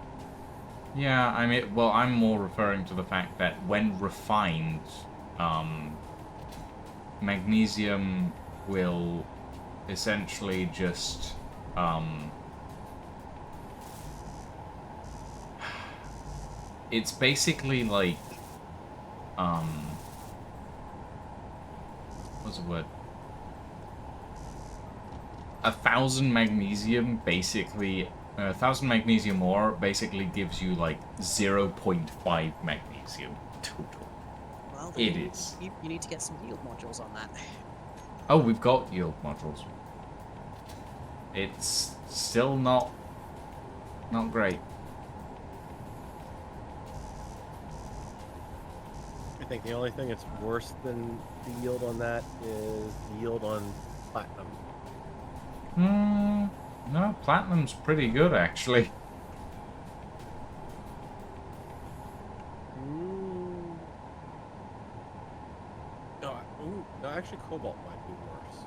Yeah, I mean, well, I'm more referring to the fact that when refined, magnesium will essentially just, it's basically like, what's the word? 1,000 magnesium basically, 1,000 magnesium ore basically gives you like 0.5 magnesium total. Well, It then is. You need to get some yield modules on that. Oh, we've got yield modules. It's still not great. I think the only thing that's worse than the yield on that is the yield on platinum. No, platinum's pretty good actually. Actually, cobalt might be worse.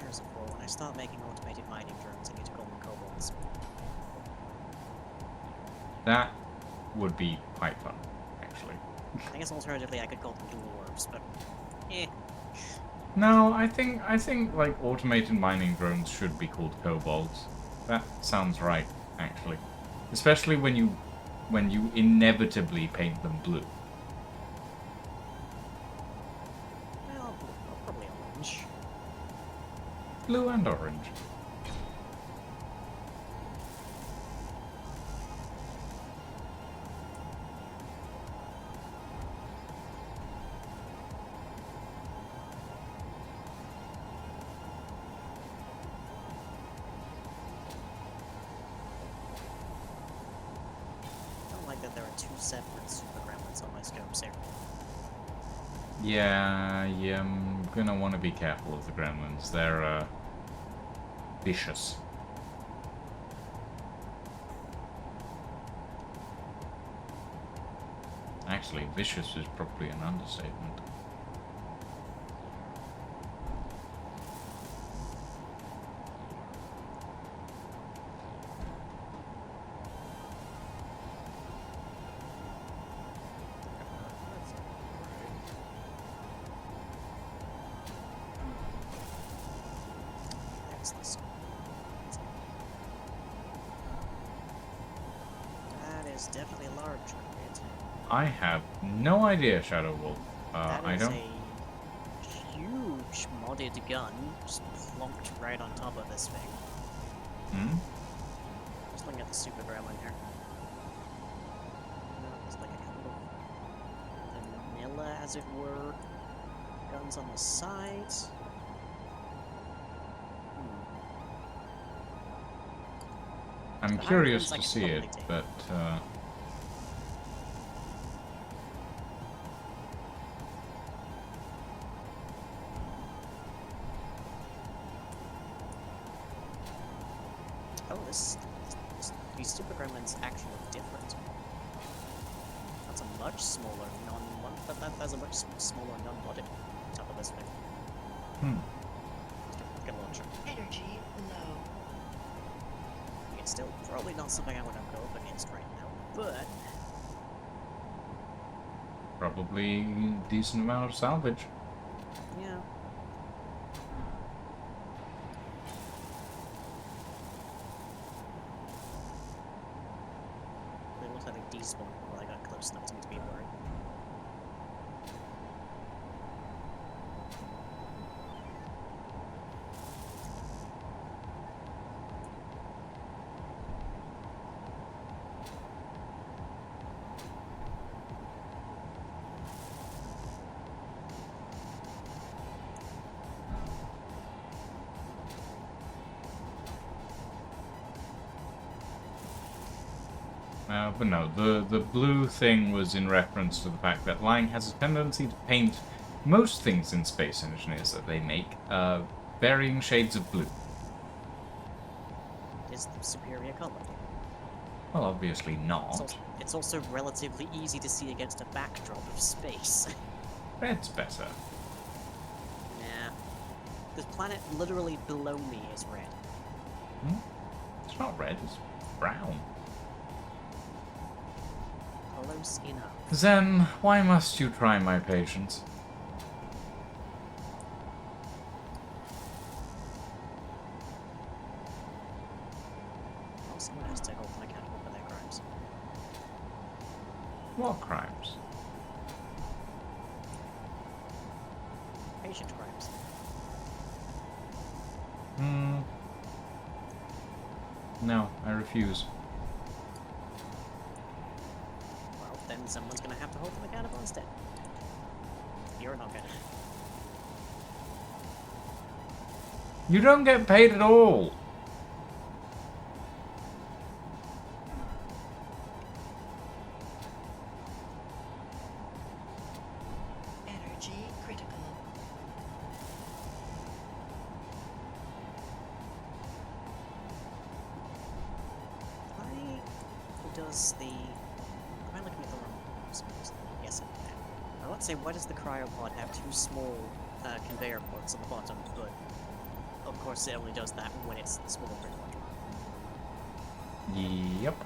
There's a four. When I start making automated mining drones, I need to call them kobolds. That would be quite fun, actually. I guess alternatively I could call them dwarves, but eh. No, I think like automated mining drones should be called kobolds. That sounds right, actually. Especially when you inevitably paint them blue. Well, probably orange. Blue and orange. I don't like that there are two separate super gremlins on my scopes here. Yeah, I'm gonna want to be careful of the gremlins. They're vicious. Actually, vicious is probably an understatement. That's alright. There's this. That is definitely a large upgrade. I have no idea, Shadow Wolf. That I is don't. a huge modded gun just plonked right on top of this thing. Hmm? Just looking at the super gremlin here. There's like a couple of vanilla, as it were, guns on the sides. I'm The curious Iron to Man's see like a it, lovely but Oh, these super gremlins actually look different. That's a much smaller non-one, but that's a much smaller non-modded top of this thing. Rocket launcher. Energy low. It's still probably not something I want to go up against right now, but probably decent amount of salvage. yeah. They looked like they despawned when I got close enough to me to be worried. But no, the blue thing was in reference to the fact that Lang has a tendency to paint most things in Space Engineers that they make varying shades of blue. Is the superior color. Well, obviously not. It's also relatively easy to see against a backdrop of space. Red's better. Nah. This planet literally below me is red. It's not red, it's brown. Close enough. Zen, why must you try my patience? Well, someone has to hold them accountable for their crimes. What crimes? Patient crimes. No, I refuse. Well, then someone's gonna have to hold them accountable instead. You're not gonna. You don't get paid at all! Energy does the... Am I looking at the wrong... Yes, I am. Let's say, why does the cryopod have two small conveyor ports on the bottom, but of course it only does that when it's the small grid module. Yep.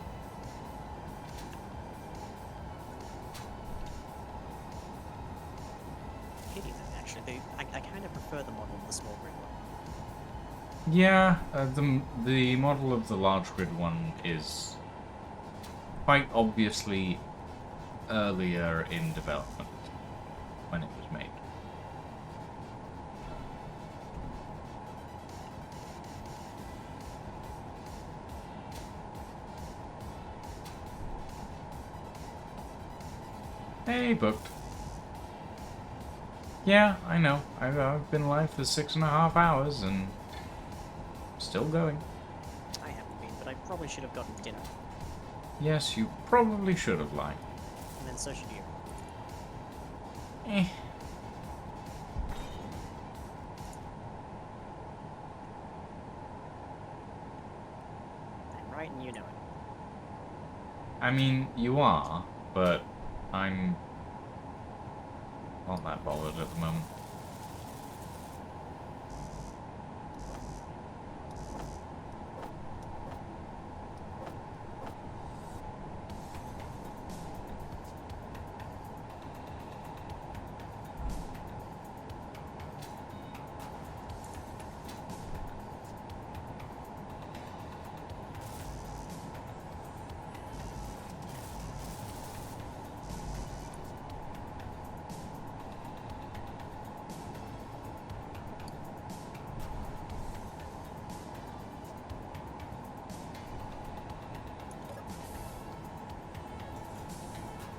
Pity that, actually. I kind of prefer the model of the small grid one. Yeah, the model of the large grid one is quite obviously earlier in development when it was made. Hey, booked. Yeah, I know. I've been live for 6.5 hours and still going. I haven't been, but I probably should have gotten dinner. Yes, you probably should have liked. And then so should you. Eh. I'm right and you know it. I mean, you are, but I'm not that bothered at the moment.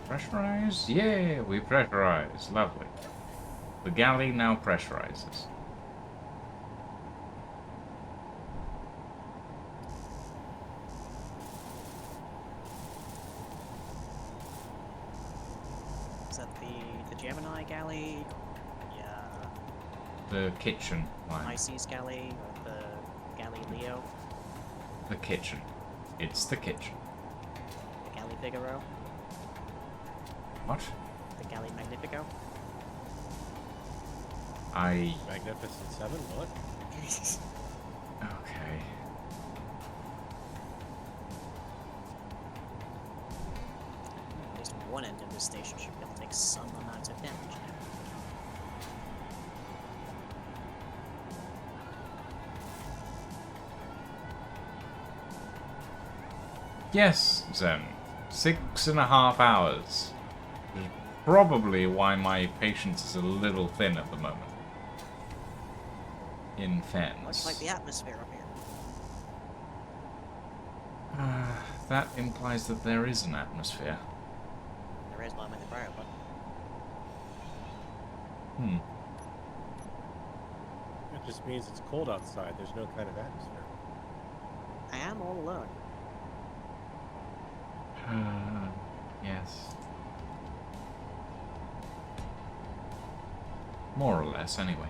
Pressurized? Yeah, we pressurized. Lovely. The galley now pressurizes. Is that the Gemini galley? Yeah. The kitchen line. Pisces galley? Or the galley Leo? The kitchen. It's the kitchen. The galley Figaro? What? The galley Magnifico? Magnificent Seven? What? Okay. At least one end of this station should be able to take some amount of damage now. Yes, Zen. 6.5 hours. Which is probably why my patience is a little thin at the moment. In fairness. Much like the atmosphere up here. That implies that there is an atmosphere. There is one with the fire, but Hmm. It just means it's cold outside. There's no kind of atmosphere. I am all alone. Yes. More or less, anyway.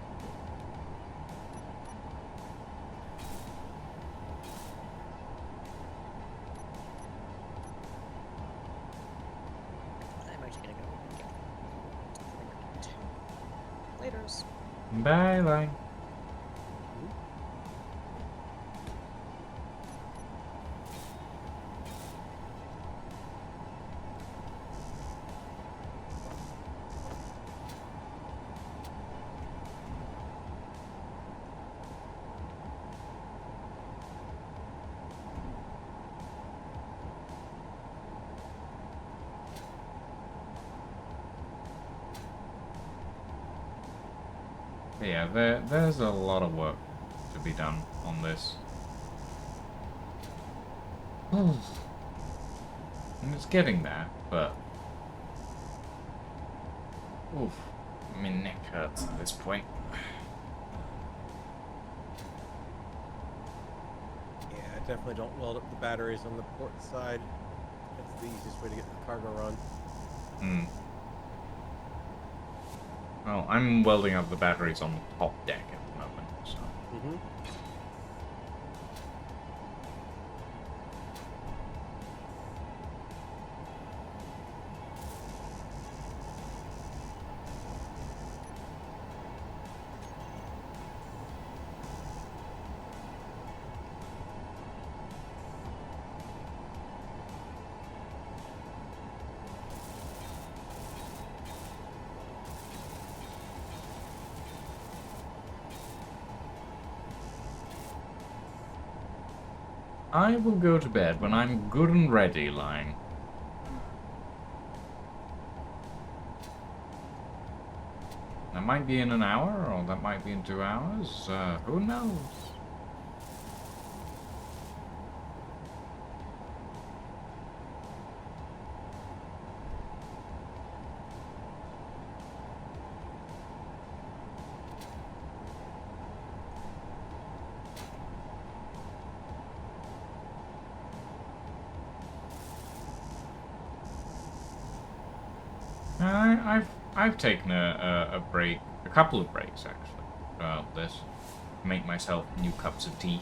I'm actually gonna go. Laters. Bye bye. Yeah, there's a lot of work to be done on this. And it's getting there, but... Oof. My neck hurts at this point. Yeah, definitely don't weld up the batteries on the port side. That's the easiest way to get the cargo run. Hmm. Well, I'm welding up the batteries on the top deck at the moment, so... Mm-hmm. I will go to bed when I'm good and ready, lying. That might be in an hour, or that might be in 2 hours. Who knows? I've taken a break, a couple of breaks actually. This make myself new cups of tea.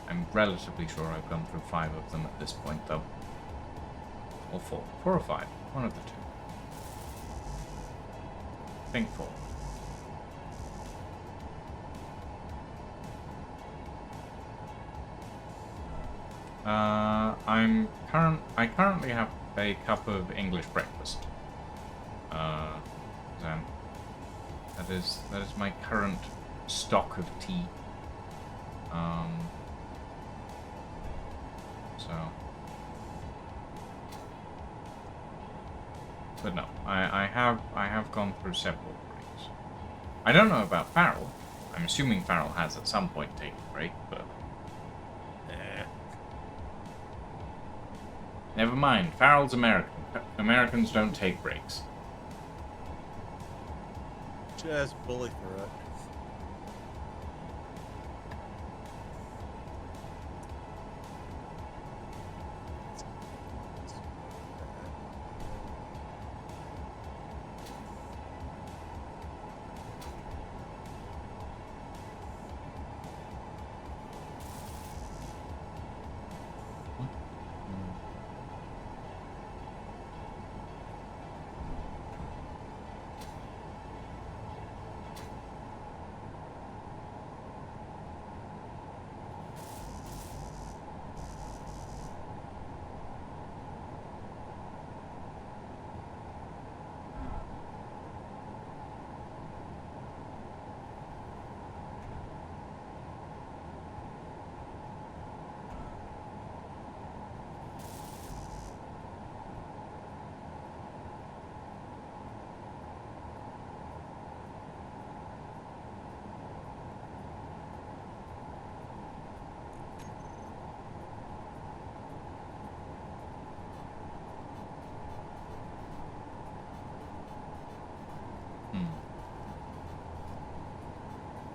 I'm relatively sure I've gone through 5 of them at this point, though, or 4 or 5, one of the two. I think 4. I currently have a cup of English breakfast. Then that is my current stock of tea. So, but no, I have gone through several breaks. I don't know about Farrell. I'm assuming Farrell has at some point taken a break, but never mind. Farrell's American. Americans don't take breaks. Just bully through it.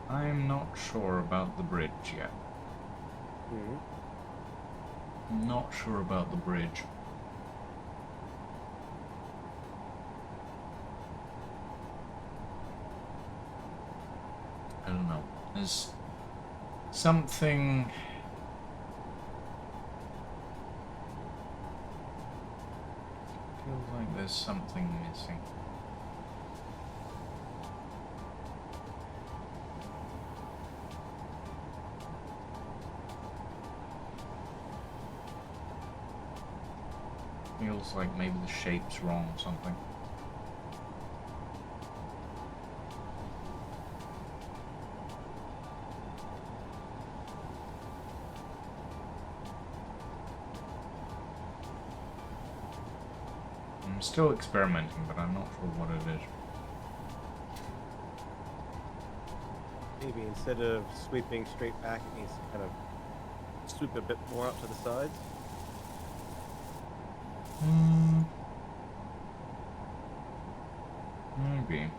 I'm not sure about the bridge yet. Not sure about the bridge. I don't know. There's something. Feels like there's something missing. Feels like maybe the shape's wrong or something. I'm still experimenting, but I'm not sure what it is. Maybe instead of sweeping straight back, it needs to kind of sweep a bit more out to the sides. Maybe.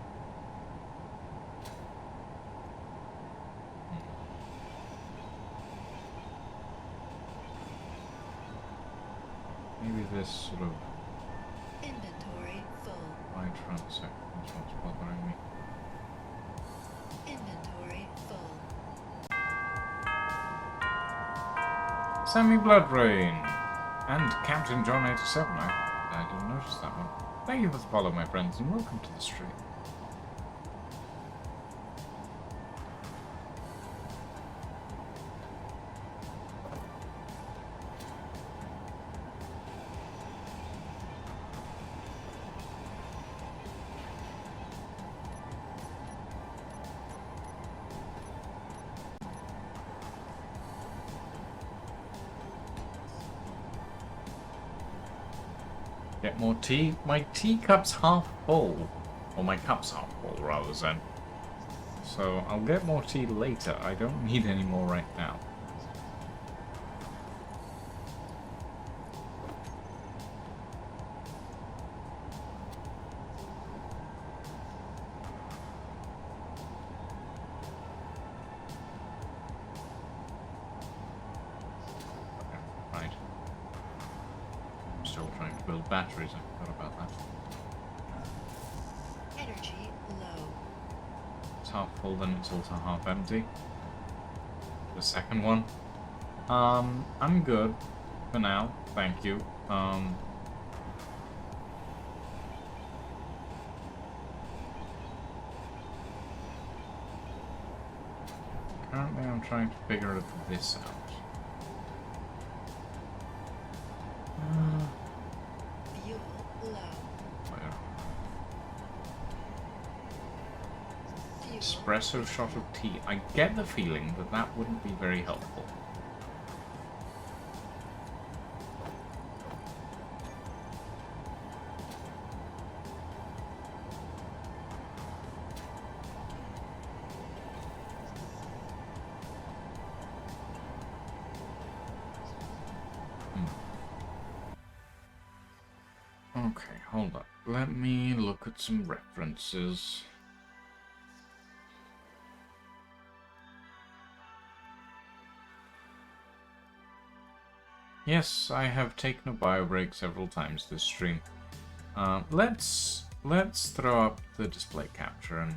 Maybe this sort of Inventory full. wide front section is what's bothering me. Inventory full. Sammy Bloodrain and Captain John 87. I didn't notice that one. Thank you for the follow, my friends, and welcome to the stream. Get more tea. My teacup's half full. Or my cup's half full, rather than. So I'll get more tea later. I don't need any more right now. Right. I'm still trying to build batteries. I forgot about that. Energy low. It's half full, then it's also half empty. The second one. I'm good for now. Thank you. Currently I'm trying to figure this out. Fuel low. Where? Fuel Espresso shot of tea. I get the feeling that that wouldn't be very helpful. Okay, hold up. Let me look at some references. Yes, I have taken a bio break several times this stream. Let's throw up the display capture and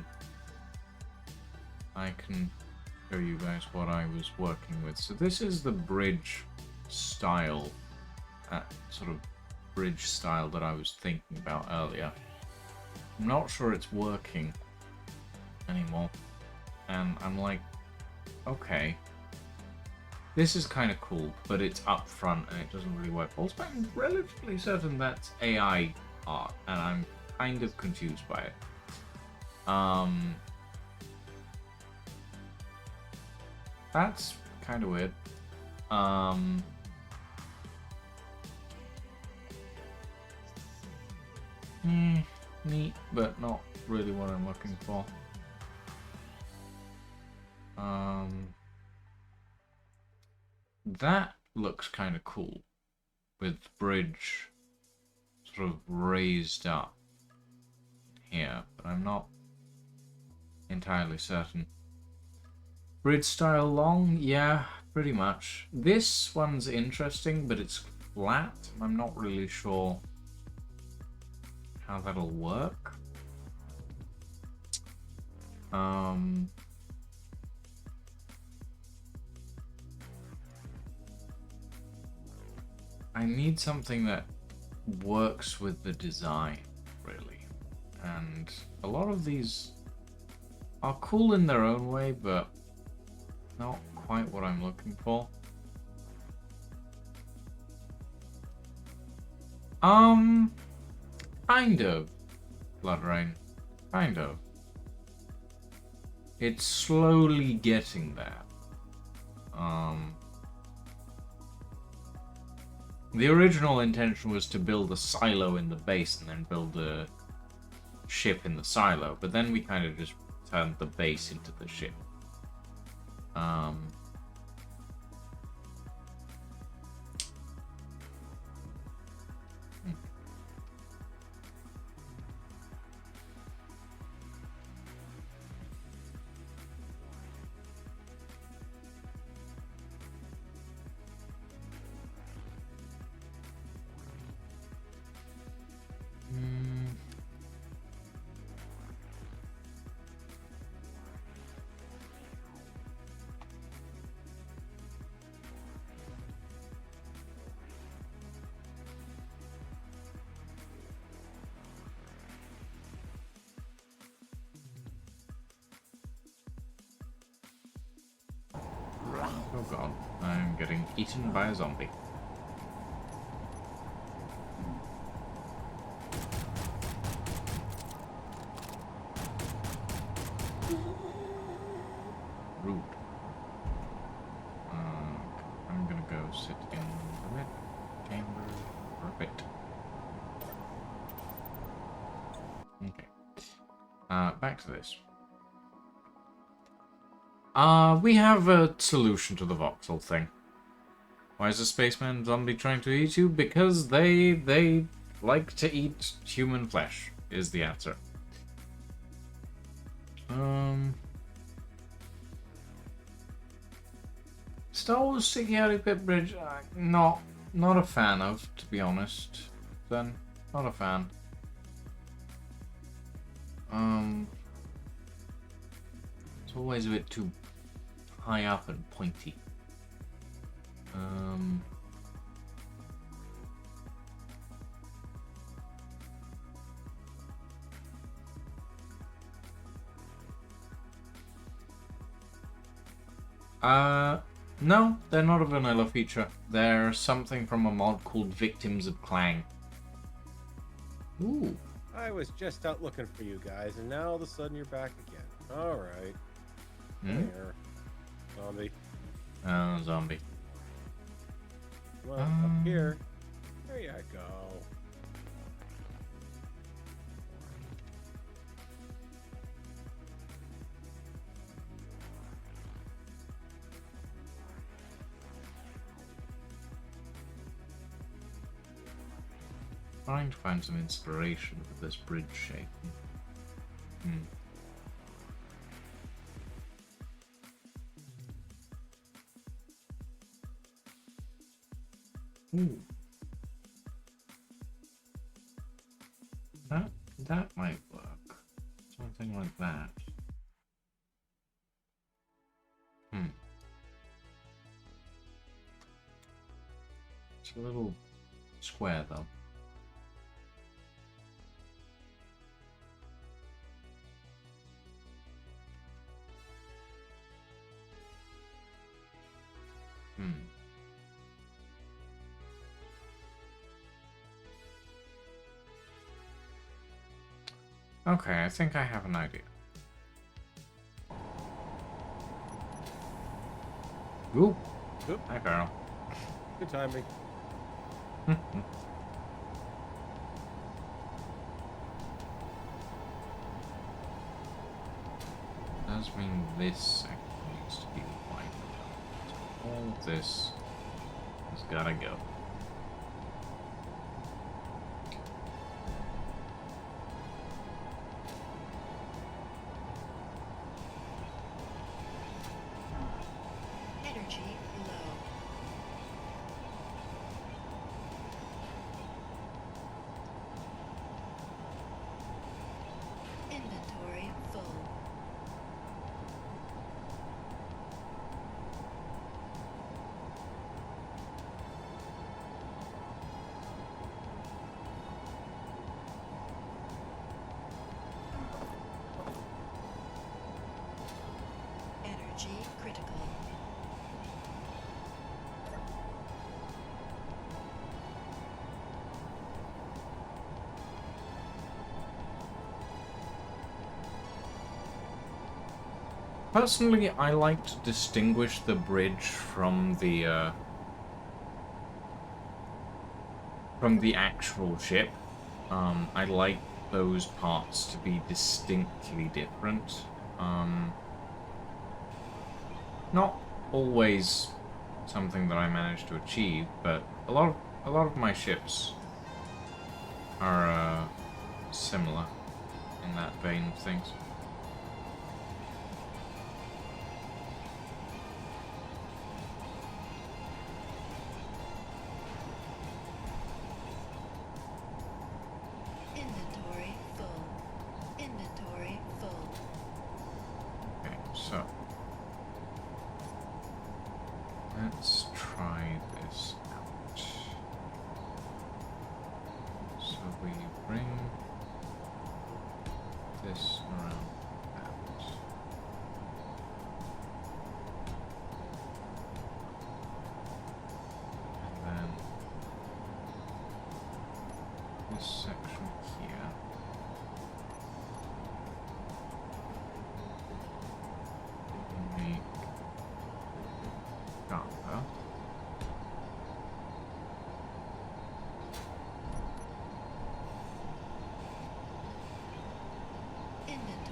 I can show you guys what I was working with. So this is the bridge style, sort of bridge style that I was thinking about earlier. I'm not sure it's working anymore, and I'm like, okay, this is kind of cool, but it's up front and it doesn't really work. Also, I'm relatively certain that's AI art, and I'm kind of confused by it. That's kind of weird. Neat, but not really what I'm looking for. That looks kind of cool, with the bridge sort of raised up here, but I'm not entirely certain. Bridge style long? Yeah, pretty much. This one's interesting, but it's flat. I'm not really sure how that'll work. I need something that works with the design, really. And a lot of these are cool in their own way, but not quite what I'm looking for. Kind of, Blood Rain. Kind of. It's slowly getting there. The original intention was to build a silo in the base and then build a ship in the silo, but then we kind of just turned the base into the ship. Oh god, I'm getting eaten by a zombie. Rude. I'm gonna go sit in the mid chamber for a bit. Back to this. We have a solution to the voxel thing. Why is a spaceman zombie trying to eat you? Because they like to eat human flesh, is the answer. Star Wars Symbiotic Pit Bridge, not a fan of, to be honest. Then, not a fan. It's always a bit too high up and pointy. No, they're not a vanilla feature. They're something from a mod called Victims of Clang. Ooh. I was just out looking for you guys, and now all of a sudden you're back again. Alright. There. Zombie. Zombie. Well, up here. There you go. Trying to find some inspiration for this bridge shape. Ooh. That might work. Something like that. It's a little square though. Okay, I think I have an idea. Ooh. Oop. Hi, girl. Good timing. Does mean this section needs to be widened out. So all of this has gotta go. Energy low. Inventory full. Energy critical. Personally, I like to distinguish the bridge from the actual ship. I like those parts to be distinctly different. Not always something that I manage to achieve, but a lot of my ships are similar in that vein of things. Inventory full. Inventory full. Okay, so let's try this out. So we bring this around that. And then this section here. Make darker. Inventory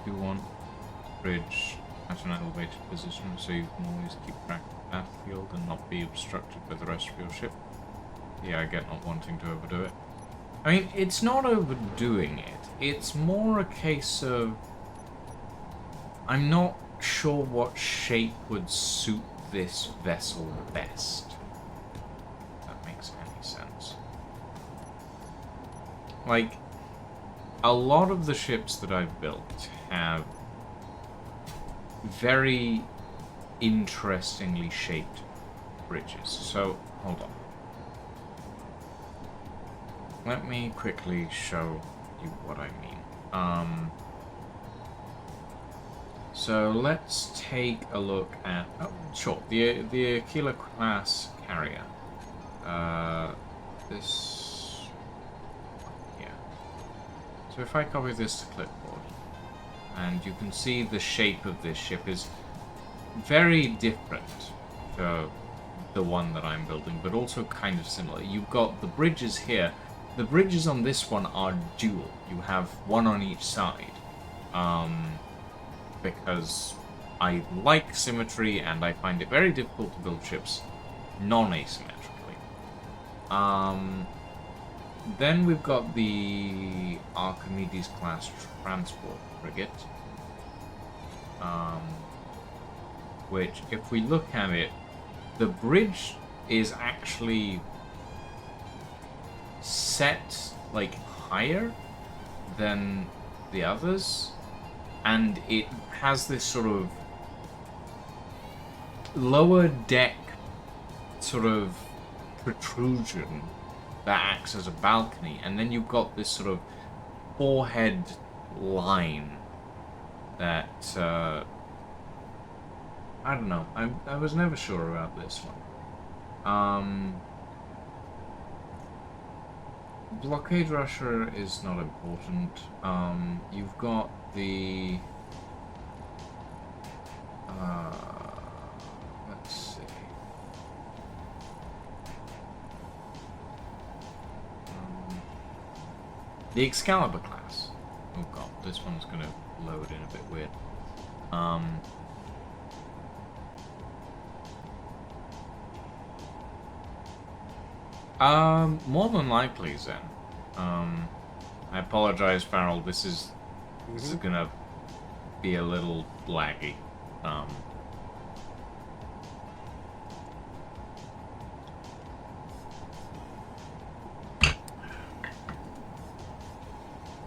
you do want bridge at an elevated position, so you can always keep track of the battlefield and not be obstructed by the rest of your ship. Yeah, I get not wanting to overdo it. I mean, it's not overdoing it. It's more a case of I'm not sure what shape would suit this vessel best. If that makes any sense. Like, a lot of the ships that I've built have very interestingly shaped bridges. So, hold on. Let me quickly show you what I mean. So let's take a look at, oh, sure, the Aquila class carrier. This, yeah. So if I copy this to clipboard, and you can see the shape of this ship is very different to the one that I'm building, but also kind of similar. You've got the bridges here. The bridges on this one are dual. You have one on each side. Because I like symmetry and I find it very difficult to build ships non-asymmetrically. Then we've got the Archimedes class transport frigate. Which, if we look at it, the bridge is actually set like higher than the others, and it has this sort of lower deck sort of protrusion that acts as a balcony, and then you've got this sort of forehead line that I don't know. I was never sure about this one. Blockade Rusher is not important. You've got the let's see. The Excalibur class. Oh god, this one's gonna load in a bit weird. More than likely, Zen. I apologize, Farrell. This is gonna be a little laggy.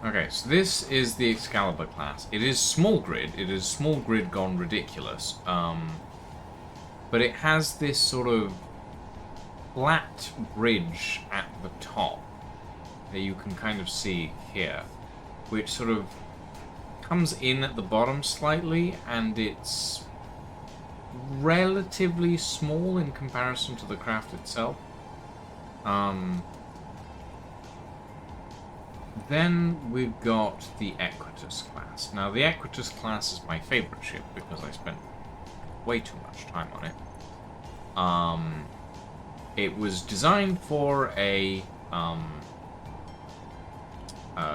Okay, so this is the Excalibur class. It is small grid. It is small grid gone ridiculous. But it has this sort of flat bridge at the top that you can kind of see here, which sort of comes in at the bottom slightly, and it's relatively small in comparison to the craft itself. Then we've got the Equitus class. Now, the Equitus class is my favorite ship because I spent way too much time on it. It was designed for a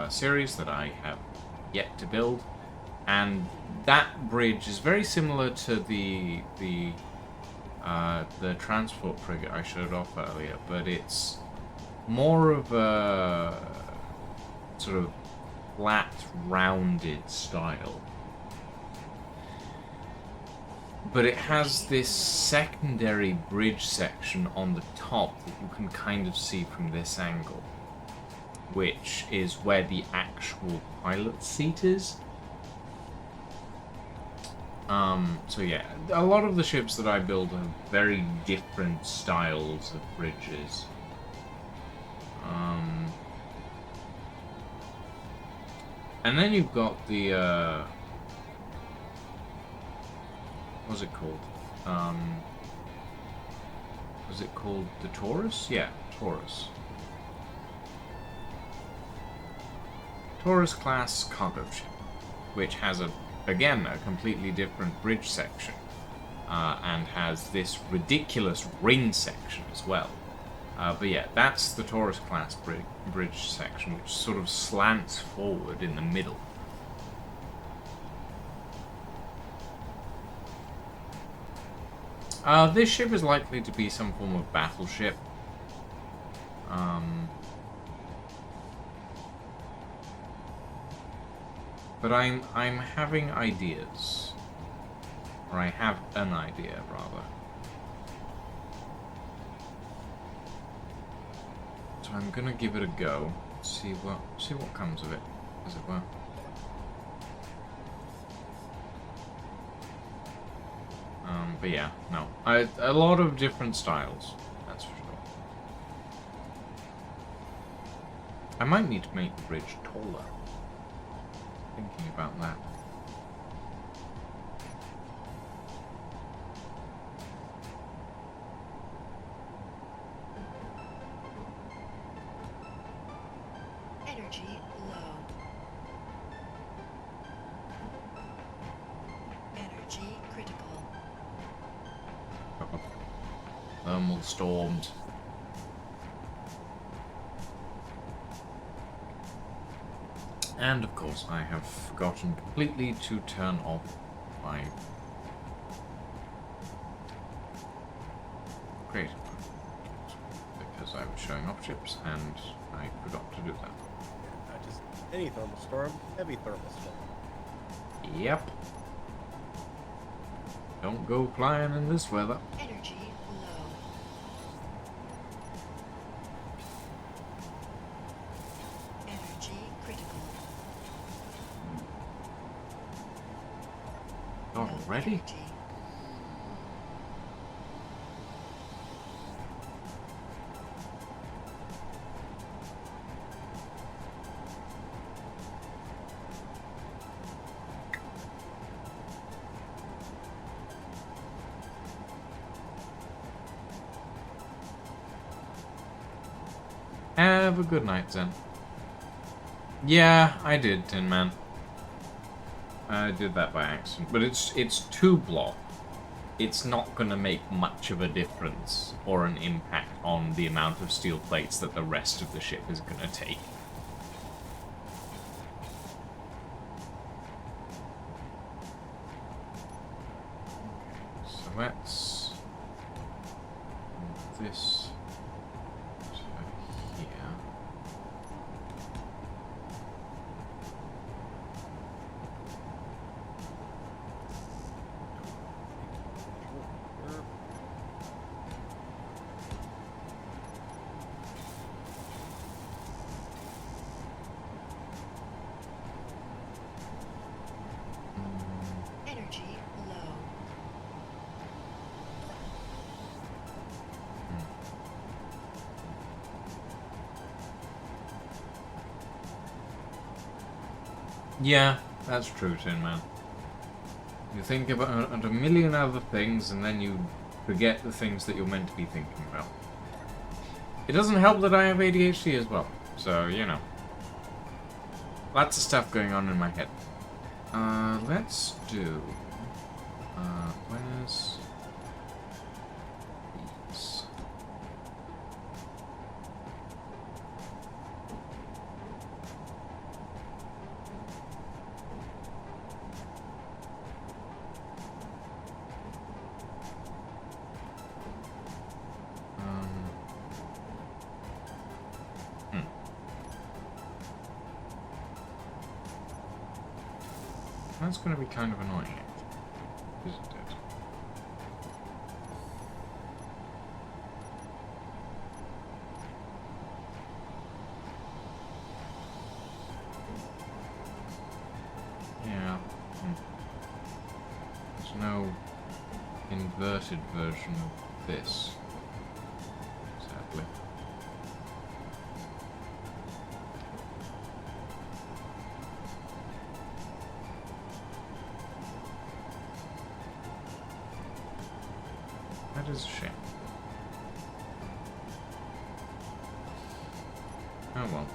series that I have yet to build, and that bridge is very similar to the transport frigate I showed off earlier, but it's more of a sort of flat, rounded style. But it has this secondary bridge section on the top that you can kind of see from this angle, which is where the actual pilot seat is. So yeah, a lot of the ships that I build have very different styles of bridges. And then you've got the, what's it called? Was it called the Taurus? Yeah, Taurus. Taurus class cargo ship, which has again a completely different bridge section, and has this ridiculous ring section as well. But yeah, that's the Taurus class bridge section, which sort of slants forward in the middle. This ship is likely to be some form of battleship. But I'm having ideas. Or I have an idea, rather. So I'm gonna give it a go. See what comes of it, as it were. But yeah, no. A lot of different styles, that's for sure. I might need to make the bridge taller. Thinking about that. Energy low. Energy critical. Thermal storms. And of course, I have forgotten completely to turn off my creative mode because I was showing off ships and I forgot to do that. Not just any thermal storm, heavy thermal storm. Yep. Don't go flying in this weather. Energy low. Energy critical. Not No already? energy. Have a good night, Zen. Yeah, I did, Tin Man. I did that by accident, but it's 2 block. It's not gonna make much of a difference or an impact on the amount of steel plates that the rest of the ship is gonna take. So let's move this to here. Energy low. Yeah, that's true, Tin Man. You think about a million other things, and then you forget the things that you're meant to be thinking about. It doesn't help that I have ADHD as well, so, you know. Lots of stuff going on in my head. Let's do... where's... these? That's going to be kind of annoying, isn't it? Yeah. There's no inverted version of this, sadly. That is a shame. Oh well.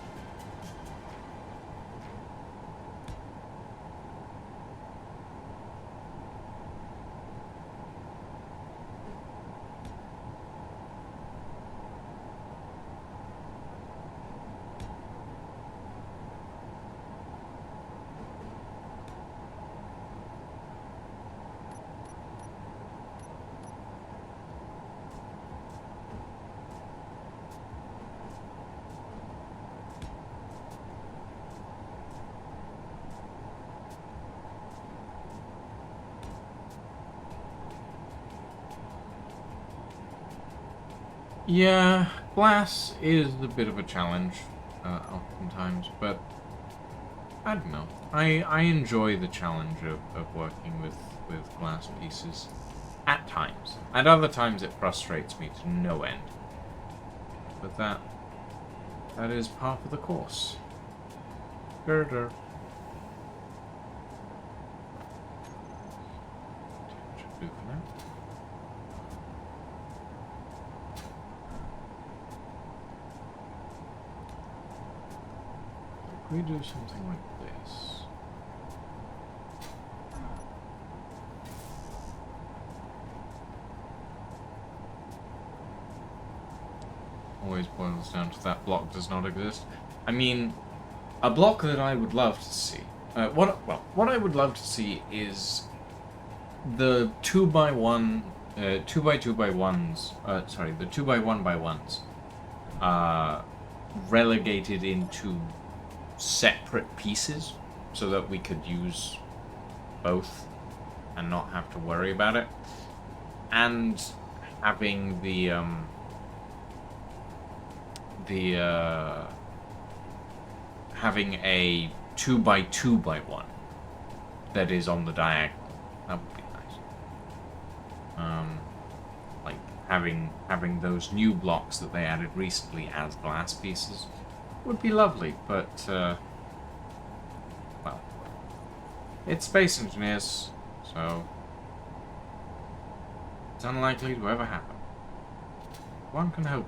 Yeah, glass is a bit of a challenge, oftentimes, but I don't know. I enjoy the challenge of working with glass pieces at times. At other times it frustrates me to no end. But that is part of the course. Girder. Should do for now. If we do something like this. Always boils down to that block does not exist. I mean, a block that I would love to see. What I would love to see is the 2x1, 2x2x1s. Sorry, the 2x1x1s. Relegated into separate pieces, so that we could use both and not have to worry about it. And having having a 2x2x1 that is on the diagonal. That would be nice. Like having those new blocks that they added recently as glass pieces would be lovely, but well, it's Space Engineers, so it's unlikely to ever happen. One can hope.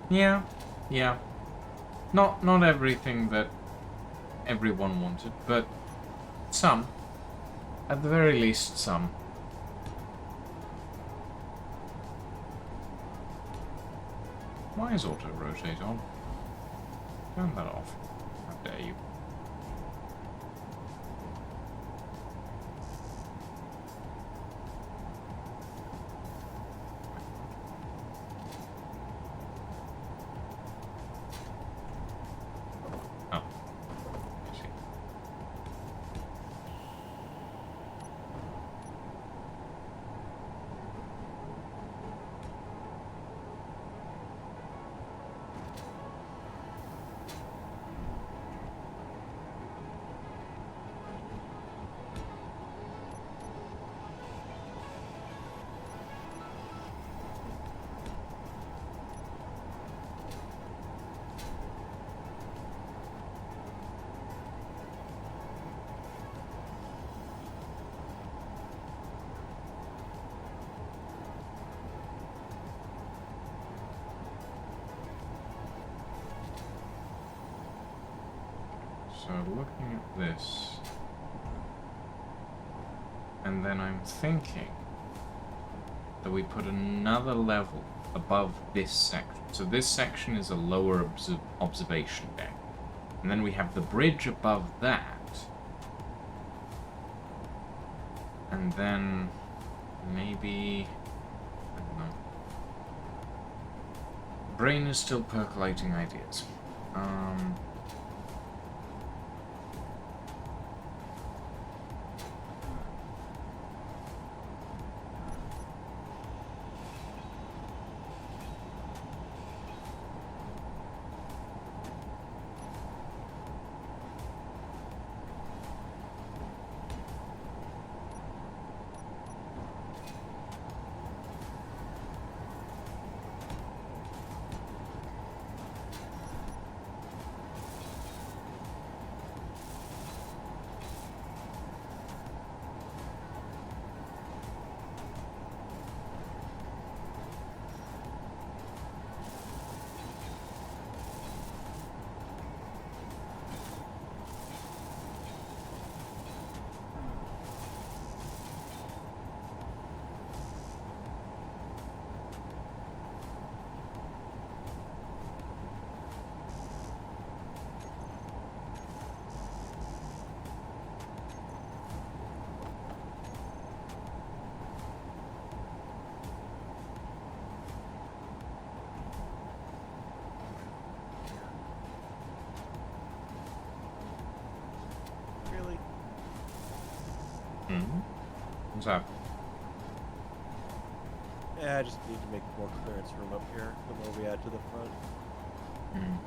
Yeah. Not everything that everyone wanted, but some. At the very least, some. Why is auto-rotate on? Turn that off. How dare you. So looking at this, and then I'm thinking that we put another level above this section. So this section is a lower observation deck. And then we have the bridge above that. And then maybe, I don't know. Brain is still percolating ideas. What's up? Yeah, I just need to make more clearance room up here the more we add to the front. Hmm.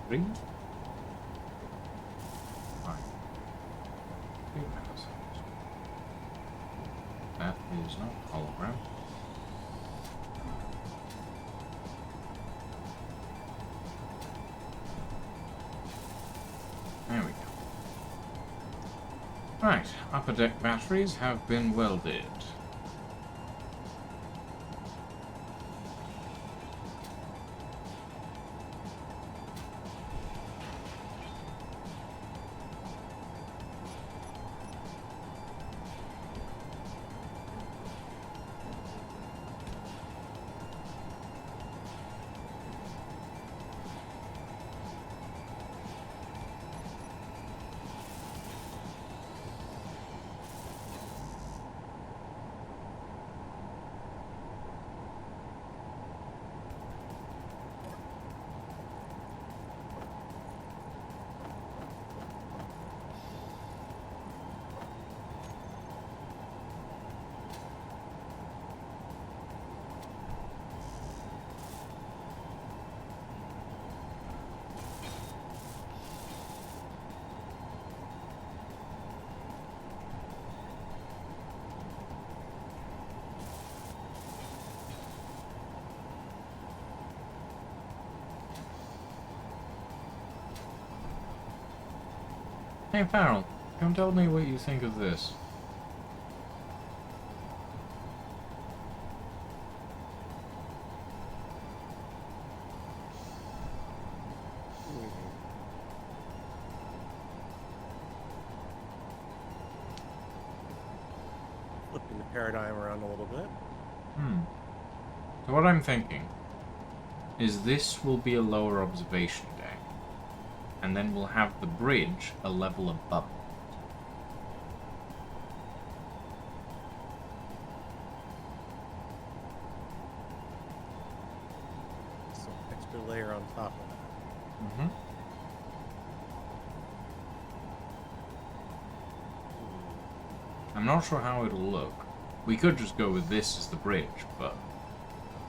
Three? Fine. 3 milliseconds. That is not hologram. There we go. Right, upper deck batteries have been welded. Hey Farrell, come tell me what you think of this. Flipping the paradigm around a little bit. So what I'm thinking is this will be a lower observation deck, and then we'll have the bridge a level above it. So extra layer on top of that. I'm not sure how it'll look. We could just go with this as the bridge, but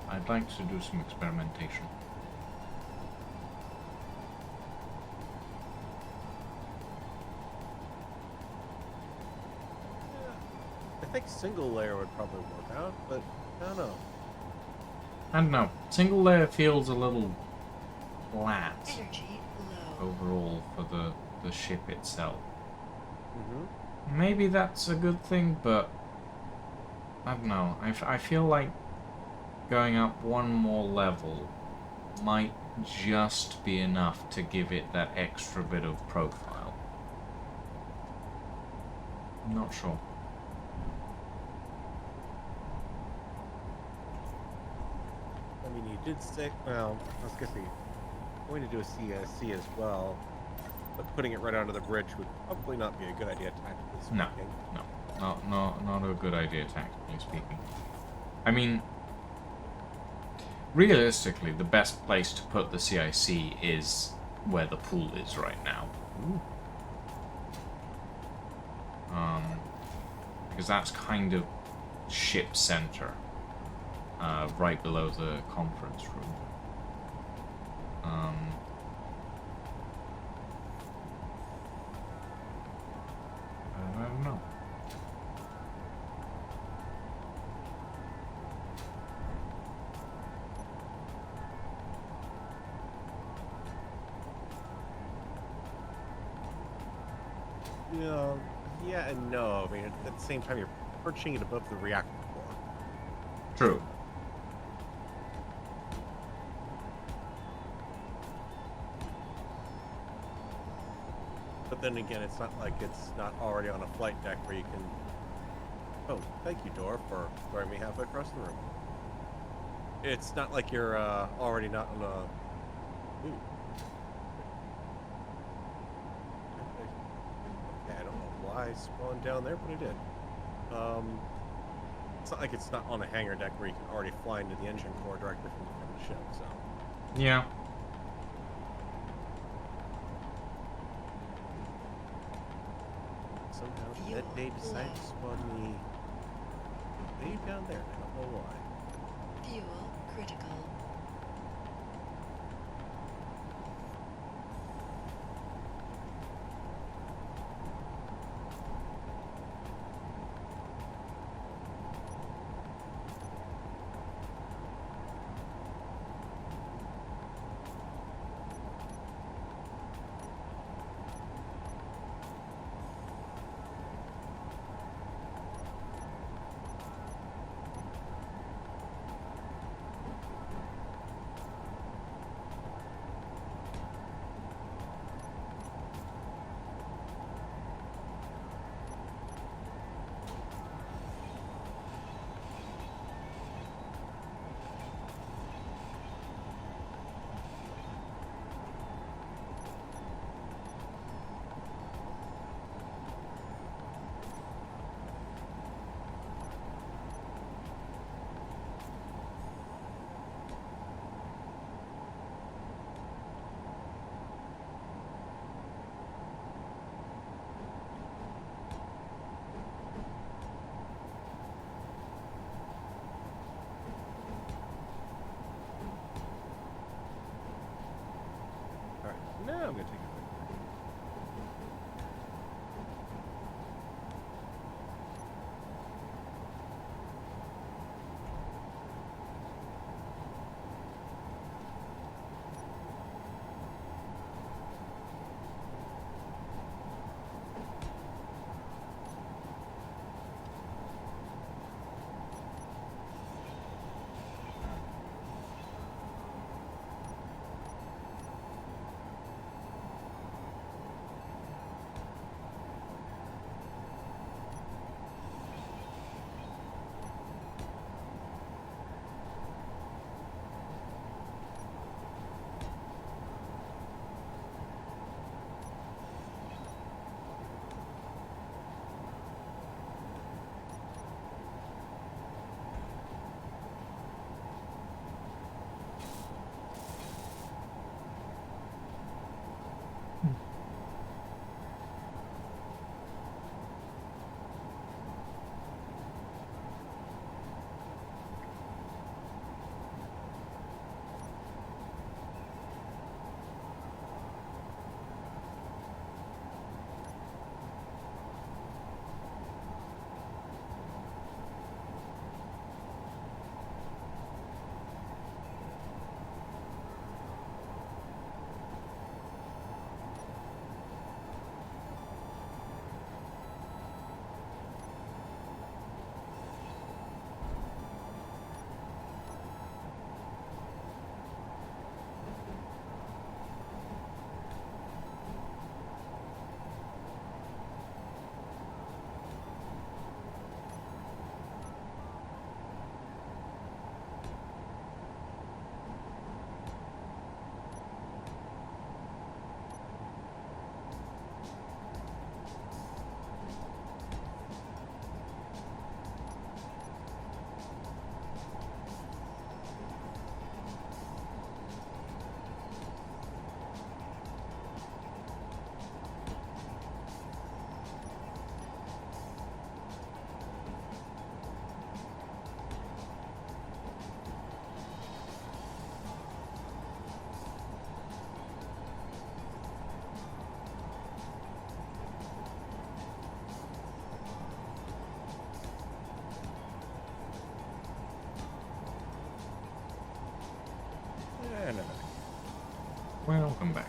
I'd like to do some experimentation. think single layer would probably work out, but I don't know. I don't know. Single layer feels a little flat Energy low. overall for the ship itself. Mm-hmm. Maybe that's a good thing, but I don't know. I feel like going up one more level might just be enough to give it that extra bit of profile. I'm not sure. I mean, you did stick. Well, I was gonna say, going to do a CSC as well, but putting it right onto the bridge would probably not be a good idea tactically speaking. No, not a good idea tactically speaking. I mean, realistically, the best place to put the CIC is where the pool is right now. Because that's kind of ship center, right below the conference room. I don't know. Yeah and no. I mean, at the same time, you're perching it above the reactor core. True. But then again, it's not like it's not already on a flight deck where you can... Oh, thank you, Dor, for throwing me halfway across the room. It's not like you're already not on a... Ooh. Okay, I don't know why I spawned down there, but I did. It's not like it's not on a hangar deck where you can already fly into the engine core directly from the ship, so... Yeah. Somehow Fuel that day decided low. to spawn me way down there. I don't know why. Fuel critical. And I'm back. Welcome back.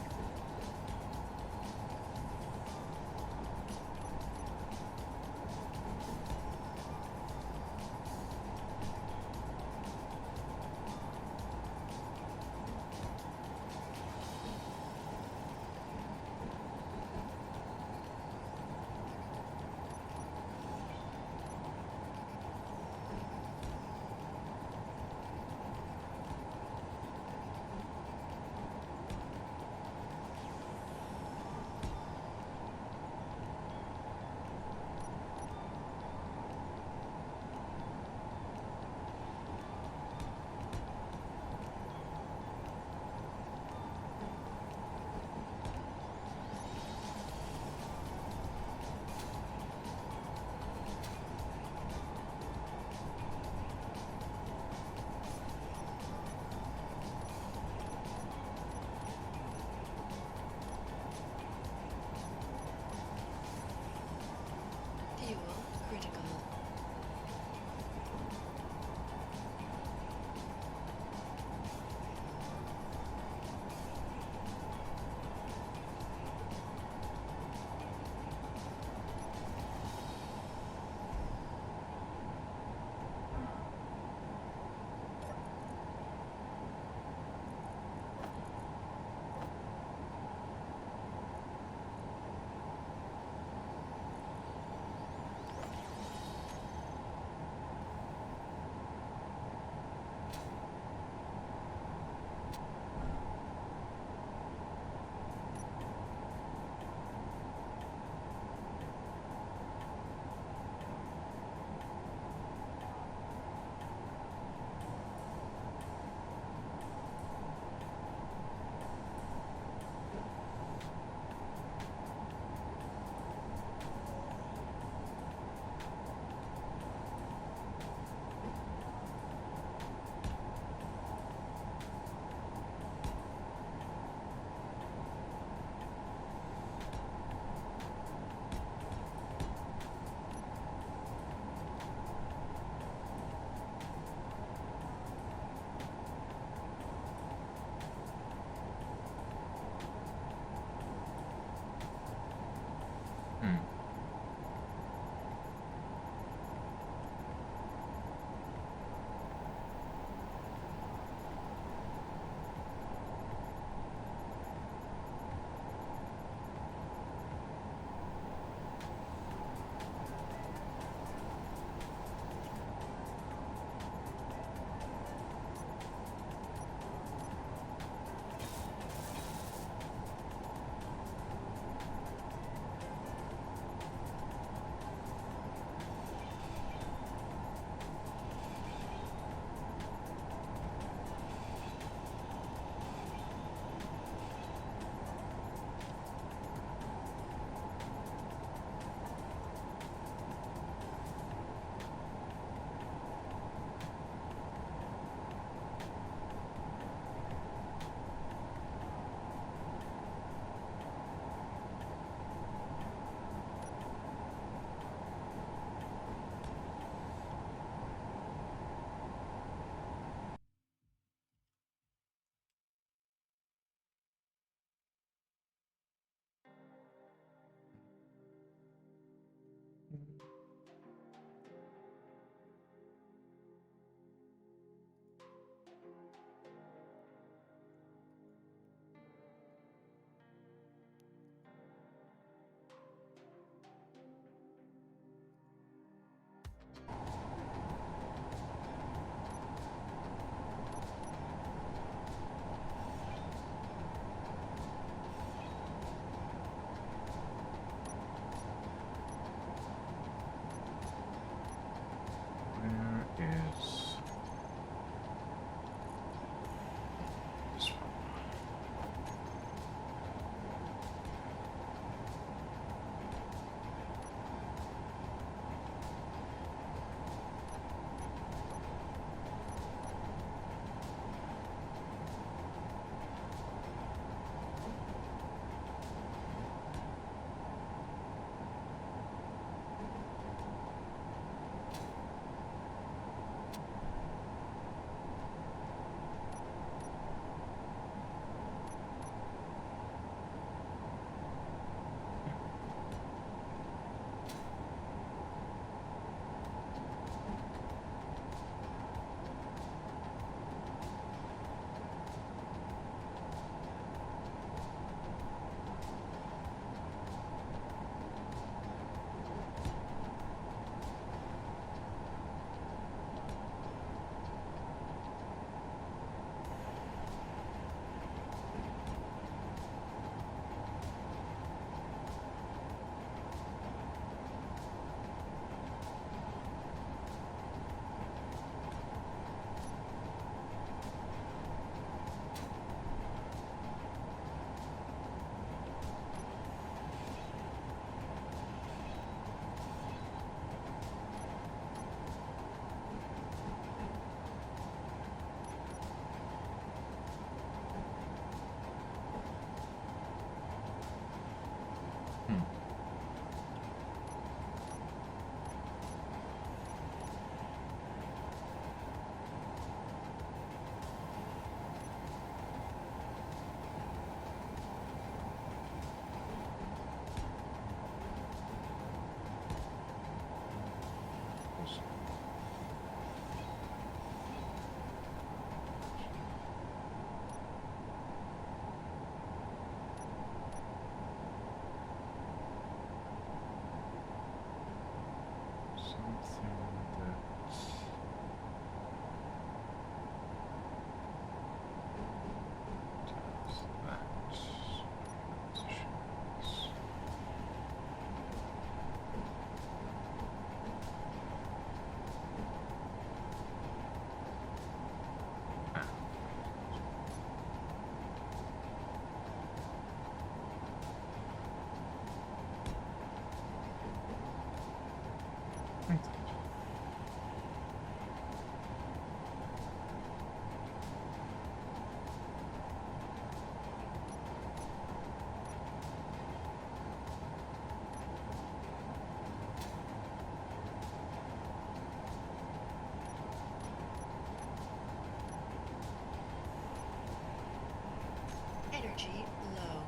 Energy low.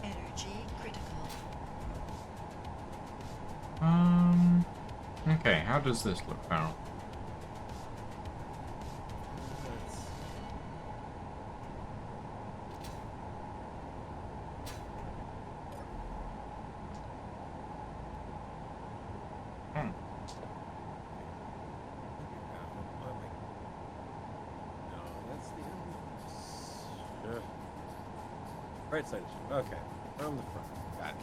Energy critical. Okay, how does this look, Farrell? Hmm. No, that's the end. Right side. Okay, from the front. Got it.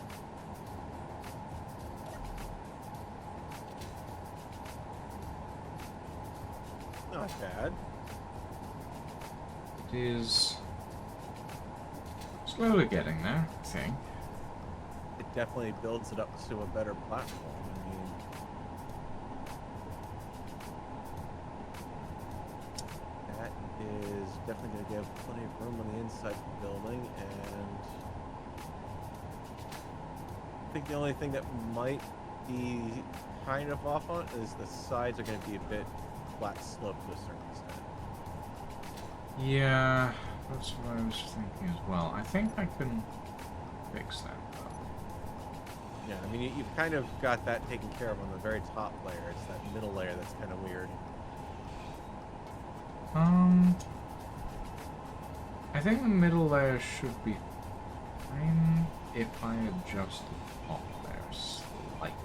Not bad. It is slowly getting there, I think. It definitely builds it up to a better platform. I mean, that is definitely going to give plenty of room on the inside of the building, and I think the only thing that might be kind of off on it is the sides are going to be a bit flat slope to a certain extent. Yeah, that's what I was thinking as well. I think I can fix that, though. Yeah, I mean, you've kind of got that taken care of on the very top layer. It's that middle layer that's kind of weird. I think the middle layer should be fine if I adjust the top layer slightly.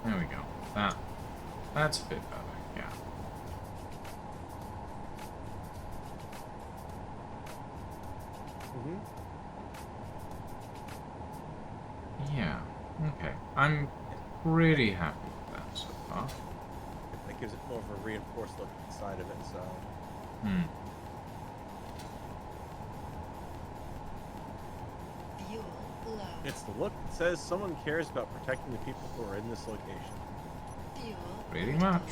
There we go. That's a bit better, yeah. Yeah, okay. I'm pretty happy with that so far. That gives it more of a reinforced look inside of it, so. Fuel low. It's the look that says someone cares about protecting the people who are in this location. Fuel Pretty critical. much.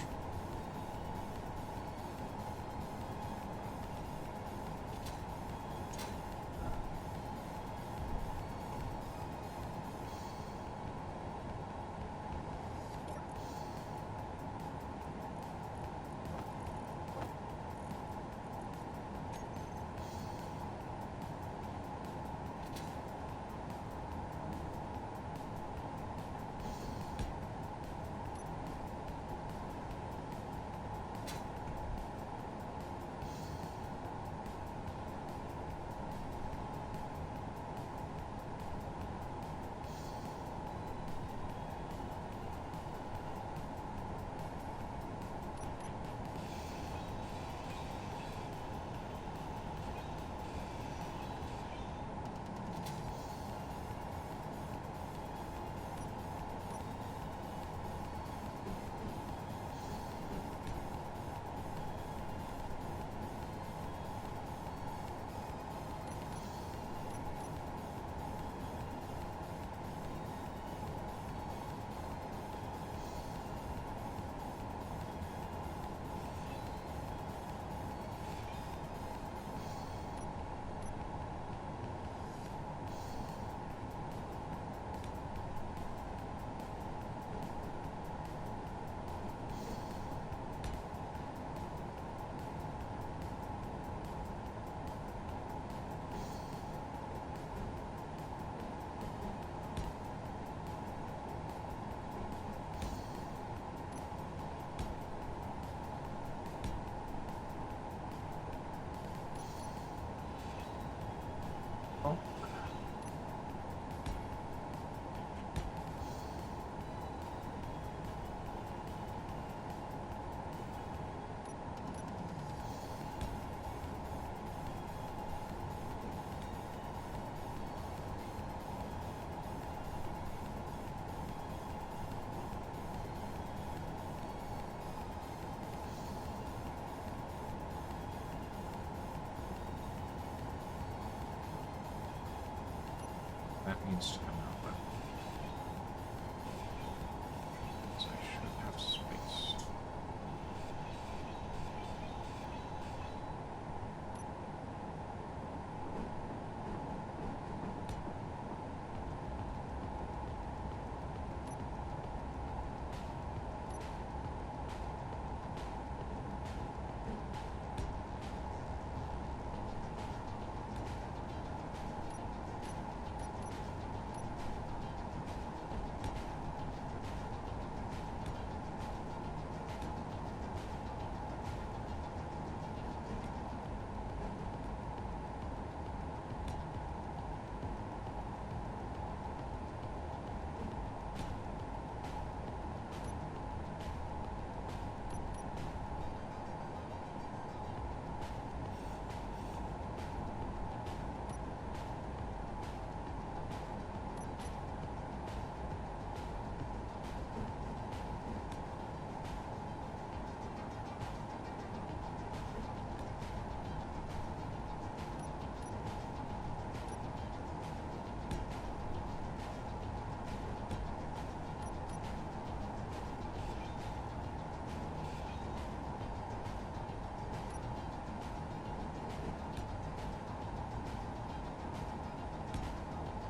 Oh. That needs to come out, but so I should have space.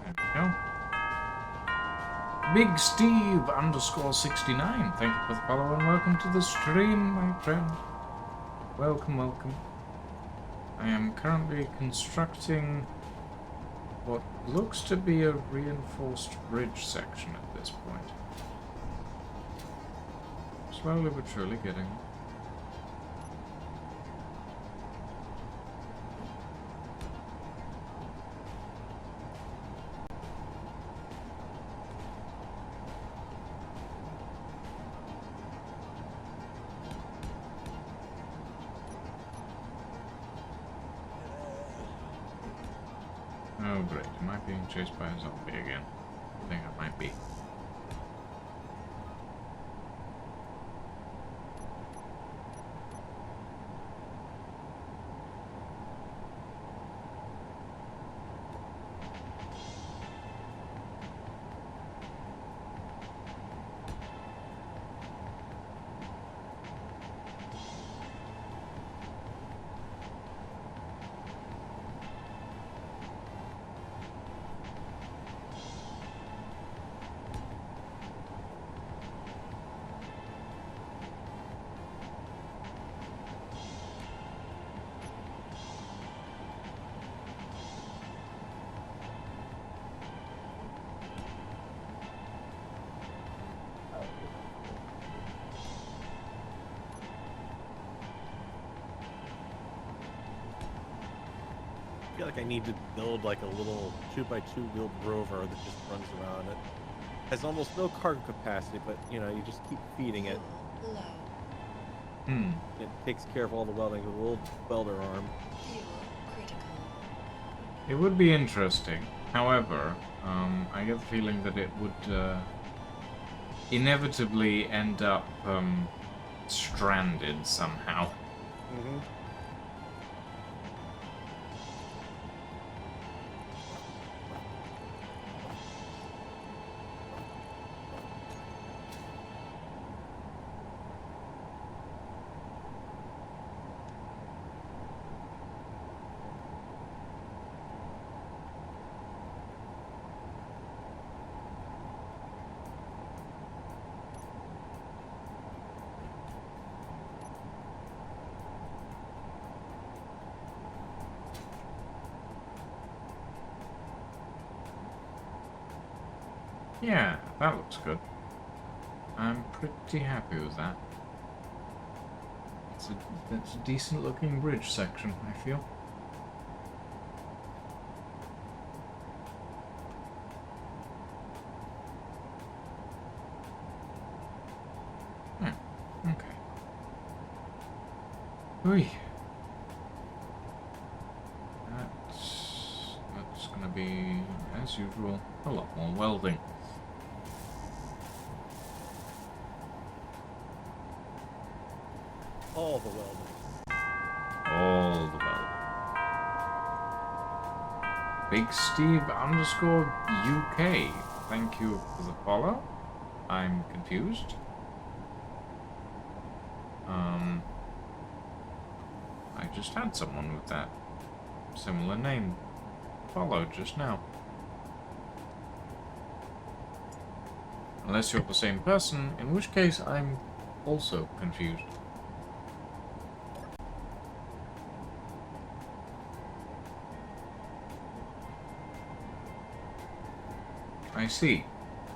There we go. Big Steve _69. Thank you for the follow and welcome to the stream, my friend. Welcome, welcome. I am currently constructing what looks to be a reinforced bridge section at this point. Slowly but surely getting it. great. Am I being chased by a zombie again? I think I might be. I feel like I need to build like a little 2x2 wheeled rover that just runs around. It has almost no cargo capacity, but you know, you just keep feeding it. Fuel low. Hmm. It takes care of all the welding with a little welder arm. Fuel critical. It would be interesting. However, I get the feeling that it would inevitably end up stranded somehow. Mm-hmm. Yeah, that looks good. I'm pretty happy with that. It's a decent looking bridge section, I feel. Okay. Oi. That's gonna be, as usual, a lot more welding. All the welding. All the welding. Big Steve _ UK. Thank you for the follow. I'm confused. I just had someone with that similar name follow just now. Unless you're the same person, in which case I'm also confused. I see.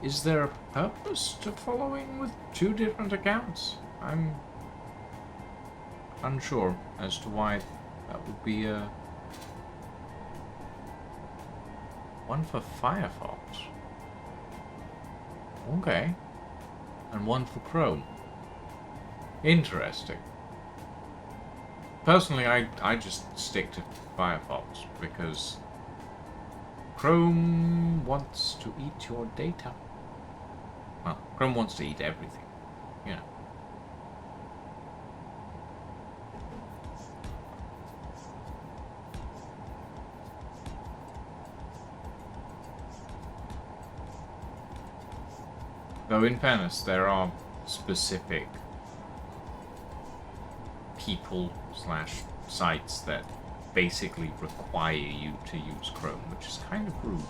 Is there a purpose to following with two different accounts? I'm unsure as to why that would be one for Firefox. Okay. And one for Chrome. Interesting. Personally, I just stick to Firefox because Chrome wants to eat your data. Well, Chrome wants to eat everything. You know. Though in fairness, there are specific people / sites that basically require you to use Chrome, which is kind of rude.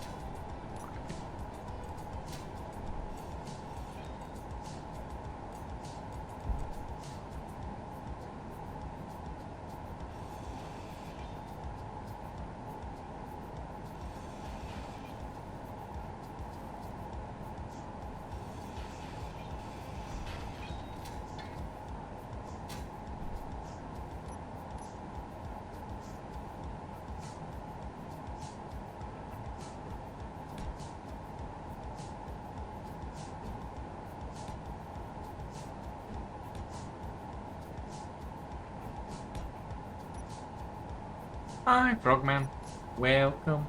Hi, Frogman. Welcome.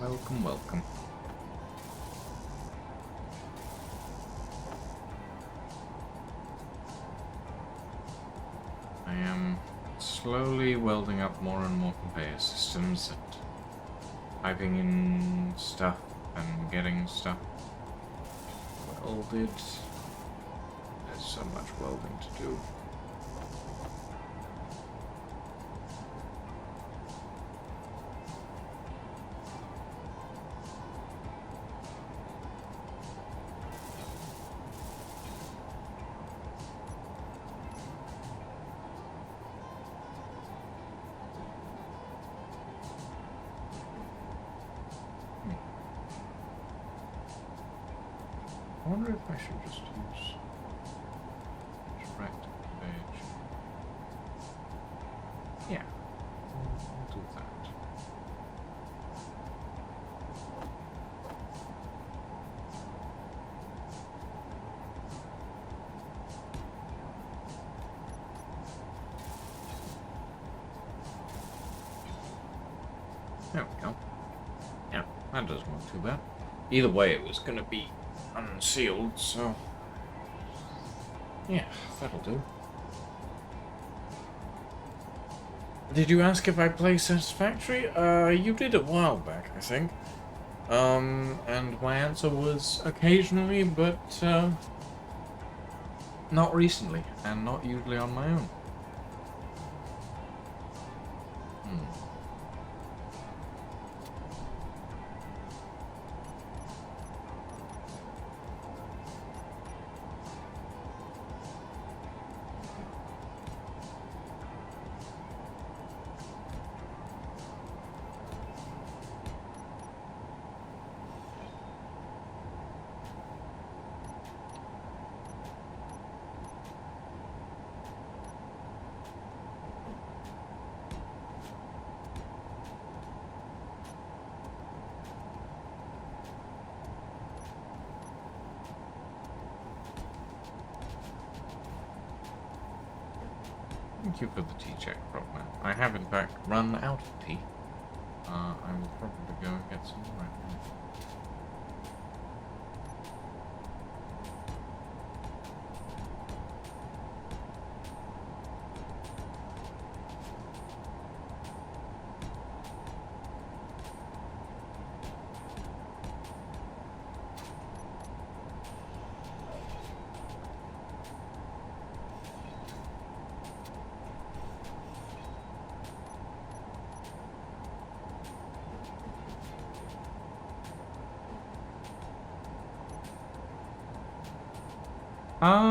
Welcome, welcome. I am slowly welding up more and more conveyor systems and piping in stuff and getting stuff welded. There's so much welding to do. I wonder if I should just use direct page. Yeah, I'll do that. There we go. Yeah, that doesn't look too bad. Either way, it was going to be unsealed, so yeah, that'll do. Did you ask if I play Satisfactory? You did a while back, I think. And my answer was occasionally, but not recently, and not usually on my own. Thank you for the tea check, Frogman. I have in fact run out of tea. I will probably go and get some more.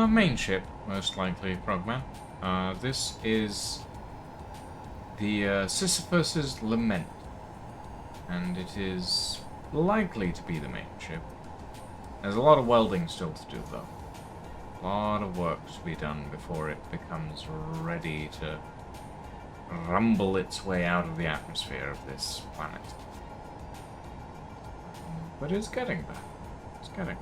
Main ship, most likely, Frogman. This is the Sisyphus's Lament, and it is likely to be the main ship. There's a lot of welding still to do, though. A lot of work to be done before it becomes ready to rumble its way out of the atmosphere of this planet. But it's getting there. It's getting there.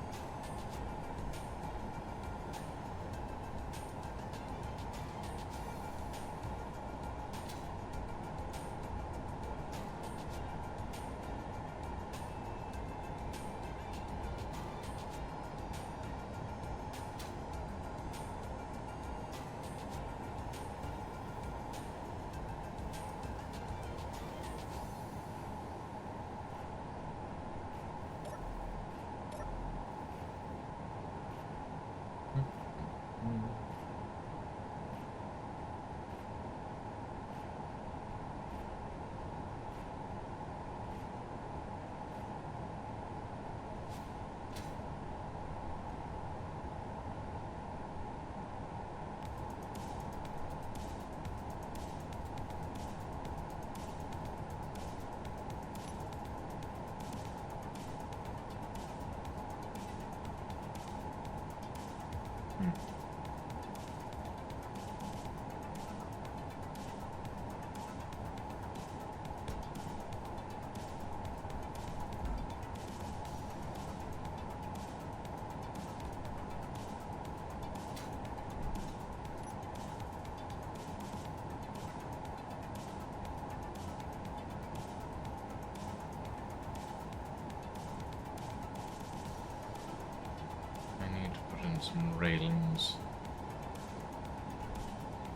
some railings.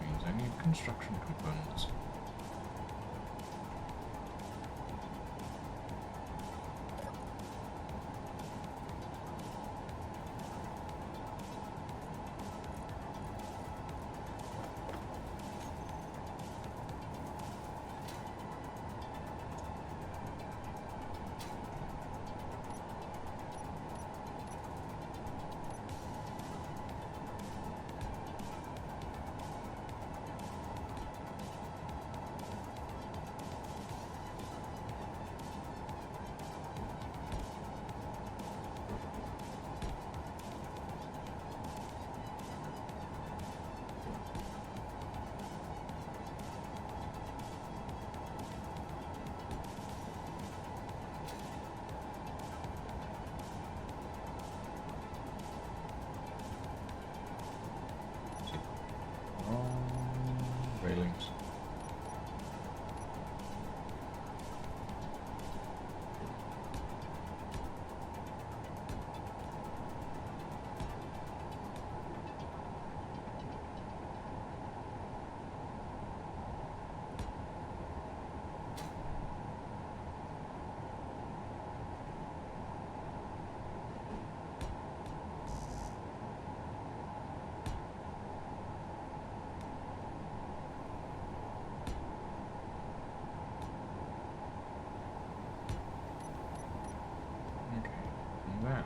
Means I need construction components. Railings. That.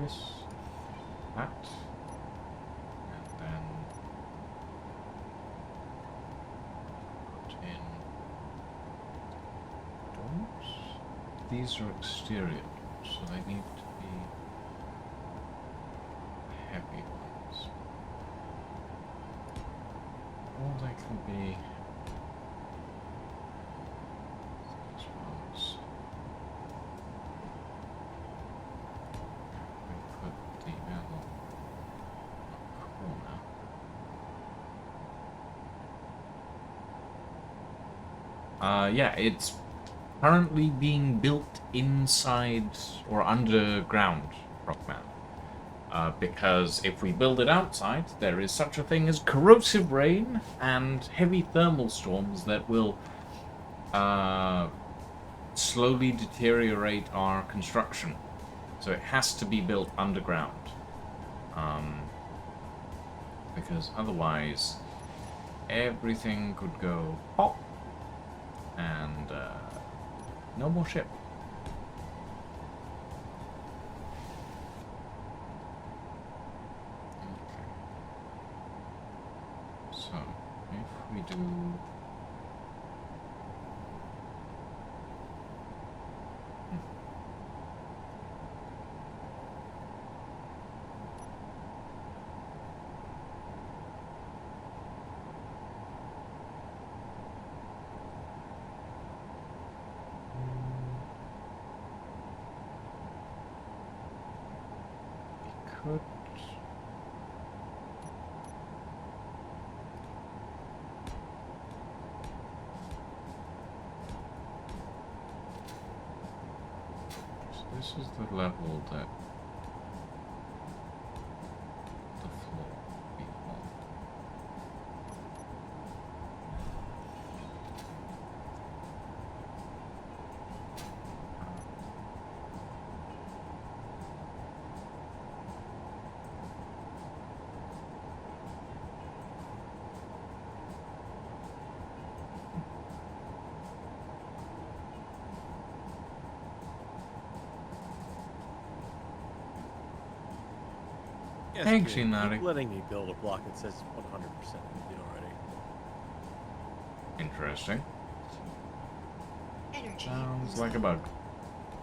This. That. And then put in doors. These are exterior doors, so they need to be heavy ones. Or they can be these ones. The L corner. Yeah, it's currently being built inside or underground, Rockman. Because if we build it outside, there is such a thing as corrosive rain and heavy thermal storms that will slowly deteriorate our construction. So it has to be built underground. Because otherwise, everything could go pop and no more ship. Okay. So, if we do... Could so this is the level that the floor will be on. Yes, Thanks, keep Inari. letting me build a block that says 100% complete already. Interesting. Energy. Sounds like a bug.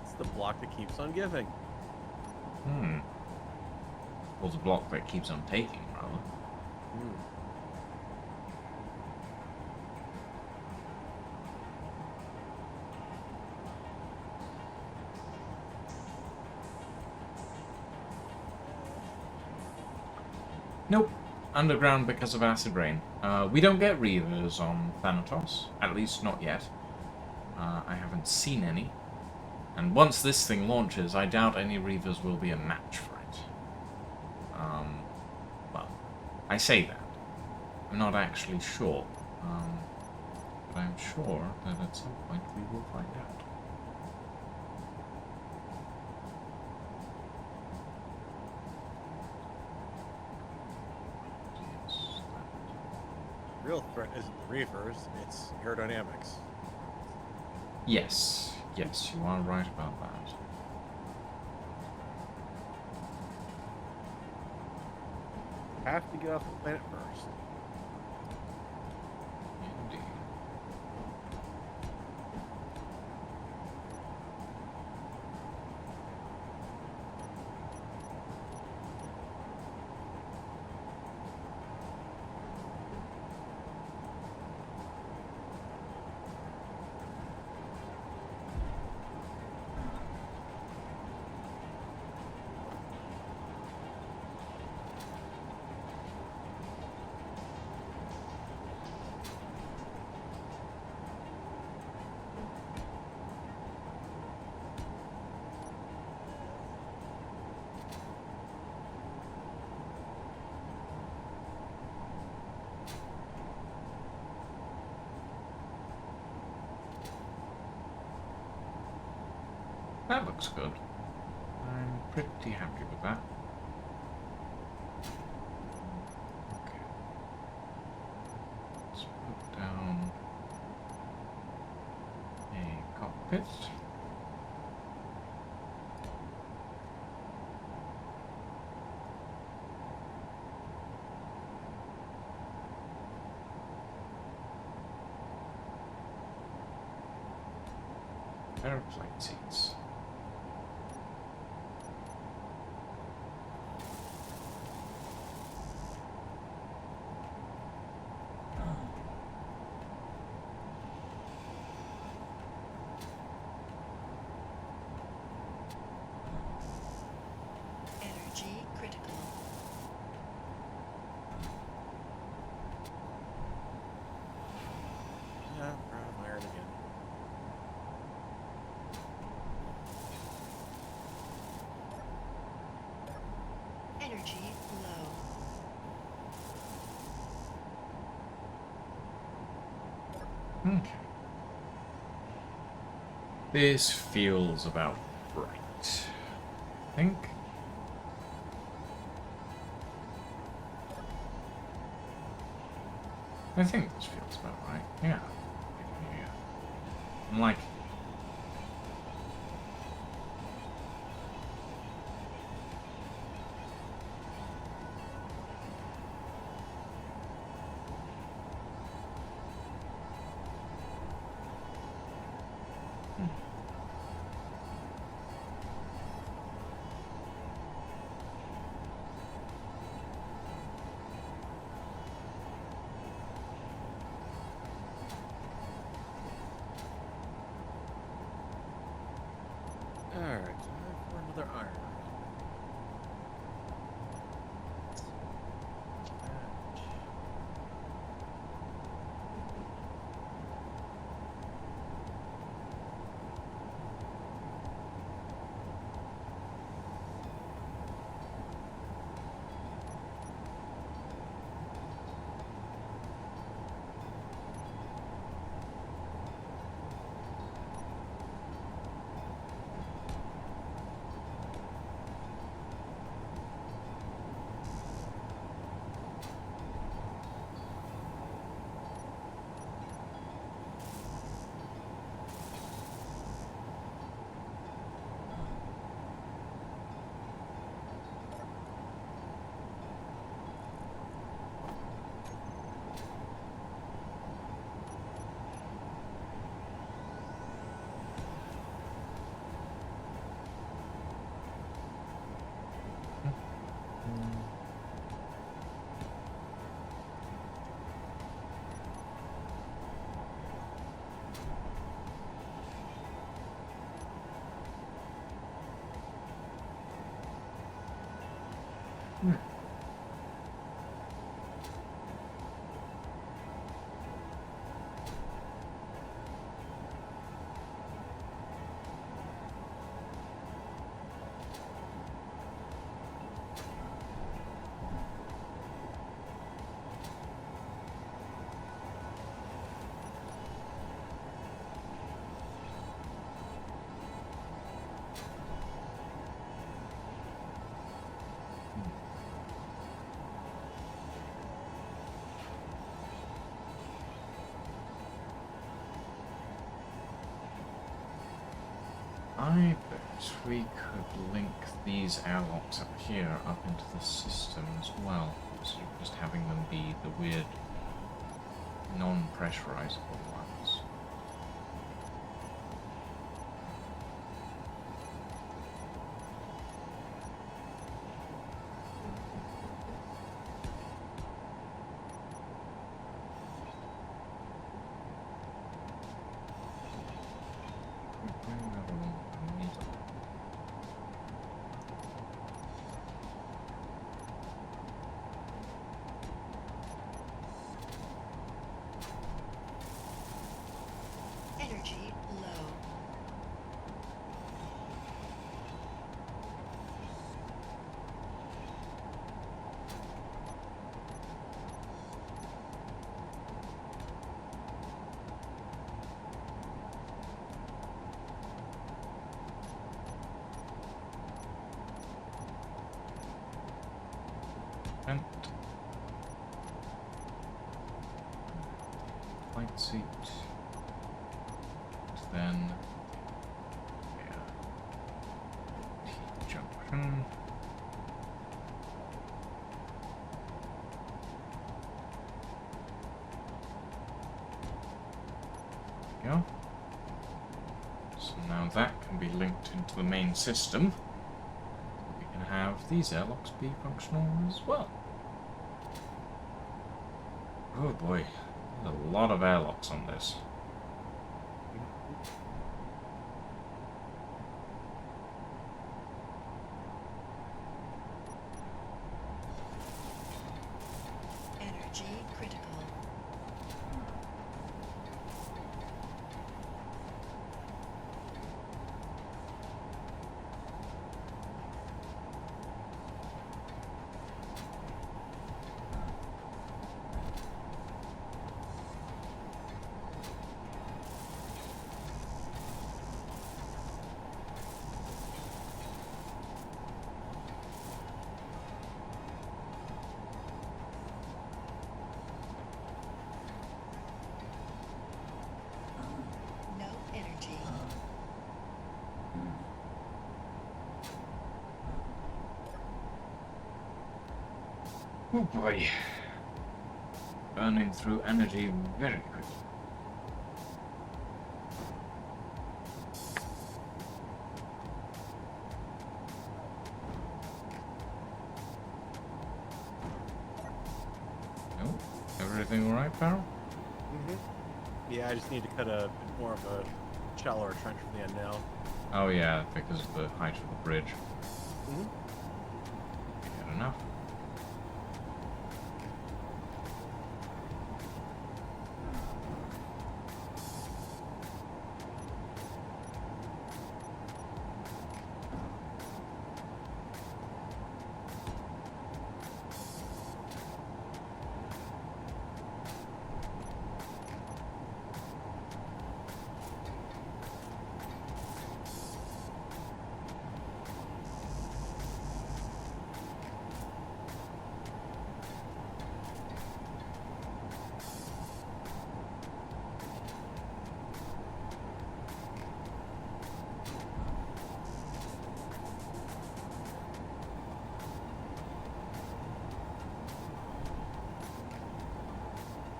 It's the block that keeps on giving. Well, the block that keeps on taking, rather. Nope. Underground because of acid rain. We don't get reavers on Thanatos. At least not yet. I haven't seen any. And once this thing launches, I doubt any reavers will be a match for it. Well, I say that. I'm not actually sure. But I'm sure that at some point we will find out. Real threat isn't the Reavers, it's aerodynamics. Yes, yes, you are right about that. Have to get off the planet first. Indeed. That looks good. I'm pretty happy with that. Okay. Let's put down a cockpit. Airplane seats. Energy critical. Yeah, I'm iron again. Energy low. Okay. This feels about right. I think. I think this feels about right. Yeah. Yeah. I'm like. Alright, time for another iron. I bet we could link these airlocks up here up into the system as well. So just having them be the weird non-pressurizable ones. Energy low. And flight seat. Then yeah. T-junction. There we go. So now that can be linked into the main system. We can have these airlocks be functional as well. Oh boy, there's a lot of airlocks on this. Energy critical. No energy. Oh boy. Burning through energy very quickly. Nope. Everything alright, Farrell? Yeah, I just need to cut a bit more of a shallower trench from the end now. Oh yeah, because of the height of the bridge. Mm-hmm. Good enough.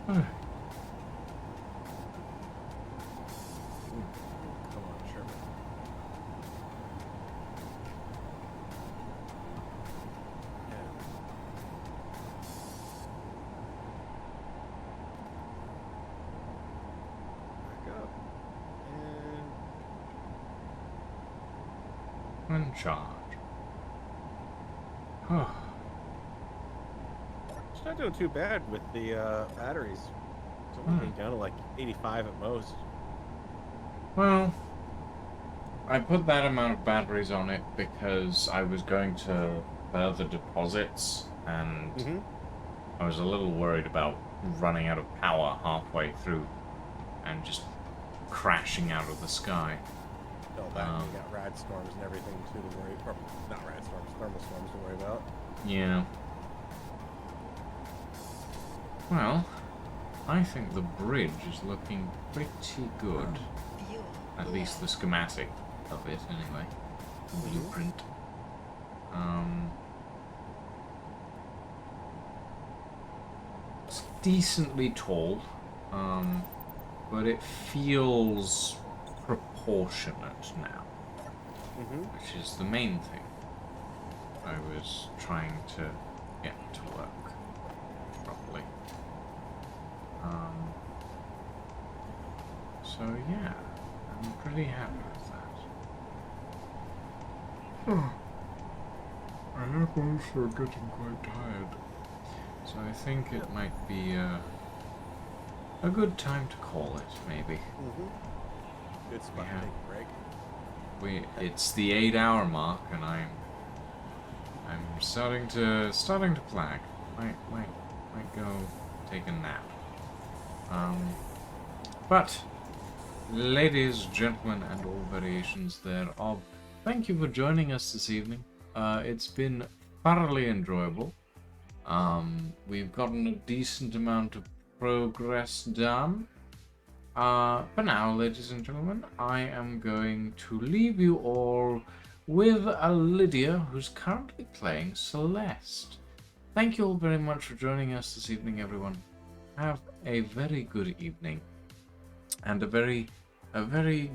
Come on, Sherman. Yeah. Back up. And And charge. it's not doing too bad with the batteries. It's only getting down to like 85 at most. Well, I put that amount of batteries on it because I was going to further deposits, and I was a little worried about running out of power halfway through and just crashing out of the sky. All that, and you got rad storms and everything too to worry. Or not rad storms, thermal storms to worry about. Yeah. Well, I think the bridge is looking pretty good. Fuel At least the low. schematic of it anyway. The Mhm. blueprint. It's decently tall, but it feels proportionate now, which is the main thing I was trying to get to work properly. So yeah, I'm pretty happy with that. I am also getting quite tired, so I think it might be a good time to call it, maybe. Good spot Yeah. to take a break. It's the 8-hour mark, and I'm starting to flag. Might go take a nap. But ladies, gentlemen, and all variations thereof, thank you for joining us this evening. It's been thoroughly enjoyable. We've gotten a decent amount of progress done. For now, ladies and gentlemen, I am going to leave you all with Lydia, who's currently playing Celeste. Thank you all very much for joining us this evening, everyone. Have a very good evening, and a very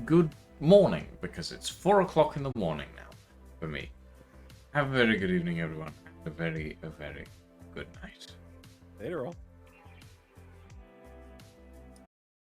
good morning, because it's 4 o'clock in the morning now for me. Have a very good evening, everyone. A very good night. Later all.